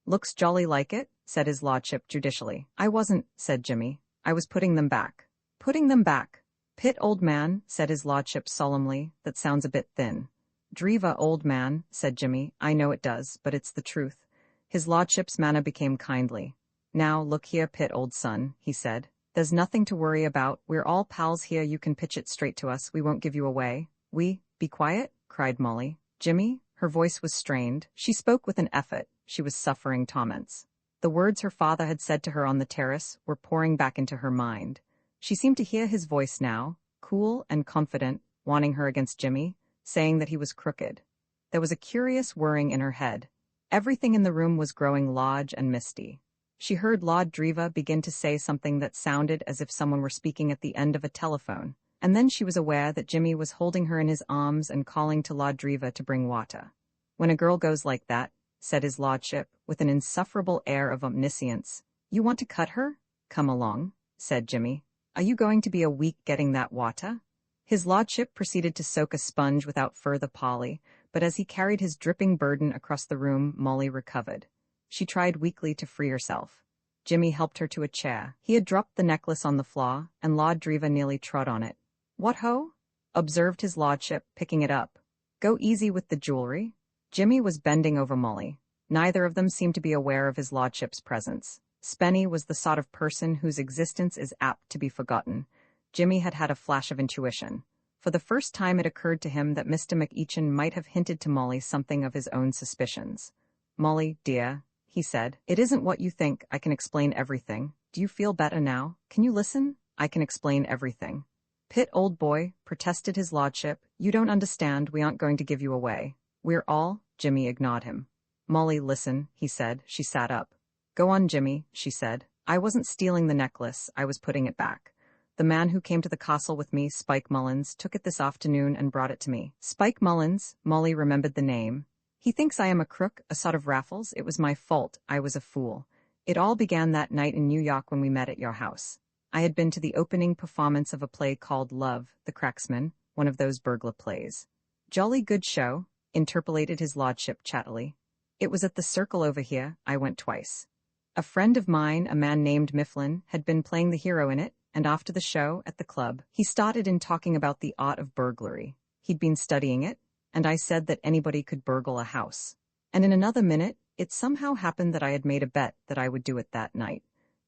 "Looks jolly like it," said his lordship judicially. "I wasn't," said Jimmy. "I was putting them back." "Putting them back?" "Pitt, old man," said his lordship solemnly, "that sounds a bit thin." "Driva, old man," said Jimmy. "I know it does, but it's the truth." His lordship's manner became kindly. "Now, look here, Pitt, old son," he said. "There's nothing to worry about. We're all pals here. You can pitch it straight to us. We won't give you away." Be quiet?" cried Molly. "Jimmy?" Her voice was strained. She spoke with an effort. She was suffering torments. The words her father had said to her on the terrace were pouring back into her mind. She seemed to hear his voice now, cool and confident, warning her against Jimmy, saying that he was crooked. There was a curious whirring in her head. Everything in the room was growing large and misty. She heard Lord Driva begin to say something that sounded as if someone were speaking at the end of a telephone, And then she was aware that Jimmy was holding her in his arms and calling to Lord Driva to bring water. "When a girl goes like that," said his lordship, with an insufferable air of omniscience, "you want to cut her? Come along," said Jimmy. "Are you going to be a week getting that water?" His lordship proceeded to soak a sponge without further parley, but as he carried his dripping burden across the room, Molly recovered. She tried weakly to free herself. Jimmy helped her to a chair. He had dropped the necklace on the floor, and Lord Driva nearly trod on it. "What ho?" observed his lordship, picking it up. "Go easy with the jewelry." Jimmy was bending over Molly. Neither of them seemed to be aware of his lordship's presence. Spenny was the sort of person whose existence is apt to be forgotten. Jimmy had had a flash of intuition. For the first time it occurred to him that Mr. McEachin might have hinted to Molly something of his own suspicions. "Molly, dear," he said, "it isn't what you think. I can explain everything. Do you feel better now? Can you listen? I can explain everything." "Pitt, old boy," protested his lordship, "you don't understand. We aren't going to give you away. We're all—" Jimmy ignored him. "Molly, listen," he said. She sat up. "Go on, Jimmy," she said. "I wasn't stealing the necklace. I was putting it back. The man who came to the castle with me, Spike Mullins, took it this afternoon and brought it to me." "Spike Mullins," Molly remembered the name. "He thinks I am a crook, a sort of Raffles. It was my fault. I was a fool. It all began that night in New York when we met at your house. I had been to the opening performance of a play called Love, the Cracksman, one of those burglar plays." "Jolly good show," interpolated his lordship chattily. "It was at the Circle over here. I went twice. A friend of mine, a man named Mifflin, had been playing the hero in it, and after the show, at the club, he started in talking about the art of burglary. He'd been studying it, and I said that anybody could burgle a house. And in another minute, it somehow happened that I had made a bet that I would do it that night.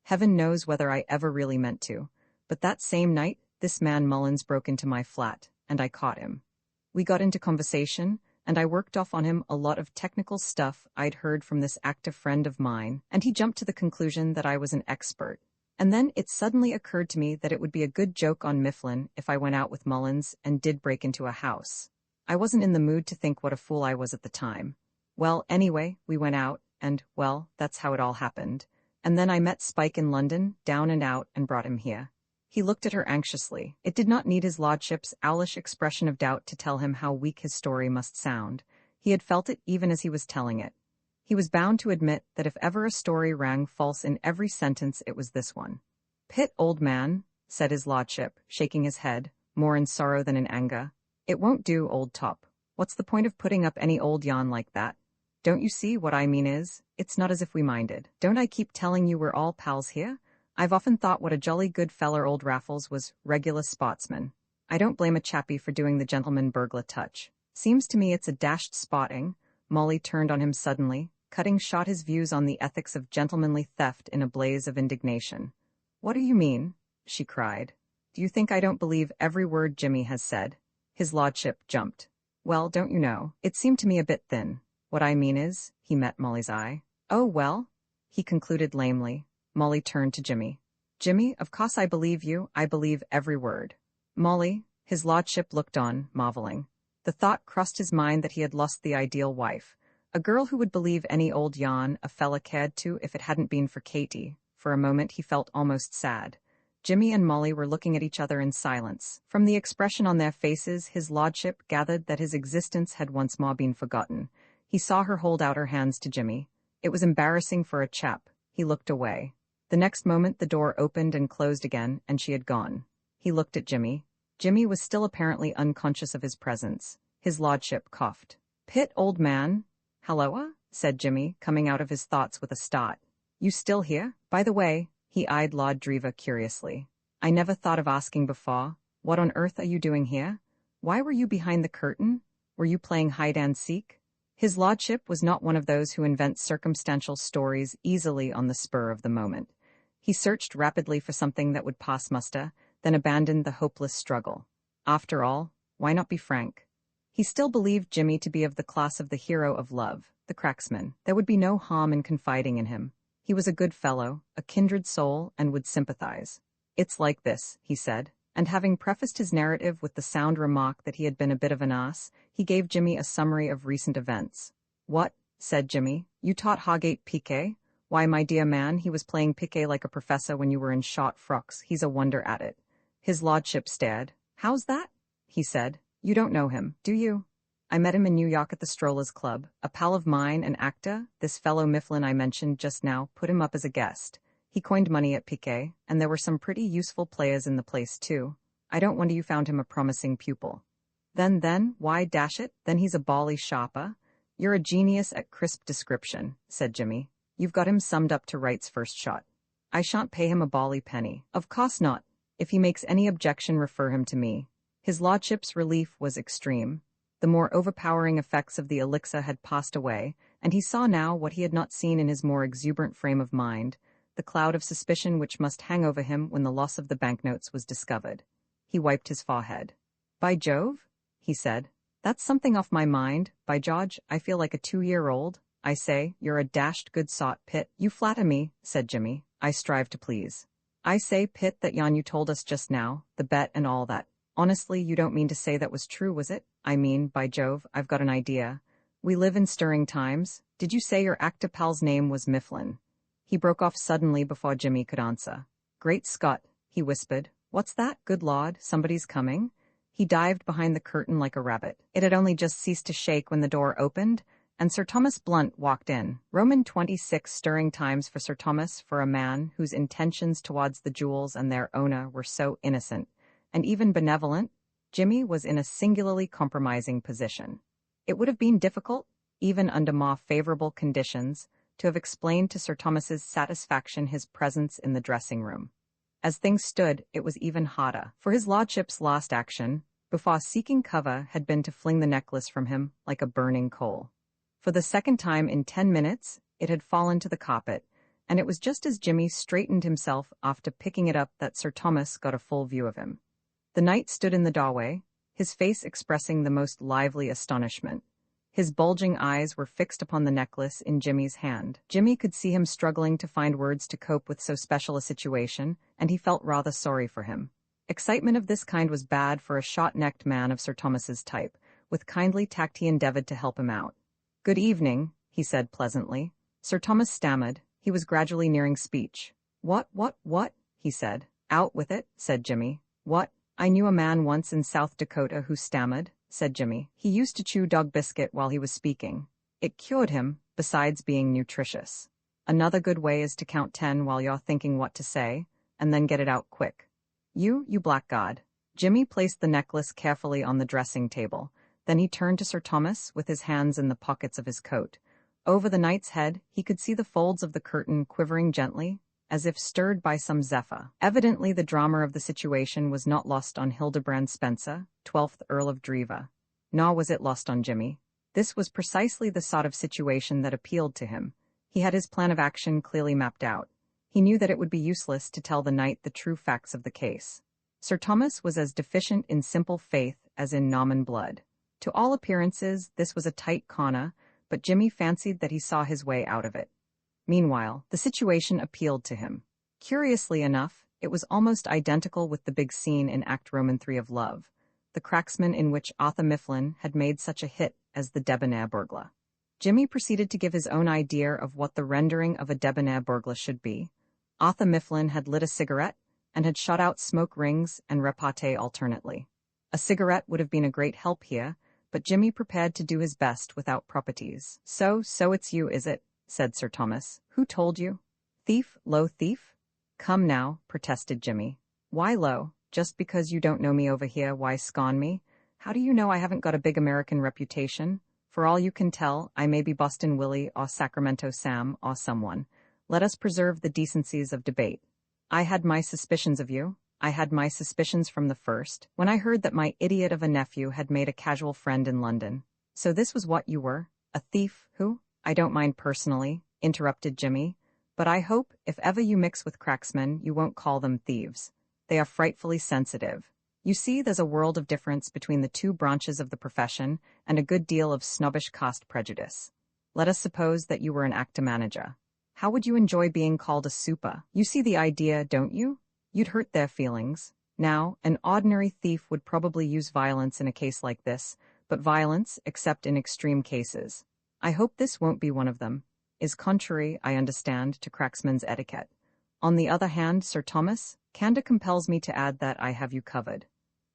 Heaven knows whether I ever really meant to. But that same night, this man Mullins broke into my flat, and I caught him. We got into conversation, and I worked off on him a lot of technical stuff I'd heard from this active friend of mine, and he jumped to the conclusion that I was an expert. And then it suddenly occurred to me that it would be a good joke on Mifflin if I went out with Mullins and did break into a house. I wasn't in the mood to think what a fool I was at the time. Well, anyway, we went out, and, well, that's how it all happened. And then I met Spike in London, down and out, and brought him here." He looked at her anxiously. It did not need his lordship's owlish expression of doubt to tell him how weak his story must sound. He had felt it even as he was telling it. He was bound to admit that if ever a story rang false in every sentence, it was this one. "Pitt, old man," said his lordship, shaking his head, more in sorrow than in anger. "It won't do, old top. What's the point of putting up any old yarn like that? Don't you see what I mean is, it's not as if we minded. Don't I keep telling you we're all pals here? I've often thought what a jolly good feller old Raffles was, regular sportsman. I don't blame a chappie for doing the gentleman burglar touch. Seems to me it's a dashed spotting." Molly turned on him suddenly, cutting short his views on the ethics of gentlemanly theft in a blaze of indignation. "What do you mean?" she cried. "Do you think I don't believe every word Jimmy has said?" His lordship jumped. "Well, don't you know, it seemed to me a bit thin. What I mean is," he met Molly's eye. "Oh, well," he concluded lamely. Molly turned to Jimmy. "Jimmy, of course I believe you. I believe every word." "Molly," his lordship looked on, marveling. The thought crossed his mind that he had lost the ideal wife. A girl who would believe any old yarn a fella cared to if it hadn't been for Katie. For a moment he felt almost sad. Jimmy and Molly were looking at each other in silence. From the expression on their faces, his lordship gathered that his existence had once more been forgotten. He saw her hold out her hands to Jimmy. It was embarrassing for a chap. He looked away. The next moment the door opened and closed again, and she had gone. He looked at Jimmy. Jimmy was still apparently unconscious of his presence. His lordship coughed. "Pitt, old man." "Halloa?" said Jimmy, coming out of his thoughts with a start. "You still here? By the way," he eyed Lord Driva curiously. "I never thought of asking before. What on earth are you doing here? Why were you behind the curtain? Were you playing hide and seek?" His lordship was not one of those who invent circumstantial stories easily on the spur of the moment. He searched rapidly for something that would pass muster, then abandoned the hopeless struggle. After all, why not be frank? He still believed Jimmy to be of the class of the hero of Love, the Cracksman. There would be no harm in confiding in him. He was a good fellow, a kindred soul, and would sympathize. "It's like this," he said, and having prefaced his narrative with the sound remark that he had been a bit of an ass, he gave Jimmy a summary of recent events. "What?" said Jimmy. "You taught Hargate piquet? Why, my dear man, he was playing piquet like a professor when you were in short frocks. He's a wonder at it." His lordship stared. How's that? He said. You don't know him, do you? I met him in New York at the Strollers Club. A pal of mine, an actor, this fellow Mifflin I mentioned just now, put him up as a guest. He coined money at piquet, and there were some pretty useful players in the place too. I don't wonder you found him a promising pupil. Then, why dash it, then he's a bally sharper. You're a genius at crisp description, said Jimmy. You've got him summed up to Wright's first shot. I shan't pay him a bally penny. Of course not. If he makes any objection, refer him to me. His lordship's relief was extreme. The more overpowering effects of the elixir had passed away, and he saw now what he had not seen in his more exuberant frame of mind, the cloud of suspicion which must hang over him when the loss of the banknotes was discovered. He wiped his forehead. By Jove, he said. That's something off my mind. By George, I feel like a 2-year-old. I say, you're a dashed good sort, Pitt. You flatter me, said Jimmy. I strive to please. I say, Pitt, that yarn you told us just now, the bet and all that. Honestly, you don't mean to say that was true, was it? I mean, by Jove, I've got an idea. We live in stirring times. Did you say your actor pal's name was Mifflin? He broke off suddenly before Jimmy could answer. Great Scott, he whispered. What's that? Good Lord, somebody's coming? He dived behind the curtain like a rabbit. It had only just ceased to shake when the door opened, and Sir Thomas Blunt walked in. Roman 26 stirring times for Sir Thomas, for a man whose intentions towards the jewels and their owner were so innocent, and even benevolent. Jimmy was in a singularly compromising position. It would have been difficult, even under more favorable conditions, to have explained to Sir Thomas's satisfaction his presence in the dressing room. As things stood, it was even harder, for his lordship's last action, before seeking cover, had been to fling the necklace from him like a burning coal. For the second time in 10 minutes, it had fallen to the carpet, and it was just as Jimmy straightened himself after picking it up that Sir Thomas got a full view of him. The knight stood in the doorway, his face expressing the most lively astonishment. His bulging eyes were fixed upon the necklace in Jimmy's hand. Jimmy could see him struggling to find words to cope with so special a situation, and he felt rather sorry for him. Excitement of this kind was bad for a short-necked man of Sir Thomas's type. With kindly tact he endeavored to help him out. Good evening, he said pleasantly. Sir Thomas stammered. He was gradually nearing speech. What, he said. Out with it, said Jimmy. What? I knew a man once in South Dakota who stammered, said Jimmy. He used to chew dog biscuit while he was speaking. It cured him, besides being nutritious. Another good way is to count 10 while you're thinking what to say, and then get it out quick. You blackguard. Jimmy placed the necklace carefully on the dressing table. Then he turned to Sir Thomas with his hands in the pockets of his coat. Over the knight's head, he could see the folds of the curtain quivering gently, as if stirred by some zephyr. Evidently the drama of the situation was not lost on Hildebrand Spencer, 12th Earl of Dreva. Nor was it lost on Jimmy. This was precisely the sort of situation that appealed to him. He had his plan of action clearly mapped out. He knew that it would be useless to tell the knight the true facts of the case. Sir Thomas was as deficient in simple faith as in Norman blood. To all appearances, this was a tight corner, but Jimmy fancied that he saw his way out of it. Meanwhile, the situation appealed to him. Curiously enough, it was almost identical with the big scene in Act Roman 3 of Love, the cracksman in which Arthur Mifflin had made such a hit as the debonair burglar. Jimmy proceeded to give his own idea of what the rendering of a debonair burglar should be. Arthur Mifflin had lit a cigarette and had shot out smoke rings and repartee alternately. A cigarette would have been a great help here, but Jimmy prepared to do his best without proprieties. So it's you, is it? Said Sir Thomas. Who told you? Thief, low thief? Come now, protested Jimmy. Why low? Just because you don't know me over here, why scorn me? How do you know I haven't got a big American reputation? For all you can tell, I may be Boston Willie or Sacramento Sam or someone. Let us preserve the decencies of debate. I had my suspicions of you. I had my suspicions from the first, when I heard that my idiot of a nephew had made a casual friend in London. So this was what you were? A thief, who? I don't mind personally, interrupted Jimmy, but I hope, if ever you mix with cracksmen, you won't call them thieves. They are frightfully sensitive. You see, there's a world of difference between the two branches of the profession, and a good deal of snobbish caste prejudice. Let us suppose that you were an actor manager. How would you enjoy being called a super? You see the idea, don't you? You'd hurt their feelings. Now, an ordinary thief would probably use violence in a case like this, but violence, except in extreme cases, I hope this won't be one of them, is contrary, I understand, to cracksman's etiquette. On the other hand, Sir Thomas, candor compels me to add that I have you covered.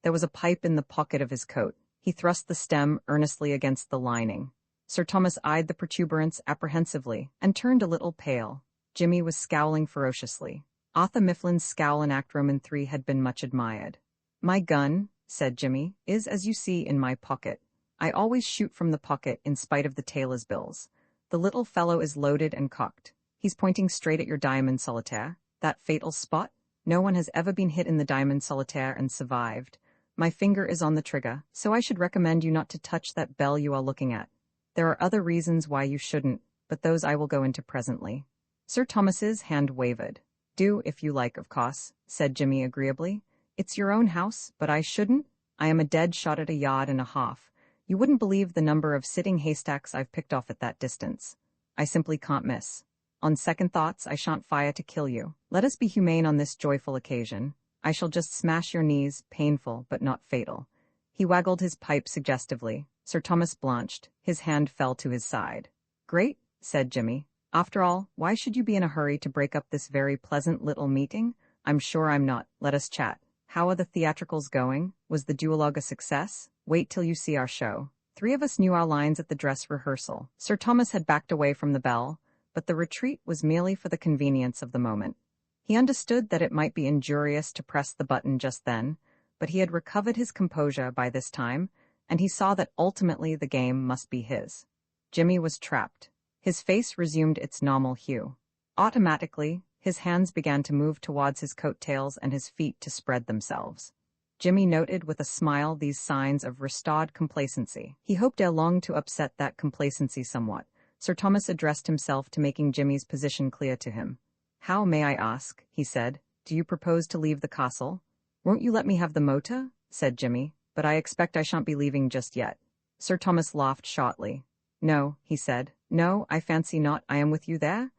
There was a pipe in the pocket of his coat. He thrust the stem earnestly against the lining. Sir Thomas eyed the protuberance apprehensively and turned a little pale. Jimmy was scowling ferociously. Arthur Mifflin's scowl in Act Roman 3 had been much admired. "My gun," said Jimmy, "is, as you see, in my pocket. I always shoot from the pocket in spite of the tailor's bills. The little fellow is loaded and cocked. He's pointing straight at your diamond solitaire, that fatal spot. No one has ever been hit in the diamond solitaire and survived. My finger is on the trigger, so I should recommend you not to touch that bell you are looking at. There are other reasons why you shouldn't, but those I will go into presently." Sir Thomas's hand wavered. "Do, if you like, of course," said Jimmy agreeably. "It's your own house, but I shouldn't. I am a dead shot at 1.5 yards. You wouldn't believe the number of sitting haystacks I've picked off at that distance. I simply can't miss. On second thoughts, I shan't fire to kill you. Let us be humane on this joyful occasion. I shall just smash your knees, painful but not fatal." He waggled his pipe suggestively. Sir Thomas blanched. His hand fell to his side. "Great," said Jimmy. "After all, why should you be in a hurry to break up this very pleasant little meeting? I'm sure I'm not. Let us chat. How are the theatricals going? Was the duologue a success? Wait till you see our show." 3 of us knew our lines at the dress rehearsal. Sir Thomas had backed away from the bell, but the retreat was merely for the convenience of the moment. He understood that it might be injurious to press the button just then, but he had recovered his composure by this time, and he saw that ultimately the game must be his. Jimmy was trapped. His face resumed its normal hue. Automatically, his hands began to move towards his coattails and his feet to spread themselves. Jimmy noted with a smile these signs of restored complacency. He hoped ere long to upset that complacency somewhat. Sir Thomas addressed himself to making Jimmy's position clear to him. "How, may I ask," he said, "do you propose to leave the castle?" "Won't you let me have the motor?" said Jimmy, "but I expect I shan't be leaving just yet." Sir Thomas laughed shortly. "No," he said. "No, I fancy not. I am with you there?"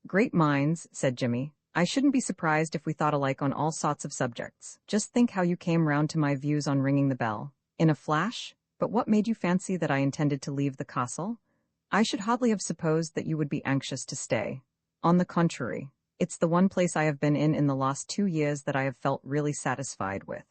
"Great minds," said Jimmy. "I shouldn't be surprised if we thought alike on all sorts of subjects. Just think how you came round to my views on ringing the bell. In a flash? But what made you fancy that I intended to leave the castle? I should hardly have supposed that you would be anxious to stay. On the contrary, it's the one place I have been in the last 2 years that I have felt really satisfied with.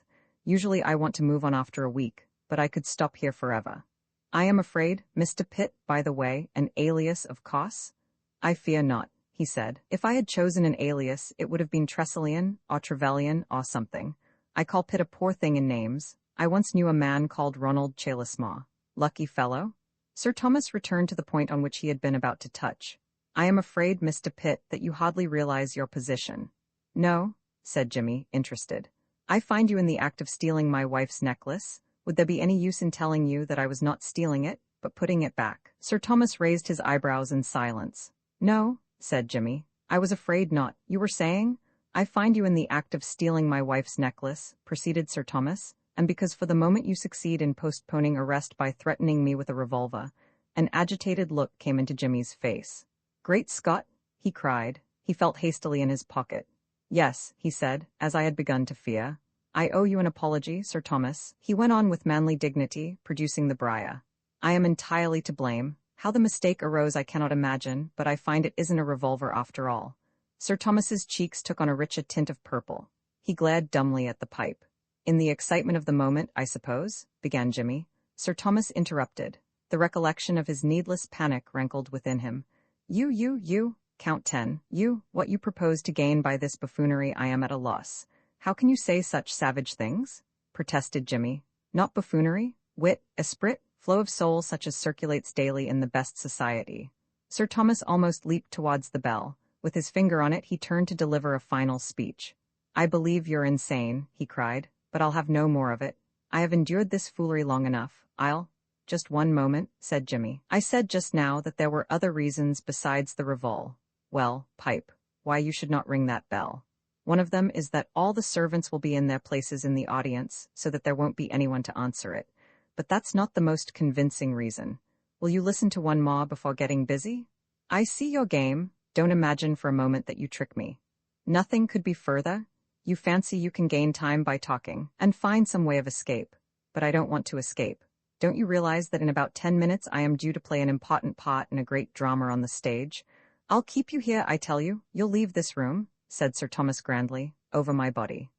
Usually I want to move on after a week, but I could stop here forever. I am afraid, Mr. Pitt, by the way, an alias, of course?" "I fear not," he said. "If I had chosen an alias, it would have been Tressilian or Trevelyan or something. I call Pitt a poor thing in names. I once knew a man called Ronald Chalesma. Lucky fellow." Sir Thomas returned to the point on which he had been about to touch. "I am afraid, Mr. Pitt, that you hardly realize your position." "No," said Jimmy, interested. "I find you in the act of stealing my wife's necklace. Would there be any use in telling you that I was not stealing it, but putting it back?" Sir Thomas raised his eyebrows in silence. "No," said Jimmy. "I was afraid not. You were saying?" "I find you in the act of stealing my wife's necklace," proceeded Sir Thomas, "and because for the moment you succeed in postponing arrest by threatening me with a revolver." An agitated look came into Jimmy's face. "Great Scott!" he cried. He felt hastily in his pocket. "Yes," he said, "as I had begun to fear. I owe you an apology, Sir Thomas," he went on with manly dignity, producing the briar. "I am entirely to blame. How the mistake arose I cannot imagine, but I find it isn't a revolver after all." Sir Thomas's cheeks took on a richer tint of purple. He glared dumbly at the pipe. "In the excitement of the moment, I suppose," began Jimmy. Sir Thomas interrupted. The recollection of his needless panic rankled within him. You, count 10, what you propose to gain by this buffoonery, I am at a loss. How can you say such savage things?" protested Jimmy. "Not buffoonery, wit, esprit, flow of soul such as circulates daily in the best society." Sir Thomas almost leaped towards the bell. With his finger on it, he turned to deliver a final speech. "I believe you're insane," he cried, "but I'll have no more of it. I have endured this foolery long enough. I'll—" "Just one moment," said Jimmy. "I said just now that there were other reasons besides the revol. Well, pipe, why you should not ring that bell. One of them is that all the servants will be in their places in the audience, so that there won't be anyone to answer it. But that's not the most convincing reason. Will you listen to one more before getting busy? I see your game. Don't imagine for a moment that you trick me. Nothing could be further. You fancy you can gain time by talking, and find some way of escape. But I don't want to escape. Don't you realize that in about 10 minutes I am due to play an important part in a great drama on the stage? I'll keep you here, I tell you. You'll leave this room," said Sir Thomas grandly, "over my body."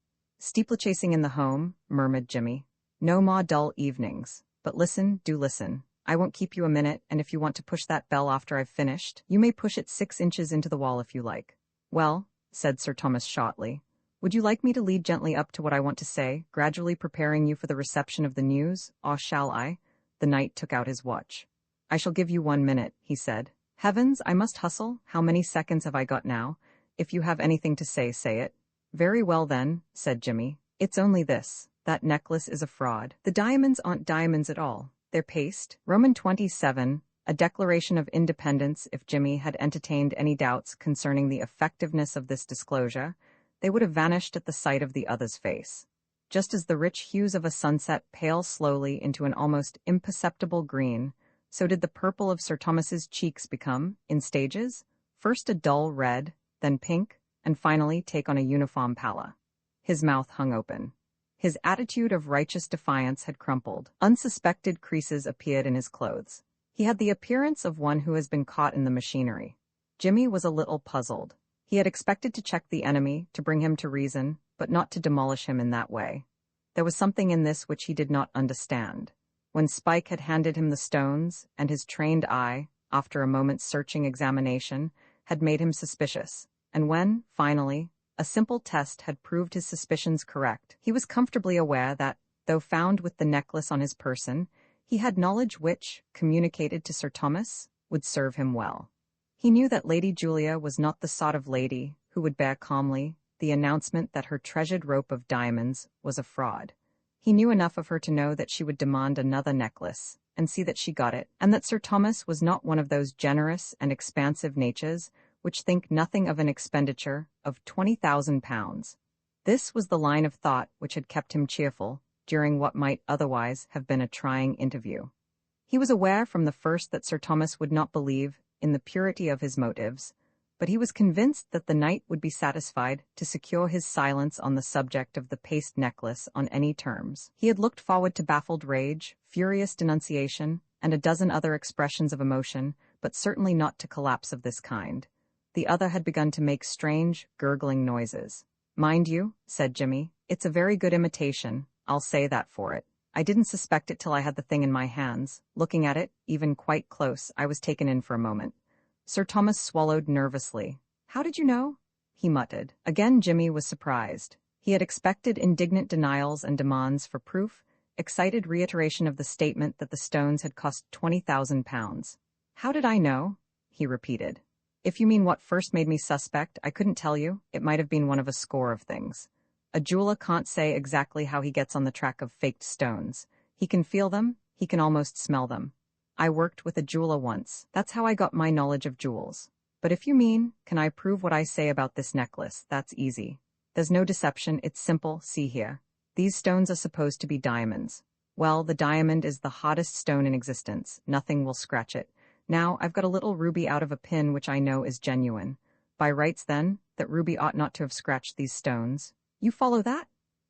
Steeplechasing in the home, murmured Jimmy. No more dull evenings. But listen, do listen. I won't keep you a minute, and if you want to push that bell after I've finished, you may push it 6 inches into the wall if you like. Well, said Sir Thomas shortly, would you like me to lead gently up to what I want to say, gradually preparing you for the reception of the news, or shall I? The knight took out his watch. I shall give you 1 minute, he said. Heavens, I must hustle. How many seconds have I got now? If you have anything to say, say it. Very well then, said Jimmy. It's only this. That necklace is a fraud. The diamonds aren't diamonds at all. They're paste. Roman 27, a declaration of independence. If Jimmy had entertained any doubts concerning the effectiveness of this disclosure, they would have vanished at the sight of the other's face. Just as the rich hues of a sunset pale slowly into an almost imperceptible green, so did the purple of Sir Thomas's cheeks become, in stages, first a dull red, then pink, and finally take on a uniform pallor. His mouth hung open. His attitude of righteous defiance had crumpled. Unsuspected creases appeared in his clothes. He had the appearance of one who has been caught in the machinery. Jimmy was a little puzzled. He had expected to check the enemy, to bring him to reason, but not to demolish him in that way. There was something in this which he did not understand. When Spike had handed him the stones, and his trained eye, after a moment's searching examination, had made him suspicious, and when, finally, a simple test had proved his suspicions correct, he was comfortably aware that, though found with the necklace on his person, he had knowledge which, communicated to Sir Thomas, would serve him well. He knew that Lady Julia was not the sort of lady who would bear calmly the announcement that her treasured rope of diamonds was a fraud. He knew enough of her to know that she would demand another necklace, and see that she got it, and that Sir Thomas was not one of those generous and expansive natures which think nothing of an expenditure of £20,000. This was the line of thought which had kept him cheerful during what might otherwise have been a trying interview. He was aware from the first that Sir Thomas would not believe in the purity of his motives, but he was convinced that the knight would be satisfied to secure his silence on the subject of the paste necklace on any terms. He had looked forward to baffled rage, furious denunciation, and a dozen other expressions of emotion, but certainly not to collapse of this kind. The other had begun to make strange, gurgling noises. Mind you, said Jimmy, it's a very good imitation, I'll say that for it. I didn't suspect it till I had the thing in my hands. Looking at it, even quite close, I was taken in for a moment. Sir Thomas swallowed nervously. How did you know? He muttered. Again Jimmy was surprised. He had expected indignant denials and demands for proof, excited reiteration of the statement that the stones had cost £20,000. How did I know? He repeated. If you mean what first made me suspect, I couldn't tell you. It might have been one of a score of things. A jeweler can't say exactly how he gets on the track of faked stones. He can feel them, he can almost smell them. I worked with a jeweler once. That's how I got my knowledge of jewels. But if you mean, can I prove what I say about this necklace, that's easy. There's no deception, it's simple, see here. These stones are supposed to be diamonds. Well, the diamond is the hottest stone in existence. Nothing will scratch it. Now, I've got a little ruby out of a pin which I know is genuine. By rights, then, that ruby ought not to have scratched these stones. You follow that?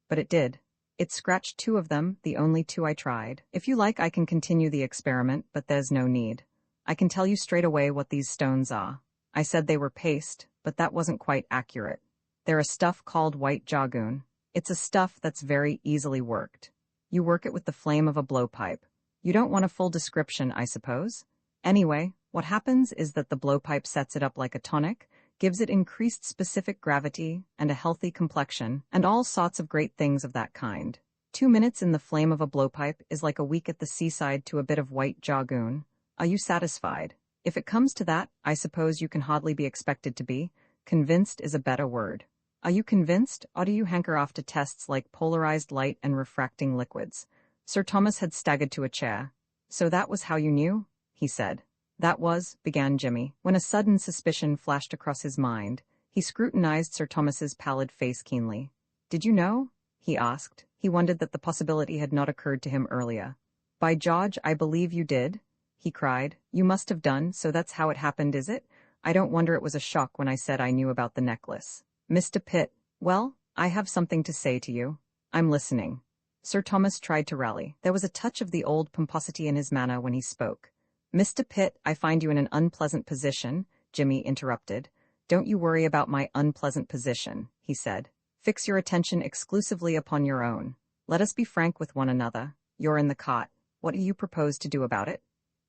But it did. It scratched 2 of them, the only 2 I tried. If you like, I can continue the experiment, but there's no need. I can tell you straight away what these stones are. I said they were paste, but that wasn't quite accurate. They're a stuff called white jagoon. It's a stuff that's very easily worked. You work it with the flame of a blowpipe. You don't want a full description, I suppose? Anyway, what happens is that the blowpipe sets it up like a tonic, gives it increased specific gravity and a healthy complexion, and all sorts of great things of that kind. 2 minutes in the flame of a blowpipe is like a week at the seaside to a bit of white jagoon. Are you satisfied? If it comes to that, I suppose you can hardly be expected to be. Convinced is a better word. Are you convinced, or do you hanker off to tests like polarized light and refracting liquids? Sir Thomas had staggered to a chair. So that was how you knew? He said. That was, began Jimmy, when a sudden suspicion flashed across his mind. He scrutinized Sir Thomas's pallid face keenly. Did you know? He asked. He wondered that the possibility had not occurred to him earlier. By George, I believe you did, he cried. You must have done, so that's how it happened, is it? I don't wonder it was a shock when I said I knew about the necklace. Mr. Pitt, well, I have something to say to you. I'm listening. Sir Thomas tried to rally. There was a touch of the old pomposity in his manner when he spoke. Mr. Pitt, I find you in an unpleasant position, Jimmy interrupted. Don't you worry about my unpleasant position, he said. Fix your attention exclusively upon your own. Let us be frank with one another. You're in the cot. What do you propose to do about it?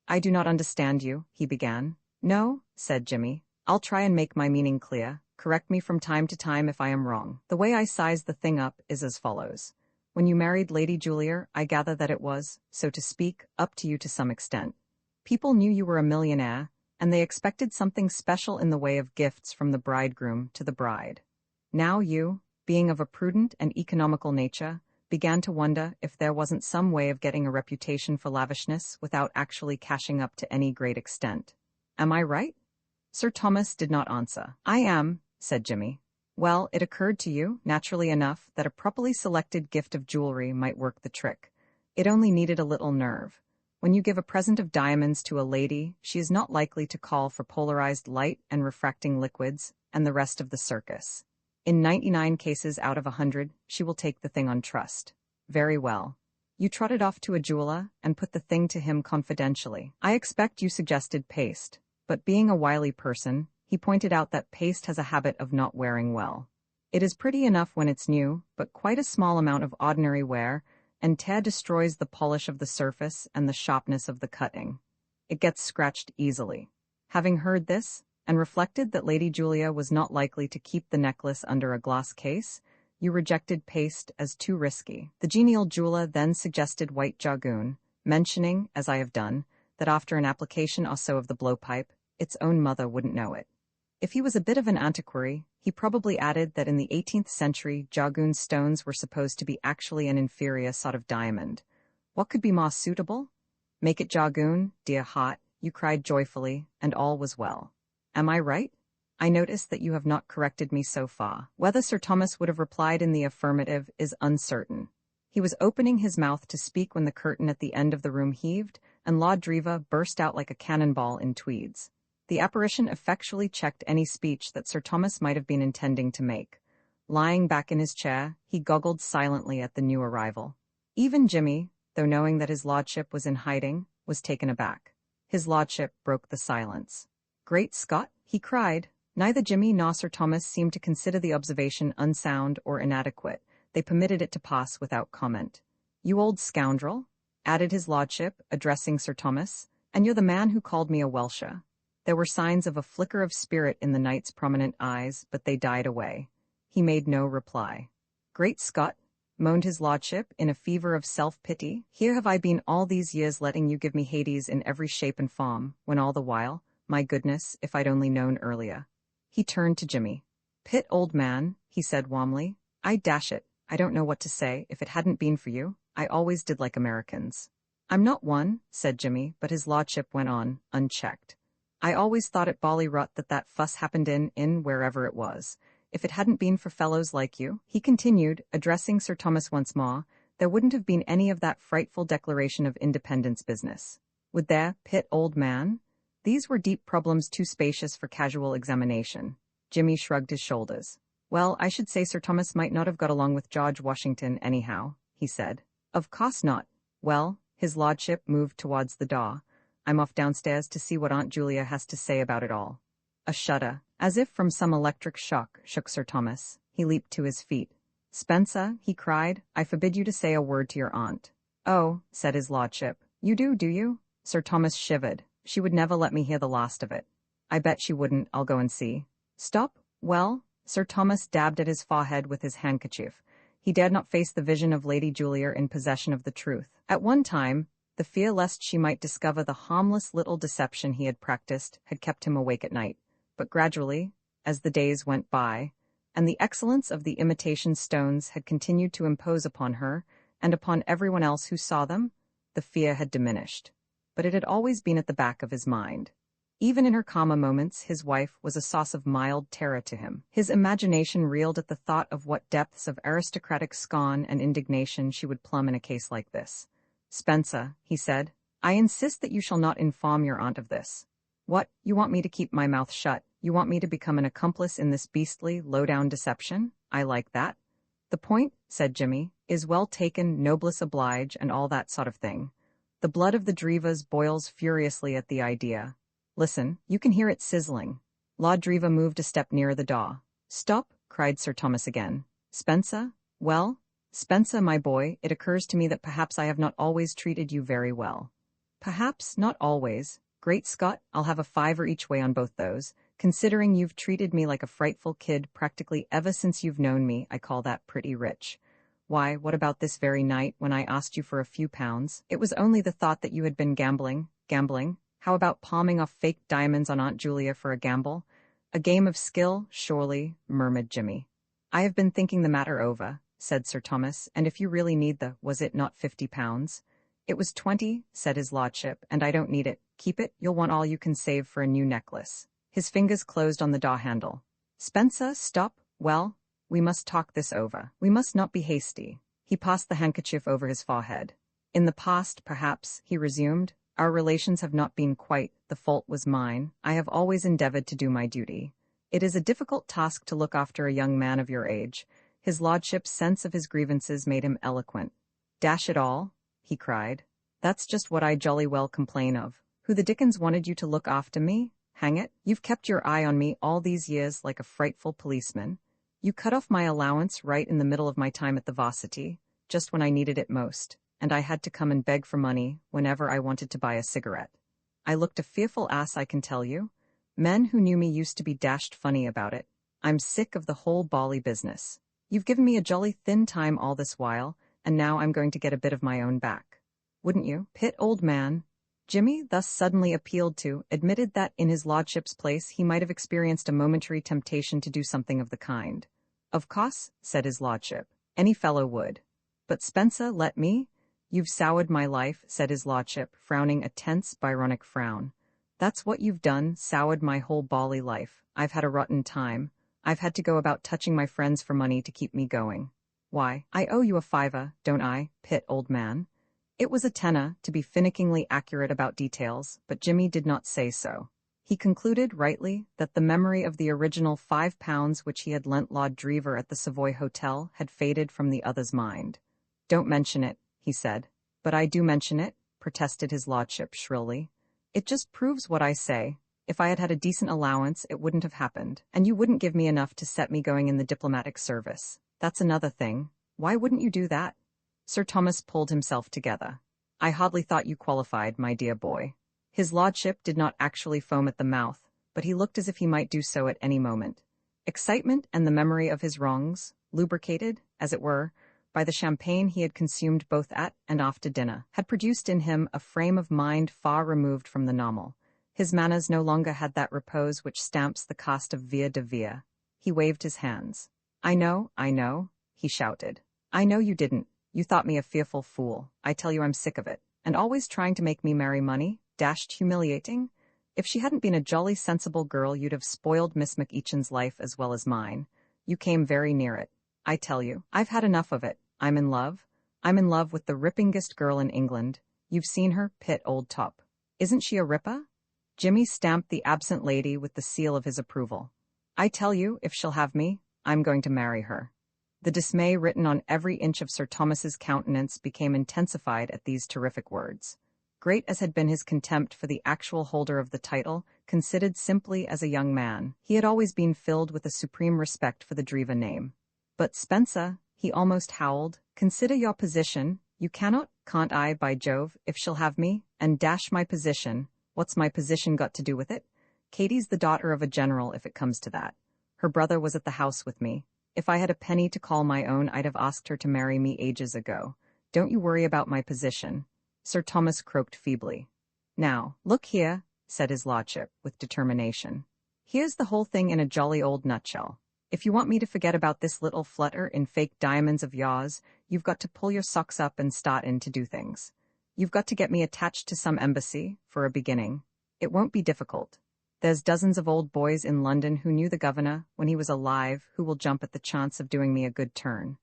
I do not understand you, he began. No, said Jimmy. I'll try and make my meaning clear. Correct me from time to time if I am wrong. The way I size the thing up is as follows. When you married Lady Julia, I gather that it was, so to speak, up to you to some extent. People knew you were a millionaire, and they expected something special in the way of gifts from the bridegroom to the bride. Now you, being of a prudent and economical nature, began to wonder if there wasn't some way of getting a reputation for lavishness without actually cashing up to any great extent. Am I right? Sir Thomas did not answer. I am, said Jimmy. Well, it occurred to you, naturally enough, that a properly selected gift of jewelry might work the trick. It only needed a little nerve. When you give a present of diamonds to a lady, she is not likely to call for polarized light and refracting liquids and the rest of the circus. In 99 cases out of 100, she will take the thing on trust. Very well. You trotted off to a jeweler and put the thing to him confidentially. I expect you suggested paste, but being a wily person, he pointed out that paste has a habit of not wearing well. It is pretty enough when it's new, but quite a small amount of ordinary wear, and tear destroys the polish of the surface and the sharpness of the cutting. It gets scratched easily. Having heard this, and reflected that Lady Julia was not likely to keep the necklace under a glass case, you rejected paste as too risky. The genial jeweler then suggested white jargoon, mentioning, as I have done, that after an application or so of the blowpipe, its own mother wouldn't know it. If he was a bit of an antiquary, he probably added that in the 18th century, jargoon stones were supposed to be actually an inferior sort of diamond. What could be more suitable? Make it jargoon, dear heart, you cried joyfully, and all was well. Am I right? I notice that you have not corrected me so far. Whether Sir Thomas would have replied in the affirmative is uncertain. He was opening his mouth to speak when the curtain at the end of the room heaved, and Lord Driva burst out like a cannonball in tweeds. The apparition effectually checked any speech that Sir Thomas might have been intending to make. Lying back in his chair, he goggled silently at the new arrival. Even Jimmy, though knowing that his lordship was in hiding, was taken aback. His lordship broke the silence. Great Scott, he cried. Neither Jimmy nor Sir Thomas seemed to consider the observation unsound or inadequate. They permitted it to pass without comment. You old scoundrel, added his lordship, addressing Sir Thomas, and you're the man who called me a Welsher. There were signs of a flicker of spirit in the knight's prominent eyes, but they died away. He made no reply. Great Scott, moaned his lordship in a fever of self-pity. Here have I been all these years letting you give me Hades in every shape and form, when all the while, my goodness, if I'd only known earlier. He turned to Jimmy. Pitt, old man, he said warmly. I dash it, I don't know what to say. If it hadn't been for you, I always did like Americans. I'm not one, said Jimmy, but his lordship went on, unchecked. I always thought it bally rot that fuss happened in wherever it was. If it hadn't been for fellows like you, he continued, addressing Sir Thomas once more, there wouldn't have been any of that frightful Declaration of Independence business. Would there, Pitt, old man? These were deep problems too spacious for casual examination. Jimmy shrugged his shoulders. Well, I should say Sir Thomas might not have got along with George Washington anyhow, he said. Of course not. Well, his lordship moved towards the door. I'm off downstairs to see what Aunt Julia has to say about it all. A shudder, as if from some electric shock, shook Sir Thomas. He leaped to his feet. Spencer, he cried, I forbid you to say a word to your aunt. Oh, said his lordship. You do you? Sir Thomas shivered. She would never let me hear the last of it. I bet she wouldn't. I'll go and see. Stop? Well, Sir Thomas dabbed at his forehead with his handkerchief. He dared not face the vision of Lady Julia in possession of the truth. At one time, the fear lest she might discover the harmless little deception he had practiced had kept him awake at night. But gradually, as the days went by, and the excellence of the imitation stones had continued to impose upon her and upon everyone else who saw them, the fear had diminished. But it had always been at the back of his mind. Even in her calmer moments, his wife was a source of mild terror to him. His imagination reeled at the thought of what depths of aristocratic scorn and indignation she would plumb in a case like this. Spencer, he said, I insist that you shall not inform your aunt of this. What, you want me to keep my mouth shut? You want me to become an accomplice in this beastly, low-down deception? I like that. The point, said Jimmy, is well taken, noblesse oblige, and all that sort of thing. The blood of the Drivas boils furiously at the idea. Listen, you can hear it sizzling. Lord Driva moved a step nearer the door. Stop, cried Sir Thomas again. Spencer? Well, Spencer, my boy, it occurs to me that perhaps I have not always treated you very well. Perhaps not always. Great Scott, I'll have a fiver each way on both those. Considering you've treated me like a frightful kid practically ever since you've known me, I call that pretty rich. Why, what about this very night when I asked you for a few pounds? It was only the thought that you had been gambling. Gambling? How about palming off fake diamonds on Aunt Julia for a gamble? A game of skill, surely, murmured Jimmy. I have been thinking the matter over, said Sir Thomas, and if you really need was it not £50? It was 20, said his lordship, and I don't need it. Keep it, you'll want all you can save for a new necklace. His fingers closed on the door handle. Spencer, stop. Well, we must talk this over. We must not be hasty. He passed the handkerchief over his forehead. In the past, perhaps, he resumed, our relations have not been quite, the fault was mine. I have always endeavored to do my duty. It is a difficult task to look after a young man of your age. His lordship's sense of his grievances made him eloquent. Dash it all, he cried. That's just what I jolly well complain of. Who the dickens wanted you to look after me? Hang it, you've kept your eye on me all these years like a frightful policeman. You cut off my allowance right in the middle of my time at the varsity, just when I needed it most, and I had to come and beg for money whenever I wanted to buy a cigarette. I looked a fearful ass, I can tell you. Men who knew me used to be dashed funny about it. I'm sick of the whole bally business. You've given me a jolly thin time all this while, and now I'm going to get a bit of my own back. Wouldn't you, Pitt, old man? Jimmy, thus suddenly appealed to, admitted that in his lordship's place he might have experienced a momentary temptation to do something of the kind. Of course, said his lordship, any fellow would. But Spencer, let me? You've soured my life, said his lordship, frowning a tense, Byronic frown. That's what you've done, soured my whole bally life. I've had a rotten time. I've had to go about touching my friends for money to keep me going. Why, I owe you a fiver, don't I, Pitt, old man? It was a tenner, to be finickingly accurate about details, but Jimmy did not say so. He concluded, rightly, that the memory of the original £5 which he had lent Lord Drever at the Savoy Hotel had faded from the other's mind. Don't mention it, he said. But I do mention it, protested his lordship shrilly. It just proves what I say. If I had had a decent allowance, it wouldn't have happened, and you wouldn't give me enough to set me going in the diplomatic service. That's another thing. Why wouldn't you do that? Sir Thomas pulled himself together. I hardly thought you qualified, my dear boy. His lordship did not actually foam at the mouth, but he looked as if he might do so at any moment. Excitement and the memory of his wrongs, lubricated, as it were, by the champagne he had consumed both at and after dinner, had produced in him a frame of mind far removed from the normal. His manners no longer had that repose which stamps the caste of Vere de Vere. He waved his hands. I know, he shouted. I know you didn't. You thought me a fearful fool. I tell you I'm sick of it. And always trying to make me marry money? Dashed humiliating? If she hadn't been a jolly sensible girl, you'd have spoiled Miss McEachin's life as well as mine. You came very near it. I tell you, I've had enough of it. I'm in love. I'm in love with the rippingest girl in England. You've seen her, Pitt, old top. Isn't she a ripper? Jimmy stamped the absent lady with the seal of his approval. I tell you, if she'll have me, I'm going to marry her. The dismay written on every inch of Sir Thomas's countenance became intensified at these terrific words. Great as had been his contempt for the actual holder of the title, considered simply as a young man, he had always been filled with a supreme respect for the Drever name. But Spencer, he almost howled, consider your position. You cannot, can't I, by Jove, if she'll have me, and dash my position. What's my position got to do with it? Katie's the daughter of a general, if it comes to that. Her brother was at the house with me. If I had a penny to call my own, I'd have asked her to marry me ages ago. Don't you worry about my position. Sir Thomas croaked feebly. Now, look here, said his lordship, with determination. Here's the whole thing in a jolly old nutshell. If you want me to forget about this little flutter in fake diamonds of yours, you've got to pull your socks up and start in to do things. You've got to get me attached to some embassy, for a beginning. It won't be difficult. There's dozens of old boys in London who knew the governor when he was alive who will jump at the chance of doing me a good turn.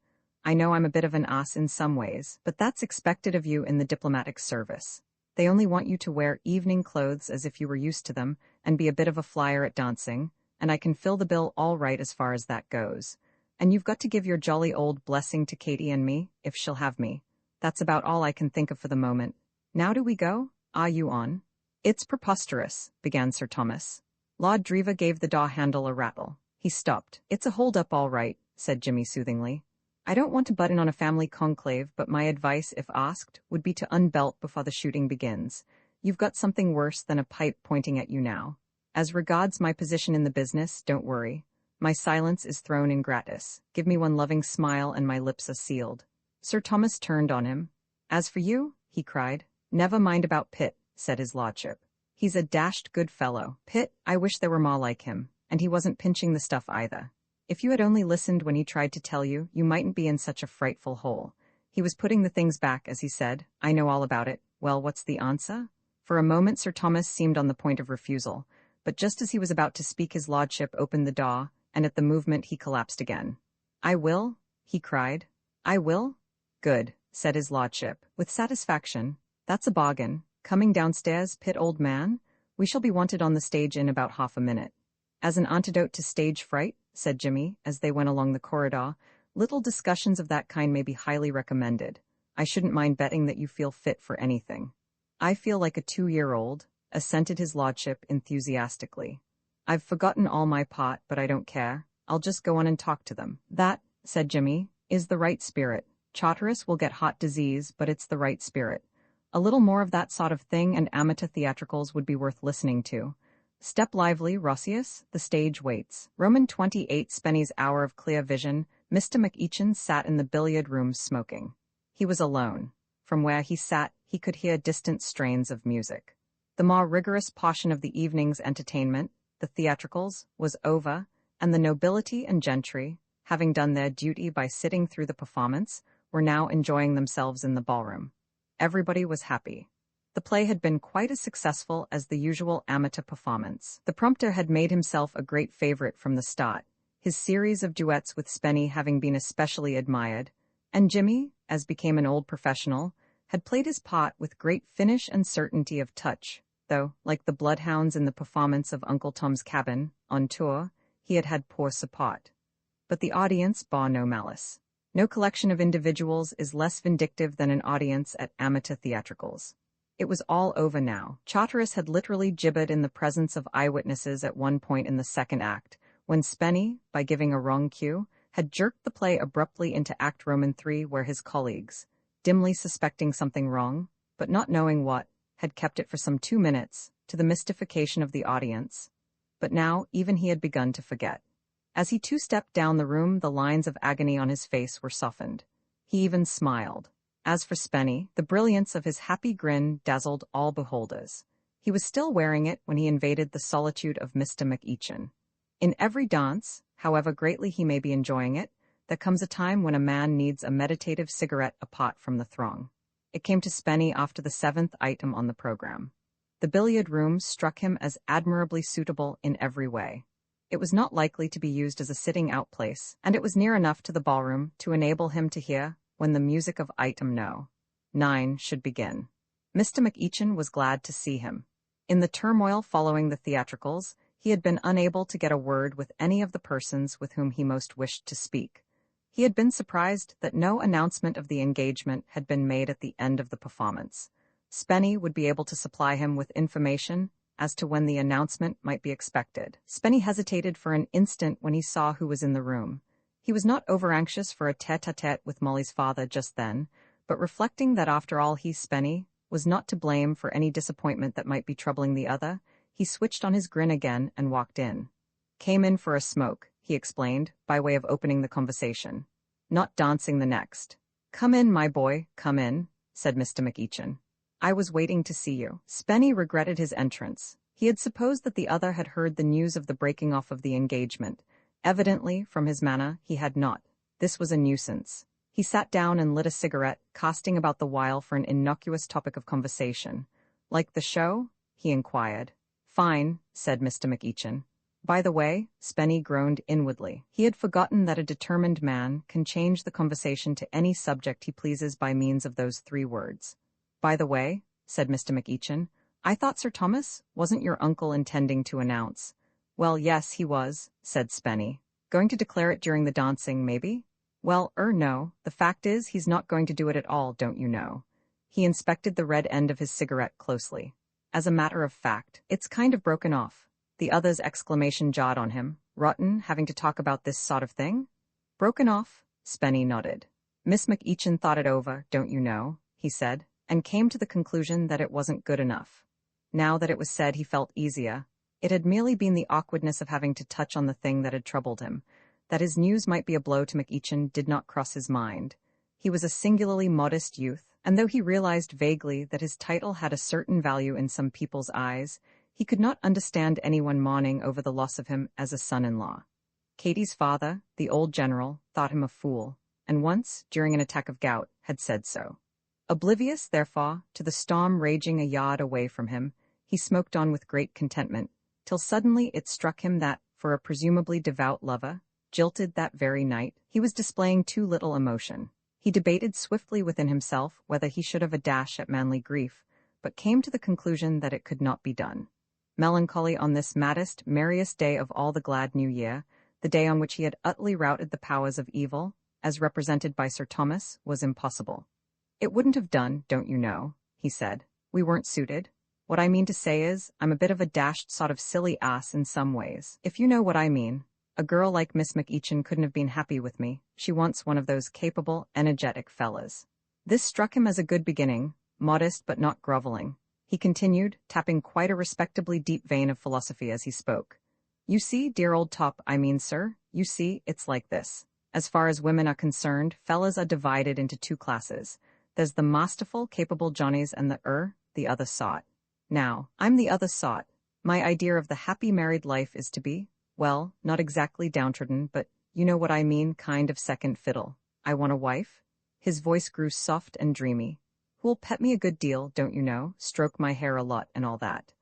I know I'm a bit of an ass in some ways, but that's expected of you in the diplomatic service. They only want you to wear evening clothes as if you were used to them and be a bit of a flyer at dancing, and I can fill the bill all right as far as that goes. And you've got to give your jolly old blessing to Katie and me, if she'll have me. That's about all I can think of for the moment. Now do we go? Are you on? It's preposterous, began Sir Thomas. Lord Drever gave the door handle a rattle. He stopped. It's a hold-up all right, said Jimmy soothingly. I don't want to butt in on a family conclave, but my advice, if asked, would be to unbelt before the shooting begins. You've got something worse than a pipe pointing at you now. As regards my position in the business, don't worry. My silence is thrown in gratis. Give me one loving smile and my lips are sealed. Sir Thomas turned on him. As for you, he cried. Never mind about Pitt, said his lordship. He's a dashed good fellow. Pitt, I wish there were more like him. And he wasn't pinching the stuff either. If you had only listened when he tried to tell you, you mightn't be in such a frightful hole. He was putting the things back as he said, I know all about it. Well, what's the answer? For a moment Sir Thomas seemed on the point of refusal, but just as he was about to speak his lordship opened the door, and at the movement he collapsed again. I will, he cried. I will? Good, said his lordship, with satisfaction. That's a bargain. Coming downstairs, Pitt, old man? We shall be wanted on the stage in about half a minute. As an antidote to stage fright, said Jimmy, as they went along the corridor, little discussions of that kind may be highly recommended. I shouldn't mind betting that you feel fit for anything. I feel like a 2-year-old, assented his lordship enthusiastically. I've forgotten all my part, but I don't care. I'll just go on and talk to them. That, said Jimmy, is the right spirit. Charteris will get heart disease, but it's the right spirit. A little more of that sort of thing and amateur theatricals would be worth listening to. Step lively, Rossius, the stage waits. Roman 28 Spenny's hour of clear vision, Mr. McEachin sat in the billiard room smoking. He was alone. From where he sat, he could hear distant strains of music. The more rigorous portion of the evening's entertainment, the theatricals, was over, and the nobility and gentry, having done their duty by sitting through the performance, were now enjoying themselves in the ballroom. Everybody was happy. The play had been quite as successful as the usual amateur performance. The prompter had made himself a great favorite from the start, his series of duets with Spenny having been especially admired, and Jimmy, as became an old professional, had played his part with great finish and certainty of touch, though, like the bloodhounds in the performance of Uncle Tom's Cabin, on tour, he had had poor support. But the audience bore no malice. No collection of individuals is less vindictive than an audience at amateur theatricals. It was all over now. Charteris had literally gibbered in the presence of eyewitnesses at one point in the second act, when Spenny, by giving a wrong cue, had jerked the play abruptly into Act Roman 3 where his colleagues, dimly suspecting something wrong, but not knowing what, had kept it for some 2 minutes, to the mystification of the audience. But now even he had begun to forget. As he two-stepped down the room, the lines of agony on his face were softened. He even smiled. As for Spenny, the brilliance of his happy grin dazzled all beholders. He was still wearing it when he invaded the solitude of Mr. McEachin. In every dance, however greatly he may be enjoying it, there comes a time when a man needs a meditative cigarette apart from the throng. It came to Spenny after the 7th item on the program. The billiard room struck him as admirably suitable in every way. It was not likely to be used as a sitting-out place, and it was near enough to the ballroom to enable him to hear when the music of item No. 9 should begin. Mr. McEachin was glad to see him. In the turmoil following the theatricals, he had been unable to get a word with any of the persons with whom he most wished to speak. He had been surprised that no announcement of the engagement had been made at the end of the performance. Spenny would be able to supply him with information as to when the announcement might be expected. Spenny hesitated for an instant when he saw who was in the room. He was not over-anxious for a tête-à-tête with Molly's father just then, but reflecting that after all he, Spenny, was not to blame for any disappointment that might be troubling the other, he switched on his grin again and walked in. Came in for a smoke, he explained, by way of opening the conversation. Not dancing the next. Come in, my boy, come in, said Mr. McEachin. I was waiting to see you. Spenny regretted his entrance. He had supposed that the other had heard the news of the breaking off of the engagement. Evidently, from his manner, he had not. This was a nuisance. He sat down and lit a cigarette, casting about the while for an innocuous topic of conversation. Like the show? He inquired. Fine, said Mr. McEachin. By the way, Spenny groaned inwardly. He had forgotten that a determined man can change the conversation to any subject he pleases by means of those 3 words. By the way, said Mr. McEachin, I thought Sir Thomas wasn't your uncle intending to announce. Well, yes, he was, said Spenny. Going to declare it during the dancing, maybe? Well, no, the fact is he's not going to do it at all, don't you know. He inspected the red end of his cigarette closely. As a matter of fact, it's kind of broken off. The other's exclamation jarred on him. Rotten, having to talk about this sort of thing? Broken off? Spenny nodded. Miss McEachin thought it over, don't you know, he said, and came to the conclusion that it wasn't good enough. Now that it was said, he felt easier. It had merely been the awkwardness of having to touch on the thing that had troubled him. That his news might be a blow to McEachin did not cross his mind. He was a singularly modest youth, and though he realized vaguely that his title had a certain value in some people's eyes, he could not understand anyone mourning over the loss of him as a son-in-law. Katie's father, the old general, thought him a fool, and once, during an attack of gout, had said so. Oblivious, therefore, to the storm raging a yard away from him, he smoked on with great contentment, till suddenly it struck him that, for a presumably devout lover, jilted that very night, he was displaying too little emotion. He debated swiftly within himself whether he should have a dash at manly grief, but came to the conclusion that it could not be done. Melancholy on this maddest, merriest day of all the glad new year, the day on which he had utterly routed the powers of evil, as represented by Sir Thomas, was impossible. It wouldn't have done, don't you know, he said. We weren't suited. What I mean to say is, I'm a bit of a dashed sort of silly ass in some ways, if you know what I mean. A girl like Miss McEachin couldn't have been happy with me. She wants one of those capable, energetic fellas. This struck him as a good beginning, modest but not groveling. He continued, tapping quite a respectably deep vein of philosophy as he spoke. You see, dear old top, I mean, sir, you see, it's like this. As far as women are concerned, fellas are divided into two classes. There's the masterful, capable Johnnies and the other sort. Now, I'm the other sort. My idea of the happy married life is to be, well, not exactly downtrodden, but you know what I mean, kind of second fiddle. I want a wife. His voice grew soft and dreamy. Who'll pet me a good deal, don't you know, stroke my hair a lot and all that.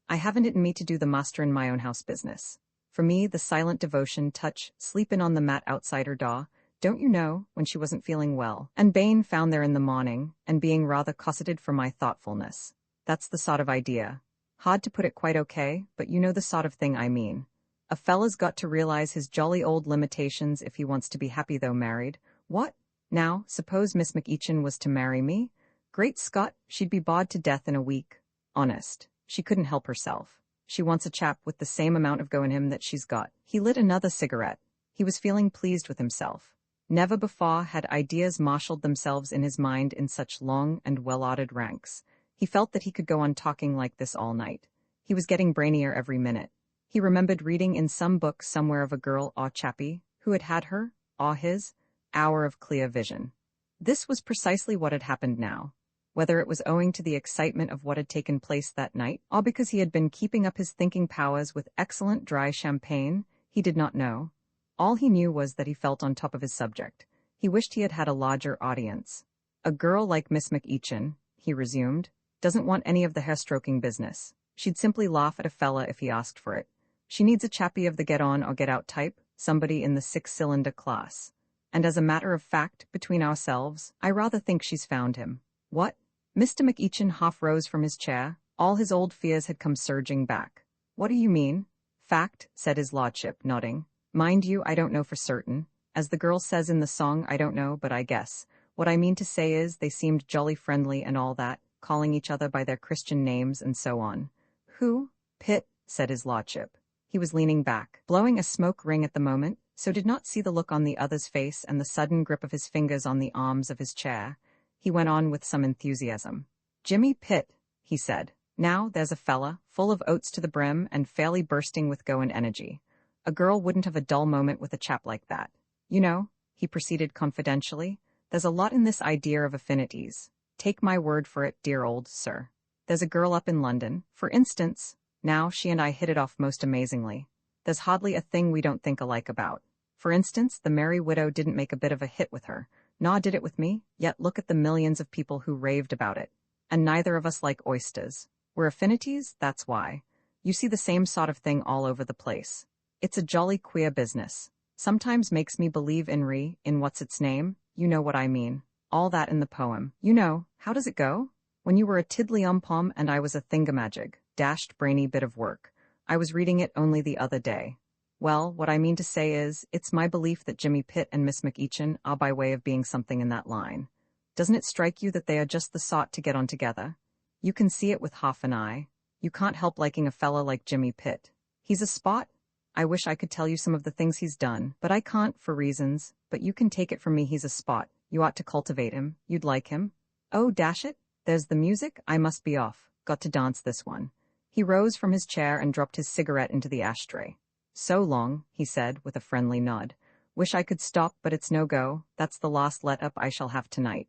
I haven't it in me to do the master in my own house business. For me, the silent devotion, touch, sleepin' on the mat outside her door, don't you know, when she wasn't feeling well, and Bane found there in the morning, and being rather cosseted for my thoughtfulness. That's the sort of idea. Hard to put it quite okay, but you know the sort of thing I mean. A fella's got to realize his jolly old limitations if he wants to be happy though married. What? Now, suppose Miss McEachin was to marry me? Great Scott, she'd be bored to death in a week. Honest. She couldn't help herself. She wants a chap with the same amount of go in him that she's got. He lit another cigarette. He was feeling pleased with himself. Never before had ideas marshaled themselves in his mind in such long and well-ordered ranks. He felt that he could go on talking like this all night. He was getting brainier every minute. He remembered reading in some book somewhere of a girl or chappie who had had her, or his, hour of clear vision. This was precisely what had happened now. Whether it was owing to the excitement of what had taken place that night, or because he had been keeping up his thinking powers with excellent dry champagne, he did not know. All he knew was that he felt on top of his subject. He wished he had had a larger audience. A girl like Miss McEachin, he resumed, doesn't want any of the hair-stroking business. She'd simply laugh at a fella if he asked for it. She needs a chappie of the get-on or get-out type, somebody in the six-cylinder class. And as a matter of fact, between ourselves, I rather think she's found him. What? Mr. McEachin half rose from his chair. All his old fears had come surging back. What do you mean? Fact, said his lordship, nodding. Mind you, I don't know for certain. As the girl says in the song, I don't know, but I guess. What I mean to say is, they seemed jolly friendly and all that, calling each other by their Christian names and so on. Who? Pitt, said his lordship. He was leaning back, blowing a smoke ring at the moment, so did not see the look on the other's face and the sudden grip of his fingers on the arms of his chair. He went on with some enthusiasm. Jimmy Pitt, he said. Now, there's a fella, full of oats to the brim and fairly bursting with go and energy. A girl wouldn't have a dull moment with a chap like that. You know, he proceeded confidentially, there's a lot in this idea of affinities. Take my word for it, dear old sir. There's a girl up in London, for instance. Now, she and I hit it off most amazingly. There's hardly a thing we don't think alike about. For instance, the Merry Widow didn't make a bit of a hit with her. Nor did it with me, yet look at the millions of people who raved about it. And neither of us like oysters. We're affinities, that's why. You see the same sort of thing all over the place. It's a jolly queer business. Sometimes makes me believe in what's its name, you know what I mean. All that in the poem. You know, how does it go? When you were a tiddly-um-pom and I was a thingamajig, dashed brainy bit of work. I was reading it only the other day. Well, what I mean to say is, it's my belief that Jimmy Pitt and Miss McEachin are by way of being something in that line. Doesn't it strike you that they are just the sort to get on together? You can see it with half an eye. You can't help liking a fella like Jimmy Pitt. He's a spot. I wish I could tell you some of the things he's done, but I can't for reasons, but you can take it from me he's a spot. You ought to cultivate him. You'd like him. Oh, dash it. There's the music. I must be off. Got to dance this one. He rose from his chair and dropped his cigarette into the ashtray. So long, he said with a friendly nod. Wish I could stop, but it's no go. That's the last let-up I shall have tonight.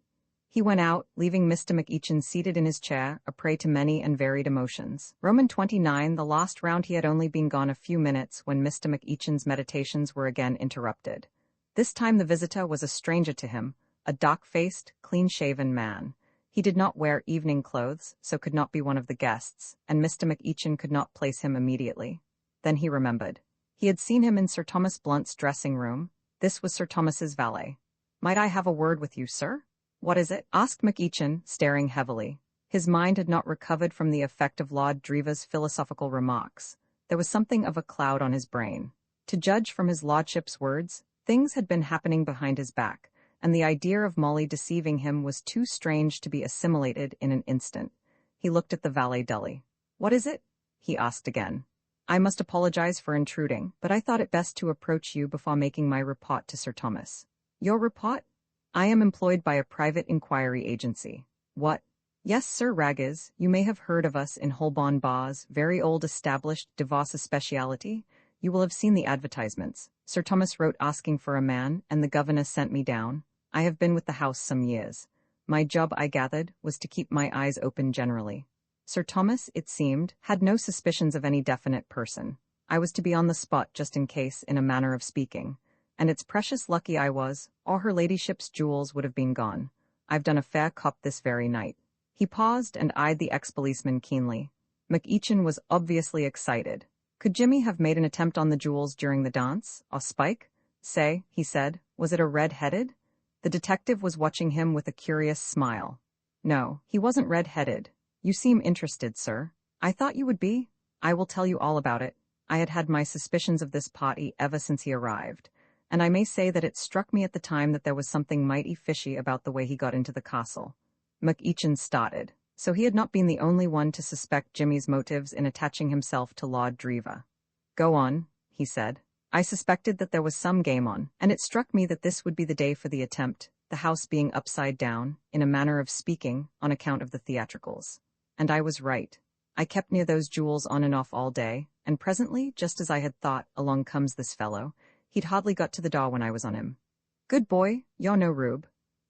He went out, leaving Mr. McEachin seated in his chair, a prey to many and varied emotions. Roman 29, the last round he had only been gone a few minutes when Mr. McEachin's meditations were again interrupted. This time the visitor was a stranger to him, a dark-faced, clean-shaven man. He did not wear evening clothes, so could not be one of the guests, and Mr. McEachin could not place him immediately. Then he remembered. He had seen him in Sir Thomas Blunt's dressing room. This was Sir Thomas's valet. "Might I have a word with you, sir?" "What is it?" asked McEachin, staring heavily. His mind had not recovered from the effect of Lord Dreva's philosophical remarks. There was something of a cloud on his brain. To judge from his lordship's words, things had been happening behind his back, and the idea of Molly deceiving him was too strange to be assimilated in an instant. He looked at the valet dully. "What is it?" he asked again. "I must apologize for intruding, but I thought it best to approach you before making my report to Sir Thomas." "Your report?" "I am employed by a private inquiry agency." "What?" "Yes, Sir Raggers, you may have heard of us in Holborn Bars, very old established divorce speciality. You will have seen the advertisements. Sir Thomas wrote asking for a man, and the governor sent me down. I have been with the house some years. My job, I gathered, was to keep my eyes open generally. Sir Thomas, it seemed, had no suspicions of any definite person. I was to be on the spot just in case, in a manner of speaking. And it's precious lucky I was, or her ladyship's jewels would have been gone. I've done a fair cop this very night." He paused and eyed the ex-policeman keenly. McEachin was obviously excited. Could Jimmy have made an attempt on the jewels during the dance? Or Spike? "Say," he said, "was it a red-headed?" The detective was watching him with a curious smile. "No, he wasn't red-headed. You seem interested, sir. I thought you would be. I will tell you all about it. I had had my suspicions of this party ever since he arrived, and I may say that it struck me at the time that there was something mighty fishy about the way he got into the castle." McEachin started. So he had not been the only one to suspect Jimmy's motives in attaching himself to Lord Dreva. "Go on," he said. "I suspected that there was some game on, and it struck me that this would be the day for the attempt, the house being upside down, in a manner of speaking, on account of the theatricals. And I was right. I kept near those jewels on and off all day, and presently, just as I had thought, along comes this fellow. He'd hardly got to the door when I was on him. Good boy, you're no rube.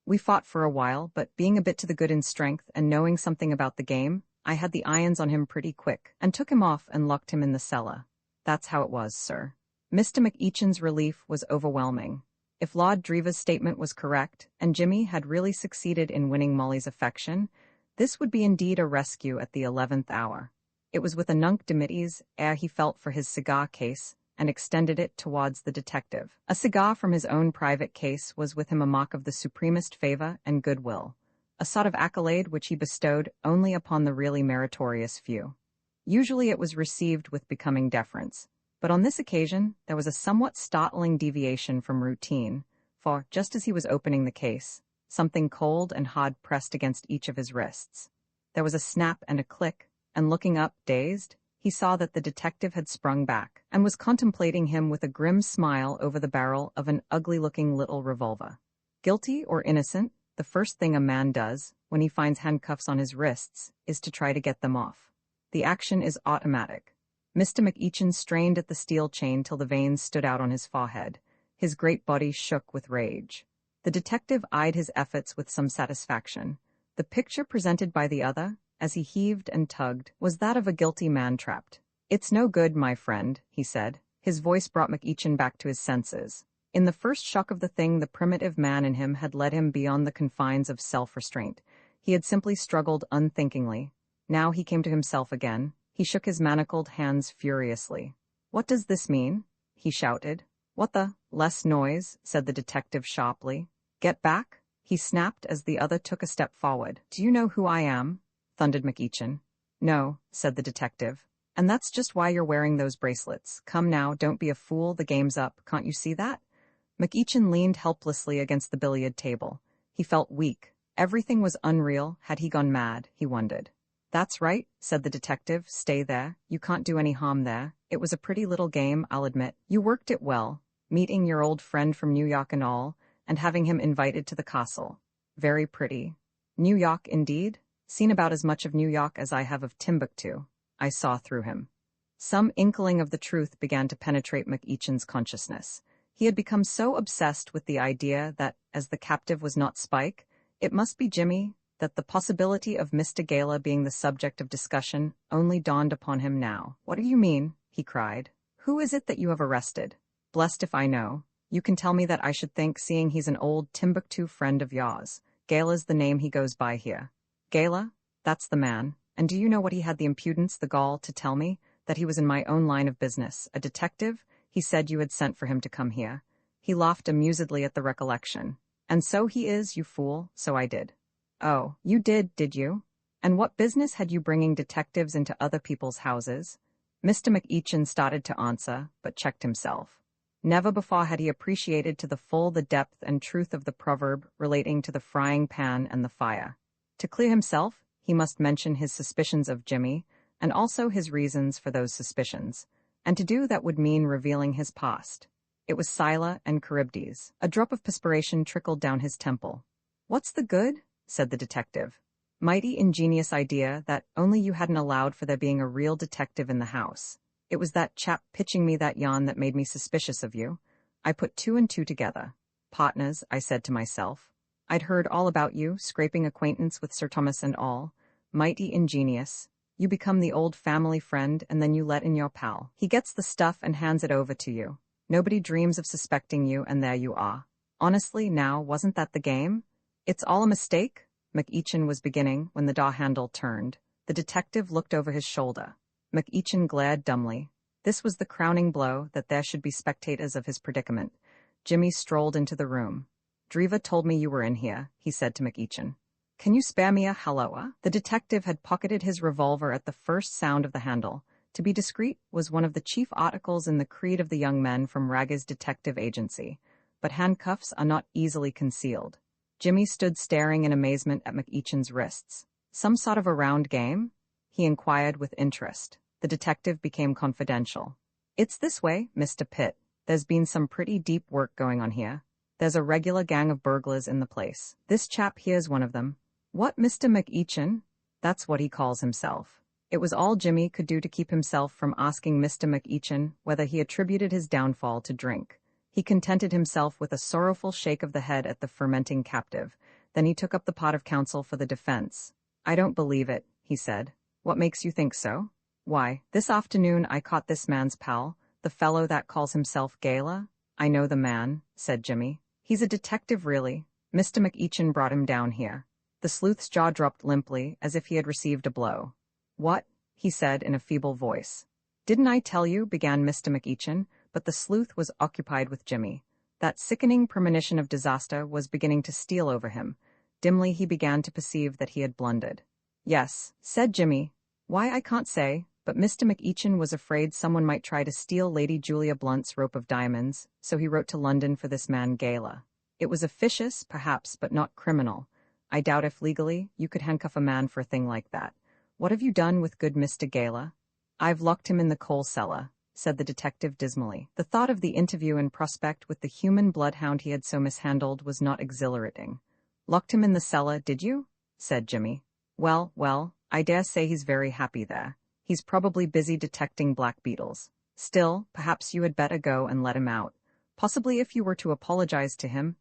We fought for a while, but being a bit to the good in strength and knowing something about the game, I had the irons on him pretty quick, and took him off and locked him in the cellar. That's how it was, sir." Mr. McEachin's relief was overwhelming. If Lord Dreva's statement was correct, and Jimmy had really succeeded in winning Molly's affection, this would be indeed a rescue at the 11th hour. It was with a nunc dimittis ere he felt for his cigar case, and extended it towards the detective. A cigar from his own private case was with him a mark of the supremest favor and goodwill, a sort of accolade which he bestowed only upon the really meritorious few. Usually it was received with becoming deference, but on this occasion there was a somewhat startling deviation from routine, for, just as he was opening the case, something cold and hard pressed against each of his wrists. There was a snap and a click, and looking up, dazed, he saw that the detective had sprung back, and was contemplating him with a grim smile over the barrel of an ugly-looking little revolver. Guilty or innocent, the first thing a man does, when he finds handcuffs on his wrists, is to try to get them off. The action is automatic. Mr. McEachin strained at the steel chain till the veins stood out on his forehead. His great body shook with rage. The detective eyed his efforts with some satisfaction. The picture presented by the other, as he heaved and tugged, was that of a guilty man trapped. "It's no good, my friend," he said. His voice brought McEachin back to his senses. In the first shock of the thing, the primitive man in him had led him beyond the confines of self-restraint. He had simply struggled unthinkingly. Now he came to himself again. He shook his manacled hands furiously. "What does this mean?" he shouted. "What the—" "Less noise," said the detective sharply. "Get back," he snapped as the other took a step forward. "Do you know who I am?" thundered McEachin. "No," said the detective. "And that's just why you're wearing those bracelets. Come now, don't be a fool, the game's up, can't you see that?" McEachin leaned helplessly against the billiard table. He felt weak. Everything was unreal. Had he gone mad, he wondered. "That's right," said the detective. "Stay there. You can't do any harm there. It was a pretty little game, I'll admit. You worked it well, meeting your old friend from New York and all, and having him invited to the castle. Very pretty. New York, indeed? Seen about as much of New York as I have of Timbuktu." I saw through him. Some inkling of the truth began to penetrate McEachin's consciousness. He had become so obsessed with the idea that, as the captive was not Spike, it must be Jimmy, that the possibility of Mr. Gala being the subject of discussion only dawned upon him now. "What do you mean?" he cried. "Who is it that you have arrested? Blessed if I know. You can tell me that, I should think, seeing he's an old Timbuktu friend of yours. Gala's the name he goes by here." "Gala? That's the man. And do you know what he had the impudence, the gall, to tell me? That he was in my own line of business, a detective? He said you had sent for him to come here." He laughed amusedly at the recollection. "And so he is, you fool, so I did." "Oh, you did you? And what business had you bringing detectives into other people's houses?" Mr. McEachin started to answer, but checked himself. Never before had he appreciated to the full the depth and truth of the proverb relating to the frying pan and the fire. To clear himself, he must mention his suspicions of Jimmy, and also his reasons for those suspicions, and to do that would mean revealing his past. It was Scylla and Charybdis. A drop of perspiration trickled down his temple. "What's the good?" said the detective. "Mighty ingenious idea that only you hadn't allowed for there being a real detective in the house. It was that chap pitching me that yarn that made me suspicious of you. I put two and two together. Partners, I said to myself. I'd heard all about you, scraping acquaintance with Sir Thomas and all. Mighty ingenious. You become the old family friend, and then you let in your pal. He gets the stuff and hands it over to you. Nobody dreams of suspecting you, and there you are. Honestly, now, wasn't that the game? It's all a mistake?" McEachin was beginning when the door handle turned. The detective looked over his shoulder. McEachin glared dumbly. This was the crowning blow, that there should be spectators of his predicament. Jimmy strolled into the room. "Driva told me you were in here," he said to McEachin. "Can you spare me a halloa?" The detective had pocketed his revolver at the first sound of the handle. To be discreet was one of the chief articles in the creed of the young men from Raga's detective agency, but handcuffs are not easily concealed. Jimmy stood staring in amazement at McEachin's wrists. "Some sort of a round game?" he inquired with interest. The detective became confidential. "It's this way, Mr. Pitt. There's been some pretty deep work going on here. There's a regular gang of burglars in the place. This chap here's one of them." "What, Mr. McEachin?" "That's what he calls himself." It was all Jimmy could do to keep himself from asking Mr. McEachin whether he attributed his downfall to drink. He contented himself with a sorrowful shake of the head at the fermenting captive. Then he took up the pot of counsel for the defense. "I don't believe it," he said. "What makes you think so?" "Why, this afternoon I caught this man's pal, the fellow that calls himself Gala." "I know the man," said Jimmy. "He's a detective, really. Mr. McEachin brought him down here." The sleuth's jaw dropped limply, as if he had received a blow. "What?" he said in a feeble voice. "Didn't I tell you?" began Mr. McEachin, but the sleuth was occupied with Jimmy. That sickening premonition of disaster was beginning to steal over him. Dimly he began to perceive that he had blundered. "Yes," said Jimmy. "Why, I can't say, but Mr. McEachin was afraid someone might try to steal Lady Julia Blunt's rope of diamonds, so he wrote to London for this man Gala. It was officious, perhaps, but not criminal. I doubt if legally you could handcuff a man for a thing like that. What have you done with good Mr. Gala?" "I've locked him in the coal cellar," said the detective dismally. The thought of the interview in prospect with the human bloodhound he had so mishandled was not exhilarating. "Locked him in the cellar, did you?" said Jimmy. Well, I dare say he's very happy there. He's probably busy detecting black beetles. Still, perhaps you had better go and let him out. Possibly if you were to apologize to him,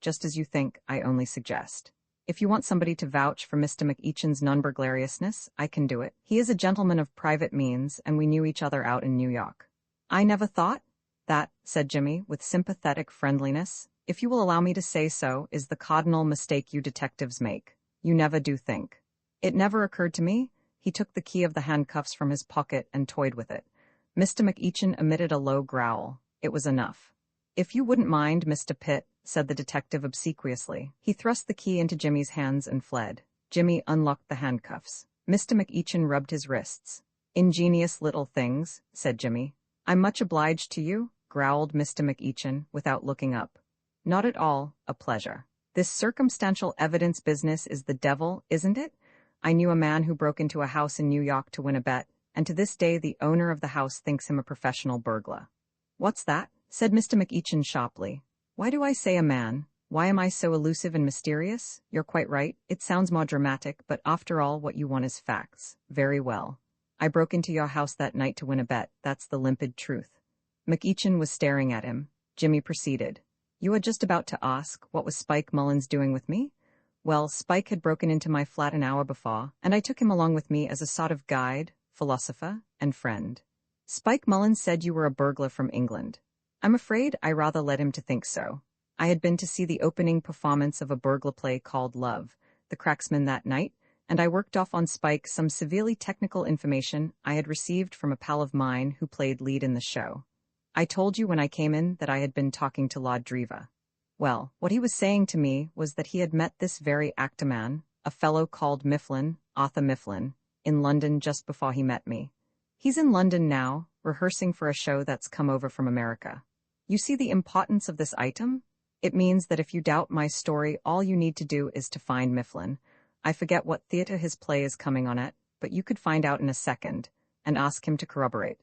just as you think, I only suggest. If you want somebody to vouch for Mr. McEachin's non-burglariousness, I can do it. He is a gentleman of private means, and we knew each other out in New York." "I never thought that," said Jimmy, with sympathetic friendliness, "if you will allow me to say so, is the cardinal mistake you detectives make. You never do think." "It never occurred to me." He took the key of the handcuffs from his pocket and toyed with it. Mr. McEachin emitted a low growl. It was enough. "If you wouldn't mind, Mr. Pitt," said the detective obsequiously. He thrust the key into Jimmy's hands and fled. Jimmy unlocked the handcuffs. Mr. McEachin rubbed his wrists. "Ingenious little things," said Jimmy. "I'm much obliged to you," growled Mr. McEachin, without looking up. "Not at all, a pleasure. This circumstantial evidence business is the devil, isn't it? I knew a man who broke into a house in New York to win a bet, and to this day the owner of the house thinks him a professional burglar." "What's that?" said Mr. McEachin sharply. "Why do I say a man? Why am I so elusive and mysterious? You're quite right, it sounds more dramatic, but after all what you want is facts. Very well. I broke into your house that night to win a bet, that's the limpid truth." McEachin was staring at him. Jimmy proceeded. "You are just about to ask, what was Spike Mullins doing with me? Well, Spike had broken into my flat an hour before, and I took him along with me as a sort of guide, philosopher, and friend. Spike Mullins said you were a burglar from England. I'm afraid I rather led him to think so. I had been to see the opening performance of a burglar play called Love, the Cracksman that night, and I worked off on Spike some severely technical information I had received from a pal of mine who played lead in the show. I told you when I came in that I had been talking to Lord Drever. Well, what he was saying to me was that he had met this very actor man, a fellow called Mifflin, Arthur Mifflin, in London just before he met me. He's in London now, rehearsing for a show that's come over from America. You see the importance of this item? It means that if you doubt my story, all you need to do is to find Mifflin. I forget what theatre his play is coming on at, but you could find out in a second, and ask him to corroborate.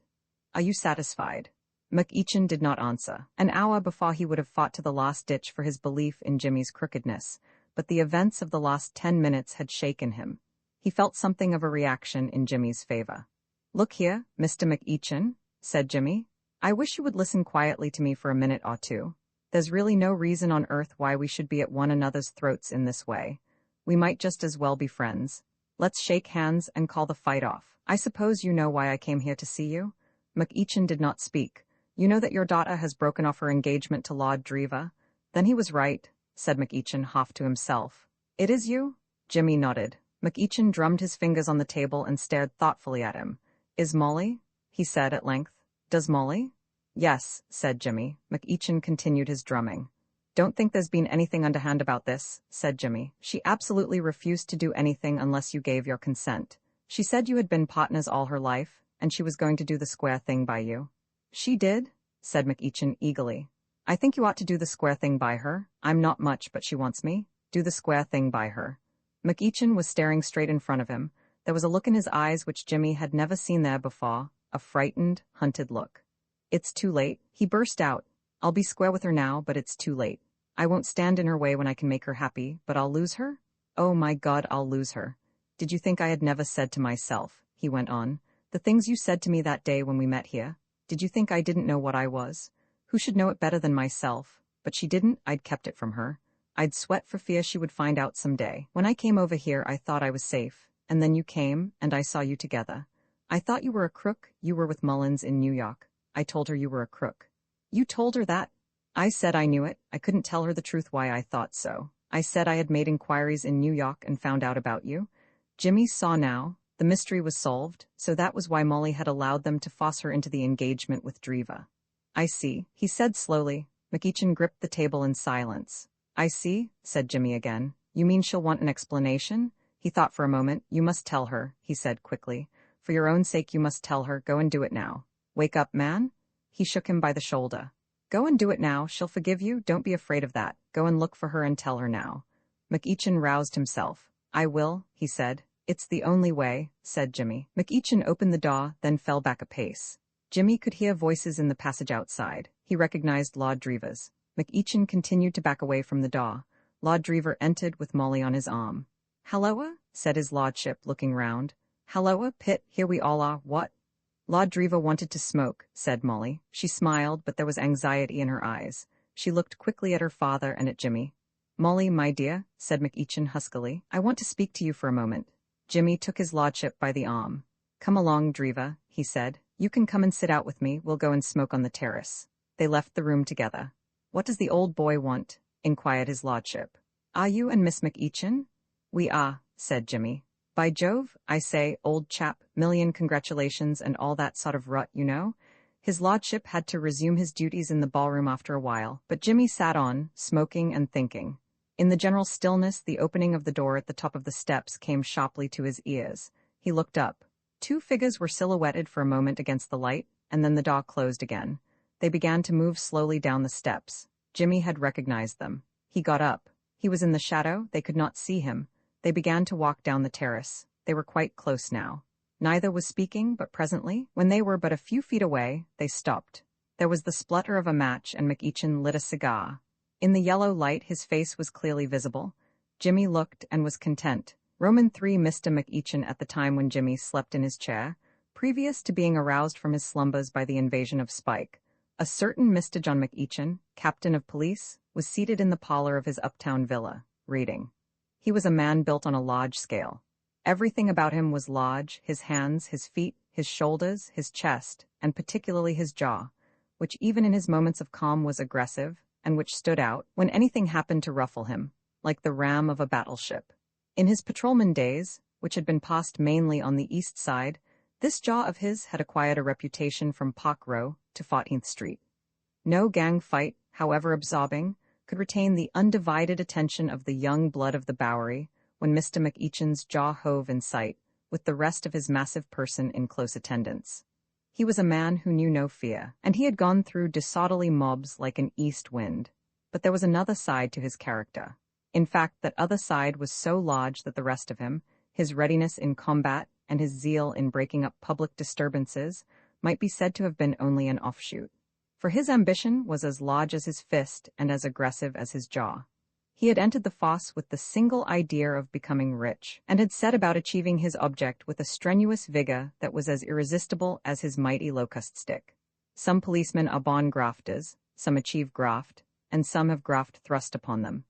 Are you satisfied?" McEachin did not answer. An hour before he would have fought to the last ditch for his belief in Jimmy's crookedness, but the events of the last 10 minutes had shaken him. He felt something of a reaction in Jimmy's favor. "Look here, Mr. McEachin," said Jimmy. "I wish you would listen quietly to me for a minute or two. There's really no reason on earth why we should be at one another's throats in this way. We might just as well be friends. Let's shake hands and call the fight off. I suppose you know why I came here to see you?" McEachin did not speak. "You know that your daughter has broken off her engagement to Lord Drever?" "Then he was right," said McEachin half to himself. "It is you?" Jimmy nodded. McEachin drummed his fingers on the table and stared thoughtfully at him. "Is Molly?" he said at length. "Does Molly?" "Yes," said Jimmy. McEachin continued his drumming. "Don't think there's been anything underhand about this," said Jimmy. "She absolutely refused to do anything unless you gave your consent. She said you had been partners all her life, and she was going to do the square thing by you." "She did?" said McEachin eagerly. "I think you ought to do the square thing by her. I'm not much, but she wants me. Do the square thing by her." McEachin was staring straight in front of him. There was a look in his eyes which Jimmy had never seen there before, a frightened, hunted look. "It's too late," he burst out. "I'll be square with her now, but it's too late. I won't stand in her way when I can make her happy, but I'll lose her? Oh my God, I'll lose her. Did you think I had never said to myself," he went on, "the things you said to me that day when we met here? Did you think I didn't know what I was? Who should know it better than myself? But she didn't, I'd kept it from her. I'd sweat for fear she would find out someday. When I came over here, I thought I was safe, and then you came, and I saw you together. I thought you were a crook, you were with Mullins in New York. I told her you were a crook." "You told her that?" "I said I knew it. I couldn't tell her the truth why I thought so. I said I had made inquiries in New York and found out about you." Jimmy saw now. The mystery was solved, so that was why Molly had allowed them to force her into the engagement with Drever. "I see," he said slowly. McEachin gripped the table in silence. "I see," said Jimmy again. "You mean she'll want an explanation?" He thought for a moment. "You must tell her," he said quickly. "For your own sake you must tell her. Go and do it now. Wake up, man." He shook him by the shoulder. "Go and do it now. She'll forgive you. Don't be afraid of that. Go and look for her and tell her now." McEachin roused himself. "I will," he said. "It's the only way," said Jimmy. McEachin opened the door, then fell back a pace. Jimmy could hear voices in the passage outside. He recognized Lord Drever's. McEachin continued to back away from the door. Lord Drever entered with Molly on his arm. "Halloa," said his lordship, looking round. "Halloa, Pitt, here we all are, what?" "Lord Drever wanted to smoke," said Molly. She smiled, but there was anxiety in her eyes. She looked quickly at her father and at Jimmy. "Molly, my dear," said McEachin huskily, "I want to speak to you for a moment." Jimmy took his lordship by the arm. "Come along, Drever," he said. "You can come and sit out with me. We'll go and smoke on the terrace." They left the room together. "What does the old boy want?" inquired his lordship. "Are you and Miss McEachin?" "We are," said Jimmy. "By Jove, I say, old chap, million congratulations and all that sort of rut, you know." His lordship had to resume his duties in the ballroom after a while, but Jimmy sat on, smoking and thinking. In the general stillness, the opening of the door at the top of the steps came sharply to his ears. He looked up. Two figures were silhouetted for a moment against the light, and then the door closed again. They began to move slowly down the steps. Jimmy had recognized them. He got up. He was in the shadow, they could not see him. They began to walk down the terrace. They were quite close now. Neither was speaking, but presently, when they were but a few feet away, they stopped. There was the splutter of a match, and McEachin lit a cigar. In the yellow light, his face was clearly visible. Jimmy looked and was content. Roman 3 Mr. McEachin at the time when Jimmy slept in his chair, previous to being aroused from his slumbers by the invasion of Spike. A certain Mr. John McEachin, captain of police, was seated in the parlor of his uptown villa, reading. He was a man built on a large scale. Everything about him was large: his hands, his feet, his shoulders, his chest, and particularly his jaw, which even in his moments of calm was aggressive, and which stood out when anything happened to ruffle him, like the ram of a battleship. In his patrolman days, which had been passed mainly on the east side, this jaw of his had acquired a reputation from Park Row to 14th Street. No gang fight, however absorbing, could retain the undivided attention of the young blood of the Bowery when Mr. McEachin's jaw hove in sight, with the rest of his massive person in close attendance. He was a man who knew no fear, and he had gone through disorderly mobs like an east wind. But there was another side to his character. In fact, that other side was so large that the rest of him, his readiness in combat and his zeal in breaking up public disturbances, might be said to have been only an offshoot. For his ambition was as large as his fist and as aggressive as his jaw. He had entered the fosse with the single idea of becoming rich, and had set about achieving his object with a strenuous vigor that was as irresistible as his mighty locust stick. Some policemen are born grafters, some achieve graft, and some have graft thrust upon them.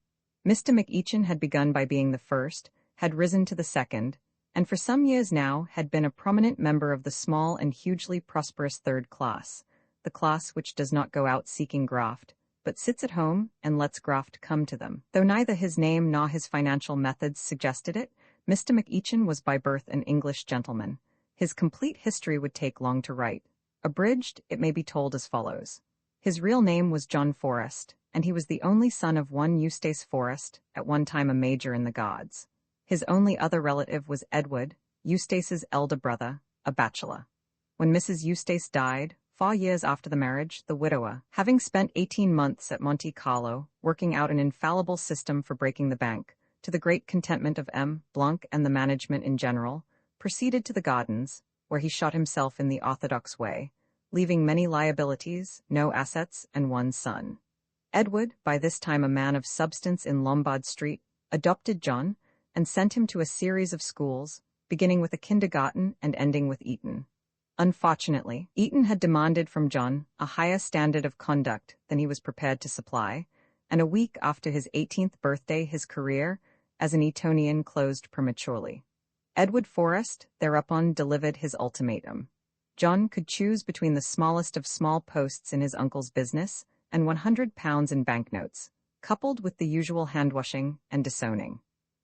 Mr. McEachin had begun by being the first, had risen to the second, and for some years now had been a prominent member of the small and hugely prosperous third class, the class which does not go out seeking graft, but sits at home and lets graft come to them. Though neither his name nor his financial methods suggested it, Mr. McEachin was by birth an English gentleman. His complete history would take long to write. Abridged, it may be told as follows. His real name was John Forrest, and he was the only son of one Eustace Forrest, at one time a major in the Guards. His only other relative was Edward, Eustace's elder brother, a bachelor. When Mrs. Eustace died, 4 years after the marriage, the widower, having spent 18 months at Monte Carlo, working out an infallible system for breaking the bank, to the great contentment of M. Blanc and the management in general, proceeded to the Gardens, where he shot himself in the orthodox way, leaving many liabilities, no assets, and one son. Edward, by this time a man of substance in Lombard Street, adopted John, and sent him to a series of schools, beginning with a kindergarten and ending with Eton. Unfortunately, Eton had demanded from John a higher standard of conduct than he was prepared to supply, and a week after his 18th birthday his career as an Etonian closed prematurely. Edward Forrest thereupon delivered his ultimatum. John could choose between the smallest of small posts in his uncle's business and £100 in banknotes, coupled with the usual hand-washing and disowning.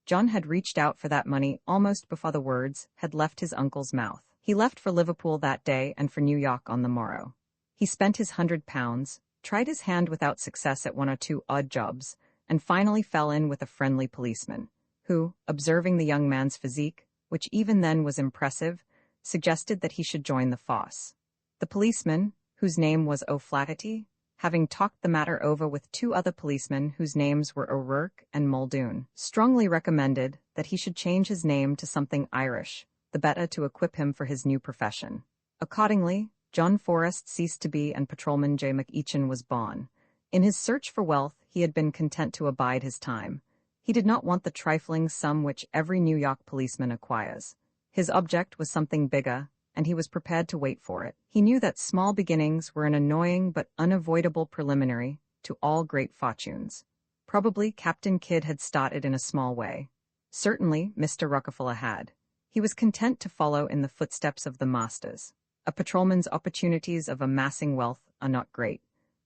John had reached out for that money almost before the words had left his uncle's mouth. He left for Liverpool that day and for New York on the morrow. He spent his £100, tried his hand without success at 1 or 2 odd jobs, and finally fell in with a friendly policeman, who, observing the young man's physique, which even then was impressive, suggested that he should join the fosse. The policeman, whose name was O'Flaherty, having talked the matter over with 2 other policemen whose names were O'Rourke and Muldoon, strongly recommended that he should change his name to something Irish, the better to equip him for his new profession. Accordingly, John Forrest ceased to be and Patrolman J. McEachin was born. In his search for wealth, he had been content to abide his time. He did not want the trifling sum which every New York policeman acquires. His object was something bigger, and he was prepared to wait for it. He knew that small beginnings were an annoying but unavoidable preliminary to all great fortunes. Probably Captain Kidd had started in a small way. Certainly, Mr. Rockefeller had. He was content to follow in the footsteps of the masters. A patrolman's opportunities of amassing wealth are not great.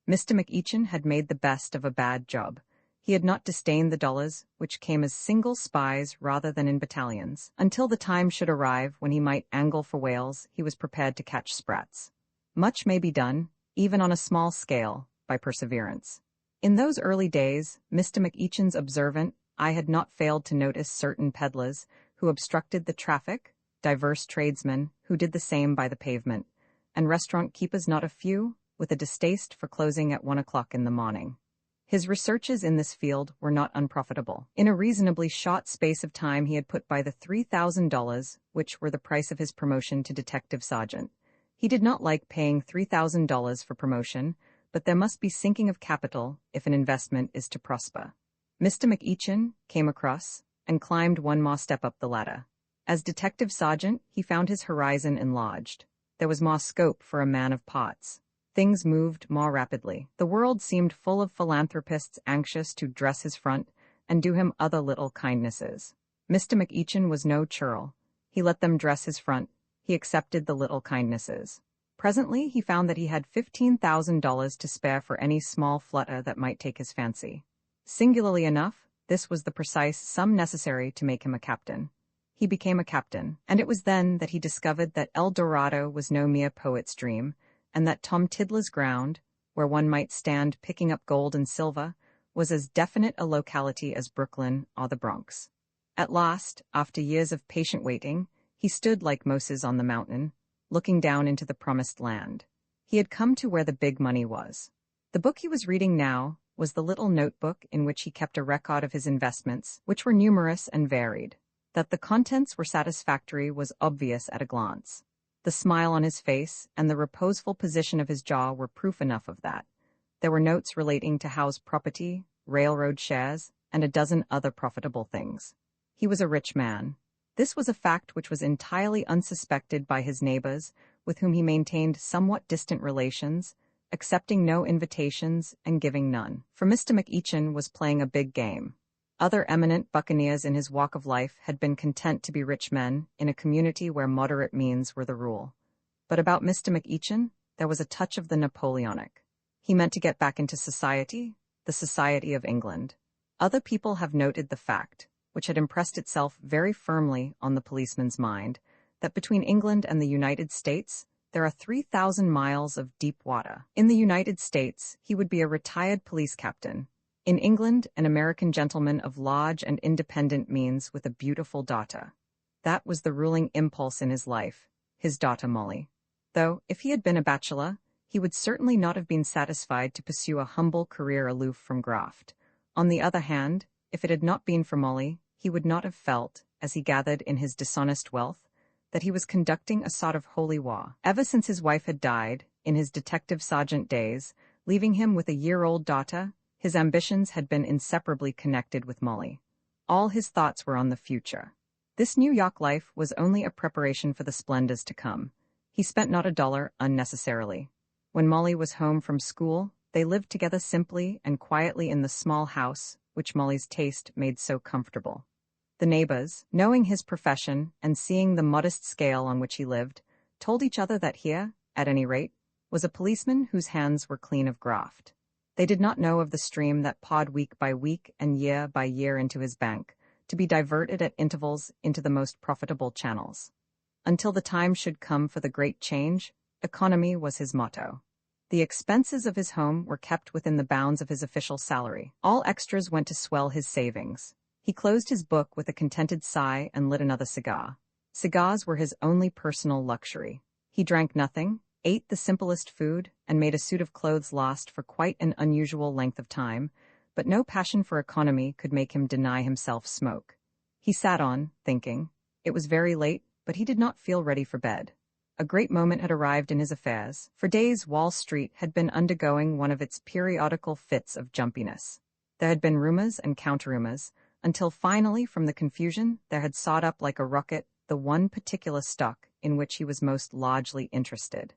Mr. McEachin had made the best of a bad job. He had not disdained the dollars, which came as single spies rather than in battalions. Until the time should arrive when he might angle for whales, he was prepared to catch sprats. Much may be done, even on a small scale, by perseverance. In those early days, Mr. McEachin's observant eye had not failed to notice certain peddlers who obstructed the traffic, diverse tradesmen who did the same by the pavement, and restaurant keepers not a few, with a distaste for closing at 1 o'clock in the morning. His researches in this field were not unprofitable. In a reasonably short space of time he had put by the $3,000, which were the price of his promotion to detective sergeant. He did not like paying $3,000 for promotion, but there must be sinking of capital if an investment is to prosper. Mr. McEachin came across and climbed one more step up the ladder. As detective sergeant, he found his horizon enlarged. There was more scope for a man of parts. Things moved more rapidly. The world seemed full of philanthropists anxious to dress his front and do him other little kindnesses. Mr. McEachin was no churl. He let them dress his front. He accepted the little kindnesses. Presently, he found that he had $15,000 to spare for any small flutter that might take his fancy. Singularly enough, this was the precise sum necessary to make him a captain. He became a captain, and it was then that he discovered that El Dorado was no mere poet's dream, and that Tom Tiddler's ground, where one might stand picking up gold and silver, was as definite a locality as Brooklyn or the Bronx. At last, after years of patient waiting, he stood like Moses on the mountain, looking down into the promised land. He had come to where the big money was. The book he was reading now was the little notebook in which he kept a record of his investments, which were numerous and varied. That the contents were satisfactory was obvious at a glance. The smile on his face and the reposeful position of his jaw were proof enough of that. There were notes relating to house property, railroad shares, and a dozen other profitable things. He was a rich man. This was a fact which was entirely unsuspected by his neighbors, with whom he maintained somewhat distant relations, accepting no invitations and giving none. For Mr. McEachin was playing a big game. Other eminent buccaneers in his walk of life had been content to be rich men in a community where moderate means were the rule. But about Mr. McEachin, there was a touch of the Napoleonic. He meant to get back into society, the society of England. Other people have noted the fact, which had impressed itself very firmly on the policeman's mind, that between England and the United States, there are 3,000 miles of deep water. In the United States, he would be a retired police captain. In England, an American gentleman of large and independent means with a beautiful daughter. That was the ruling impulse in his life, his daughter Molly. Though, if he had been a bachelor, he would certainly not have been satisfied to pursue a humble career aloof from graft. On the other hand, if it had not been for Molly, he would not have felt, as he gathered in his dishonest wealth, that he was conducting a sort of holy war. Ever since his wife had died, in his detective sergeant days, leaving him with a year-old daughter, his ambitions had been inseparably connected with Molly. All his thoughts were on the future. This New York life was only a preparation for the splendors to come. He spent not a dollar unnecessarily. When Molly was home from school, they lived together simply and quietly in the small house, which Molly's taste made so comfortable. The neighbors, knowing his profession and seeing the modest scale on which he lived, told each other that here, at any rate, was a policeman whose hands were clean of graft. They did not know of the stream that pawed week by week and year by year into his bank, to be diverted at intervals into the most profitable channels. Until the time should come for the great change, economy was his motto. The expenses of his home were kept within the bounds of his official salary. All extras went to swell his savings. He closed his book with a contented sigh and lit another cigar. Cigars were his only personal luxury. He drank nothing, ate the simplest food, and made a suit of clothes last for quite an unusual length of time, but no passion for economy could make him deny himself smoke. He sat on, thinking. It was very late, but he did not feel ready for bed. A great moment had arrived in his affairs. For days Wall Street had been undergoing one of its periodical fits of jumpiness. There had been rumors and counter-rumors, until finally, from the confusion, there had sought up like a rocket the one particular stock in which he was most largely interested.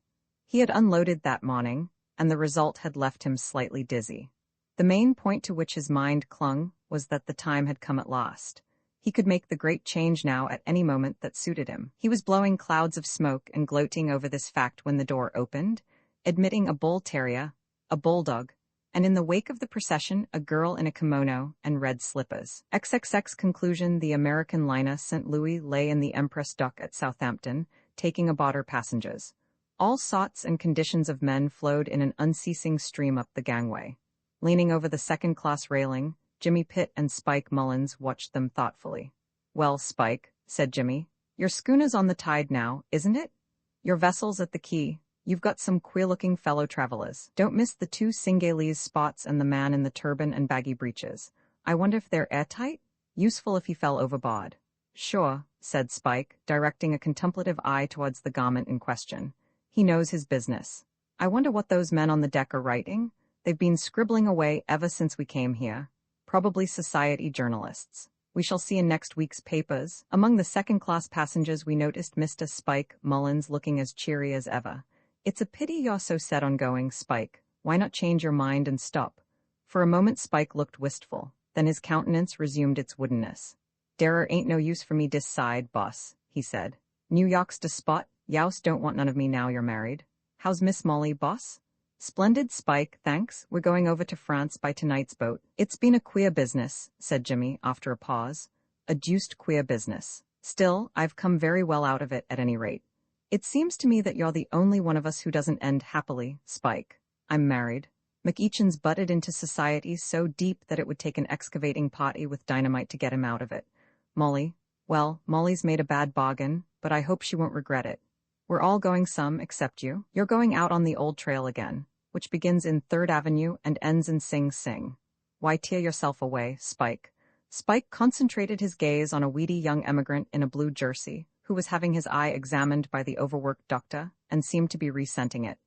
He had unloaded that morning, and the result had left him slightly dizzy. The main point to which his mind clung was that the time had come at last. He could make the great change now at any moment that suited him. He was blowing clouds of smoke and gloating over this fact when the door opened, admitting a bull terrier, a bulldog, and in the wake of the procession a girl in a kimono and red slippers. XXX conclusion: the American liner St. Louis lay in the Empress dock at Southampton, taking aboard her passengers. All sorts and conditions of men flowed in an unceasing stream up the gangway. Leaning over the second-class railing, Jimmy Pitt and Spike Mullins watched them thoughtfully. "Well, Spike," said Jimmy, "your schooner's on the tide now, isn't it? Your vessel's at the quay. You've got some queer-looking fellow travelers. Don't miss the two Singalese spots and the man in the turban and baggy breeches. I wonder if they're airtight? Useful if he fell overboard. Sure, said Spike, directing a contemplative eye towards the garment in question. He knows his business. I wonder what those men on the deck are writing? They've been scribbling away ever since we came here. Probably society journalists. We shall see in next week's papers. Among the second-class passengers we noticed Mr. Spike Mullins looking as cheery as ever. It's a pity you're so set on going, Spike. Why not change your mind and stop? For a moment Spike looked wistful. Then his countenance resumed its woodenness. "Derer ain't no use for me dis side, boss," he said. "New York's de spot. Youse don't want none of me now you're married. How's Miss Molly, boss?" "Splendid, Spike, thanks. We're going over to France by tonight's boat." "It's been a queer business," said Jimmy, after a pause. "A deuced queer business. Still, I've come very well out of it, at any rate. It seems to me that you're the only one of us who doesn't end happily, Spike. I'm married. McEachin's butted into society so deep that it would take an excavating party with dynamite to get him out of it. Molly, well, Molly's made a bad bargain, but I hope she won't regret it. We're all going some, except you. You're going out on the old trail again, which begins in 3rd Avenue and ends in Sing Sing. Why tear yourself away, Spike?" Spike concentrated his gaze on a weedy young emigrant in a blue jersey, who was having his eye examined by the overworked doctor, and seemed to be resenting it.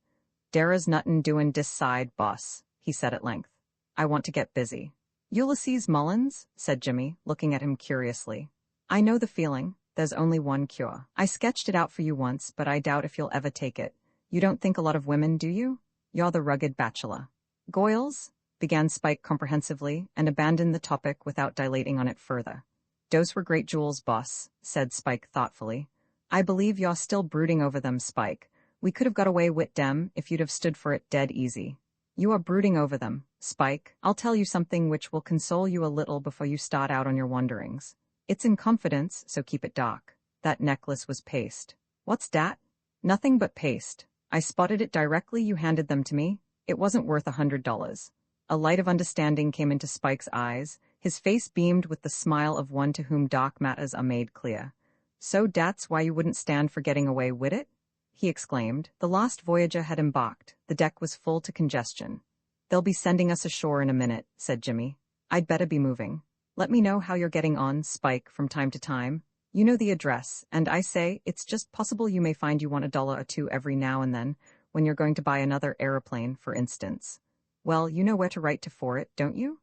"Dara's nuttin' doin' dis side, boss," he said at length. "I want to get busy." "Ulysses Mullins?" said Jimmy, looking at him curiously. "I know the feeling. There's only one cure. I sketched it out for you once, but I doubt if you'll ever take it. You don't think a lot of women, do you? You're the rugged bachelor." "Goils?" began Spike comprehensively, and abandoned the topic without dilating on it further. "Dose were great jewels, boss," said Spike thoughtfully. "I believe you're still brooding over them, Spike. We could have got away wit dem if you'd have stood for it dead easy. You are brooding over them, Spike. I'll tell you something which will console you a little before you start out on your wanderings. It's in confidence, so keep it dark. That necklace was paste." "What's dat?" "Nothing but paste. I spotted it directly you handed them to me. It wasn't worth $100. A light of understanding came into Spike's eyes. His face beamed with the smile of one to whom dark matters are made clear. "So dat's why you wouldn't stand for getting away wid it?" he exclaimed. The last voyager had embarked. The deck was full to congestion. "They'll be sending us ashore in a minute," said Jimmy. "I'd better be moving. Let me know how you're getting on, Spike, from time to time. You know the address, and I say, it's just possible you may find you want $1 or $2 every now and then, when you're going to buy another aeroplane, for instance. Well, you know where to write to for it, don't you?"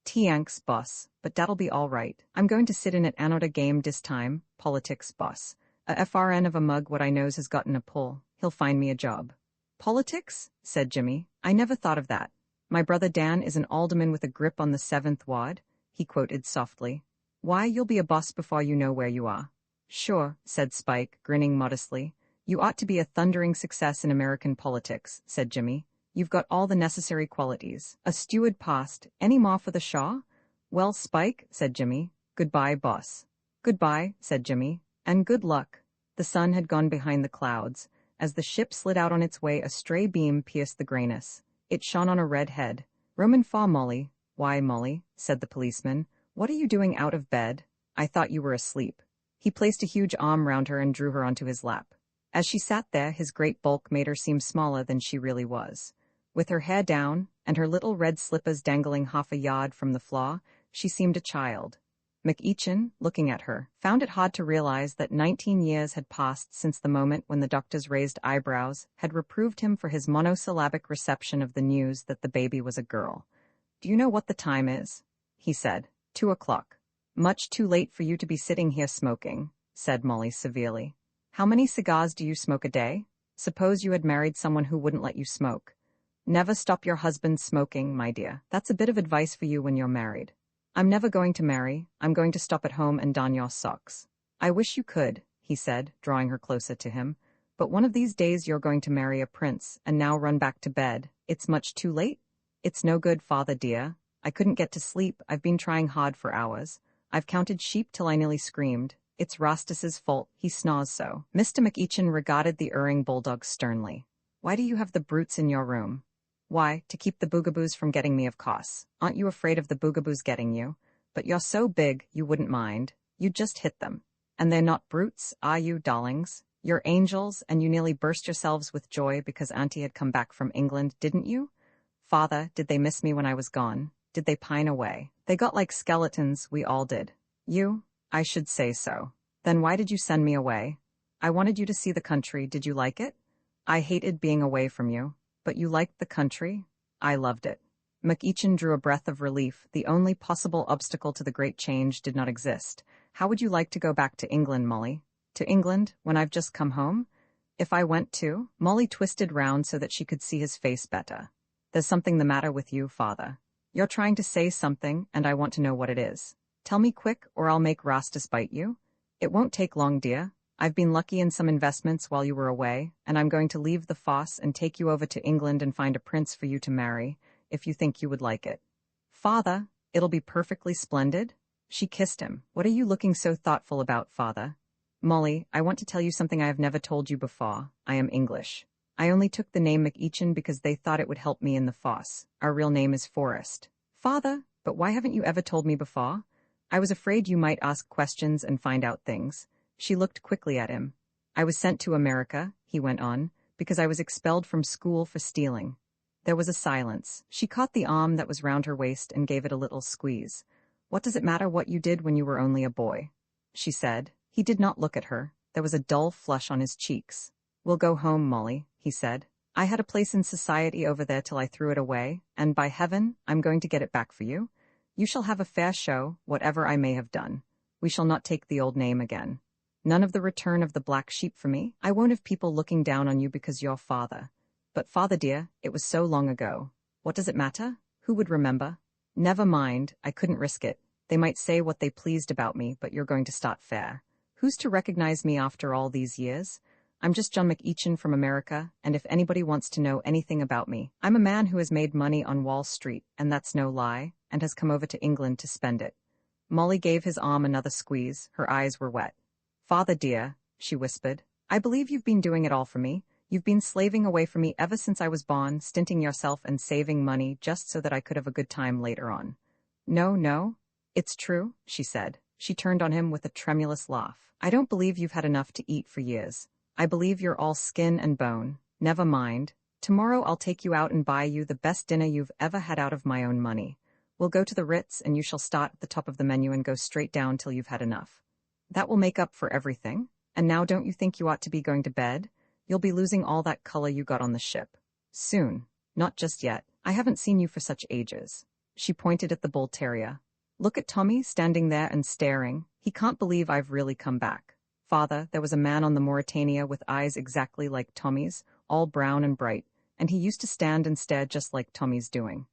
"Thanks, boss, but that'll be all right. I'm going to sit in at another game dis time, politics, boss. A FRN of a mug what I knows has gotten a pull. He'll find me a job." "Politics?" said Jimmy. "I never thought of that. My brother Dan is an alderman with a grip on the 7th Ward," he quoted softly. "Why, you'll be a boss before you know where you are." "Sure," said Spike, grinning modestly. "You ought to be a thundering success in American politics," said Jimmy. "You've got all the necessary qualities. A steward past. Any more for the Shaw?" "Well, Spike," said Jimmy. "Goodbye, boss." "Goodbye," said Jimmy. "And good luck." The sun had gone behind the clouds. As the ship slid out on its way, a stray beam pierced the grayness. It shone on a red head. "Roman fa, Molly." "Why, Molly," said the policeman. "What are you doing out of bed? I thought you were asleep." He placed a huge arm round her and drew her onto his lap. As she sat there, his great bulk made her seem smaller than she really was. With her hair down, and her little red slippers dangling half a yard from the floor, she seemed a child. McEachin, looking at her, found it hard to realize that 19 years had passed since the moment when the doctor's raised eyebrows had reproved him for his monosyllabic reception of the news that the baby was a girl. "Do you know what the time is?" he said. 2 o'clock. "Much too late for you to be sitting here smoking," said Molly severely. "How many cigars do you smoke a day? Suppose you had married someone who wouldn't let you smoke." "Never stop your husband smoking, my dear. That's a bit of advice for you when you're married." "I'm never going to marry. I'm going to stop at home and don your socks." "I wish you could," he said, drawing her closer to him. "But one of these days you're going to marry a prince, and now run back to bed. It's much too late?" "It's no good, father dear. I couldn't get to sleep. I've been trying hard for hours. I've counted sheep till I nearly screamed. It's Rastus's fault, he snores so." Mr. McEachin regarded the erring bulldog sternly. "Why do you have the brutes in your room?" "Why, to keep the boogaboos from getting me, of course. Aren't you afraid of the boogaboos getting you? But you're so big, you wouldn't mind. You'd just hit them. And they're not brutes, are you, darlings? You're angels, and you nearly burst yourselves with joy because Auntie had come back from England, didn't you? Father, did they miss me when I was gone? Did they pine away? They got like skeletons, we all did. You? I should say so. Then why did you send me away? I wanted you to see the country, did you like it? I hated being away from you. But you liked the country? I loved it. McEachin drew a breath of relief. The only possible obstacle to the great change did not exist. How would you like to go back to England, Molly? To England, when I've just come home? If I went too? Molly twisted round so that she could see his face better. There's something the matter with you, father. You're trying to say something, and I want to know what it is. Tell me quick, or I'll make Rastus bite you. It won't take long, dear. I've been lucky in some investments while you were away, and I'm going to leave the foss and take you over to England and find a prince for you to marry, if you think you would like it. Father, it'll be perfectly splendid. She kissed him. What are you looking so thoughtful about, father? Molly, I want to tell you something I have never told you before. I am English. I only took the name McEachin because they thought it would help me in the foss. Our real name is Forrest. Father, but why haven't you ever told me before? I was afraid you might ask questions and find out things. She looked quickly at him. I was sent to America, he went on, because I was expelled from school for stealing. There was a silence. She caught the arm that was round her waist and gave it a little squeeze. What does it matter what you did when you were only a boy? She said. He did not look at her. There was a dull flush on his cheeks. We'll go home, Molly, he said. I had a place in society over there till I threw it away, and by heaven, I'm going to get it back for you. You shall have a fair show, whatever I may have done. We shall not take the old name again. None of the return of the black sheep for me. I won't have people looking down on you because you're father. But father dear, it was so long ago. What does it matter? Who would remember? Never mind, I couldn't risk it. They might say what they pleased about me, but you're going to start fair. Who's to recognize me after all these years? I'm just John McEachin from America, and if anybody wants to know anything about me, I'm a man who has made money on Wall Street, and that's no lie, and has come over to England to spend it. Molly gave his arm another squeeze. Her eyes were wet. Father dear, she whispered, I believe you've been doing it all for me. You've been slaving away for me ever since I was born, stinting yourself and saving money just so that I could have a good time later on. No, it's true, she said. She turned on him with a tremulous laugh. I don't believe you've had enough to eat for years. I believe you're all skin and bone. Never mind. Tomorrow I'll take you out and buy you the best dinner you've ever had out of my own money. We'll go to the Ritz and you shall start at the top of the menu and go straight down till you've had enough. That will make up for everything. And now don't you think you ought to be going to bed? You'll be losing all that color you got on the ship. Soon. Not just yet. I haven't seen you for such ages. She pointed at the bull terrier. Look at Tommy standing there and staring. He can't believe I've really come back. Father, there was a man on the Mauretania with eyes exactly like Tommy's, all brown and bright, and he used to stand and stare just like Tommy's doing.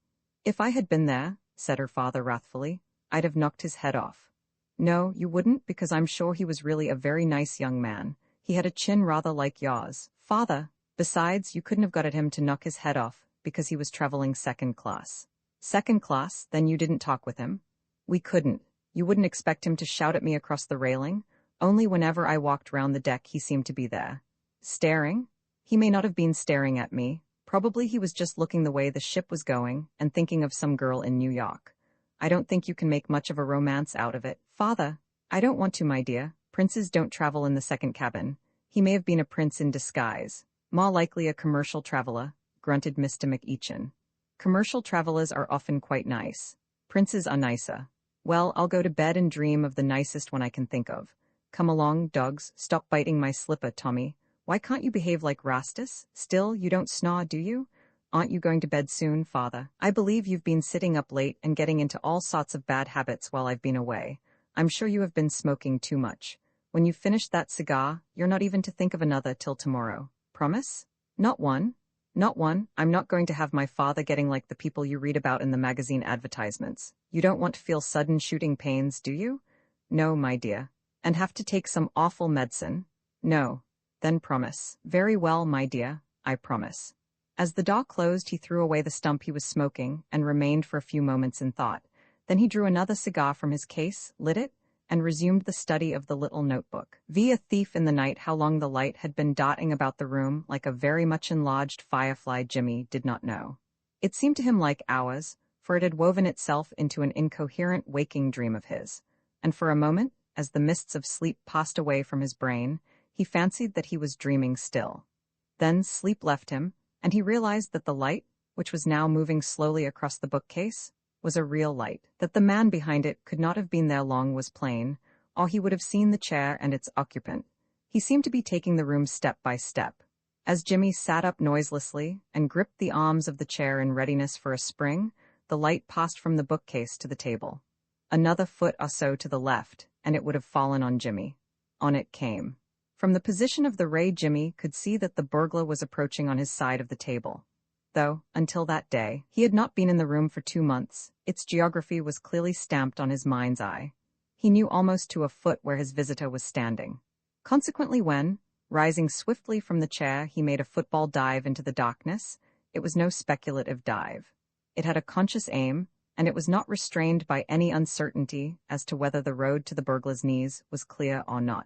If I had been there, said her father wrathfully, I'd have knocked his head off. No, you wouldn't, because I'm sure he was really a very nice young man. He had a chin rather like yours. Father, besides, you couldn't have got at him to knock his head off, because he was traveling second class. Second class? Then you didn't talk with him? We couldn't. You wouldn't expect him to shout at me across the railing? Only whenever I walked round the deck he seemed to be there. Staring? He may not have been staring at me. Probably he was just looking the way the ship was going and thinking of some girl in New York. I don't think you can make much of a romance out of it. Father, I don't want to, my dear. Princes don't travel in the second cabin. He may have been a prince in disguise. More likely a commercial traveler, grunted Mr. McEachin. Commercial travelers are often quite nice. Princes are nicer. Well, I'll go to bed and dream of the nicest one I can think of. Come along, dogs. Stop biting my slipper, Tommy. Why can't you behave like Rastus? Still, you don't snore, do you? Aren't you going to bed soon, father? I believe you've been sitting up late and getting into all sorts of bad habits while I've been away. I'm sure you have been smoking too much. When you've finished that cigar, you're not even to think of another till tomorrow. Promise? Not one. Not one. I'm not going to have my father getting like the people you read about in the magazine advertisements. You don't want to feel sudden shooting pains, do you? No, my dear. And have to take some awful medicine? No. Then promise. Very well, my dear, I promise. As the door closed, he threw away the stump he was smoking and remained for a few moments in thought. Then he drew another cigar from his case, lit it, and resumed the study of the little notebook. A thief in the night, how long the light had been dotting about the room like a very much enlarged firefly Jimmy did not know. It seemed to him like hours, for it had woven itself into an incoherent waking dream of his. And for a moment, as the mists of sleep passed away from his brain, He fancied that he was dreaming still. Then sleep left him, and he realized that the light, which was now moving slowly across the bookcase, was a real light. That the man behind it could not have been there long was plain, or he would have seen the chair and its occupant. He seemed to be taking the room step by step. As Jimmy sat up noiselessly and gripped the arms of the chair in readiness for a spring, the light passed from the bookcase to the table. Another foot or so to the left, and it would have fallen on Jimmy. On it came. From the position of the ray, Jimmy could see that the burglar was approaching on his side of the table. Though, until that day, he had not been in the room for 2 months, its geography was clearly stamped on his mind's eye. He knew almost to a foot where his visitor was standing. Consequently, when, rising swiftly from the chair, he made a football dive into the darkness, it was no speculative dive. It had a conscious aim, and it was not restrained by any uncertainty as to whether the road to the burglar's knees was clear or not.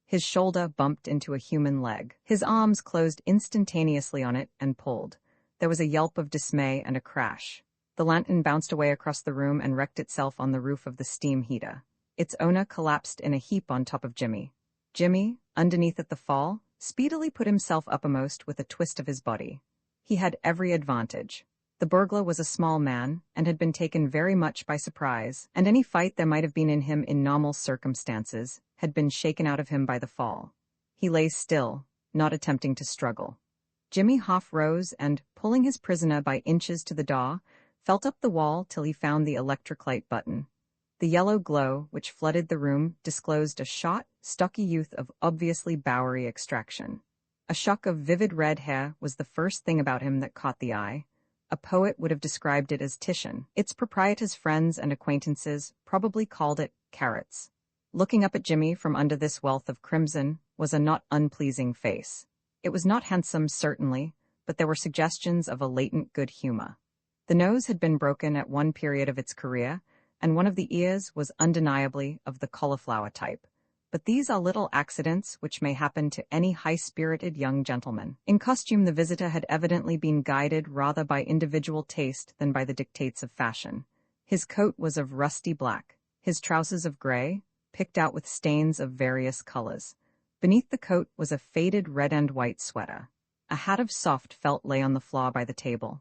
His shoulder bumped into a human leg. His arms closed instantaneously on it and pulled. There was a yelp of dismay and a crash. The lantern bounced away across the room and wrecked itself on the roof of the steam heater. Its owner collapsed in a heap on top of Jimmy. Jimmy, underneath at the fall, speedily put himself uppermost with a twist of his body. He had every advantage. The burglar was a small man and had been taken very much by surprise, and any fight there might have been in him in normal circumstances had been shaken out of him by the fall. He lay still, not attempting to struggle. Jimmy half rose and, pulling his prisoner by inches to the door, felt up the wall till he found the electric light button. The yellow glow, which flooded the room, disclosed a short, stocky youth of obviously Bowery extraction. A shock of vivid red hair was the first thing about him that caught the eye. A poet would have described it as Titian. Its proprietor's friends and acquaintances probably called it carrots. Looking up at Jimmy from under this wealth of crimson was a not unpleasing face. It was not handsome, certainly, but there were suggestions of a latent good humor. The nose had been broken at one period of its career, and one of the ears was undeniably of the cauliflower type. But these are little accidents which may happen to any high-spirited young gentleman. In costume, the visitor had evidently been guided rather by individual taste than by the dictates of fashion. His coat was of rusty black, his trousers of gray, picked out with stains of various colors. Beneath the coat was a faded red and white sweater. A hat of soft felt lay on the floor by the table.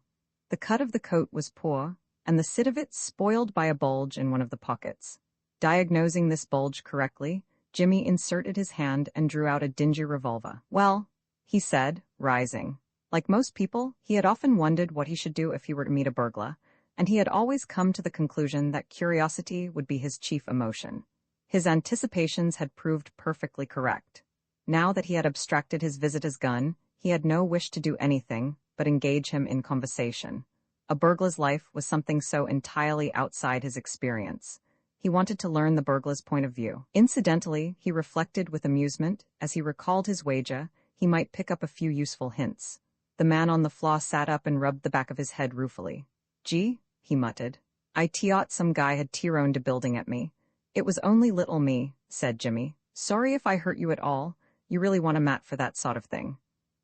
The cut of the coat was poor, and the sit of it spoiled by a bulge in one of the pockets. Diagnosing this bulge correctly, Jimmy inserted his hand and drew out a dingy revolver. "Well," he said, rising. Like most people, he had often wondered what he should do if he were to meet a burglar, and he had always come to the conclusion that curiosity would be his chief emotion. His anticipations had proved perfectly correct. Now that he had abstracted his visitor's gun, he had no wish to do anything but engage him in conversation. A burglar's life was something so entirely outside his experience. He wanted to learn the burglar's point of view. Incidentally, he reflected with amusement, as he recalled his wager, he might pick up a few useful hints. The man on the floor sat up and rubbed the back of his head ruefully. "Gee," he muttered. "I t'ought some guy had T-roned a building at me." "It was only little me," said Jimmy. "Sorry if I hurt you at all. You really want a mat for that sort of thing."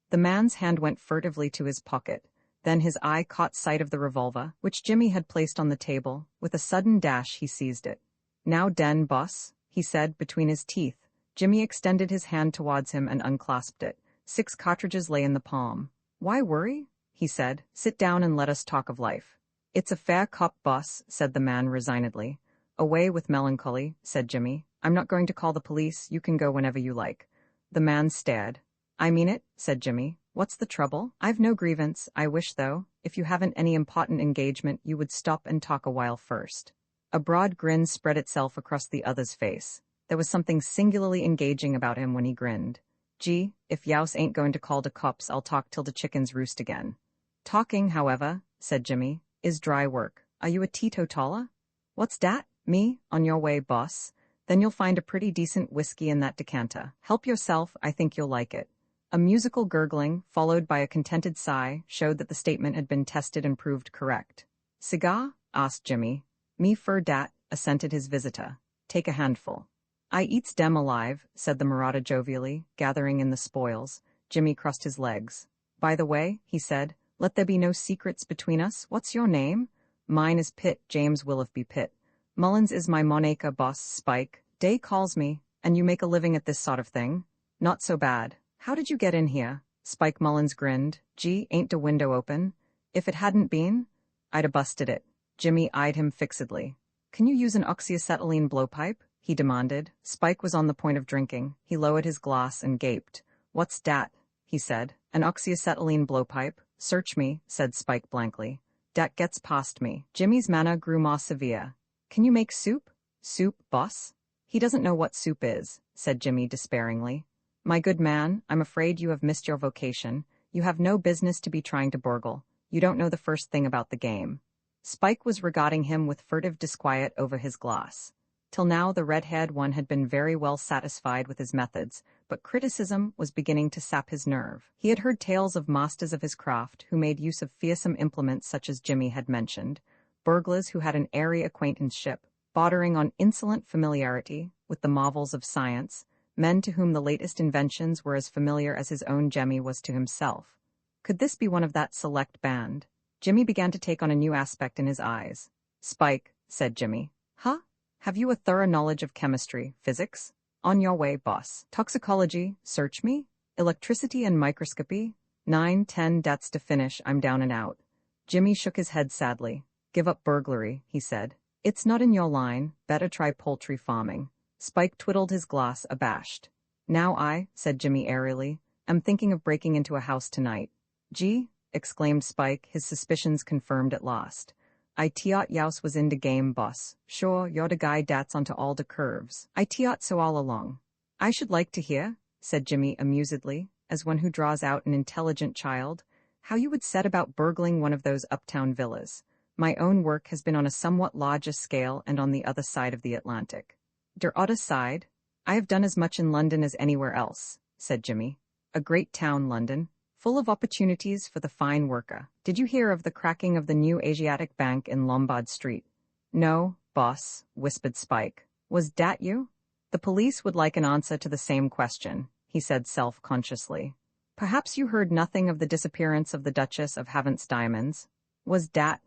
The man's hand went furtively to his pocket. Then his eye caught sight of the revolver, which Jimmy had placed on the table. With a sudden dash, he seized it. "Now den, boss," he said between his teeth. Jimmy extended his hand towards him and unclasped it. 6 cartridges lay in the palm. "Why worry?" he said. "Sit down and let us talk of life." "It's a fair cop, boss," said the man resignedly. "Away with melancholy," said Jimmy. "I'm not going to call the police. You can go whenever you like." The man stared. "I mean it," said Jimmy. "What's the trouble? I've no grievance. I wish, though, if you haven't any important engagement, you would stop and talk a while first." A broad grin spread itself across the other's face. There was something singularly engaging about him when he grinned. "Gee, if youse ain't going to call de cops, I'll talk till de chickens roost again." "Talking, however," said Jimmy, "is dry work. Are you a teetotaler?" "What's dat? Me? On your way, boss. Then you'll find a pretty decent whiskey in that decanter. Help yourself, I think you'll like it." A musical gurgling, followed by a contented sigh, showed that the statement had been tested and proved correct. "Cigar?" asked Jimmy. "Me fur dat," assented his visitor. "Take a handful." "I eats dem alive," said the marauder jovially, gathering in the spoils. Jimmy crossed his legs. "By the way," he said, "let there be no secrets between us. What's your name?" "Mine is Pitt, James Willoughby Pitt. Mullins is my Monica boss, Spike. Day calls me. And you make a living at this sort of thing?" Not so bad. How did you get in here? Spike Mullins grinned. Gee, ain't the window open? If it hadn't been, I'd a busted it. Jimmy eyed him fixedly. Can you use an oxyacetylene blowpipe? He demanded. Spike was on the point of drinking. He lowered his glass and gaped. What's dat? He said. An oxyacetylene blowpipe? Search me, said Spike blankly. Dat gets past me. Jimmy's manner grew more severe. Can you make soup? Soup, boss? He doesn't know what soup is, said Jimmy despairingly. My good man, I'm afraid you have missed your vocation. You have no business to be trying to burgle. You don't know the first thing about the game. Spike was regarding him with furtive disquiet over his glass. Till now the red-haired one had been very well satisfied with his methods, but criticism was beginning to sap his nerve. He had heard tales of masters of his craft who made use of fearsome implements such as Jimmy had mentioned, burglars who had an airy acquaintanceship, bordering on insolent familiarity with the marvels of science, men to whom the latest inventions were as familiar as his own Jemmy was to himself. Could this be one of that select band? Jimmy began to take on a new aspect in his eyes. Spike, said Jimmy. Huh? Have you a thorough knowledge of chemistry, physics? On your way, boss. Toxicology, search me? Electricity and microscopy? 9, 10, that's to finish, I'm down and out. Jimmy shook his head sadly. Give up burglary, he said. It's not in your line, better try poultry farming. Spike twiddled his glass, abashed. Now I, said Jimmy airily, am thinking of breaking into a house tonight. Gee, exclaimed Spike, his suspicions confirmed at last. I tiot youse was in de game, boss. Sure, you're de guy dat's onto all de curves. I tiot so all along. I should like to hear, said Jimmy amusedly, as one who draws out an intelligent child, how you would set about burgling one of those uptown villas. My own work has been on a somewhat larger scale and on the other side of the Atlantic. Der other side? I have done as much in London as anywhere else, said Jimmy. A great town, London, full of opportunities for the fine worker. Did you hear of the cracking of the new Asiatic Bank in Lombard Street? No, boss, whispered Spike. Was dat you? The police would like an answer to the same question, he said self-consciously. Perhaps you heard nothing of the disappearance of the Duchess of Havant's diamonds. Was dat?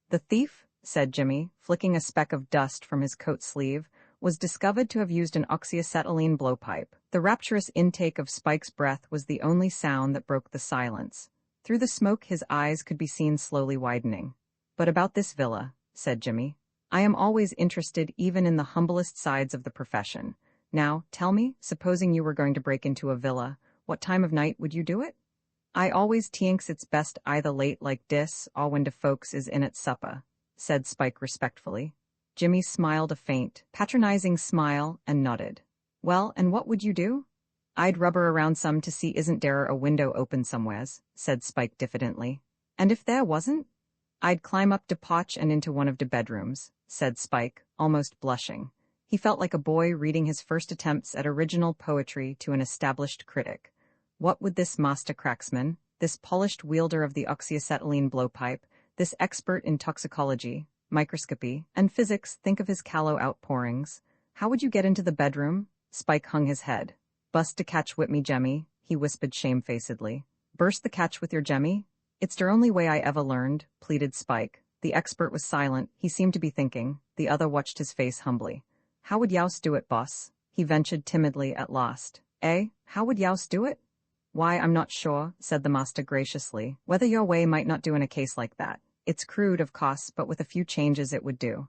The thief, said Jimmy, flicking a speck of dust from his coat sleeve, was discovered to have used an oxyacetylene blowpipe. The rapturous intake of Spike's breath was the only sound that broke the silence. Through the smoke his eyes could be seen slowly widening. But about this villa, said Jimmy. I am always interested even in the humblest sides of the profession. Now, tell me, supposing you were going to break into a villa, what time of night would you do it? I always tinks it's best either late like dis or when de folks is in at supper, said Spike respectfully. Jimmy smiled a faint, patronizing smile and nodded. Well, and what would you do? I'd rubber around some to see isn't there a window open somewheres, said Spike diffidently. And if there wasn't? I'd climb up de potch and into one of de bedrooms, said Spike, almost blushing. He felt like a boy reading his first attempts at original poetry to an established critic. What would this master cracksman, this polished wielder of the oxyacetylene blowpipe, this expert in toxicology, microscopy, and physics think of his callow outpourings? How would you get into the bedroom? Spike hung his head. Bust to catch with me, Jemmy, he whispered shamefacedly. Burst the catch with your Jemmy? It's der only way I ever learned, pleaded Spike. The expert was silent. He seemed to be thinking. The other watched his face humbly. How would youse do it, boss? He ventured timidly at last. How would youse do it? Why, I'm not sure, said the master graciously, whether your way might not do in a case like that. It's crude, of course, but with a few changes it would do.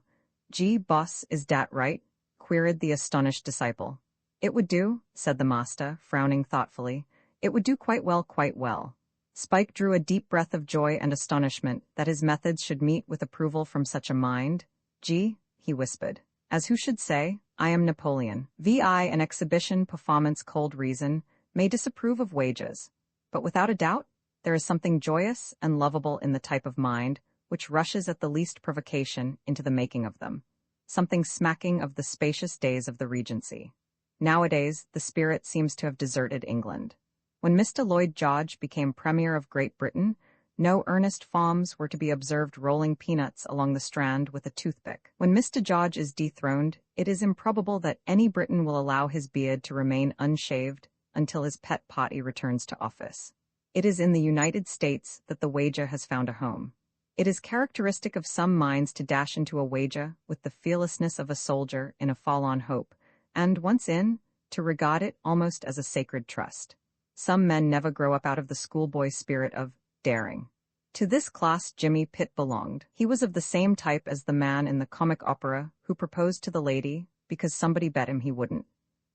Gee, boss, is dat right? Queried the astonished disciple. It would do, said the master, frowning thoughtfully. It would do quite well, quite well. Spike drew a deep breath of joy and astonishment that his methods should meet with approval from such a mind. Gee, he whispered, as who should say, I am Napoleon. Vi an exhibition performance cold reason may disapprove of wages, but without a doubt, there is something joyous and lovable in the type of mind which rushes at the least provocation into the making of them, something smacking of the spacious days of the Regency. Nowadays, the spirit seems to have deserted England. When Mr. Lloyd George became Premier of Great Britain, no earnest forms were to be observed rolling peanuts along the Strand with a toothpick. When Mr. George is dethroned, it is improbable that any Briton will allow his beard to remain unshaved until his pet potty returns to office. It is in the United States that the wager has found a home. It is characteristic of some minds to dash into a wager with the fearlessness of a soldier in a forlorn hope, and once in, to regard it almost as a sacred trust. Some men never grow up out of the schoolboy spirit of daring. To this class Jimmy Pitt belonged. He was of the same type as the man in the comic opera who proposed to the lady because somebody bet him he wouldn't.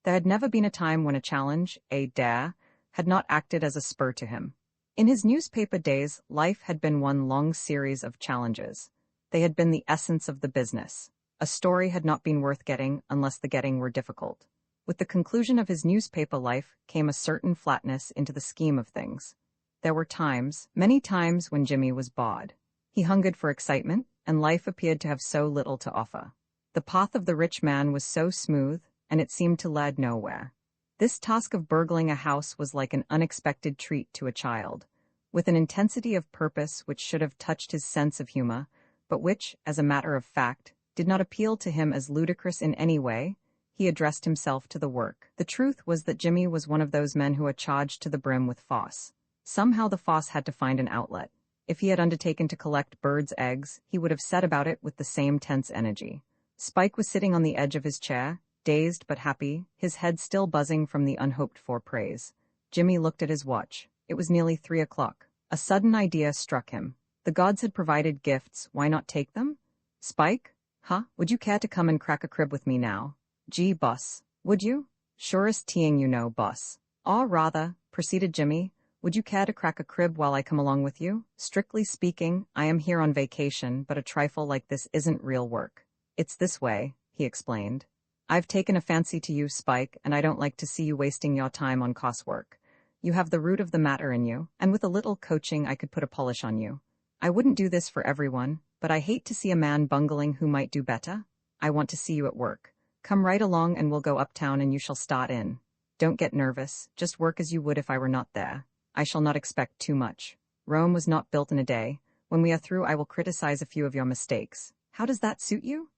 There had never been a time when a challenge, a dare, had not acted as a spur to him. In his newspaper days, life had been one long series of challenges. They had been the essence of the business. A story had not been worth getting unless the getting were difficult. With the conclusion of his newspaper life came a certain flatness into the scheme of things. There were times, many times, when Jimmy was bored. He hungered for excitement, and life appeared to have so little to offer. The path of the rich man was so smooth, and it seemed to lead nowhere. This task of burgling a house was like an unexpected treat to a child. With an intensity of purpose which should have touched his sense of humor, but which, as a matter of fact, did not appeal to him as ludicrous in any way, he addressed himself to the work. The truth was that Jimmy was one of those men who are charged to the brim with farce. Somehow the farce had to find an outlet. If he had undertaken to collect birds' eggs, he would have set about it with the same tense energy. Spike was sitting on the edge of his chair, dazed but happy, his head still buzzing from the unhoped-for praise. Jimmy looked at his watch. It was nearly 3 o'clock. A sudden idea struck him. The gods had provided gifts, why not take them? Spike? Huh? Would you care to come and crack a crib with me now? Gee, boss. Would you? Surest teeing you know, boss. Aw, rather, proceeded Jimmy. Would you care to crack a crib while I come along with you? Strictly speaking, I am here on vacation, but a trifle like this isn't real work. It's this way, he explained. I've taken a fancy to you, Spike, and I don't like to see you wasting your time on coursework. You have the root of the matter in you, and with a little coaching I could put a polish on you. I wouldn't do this for everyone, but I hate to see a man bungling who might do better. I want to see you at work. Come right along and we'll go uptown and you shall start in. Don't get nervous, just work as you would if I were not there. I shall not expect too much. Rome was not built in a day. When we are through I will criticize a few of your mistakes. How does that suit you?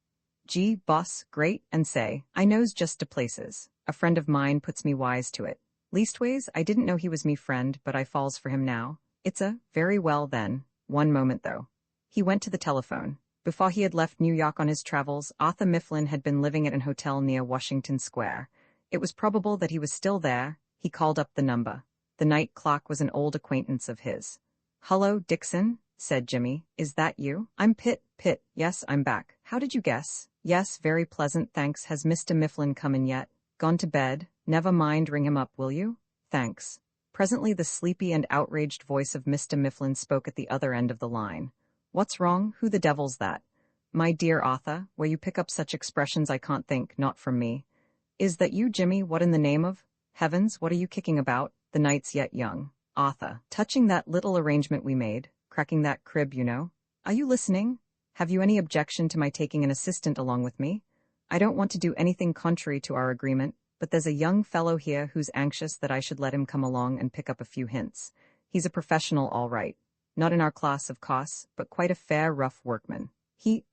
Gee, boss, great, and say, I knows just to places. A friend of mine puts me wise to it. Leastways, I didn't know he was me friend, but I falls for him now. It's a, very well then. One moment though. He went to the telephone. Before he had left New York on his travels, Arthur Mifflin had been living at an hotel near Washington Square. It was probable that he was still there. He called up the number. The night clock was an old acquaintance of his. Hello, Dixon, said Jimmy. Is that you? I'm Pitt. Yes, I'm back. How did you guess? Yes, very pleasant, thanks. Has Mr. Mifflin come in yet? Gone to bed? Never mind, ring him up, will you? Thanks. Presently the sleepy and outraged voice of Mr. Mifflin spoke at the other end of the line. What's wrong? Who the devil's that? My dear Arthur, where you pick up such expressions I can't think, not from me. Is that you, Jimmy? What in the name of heavens, what are you kicking about? The night's yet young. Arthur, touching that little arrangement we made, cracking that crib, you know. Are you listening? Have you any objection to my taking an assistant along with me? I don't want to do anything contrary to our agreement, but there's a young fellow here who's anxious that I should let him come along and pick up a few hints. He's a professional, all right. Not in our class, of course, but quite a fair, rough workman.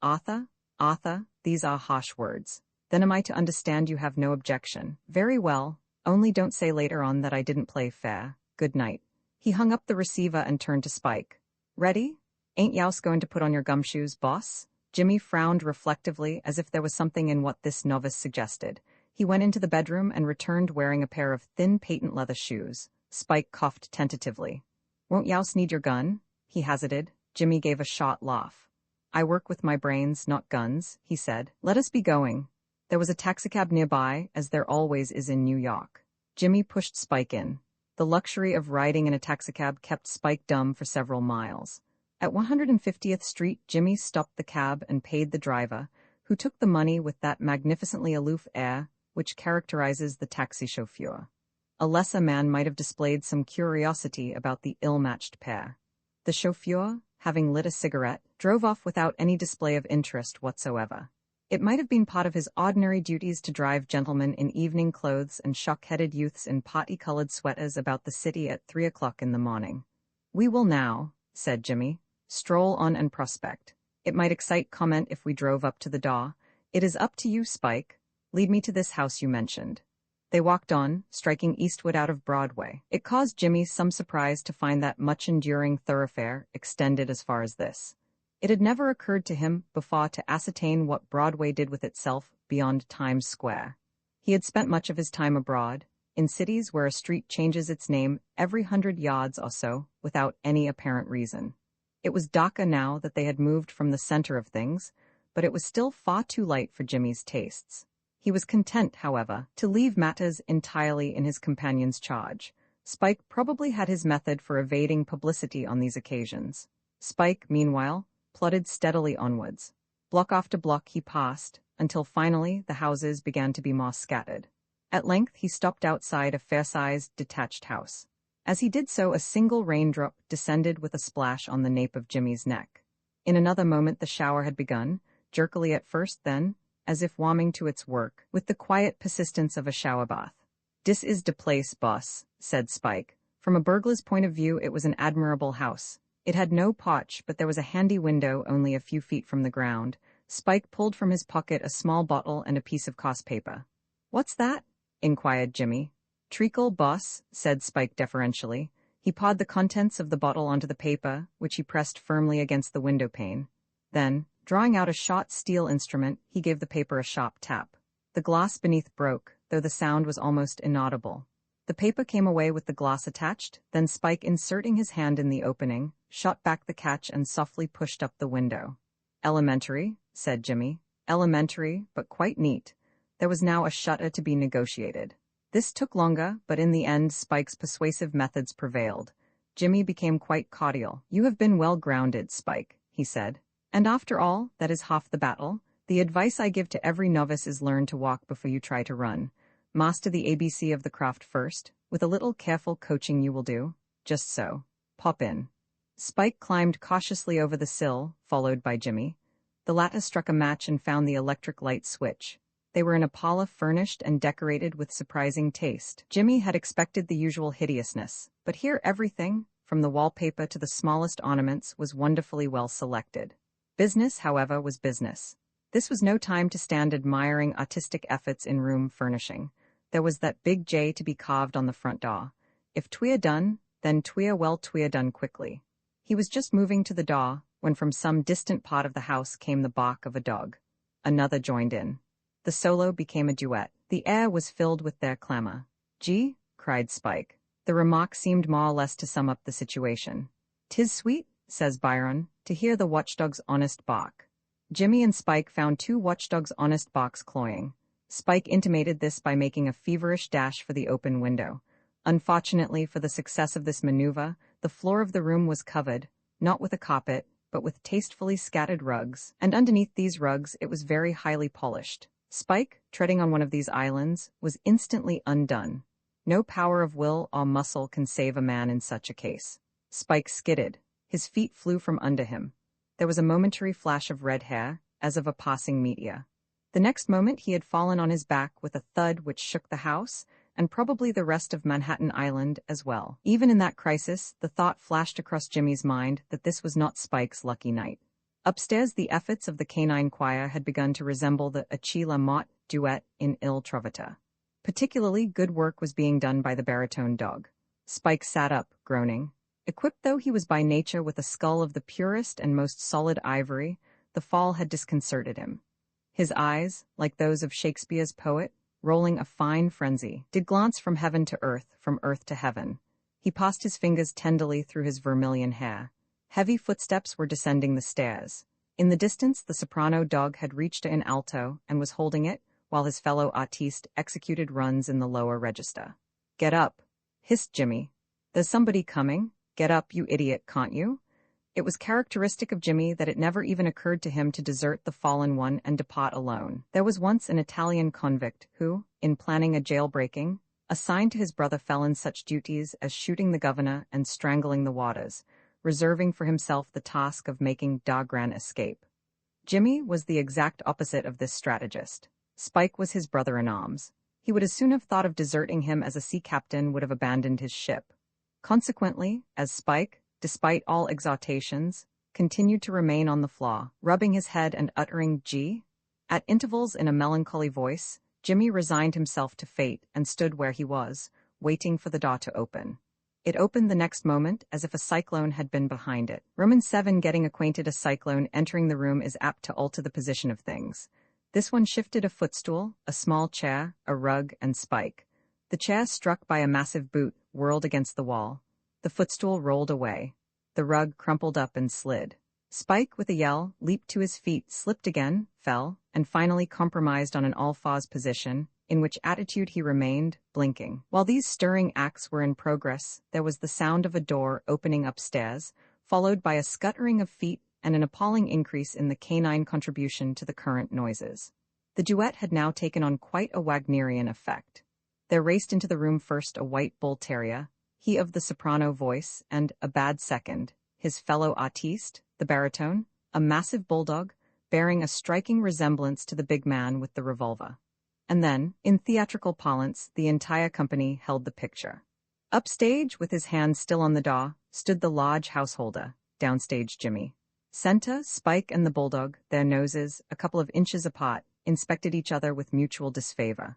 Arthur, these are harsh words. Then am I to understand you have no objection? Very well, only don't say later on that I didn't play fair. Good night. He hung up the receiver and turned to Spike. Ready? Ain't youse going to put on your gumshoes, boss? Jimmy frowned reflectively as if there was something in what this novice suggested. He went into the bedroom and returned wearing a pair of thin patent leather shoes. Spike coughed tentatively. Won't youse need your gun? He hazarded. Jimmy gave a short laugh. I work with my brains, not guns, he said. Let us be going. There was a taxicab nearby, as there always is in New York. Jimmy pushed Spike in. The luxury of riding in a taxicab kept Spike dumb for several miles. At 150th Street, Jimmy stopped the cab and paid the driver, who took the money with that magnificently aloof air which characterizes the taxi chauffeur. A lesser man might have displayed some curiosity about the ill-matched pair. The chauffeur, having lit a cigarette, drove off without any display of interest whatsoever. It might have been part of his ordinary duties to drive gentlemen in evening clothes and shock-headed youths in party-colored sweaters about the city at 3 o'clock in the morning. We will now, said Jimmy, stroll on and prospect. It might excite comment if we drove up to the door. It is up to you, Spike. Lead me to this house you mentioned. They walked on, striking eastward out of Broadway. It caused Jimmy some surprise to find that much-enduring thoroughfare extended as far as this. It had never occurred to him before to ascertain what Broadway did with itself beyond Times Square. He had spent much of his time abroad, in cities where a street changes its name every 100 yards or so, without any apparent reason. It was Dhaka now that they had moved from the center of things, but it was still far too light for Jimmy's tastes. He was content, however, to leave matters entirely in his companion's charge. Spike probably had his method for evading publicity on these occasions. Spike, meanwhile, plodded steadily onwards. Block after block he passed, until finally the houses began to be more scattered. At length he stopped outside a fair-sized, detached house. As he did so, a single raindrop descended with a splash on the nape of Jimmy's neck. In another moment the shower had begun, jerkily at first, then, as if warming to its work, with the quiet persistence of a shower bath. "Dis is de place, boss," said Spike. From a burglar's point of view it was an admirable house. It had no porch, but there was a handy window only a few feet from the ground. Spike pulled from his pocket a small bottle and a piece of cost paper. "What's that?" inquired Jimmy. "Treacle, boss," said Spike deferentially. He poured the contents of the bottle onto the paper, which he pressed firmly against the window pane. Then, drawing out a short steel instrument, he gave the paper a sharp tap. The glass beneath broke, though the sound was almost inaudible. The paper came away with the glass attached, then Spike, inserting his hand in the opening, shot back the catch and softly pushed up the window. "Elementary," said Jimmy. "Elementary, but quite neat." There was now a shutter to be negotiated. This took longer, but in the end Spike's persuasive methods prevailed. Jimmy became quite cordial. "You have been well grounded, Spike," he said. "And after all, that is half the battle. The advice I give to every novice is learn to walk before you try to run. Master the ABC of the craft first. With a little careful coaching you will do. Just so. Pop in." Spike climbed cautiously over the sill, followed by Jimmy. The latter struck a match and found the electric light switch. They were in a parlor furnished and decorated with surprising taste. Jimmy had expected the usual hideousness, but here everything, from the wallpaper to the smallest ornaments, was wonderfully well selected. Business, however, was business. This was no time to stand admiring artistic efforts in room furnishing. There was that big J to be carved on the front door. If tweer done, then tweer done quickly. He was just moving to the door, when from some distant part of the house came the bark of a dog. Another joined in. The solo became a duet. The air was filled with their clamor. "Gee," cried Spike. The remark seemed more or less to sum up the situation. "'Tis sweet," says Byron, "to hear the watchdog's honest bark." Jimmy and Spike found two watchdogs' honest barks cloying. Spike intimated this by making a feverish dash for the open window. Unfortunately for the success of this maneuver, the floor of the room was covered, not with a carpet, but with tastefully scattered rugs, and underneath these rugs it was very highly polished. Spike, treading on one of these islands, was instantly undone. No power of will or muscle can save a man in such a case. Spike skidded. His feet flew from under him. There was a momentary flash of red hair, as of a passing meteor. The next moment he had fallen on his back with a thud which shook the house, and probably the rest of Manhattan Island as well. Even in that crisis, the thought flashed across Jimmy's mind that this was not Spike's lucky night. Upstairs the efforts of the canine choir had begun to resemble the Achille la Motte duet in Il Trovatore. Particularly good work was being done by the baritone dog. Spike sat up, groaning. Equipped though he was by nature with a skull of the purest and most solid ivory, the fall had disconcerted him. His eyes, like those of Shakespeare's poet, rolling a fine frenzy, did glance from heaven to earth, from earth to heaven. He passed his fingers tenderly through his vermilion hair. Heavy footsteps were descending the stairs. In the distance the soprano dog had reached an alto and was holding it, while his fellow artiste executed runs in the lower register. "Get up," hissed Jimmy. "There's somebody coming. Get up, you idiot, can't you?" It was characteristic of Jimmy that it never even occurred to him to desert the fallen one and depart alone. There was once an Italian convict who, in planning a jailbreaking, assigned to his brother felons such duties as shooting the governor and strangling the warders, reserving for himself the task of making Dagran escape. Jimmy was the exact opposite of this strategist. Spike was his brother-in-arms. He would as soon have thought of deserting him as a sea captain would have abandoned his ship. Consequently, as Spike, despite all exhortations, continued to remain on the floor, rubbing his head and uttering "gee" at intervals in a melancholy voice, Jimmy resigned himself to fate and stood where he was, waiting for the door to open. It opened the next moment, as if a cyclone had been behind it. Roman 7 Getting acquainted. A cyclone entering the room is apt to alter the position of things. This one shifted a footstool, a small chair, a rug, and Spike. The chair, struck by a massive boot, whirled against the wall. The footstool rolled away. The rug crumpled up and slid. Spike, with a yell, leaped to his feet, slipped again, fell, and finally compromised on an all-fours position, in which attitude he remained, blinking. While these stirring acts were in progress, there was the sound of a door opening upstairs, followed by a scuttering of feet and an appalling increase in the canine contribution to the current noises. The duet had now taken on quite a Wagnerian effect. There raced into the room first a white bull terrier, he of the soprano voice, and, a bad second, his fellow artiste, the baritone, a massive bulldog, bearing a striking resemblance to the big man with the revolver. And then, in theatrical parlance, the entire company held the picture. Upstage, with his hand still on the door, stood the large householder, downstage Jimmy. Center, Spike and the bulldog, their noses, a couple of inches apart, inspected each other with mutual disfavor.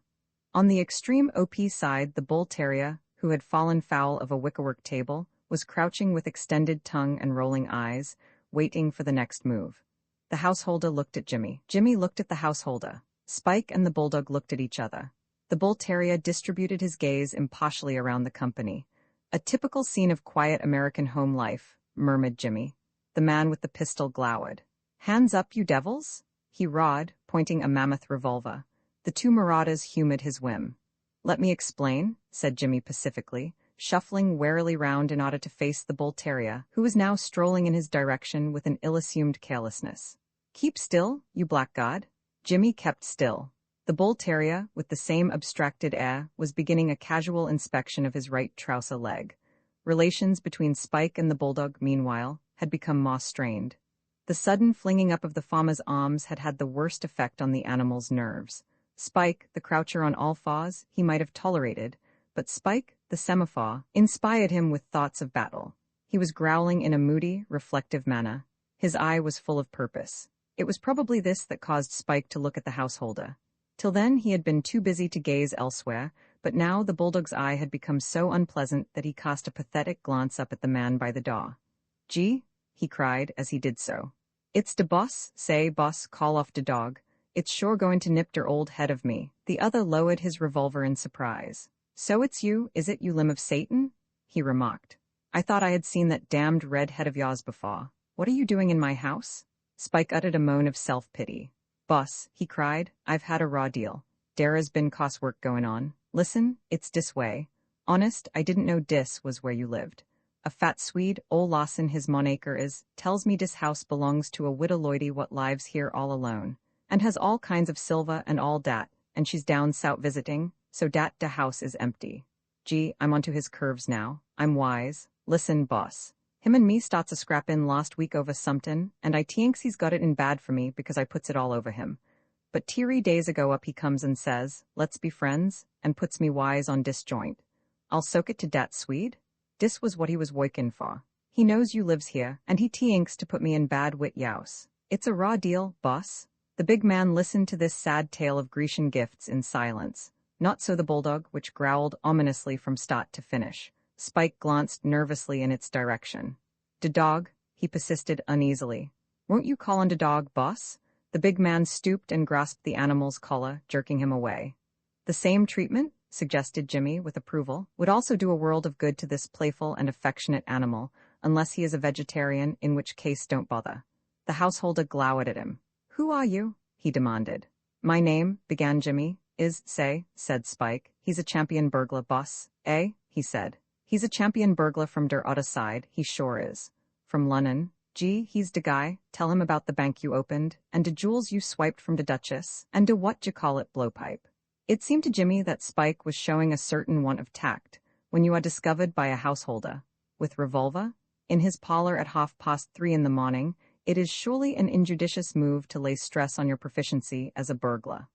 On the extreme OP side, the bull terrier, who had fallen foul of a wickerwork table, was crouching with extended tongue and rolling eyes, waiting for the next move. The householder looked at Jimmy. Jimmy looked at the householder. Spike and the bulldog looked at each other. The bull terrier distributed his gaze impartially around the company. A typical scene of quiet American home life, murmured Jimmy. The man with the pistol glowered. Hands up, you devils! He roared, pointing a mammoth revolver. The two marauders humored his whim. Let me explain, said Jimmy pacifically, shuffling warily round in order to face the bull terrier, who was now strolling in his direction with an ill-assumed carelessness. Keep still, you blackguard. Jimmy kept still. The bull terrier, with the same abstracted air, was beginning a casual inspection of his right trouser leg. Relations between Spike and the bulldog, meanwhile, had become more strained. The sudden flinging up of the farmer's arms had had the worst effect on the animal's nerves. Spike, the croucher on all fours, he might have tolerated, but Spike, the semaphore, inspired him with thoughts of battle. He was growling in a moody, reflective manner. His eye was full of purpose. It was probably this that caused Spike to look at the householder. Till then he had been too busy to gaze elsewhere, but now the bulldog's eye had become so unpleasant that he cast a pathetic glance up at the man by the door. "Gee," he cried as he did so. "It's de boss, say, boss, call off de dog. It's sure going to nip der old head of me." The other lowered his revolver in surprise. "So it's you, is it, you limb of Satan?" he remarked. "I thought I had seen that damned red head of yours before. What are you doing in my house?" Spike uttered a moan of self-pity. "Boss," he cried, "I've had a raw deal. Dara's been cost work going on. Listen, it's dis way. Honest, I didn't know dis was where you lived. A fat Swede, ol' Lawson his monacre is, tells me dis house belongs to a widow loidy what lives here all alone, and has all kinds of silver and all dat, and she's down sout visiting, so dat de house is empty. Gee, I'm onto his curves now. I'm wise. Listen, boss. Him and me starts a scrappin' last week over somethin', and I tinks he's got it in bad for me because I puts it all over him. But 3 days ago up he comes and says, let's be friends, and puts me wise on dis joint. I'll soak it to dat Swede. Dis was what he was woikin' for. He knows you lives here, and he tinks to put me in bad wit youse. It's a raw deal, boss." The big man listened to this sad tale of Grecian gifts in silence. Not so the bulldog, which growled ominously from start to finish. Spike glanced nervously in its direction. "De dog," he persisted uneasily. "Won't you call on de dog, boss?" The big man stooped and grasped the animal's collar, jerking him away. "The same treatment," suggested Jimmy with approval, "would also do a world of good to this playful and affectionate animal, unless he is a vegetarian, in which case don't bother." The householder glowered at him. "Who are you?" he demanded. "My name," began Jimmy, "is, say," said Spike. "He's a champion burglar, boss." "Eh?" he said. "He's a champion burglar from der odder side, he sure is. From Lunnon. Gee, he's de guy. Tell him about the bank you opened, and de jewels you swiped from de Duchess, and de what-you-call-it blowpipe." It seemed to Jimmy that Spike was showing a certain want of tact when you are discovered by a householder with revolver in his parlor at 3:30 in the morning. It is surely an injudicious move to lay stress on your proficiency as a burglar.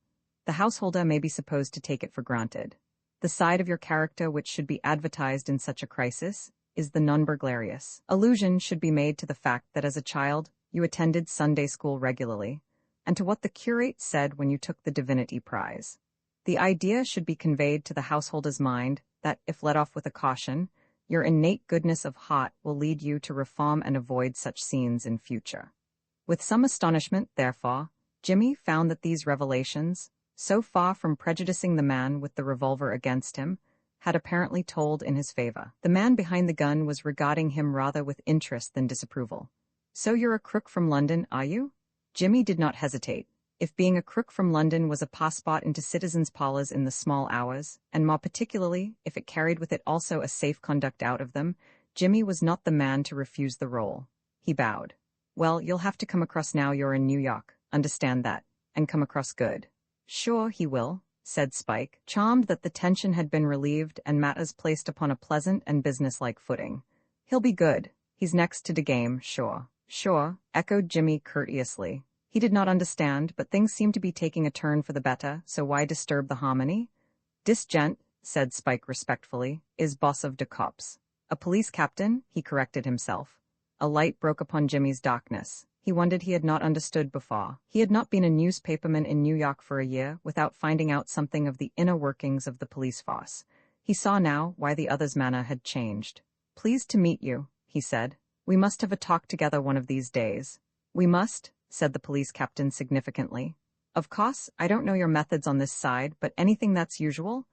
The householder may be supposed to take it for granted. The side of your character which should be advertised in such a crisis is the non-burglarious. Allusion should be made to the fact that as a child you attended Sunday school regularly, and to what the curate said when you took the divinity prize. The idea should be conveyed to the householder's mind that, if let off with a caution, your innate goodness of heart will lead you to reform and avoid such scenes in future. With some astonishment, therefore, Jimmy found that these revelations, so far from prejudicing the man with the revolver against him, had apparently told in his favor. The man behind the gun was regarding him rather with interest than disapproval. "So you're a crook from London, are you?" Jimmy did not hesitate. If being a crook from London was a passport into citizens' parlors in the small hours, and more particularly if it carried with it also a safe conduct out of them, Jimmy was not the man to refuse the role. He bowed. "Well, you'll have to come across now you're in New York, understand that, and come across good." "Sure he will," said Spike, charmed that the tension had been relieved and matters placed upon a pleasant and businesslike footing. "He'll be good. He's next to the game, sure." "Sure," echoed Jimmy courteously. He did not understand, but things seemed to be taking a turn for the better, so why disturb the harmony? "Dis gent," said Spike respectfully, "is boss of de cops." "A police captain," he corrected himself. A light broke upon Jimmy's darkness. He wondered he had not understood before. He had not been a newspaperman in New York for a year without finding out something of the inner workings of the police force. He saw now why the other's manner had changed. "Pleased to meet you," he said. "We must have a talk together one of these days." "We must," said the police captain significantly. "Of course, I don't know your methods on this side, but anything that's usual?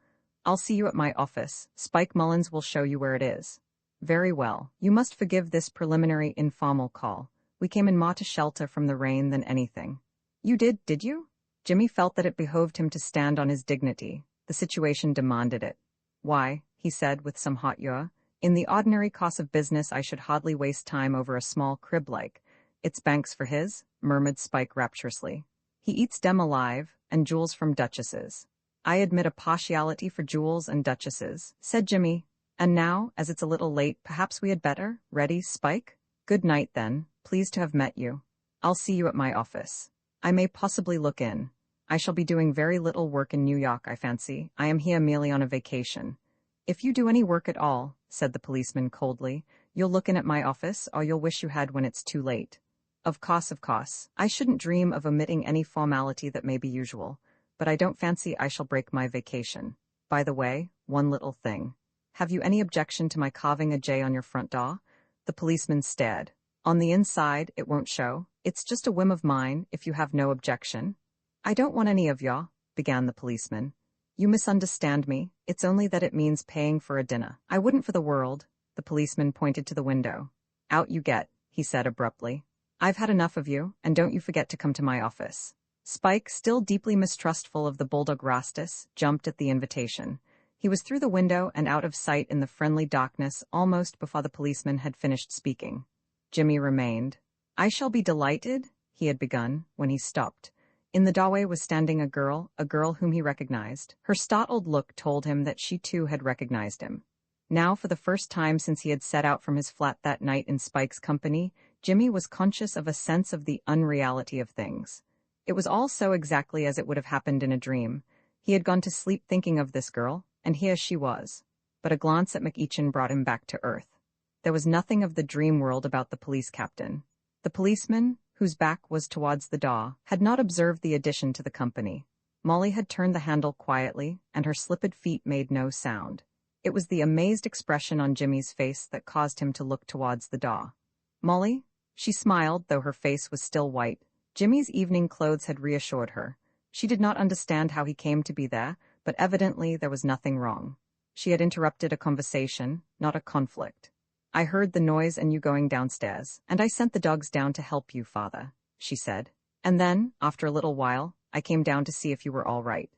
I'll see you at my office. Spike Mullins will show you where it is." "Very well. You must forgive this preliminary informal call. We came in more to shelter from the rain than anything." "You did you?" Jimmy felt that it behoved him to stand on his dignity. The situation demanded it. "Why," he said with some hauteur, "in the ordinary course of business I should hardly waste time over a small crib like. It's Banks for his," murmured Spike rapturously. "He eats dem alive, and jewels from duchesses." "I admit a partiality for jewels and duchesses," said Jimmy. "And now, as it's a little late, perhaps we had better, ready, Spike? Good night then, pleased to have met you. I'll see you at my office. I may possibly look in. I shall be doing very little work in New York, I fancy. I am here merely on a vacation." "If you do any work at all," said the policeman coldly, "you'll look in at my office, or you'll wish you had when it's too late." Of course. I shouldn't dream of omitting any formality that may be usual, but I don't fancy I shall break my vacation. By the way, one little thing. Have you any objection to my carving a J on your front door?" The policeman stared. "On the inside, it won't show. It's just a whim of mine, if you have no objection." "I don't want any of your," began the policeman. "You misunderstand me. It's only that it means paying for a dinner." "I wouldn't for the world." The policeman pointed to the window. "Out you get," he said abruptly. "I've had enough of you, and don't you forget to come to my office." Spike, still deeply mistrustful of the bulldog Rastus, jumped at the invitation. He was through the window and out of sight in the friendly darkness almost before the policeman had finished speaking. Jimmy remained. "I shall be delighted," he had begun, when he stopped. In the doorway was standing a girl whom he recognized. Her startled look told him that she too had recognized him. Now, for the first time since he had set out from his flat that night in Spike's company, Jimmy was conscious of a sense of the unreality of things. It was all so exactly as it would have happened in a dream. He had gone to sleep thinking of this girl, and here she was. But a glance at McEachin brought him back to earth. There was nothing of the dream world about the police captain. The policeman, whose back was towards the door, had not observed the addition to the company. Molly had turned the handle quietly, and her slipped feet made no sound. It was the amazed expression on Jimmy's face that caused him to look towards the door. "Molly?" She smiled, though her face was still white. Jimmy's evening clothes had reassured her. She did not understand how he came to be there, but evidently there was nothing wrong. She had interrupted a conversation, not a conflict. "I heard the noise and you going downstairs, and I sent the dogs down to help you, Father," she said. "And then, after a little while, I came down to see if you were all right."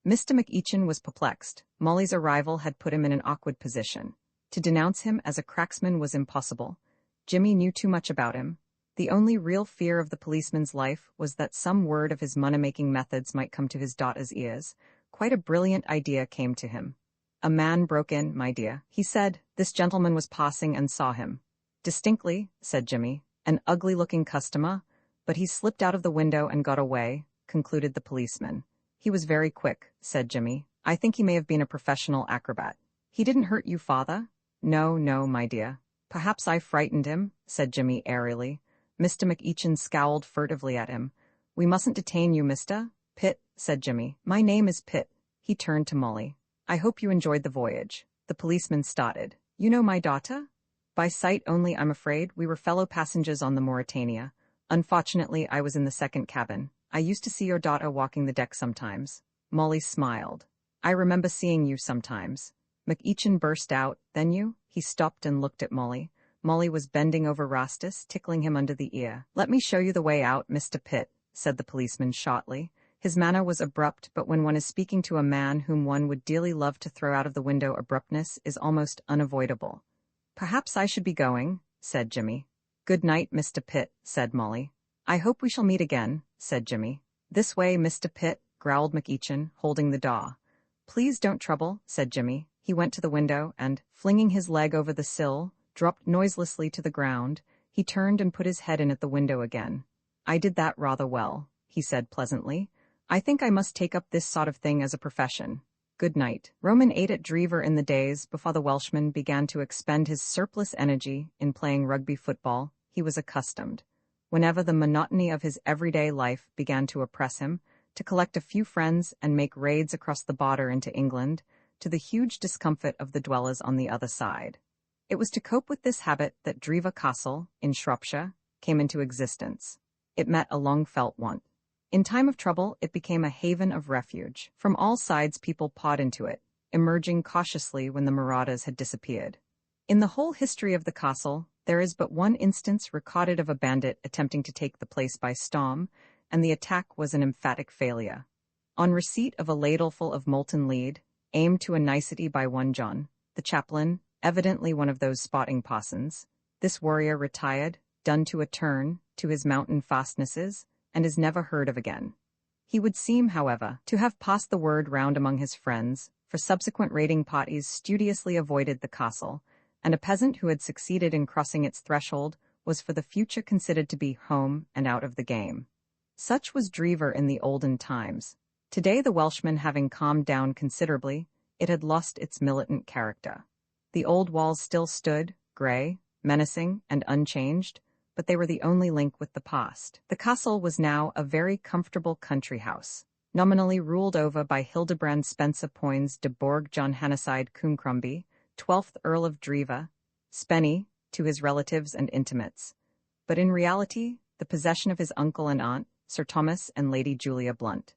Mr. McEachin was perplexed. Molly's arrival had put him in an awkward position. To denounce him as a cracksman was impossible. Jimmy knew too much about him. The only real fear of the policeman's life was that some word of his money-making methods might come to his daughter's ears. Quite a brilliant idea came to him. "A man broke in, my dear," he said. "This gentleman was passing and saw him." "Distinctly," said Jimmy. "An ugly-looking customer, but he slipped out of the window and got away," concluded the policeman. "He was very quick," said Jimmy. "I think he may have been a professional acrobat." "He didn't hurt you, Father?" No, my dear. "Perhaps I frightened him," said Jimmy airily. Mr. McEachin scowled furtively at him. "We mustn't detain you, Mr. Pitt," said Jimmy. "My name is Pitt." He turned to Molly. "I hope you enjoyed the voyage." The policeman started. "You know my daughter?" "By sight only, I'm afraid. We were fellow passengers on the Mauretania. Unfortunately, I was in the second cabin." I used to see your daughter walking the deck sometimes. Molly smiled. I remember seeing you sometimes. McEachin burst out, then you? He stopped and looked at Molly. Molly was bending over Rastus, tickling him under the ear. Let me show you the way out, Mr. Pitt, said the policeman shortly. His manner was abrupt, but when one is speaking to a man whom one would dearly love to throw out of the window, abruptness is almost unavoidable. Perhaps I should be going, said Jimmy. Good night, Mr. Pitt, said Molly. I hope we shall meet again, said Jimmy. This way, Mr. Pitt, growled McEachin, holding the door. Please don't trouble, said Jimmy. He went to the window and, flinging his leg over the sill, dropped noiselessly to the ground. He turned and put his head in at the window again. I did that rather well, he said pleasantly. I think I must take up this sort of thing as a profession. Good night. Roman ate at Drever in the days before the Welshman began to expend his surplus energy in playing rugby football. He was accustomed, whenever the monotony of his everyday life began to oppress him, to collect a few friends and make raids across the border into England, to the huge discomfort of the dwellers on the other side. It was to cope with this habit that Drever Castle, in Shropshire, came into existence. It met a long-felt want. In time of trouble, it became a haven of refuge. From all sides people poured into it, emerging cautiously when the marauders had disappeared. In the whole history of the castle, there is but one instance recorded of a bandit attempting to take the place by storm, and the attack was an emphatic failure. On receipt of a ladleful of molten lead, aimed to a nicety by one John, the chaplain, evidently one of those spotting parsons, this warrior retired, done to a turn, to his mountain fastnesses, and is never heard of again. He would seem, however, to have passed the word round among his friends, for subsequent raiding parties studiously avoided the castle, and a peasant who had succeeded in crossing its threshold was for the future considered to be home and out of the game. Such was Drever in the olden times. Today, the Welshman having calmed down considerably, it had lost its militant character. The old walls still stood, grey, menacing, and unchanged, but they were the only link with the past. The castle was now a very comfortable country house, nominally ruled over by Hildebrand Spencer Poins de Borg John Hanneside Coomcrumby, 12th Earl of Drever, Spenny, to his relatives and intimates, but in reality, the possession of his uncle and aunt, Sir Thomas and Lady Julia Blunt.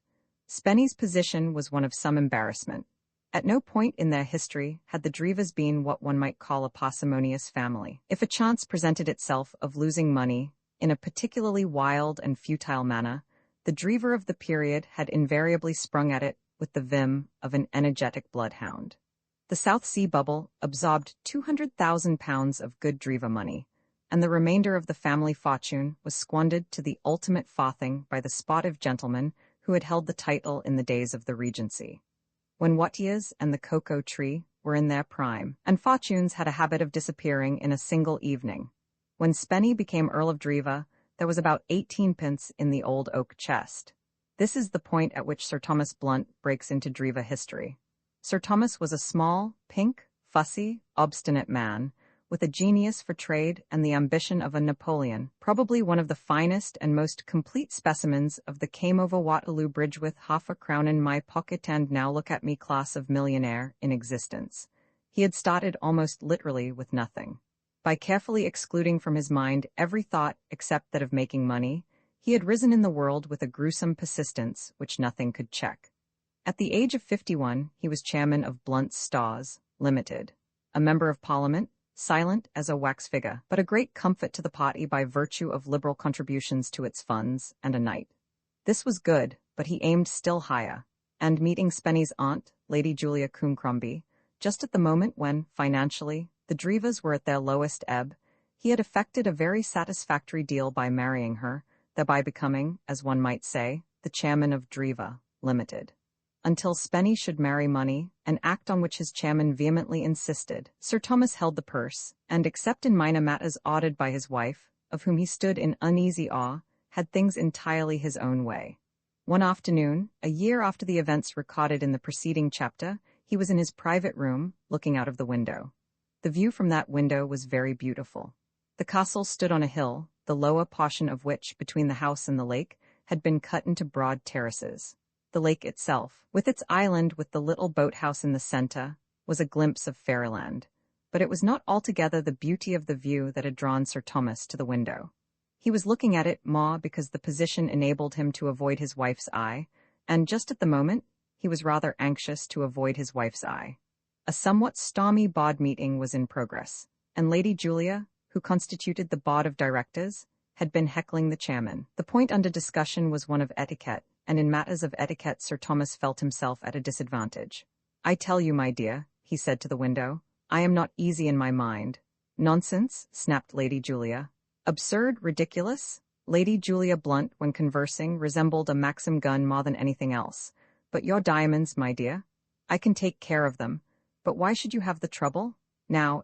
Spenny's position was one of some embarrassment. At no point in their history had the Drevers been what one might call a parsimonious family. If a chance presented itself of losing money, in a particularly wild and futile manner, the Drever of the period had invariably sprung at it with the vim of an energetic bloodhound. The South Sea bubble absorbed £200,000 of good Drever money, and the remainder of the family fortune was squandered to the ultimate frothing by the sportive gentleman who had held the title in the days of the Regency, when Wattiers and the cocoa tree were in their prime, and fortunes had a habit of disappearing in a single evening. When Spenny became Earl of Drever, there was about 18p in the old oak chest. This is the point at which Sir Thomas Blunt breaks into Drever history. Sir Thomas was a small, pink, fussy, obstinate man, with a genius for trade and the ambition of a Napoleon, probably one of the finest and most complete specimens of the came over Waterloo Bridge with half a crown in my pocket and now look at me class of millionaire in existence. He had started almost literally with nothing. By carefully excluding from his mind every thought except that of making money, he had risen in the world with a gruesome persistence which nothing could check. At the age of 51, he was chairman of Blunt's Stores, Limited, a member of Parliament, silent as a wax figure, but a great comfort to the party by virtue of liberal contributions to its funds, and a knight. This was good, but he aimed still higher, and meeting Spenny's aunt, Lady Julia Coomcrumby, just at the moment when, financially, the Drevers were at their lowest ebb, he had effected a very satisfactory deal by marrying her, thereby becoming, as one might say, the chairman of Drever, Limited. Until Spenny should marry money, an act on which his chairman vehemently insisted, Sir Thomas held the purse, and except in minor matters ordered by his wife, of whom he stood in uneasy awe, had things entirely his own way. One afternoon, a year after the events recorded in the preceding chapter, he was in his private room, looking out of the window. The view from that window was very beautiful. The castle stood on a hill, the lower portion of which, between the house and the lake, had been cut into broad terraces. The lake itself, with its island with the little boathouse in the center, was a glimpse of fairyland, but it was not altogether the beauty of the view that had drawn Sir Thomas to the window. He was looking at it, because the position enabled him to avoid his wife's eye, and just at the moment, he was rather anxious to avoid his wife's eye. A somewhat stormy board meeting was in progress, and Lady Julia, who constituted the board of directors, had been heckling the chairman. The point under discussion was one of etiquette, and in matters of etiquette Sir Thomas felt himself at a disadvantage. "I tell you, my dear," he said to the window, "I am not easy in my mind." "Nonsense," snapped Lady Julia. "Absurd, ridiculous." Lady Julia Blunt, when conversing, resembled a Maxim gun more than anything else. "But your diamonds, my dear. I can take care of them. But why should you have the trouble? Now,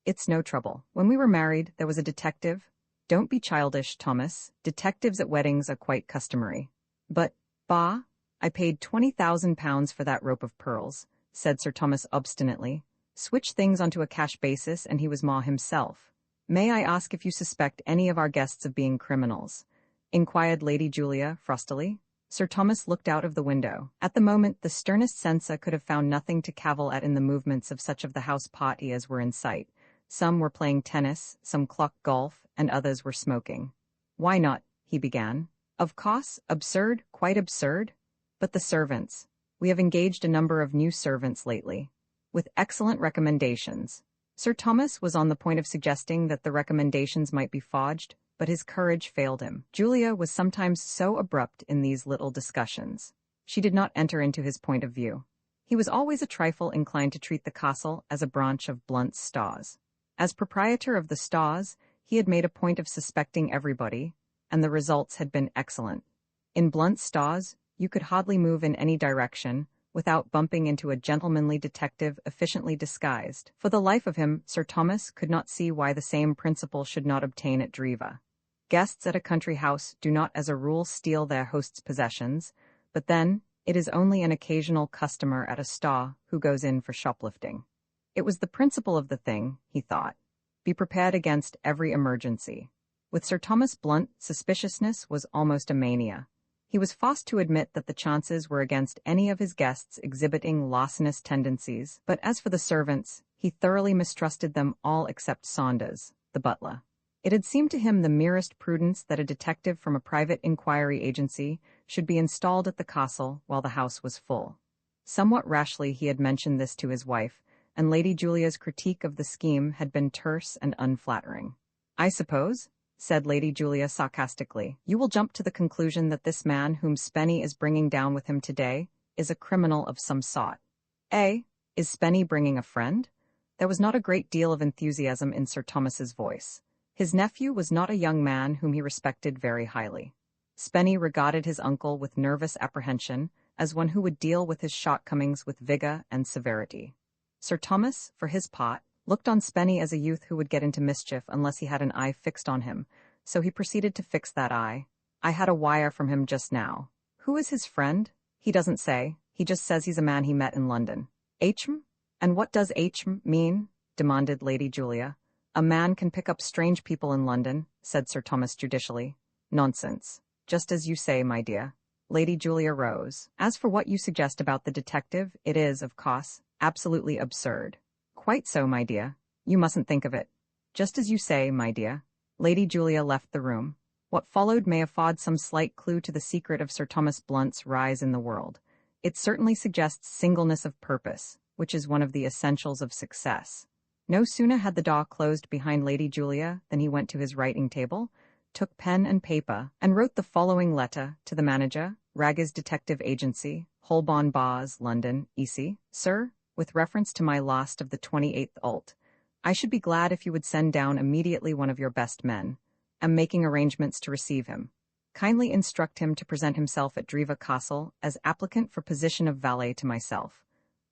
It's no trouble. When we were married, there was a detective. Don't be childish, Thomas. Detectives at weddings are quite customary." "But, I paid £20,000 for that rope of pearls," said Sir Thomas obstinately. "Switch things onto a cash basis and he was more himself." "May I ask if you suspect any of our guests of being criminals?" inquired Lady Julia frostily. Sir Thomas looked out of the window. At the moment, the sternest censor could have found nothing to cavil at in the movements of such of the house party as were in sight. Some were playing tennis, some clock golf, and others were smoking. "Why not?" he began. "Of course, absurd, quite absurd. But the servants. We have engaged a number of new servants lately, with excellent recommendations." Sir Thomas was on the point of suggesting that the recommendations might be forged, but his courage failed him. Julia was sometimes so abrupt in these little discussions. She did not enter into his point of view. He was always a trifle inclined to treat the castle as a branch of Blunt's Stars. As proprietor of the Stars, he had made a point of suspecting everybody, and the results had been excellent. In Blunt's Stars, you could hardly move in any direction without bumping into a gentlemanly detective efficiently disguised. For the life of him, Sir Thomas could not see why the same principle should not obtain at Driva. Guests at a country house do not as a rule steal their host's possessions, but then it is only an occasional customer at a star who goes in for shoplifting. It was the principle of the thing, he thought. Be prepared against every emergency. With Sir Thomas Blunt, suspiciousness was almost a mania. He was forced to admit that the chances were against any of his guests exhibiting larcenous tendencies, but as for the servants, he thoroughly mistrusted them all except Saunders, the butler. It had seemed to him the merest prudence that a detective from a private inquiry agency should be installed at the castle while the house was full. Somewhat rashly he had mentioned this to his wife, and Lady Julia's critique of the scheme had been terse and unflattering. "I suppose," said Lady Julia sarcastically, "you will jump to the conclusion that this man whom Spenny is bringing down with him today is a criminal of some sort. Eh? Is Spenny bringing a friend?" There was not a great deal of enthusiasm in Sir Thomas's voice. His nephew was not a young man whom he respected very highly. Spenny regarded his uncle with nervous apprehension, as one who would deal with his shortcomings with vigor and severity. Sir Thomas, for his part, looked on Spenny as a youth who would get into mischief unless he had an eye fixed on him, so he proceeded to fix that eye. "I had a wire from him just now." "Who is his friend?" "He doesn't say. He just says he's a man he met in London." "H.M.? And what does H.M. mean?" demanded Lady Julia. "A man can pick up strange people in London," said Sir Thomas judicially. "Nonsense. Just as you say, my dear." Lady Julia rose. "As for what you suggest about the detective, it is, of course, absolutely absurd." "Quite so, my dear. You mustn't think of it." "Just as you say, my dear." Lady Julia left the room. What followed may afford some slight clue to the secret of Sir Thomas Blunt's rise in the world. It certainly suggests singleness of purpose, which is one of the essentials of success. No sooner had the door closed behind Lady Julia than he went to his writing table, took pen and paper, and wrote the following letter to the manager, Raggers Detective Agency, Holborn Bars, London, E.C. "Sir, with reference to my lost of the 28th ult., I should be glad if you would send down immediately one of your best men. Am making arrangements to receive him. Kindly instruct him to present himself at Driva Castle as applicant for position of valet to myself.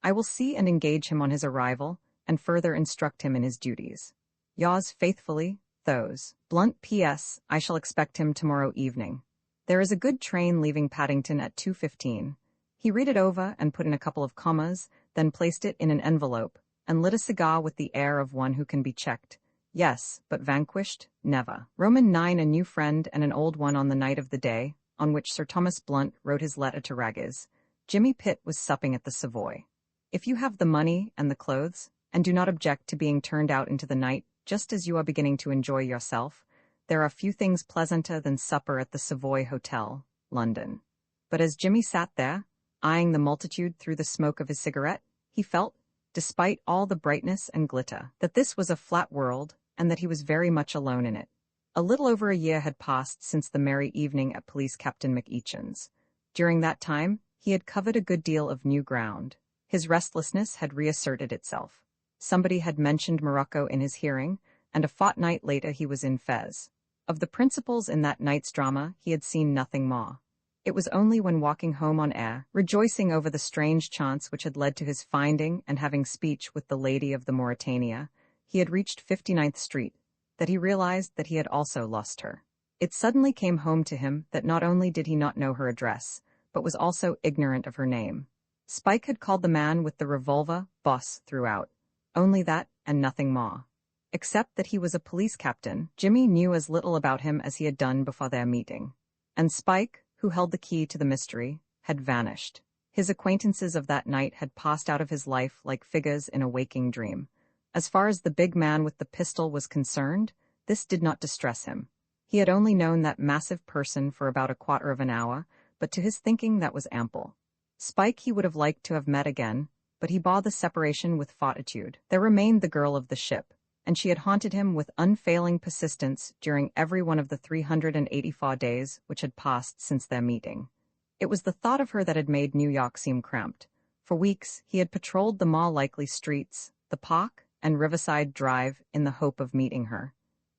I will see and engage him on his arrival, and further instruct him in his duties. Yours faithfully, Thos. Blunt. P.S. I shall expect him tomorrow evening. There is a good train leaving Paddington at 2:15. He read it over and put in a couple of commas, then placed it in an envelope, and lit a cigar with the air of one who can be checked. Yes, but vanquished, never. Roman 9. A new friend and an old one on the night of the day on which Sir Thomas Blunt wrote his letter to Raggers. Jimmy Pitt was supping at the Savoy. If you have the money and the clothes, and do not object to being turned out into the night just as you are beginning to enjoy yourself, There are few things pleasanter than supper at the Savoy Hotel, London. But as Jimmy sat there, eyeing the multitude through the smoke of his cigarette, he felt, despite all the brightness and glitter, that this was a flat world and that he was very much alone in it. A little over a year had passed since the merry evening at Police Captain McEachin's. During that time, he had covered a good deal of new ground. His restlessness had reasserted itself. Somebody had mentioned Morocco in his hearing, and a fortnight later he was in Fez. Of the principals in that night's drama he had seen nothing more. It was only when walking home on air, rejoicing over the strange chance which had led to his finding and having speech with the lady of the Mauritania, he had reached 59th Street, that he realized that he had also lost her. It suddenly came home to him that not only did he not know her address, but was also ignorant of her name. Spike had called the man with the revolver boss throughout. Only that, and nothing more. Except that he was a police captain, Jimmy knew as little about him as he had done before their meeting. And Spike, who held the key to the mystery, had vanished. His acquaintances of that night had passed out of his life like figures in a waking dream. As far as the big man with the pistol was concerned, this did not distress him. He had only known that massive person for about a quarter of an hour, but to his thinking that was ample. Spike he would have liked to have met again, but he bore the separation with fortitude. There remained the girl of the ship, and she had haunted him with unfailing persistence during every one of the 384 days which had passed since their meeting. It was the thought of her that had made New York seem cramped. For weeks he had patrolled the more likely streets, the Park and Riverside Drive, in the hope of meeting her.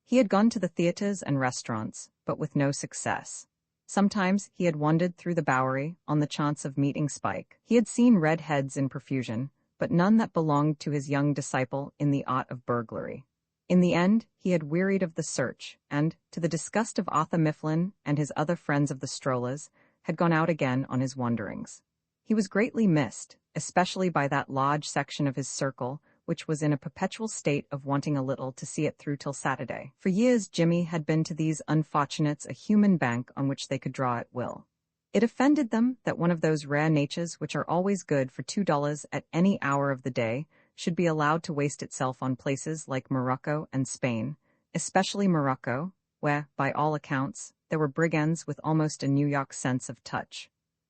He had gone to the theaters and restaurants, but with no success. Sometimes he had wandered through the Bowery on the chance of meeting Spike. He had seen red heads in profusion, but none that belonged to his young disciple in the art of burglary. In the end, he had wearied of the search, and, to the disgust of Arthur Mifflin and his other friends of the strollers, had gone out again on his wanderings. He was greatly missed, especially by that large section of his circle which was in a perpetual state of wanting a little to see it through till Saturday. For years Jimmy had been to these unfortunates a human bank on which they could draw at will. It offended them that one of those rare natures which are always good for $2 at any hour of the day should be allowed to waste itself on places like Morocco and Spain, especially Morocco, where, by all accounts, there were brigands with almost a New York sense of touch.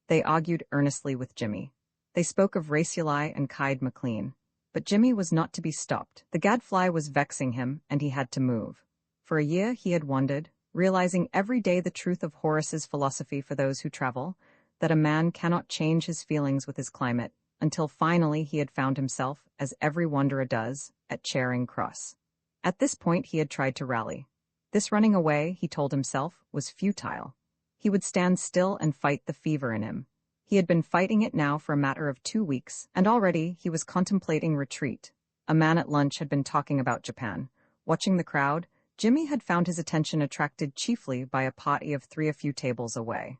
They argued earnestly with Jimmy. They spoke of Raciali and Clyde McLean. But Jimmy was not to be stopped. The gadfly was vexing him, and he had to move. For a year he had wondered, realizing every day the truth of Horace's philosophy for those who travel, that a man cannot change his feelings with his climate, until finally he had found himself, as every wanderer does, at Charing Cross. At this point he had tried to rally. This running away, he told himself, was futile. He would stand still and fight the fever in him. He had been fighting it now for a matter of 2 weeks, and already he was contemplating retreat. A man at lunch had been talking about Japan. Watching the crowd, Jimmy had found his attention attracted chiefly by a party of 3 a few tables away.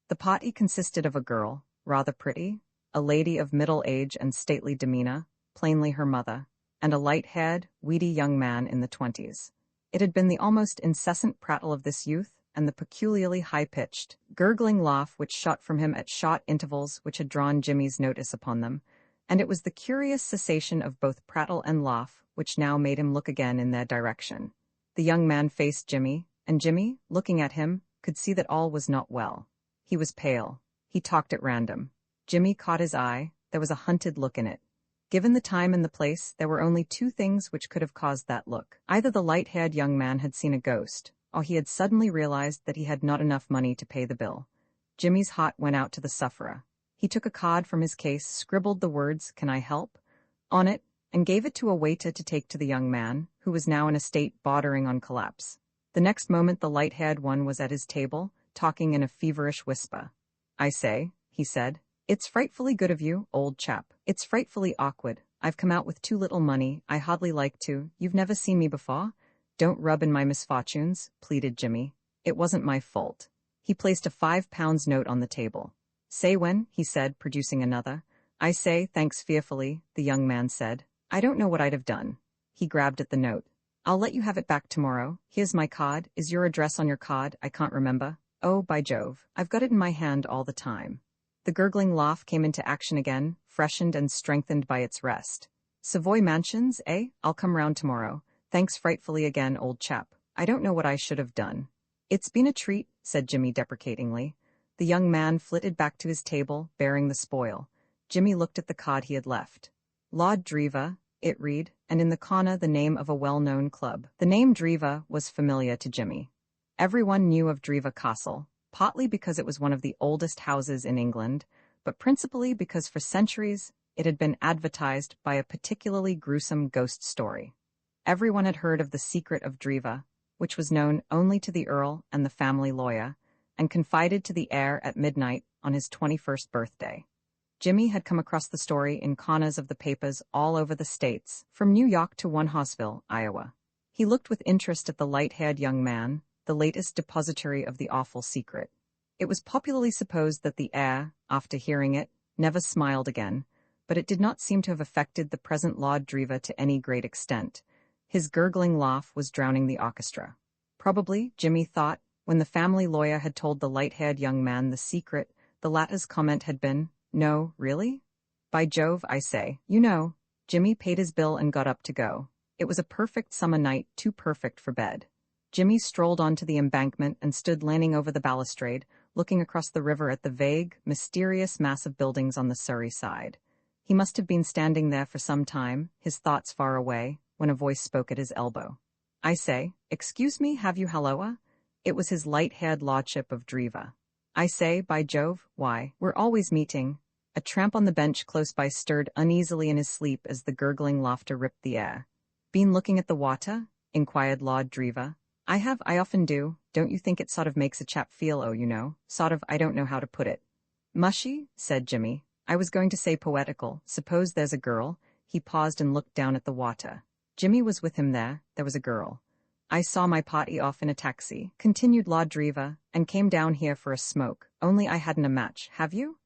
The party consisted of a girl, rather pretty, a lady of middle age and stately demeanor, plainly her mother, and a light-haired, weedy young man in the 20s. It had been the almost incessant prattle of this youth, and the peculiarly high-pitched, gurgling laugh which shot from him at short intervals which had drawn Jimmy's notice upon them, and it was the curious cessation of both prattle and laugh which now made him look again in their direction. The young man faced Jimmy, and Jimmy, looking at him, could see that all was not well. He was pale. He talked at random. Jimmy caught his eye. There was a hunted look in it. Given the time and the place, there were only 2 things which could have caused that look. Either the light-haired young man had seen a ghost, or he had suddenly realized that he had not enough money to pay the bill. Jimmy's heart went out to the sufferer. He took a card from his case, scribbled the words, "Can I help?" on it, and gave it to a waiter to take to the young man, who was now in a state bordering on collapse. The next moment the light-haired one was at his table, talking in a feverish whisper. "I say," he said, "it's frightfully good of you, old chap. It's frightfully awkward. I've come out with too little money. I hardly like to. You've never seen me before?" "Don't rub in my misfortunes," pleaded Jimmy. "It wasn't my fault." He placed a £5 note on the table. "Say when," he said, producing another. "I say, thanks fearfully," the young man said. "I don't know what I'd have done." He grabbed at the note. "I'll let you have it back tomorrow. Here's my card. Is your address on your card? I can't remember." "Oh, by Jove, I've got it in my hand all the time." The gurgling laugh came into action again, freshened and strengthened by its rest. "Savoy Mansions, eh? I'll come round tomorrow. Thanks frightfully again, old chap. I don't know what I should have done. It's been a treat, said Jimmy deprecatingly. The young man flitted back to his table, bearing the spoil. Jimmy looked at the card he had left. Lord Driva, it read, and in the corner the name of a well-known club. The name Driva was familiar to Jimmy. Everyone knew of Driva Castle, partly because it was one of the oldest houses in England, but principally because for centuries it had been advertised by a particularly gruesome ghost story. Everyone had heard of the secret of Driva, which was known only to the Earl and the family lawyer, and confided to the heir at midnight on his 21st birthday. Jimmy had come across the story in corners of the papers all over the states, from New York to Wodehouse, Iowa. He looked with interest at the light-haired young man, the latest depository of the awful secret. It was popularly supposed that the heir, after hearing it, never smiled again, but it did not seem to have affected the present Lord Driva to any great extent. His gurgling laugh was drowning the orchestra. Probably, Jimmy thought, when the family lawyer had told the light-haired young man the secret, the latter's comment had been, "No, really? By Jove, I say." You know. Jimmy paid his bill and got up to go. It was a perfect summer night, too perfect for bed. Jimmy strolled onto the embankment and stood leaning over the balustrade, looking across the river at the vague, mysterious mass of buildings on the Surrey side. He must have been standing there for some time, his thoughts far away, when a voice spoke at his elbow. "I say, excuse me, have you halloa?" It was his light-haired lordship of Driva. "I say, by Jove, why, we're always meeting." A tramp on the bench close by stirred uneasily in his sleep as the gurgling laughter ripped the air. "Been looking at the water?" inquired Lord Driva. "I have, I often do. Don't you think it sort of makes a chap feel, oh, you know, sort of, I don't know how to put it." "Mushy," said Jimmy. "I was going to say poetical. Suppose there's a girl." He paused and looked down at the water. Jimmy was with him there. There was a girl. "I saw my party off in a taxi," continued Lord Driva, "and came down here for a smoke. Only I hadn't a match. Have you?"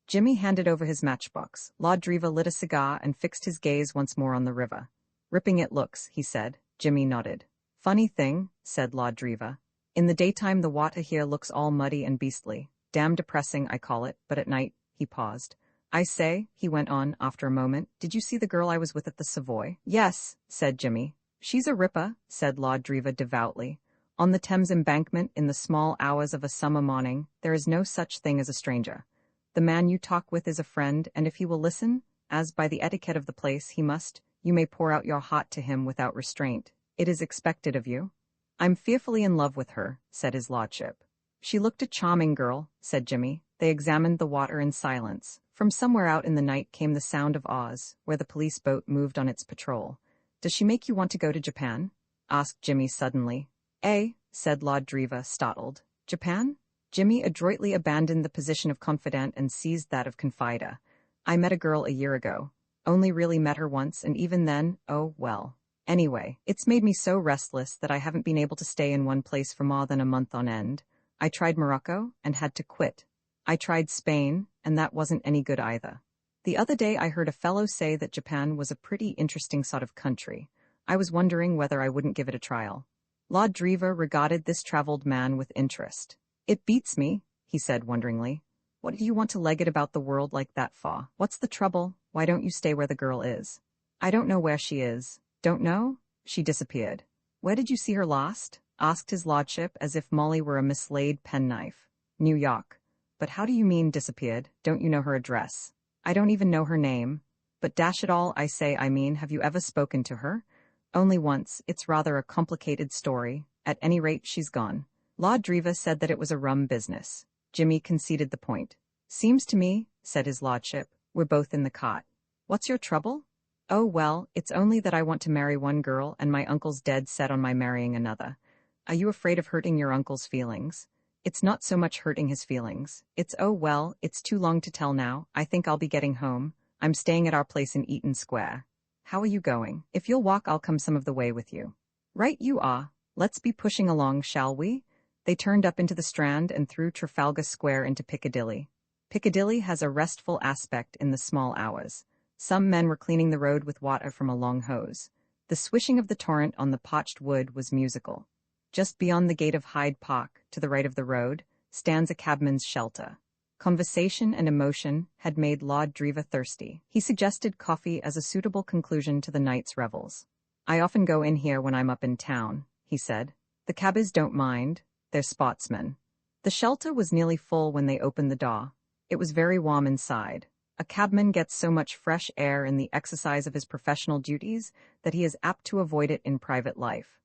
Jimmy handed over his matchbox. Lord Driva lit a cigar and fixed his gaze once more on the river. "Ripping it looks," he said. Jimmy nodded. "Funny thing," said Lord Driva. "In the daytime the water here looks all muddy and beastly. Damn depressing, I call it, but at night," he paused. "I say," he went on after a moment, "did you see the girl I was with at the Savoy?" "Yes," said Jimmy. "She's a ripper," said Lord Driva devoutly. "On the Thames embankment in the small hours of a summer morning, there is no such thing as a stranger. The man you talk with is a friend, and if he will listen, as by the etiquette of the place he must, you may pour out your heart to him without restraint. It is expected of you." "I'm fearfully in love with her," said his lordship. "She looked a charming girl," said Jimmy. They examined the water in silence. From somewhere out in the night came the sound of oars, where the police boat moved on its patrol. "Does she make you want to go to Japan?" asked Jimmy suddenly. "Eh?" said Lord Driva, startled. "Japan?" Jimmy adroitly abandoned the position of confidant and seized that of confider. "I met a girl a year ago. Only really met her once, and even then, oh, well. Anyway, it's made me so restless that I haven't been able to stay in one place for more than a month on end. I tried Morocco, and had to quit. I tried Spain, and that wasn't any good either. The other day I heard a fellow say that Japan was a pretty interesting sort of country. I was wondering whether I wouldn't give it a trial." Lord Driva regarded this traveled man with interest. "It beats me," he said wonderingly. "What do you want to leg it about the world like that for? What's the trouble? Why don't you stay where the girl is?" "I don't know where she is." "Don't know?" "She disappeared." "Where did you see her last?" asked his lordship as if Molly were a mislaid penknife. "New York." "But how do you mean disappeared? Don't you know her address?" "I don't even know her name." "But dash it all, I mean, have you ever spoken to her?" "Only once. It's rather a complicated story. At any rate, she's gone." Lord Driva said that it was a rum business. Jimmy conceded the point. "Seems to me," said his lordship, "we're both in the cot." "What's your trouble?" "Oh, well, it's only that I want to marry one girl and my uncle's dead set on my marrying another." "Are you afraid of hurting your uncle's feelings?" "It's not so much hurting his feelings. It's oh well, it's too long to tell now. I think I'll be getting home. I'm staying at our place in Eaton Square." "How are you going?" "If you'll walk, I'll come some of the way with you." "Right you are. Let's be pushing along, shall we?" They turned up into the Strand and through Trafalgar Square into Piccadilly. Piccadilly has a restful aspect in the small hours. Some men were cleaning the road with water from a long hose. The swishing of the torrent on the parched wood was musical. Just beyond the gate of Hyde Park, to the right of the road, stands a cabman's shelter. Conversation and emotion had made Lord Driva thirsty. He suggested coffee as a suitable conclusion to the night's revels. "I often go in here when I'm up in town," he said. The cabbies don't mind, they're sportsmen. The shelter was nearly full when they opened the door. It was very warm inside. A cabman gets so much fresh air in the exercise of his professional duties that he is apt to avoid it in private life.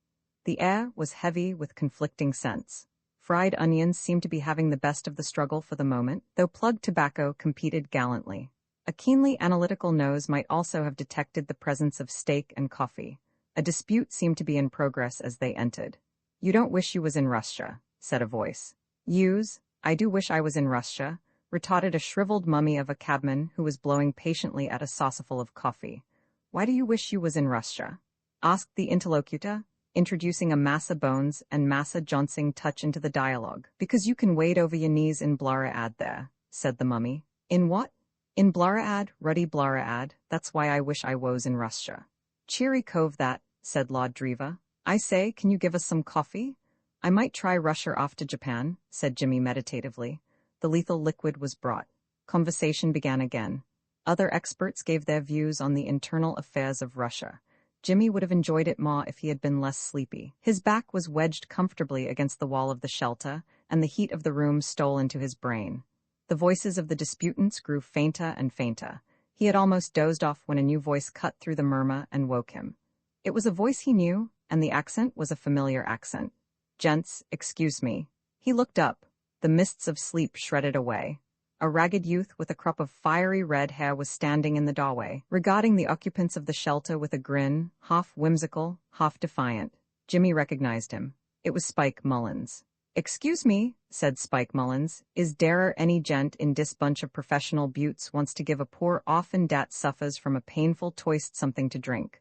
The air was heavy with conflicting scents. Fried onions seemed to be having the best of the struggle for the moment, though plug tobacco competed gallantly. A keenly analytical nose might also have detected the presence of steak and coffee. A dispute seemed to be in progress as they entered. "You don't wish you was in Russia," said a voice. "Yous, I do wish I was in Russia," retorted a shriveled mummy of a cabman who was blowing patiently at a saucerful of coffee. "Why do you wish you was in Russia?" asked the interlocutor, introducing a Massa Bones and Massa Johnson touch into the dialogue. "Because you can wade over your knees in Blaraad there," said the mummy. "In what?" "In Blaraad, ruddy Blaraad, that's why I wish I was in Russia." "Cheery cove that," said Lord Driva. "I say, can you give us some coffee?" "I might try Russia off to Japan," said Jimmy meditatively. The lethal liquid was brought. Conversation began again. Other experts gave their views on the internal affairs of Russia. Jimmy would have enjoyed it more if he had been less sleepy. His back was wedged comfortably against the wall of the shelter, and the heat of the room stole into his brain. The voices of the disputants grew fainter and fainter. He had almost dozed off when a new voice cut through the murmur and woke him. It was a voice he knew, and the accent was a familiar accent. "Gents, excuse me." He looked up. The mists of sleep shredded away. A ragged youth with a crop of fiery red hair was standing in the doorway, regarding the occupants of the shelter with a grin, half whimsical, half defiant. Jimmy recognized him. It was Spike Mullins. "Excuse me," said Spike Mullins, "is derer any gent in dis bunch of professional buttes wants to give a poor orphan dat suffers from a painful toist something to drink.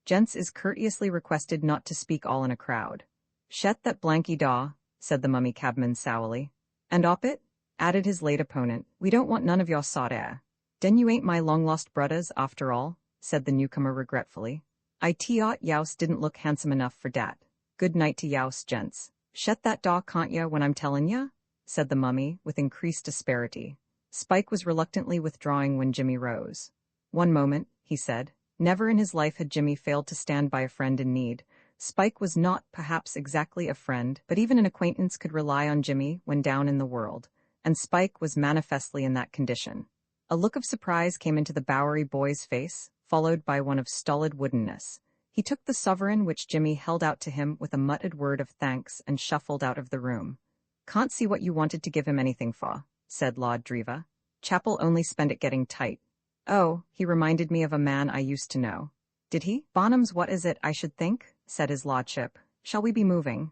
Gents is courteously requested not to speak all in a crowd." "Shet that blanky daw," said the mummy cabman sourly. "And op it," added his late opponent, "we don't want none of your sot air." "Den you ain't my long-lost brudders, after all," said the newcomer regretfully. "I t'ought youse didn't look handsome enough for dat. Good night to youse, gents." "Shet that daw, can't ya, when I'm tellin' ya?" said the mummy, with increased asperity. Spike was reluctantly withdrawing when Jimmy rose. "One moment," he said. Never in his life had Jimmy failed to stand by a friend in need. Spike was not, perhaps, exactly a friend, but even an acquaintance could rely on Jimmy when down in the world, and Spike was manifestly in that condition. A look of surprise came into the Bowery boy's face, followed by one of stolid woodenness. He took the sovereign which Jimmy held out to him with a muttered word of thanks and shuffled out of the room. "Can't see what you wanted to give him anything for," said Lord Driva. "Chap'll only spend it getting tight." "Oh, he reminded me of a man I used to know." "Did he? Bonhams, what is it, I should think?" said his lordship. "Shall we be moving?"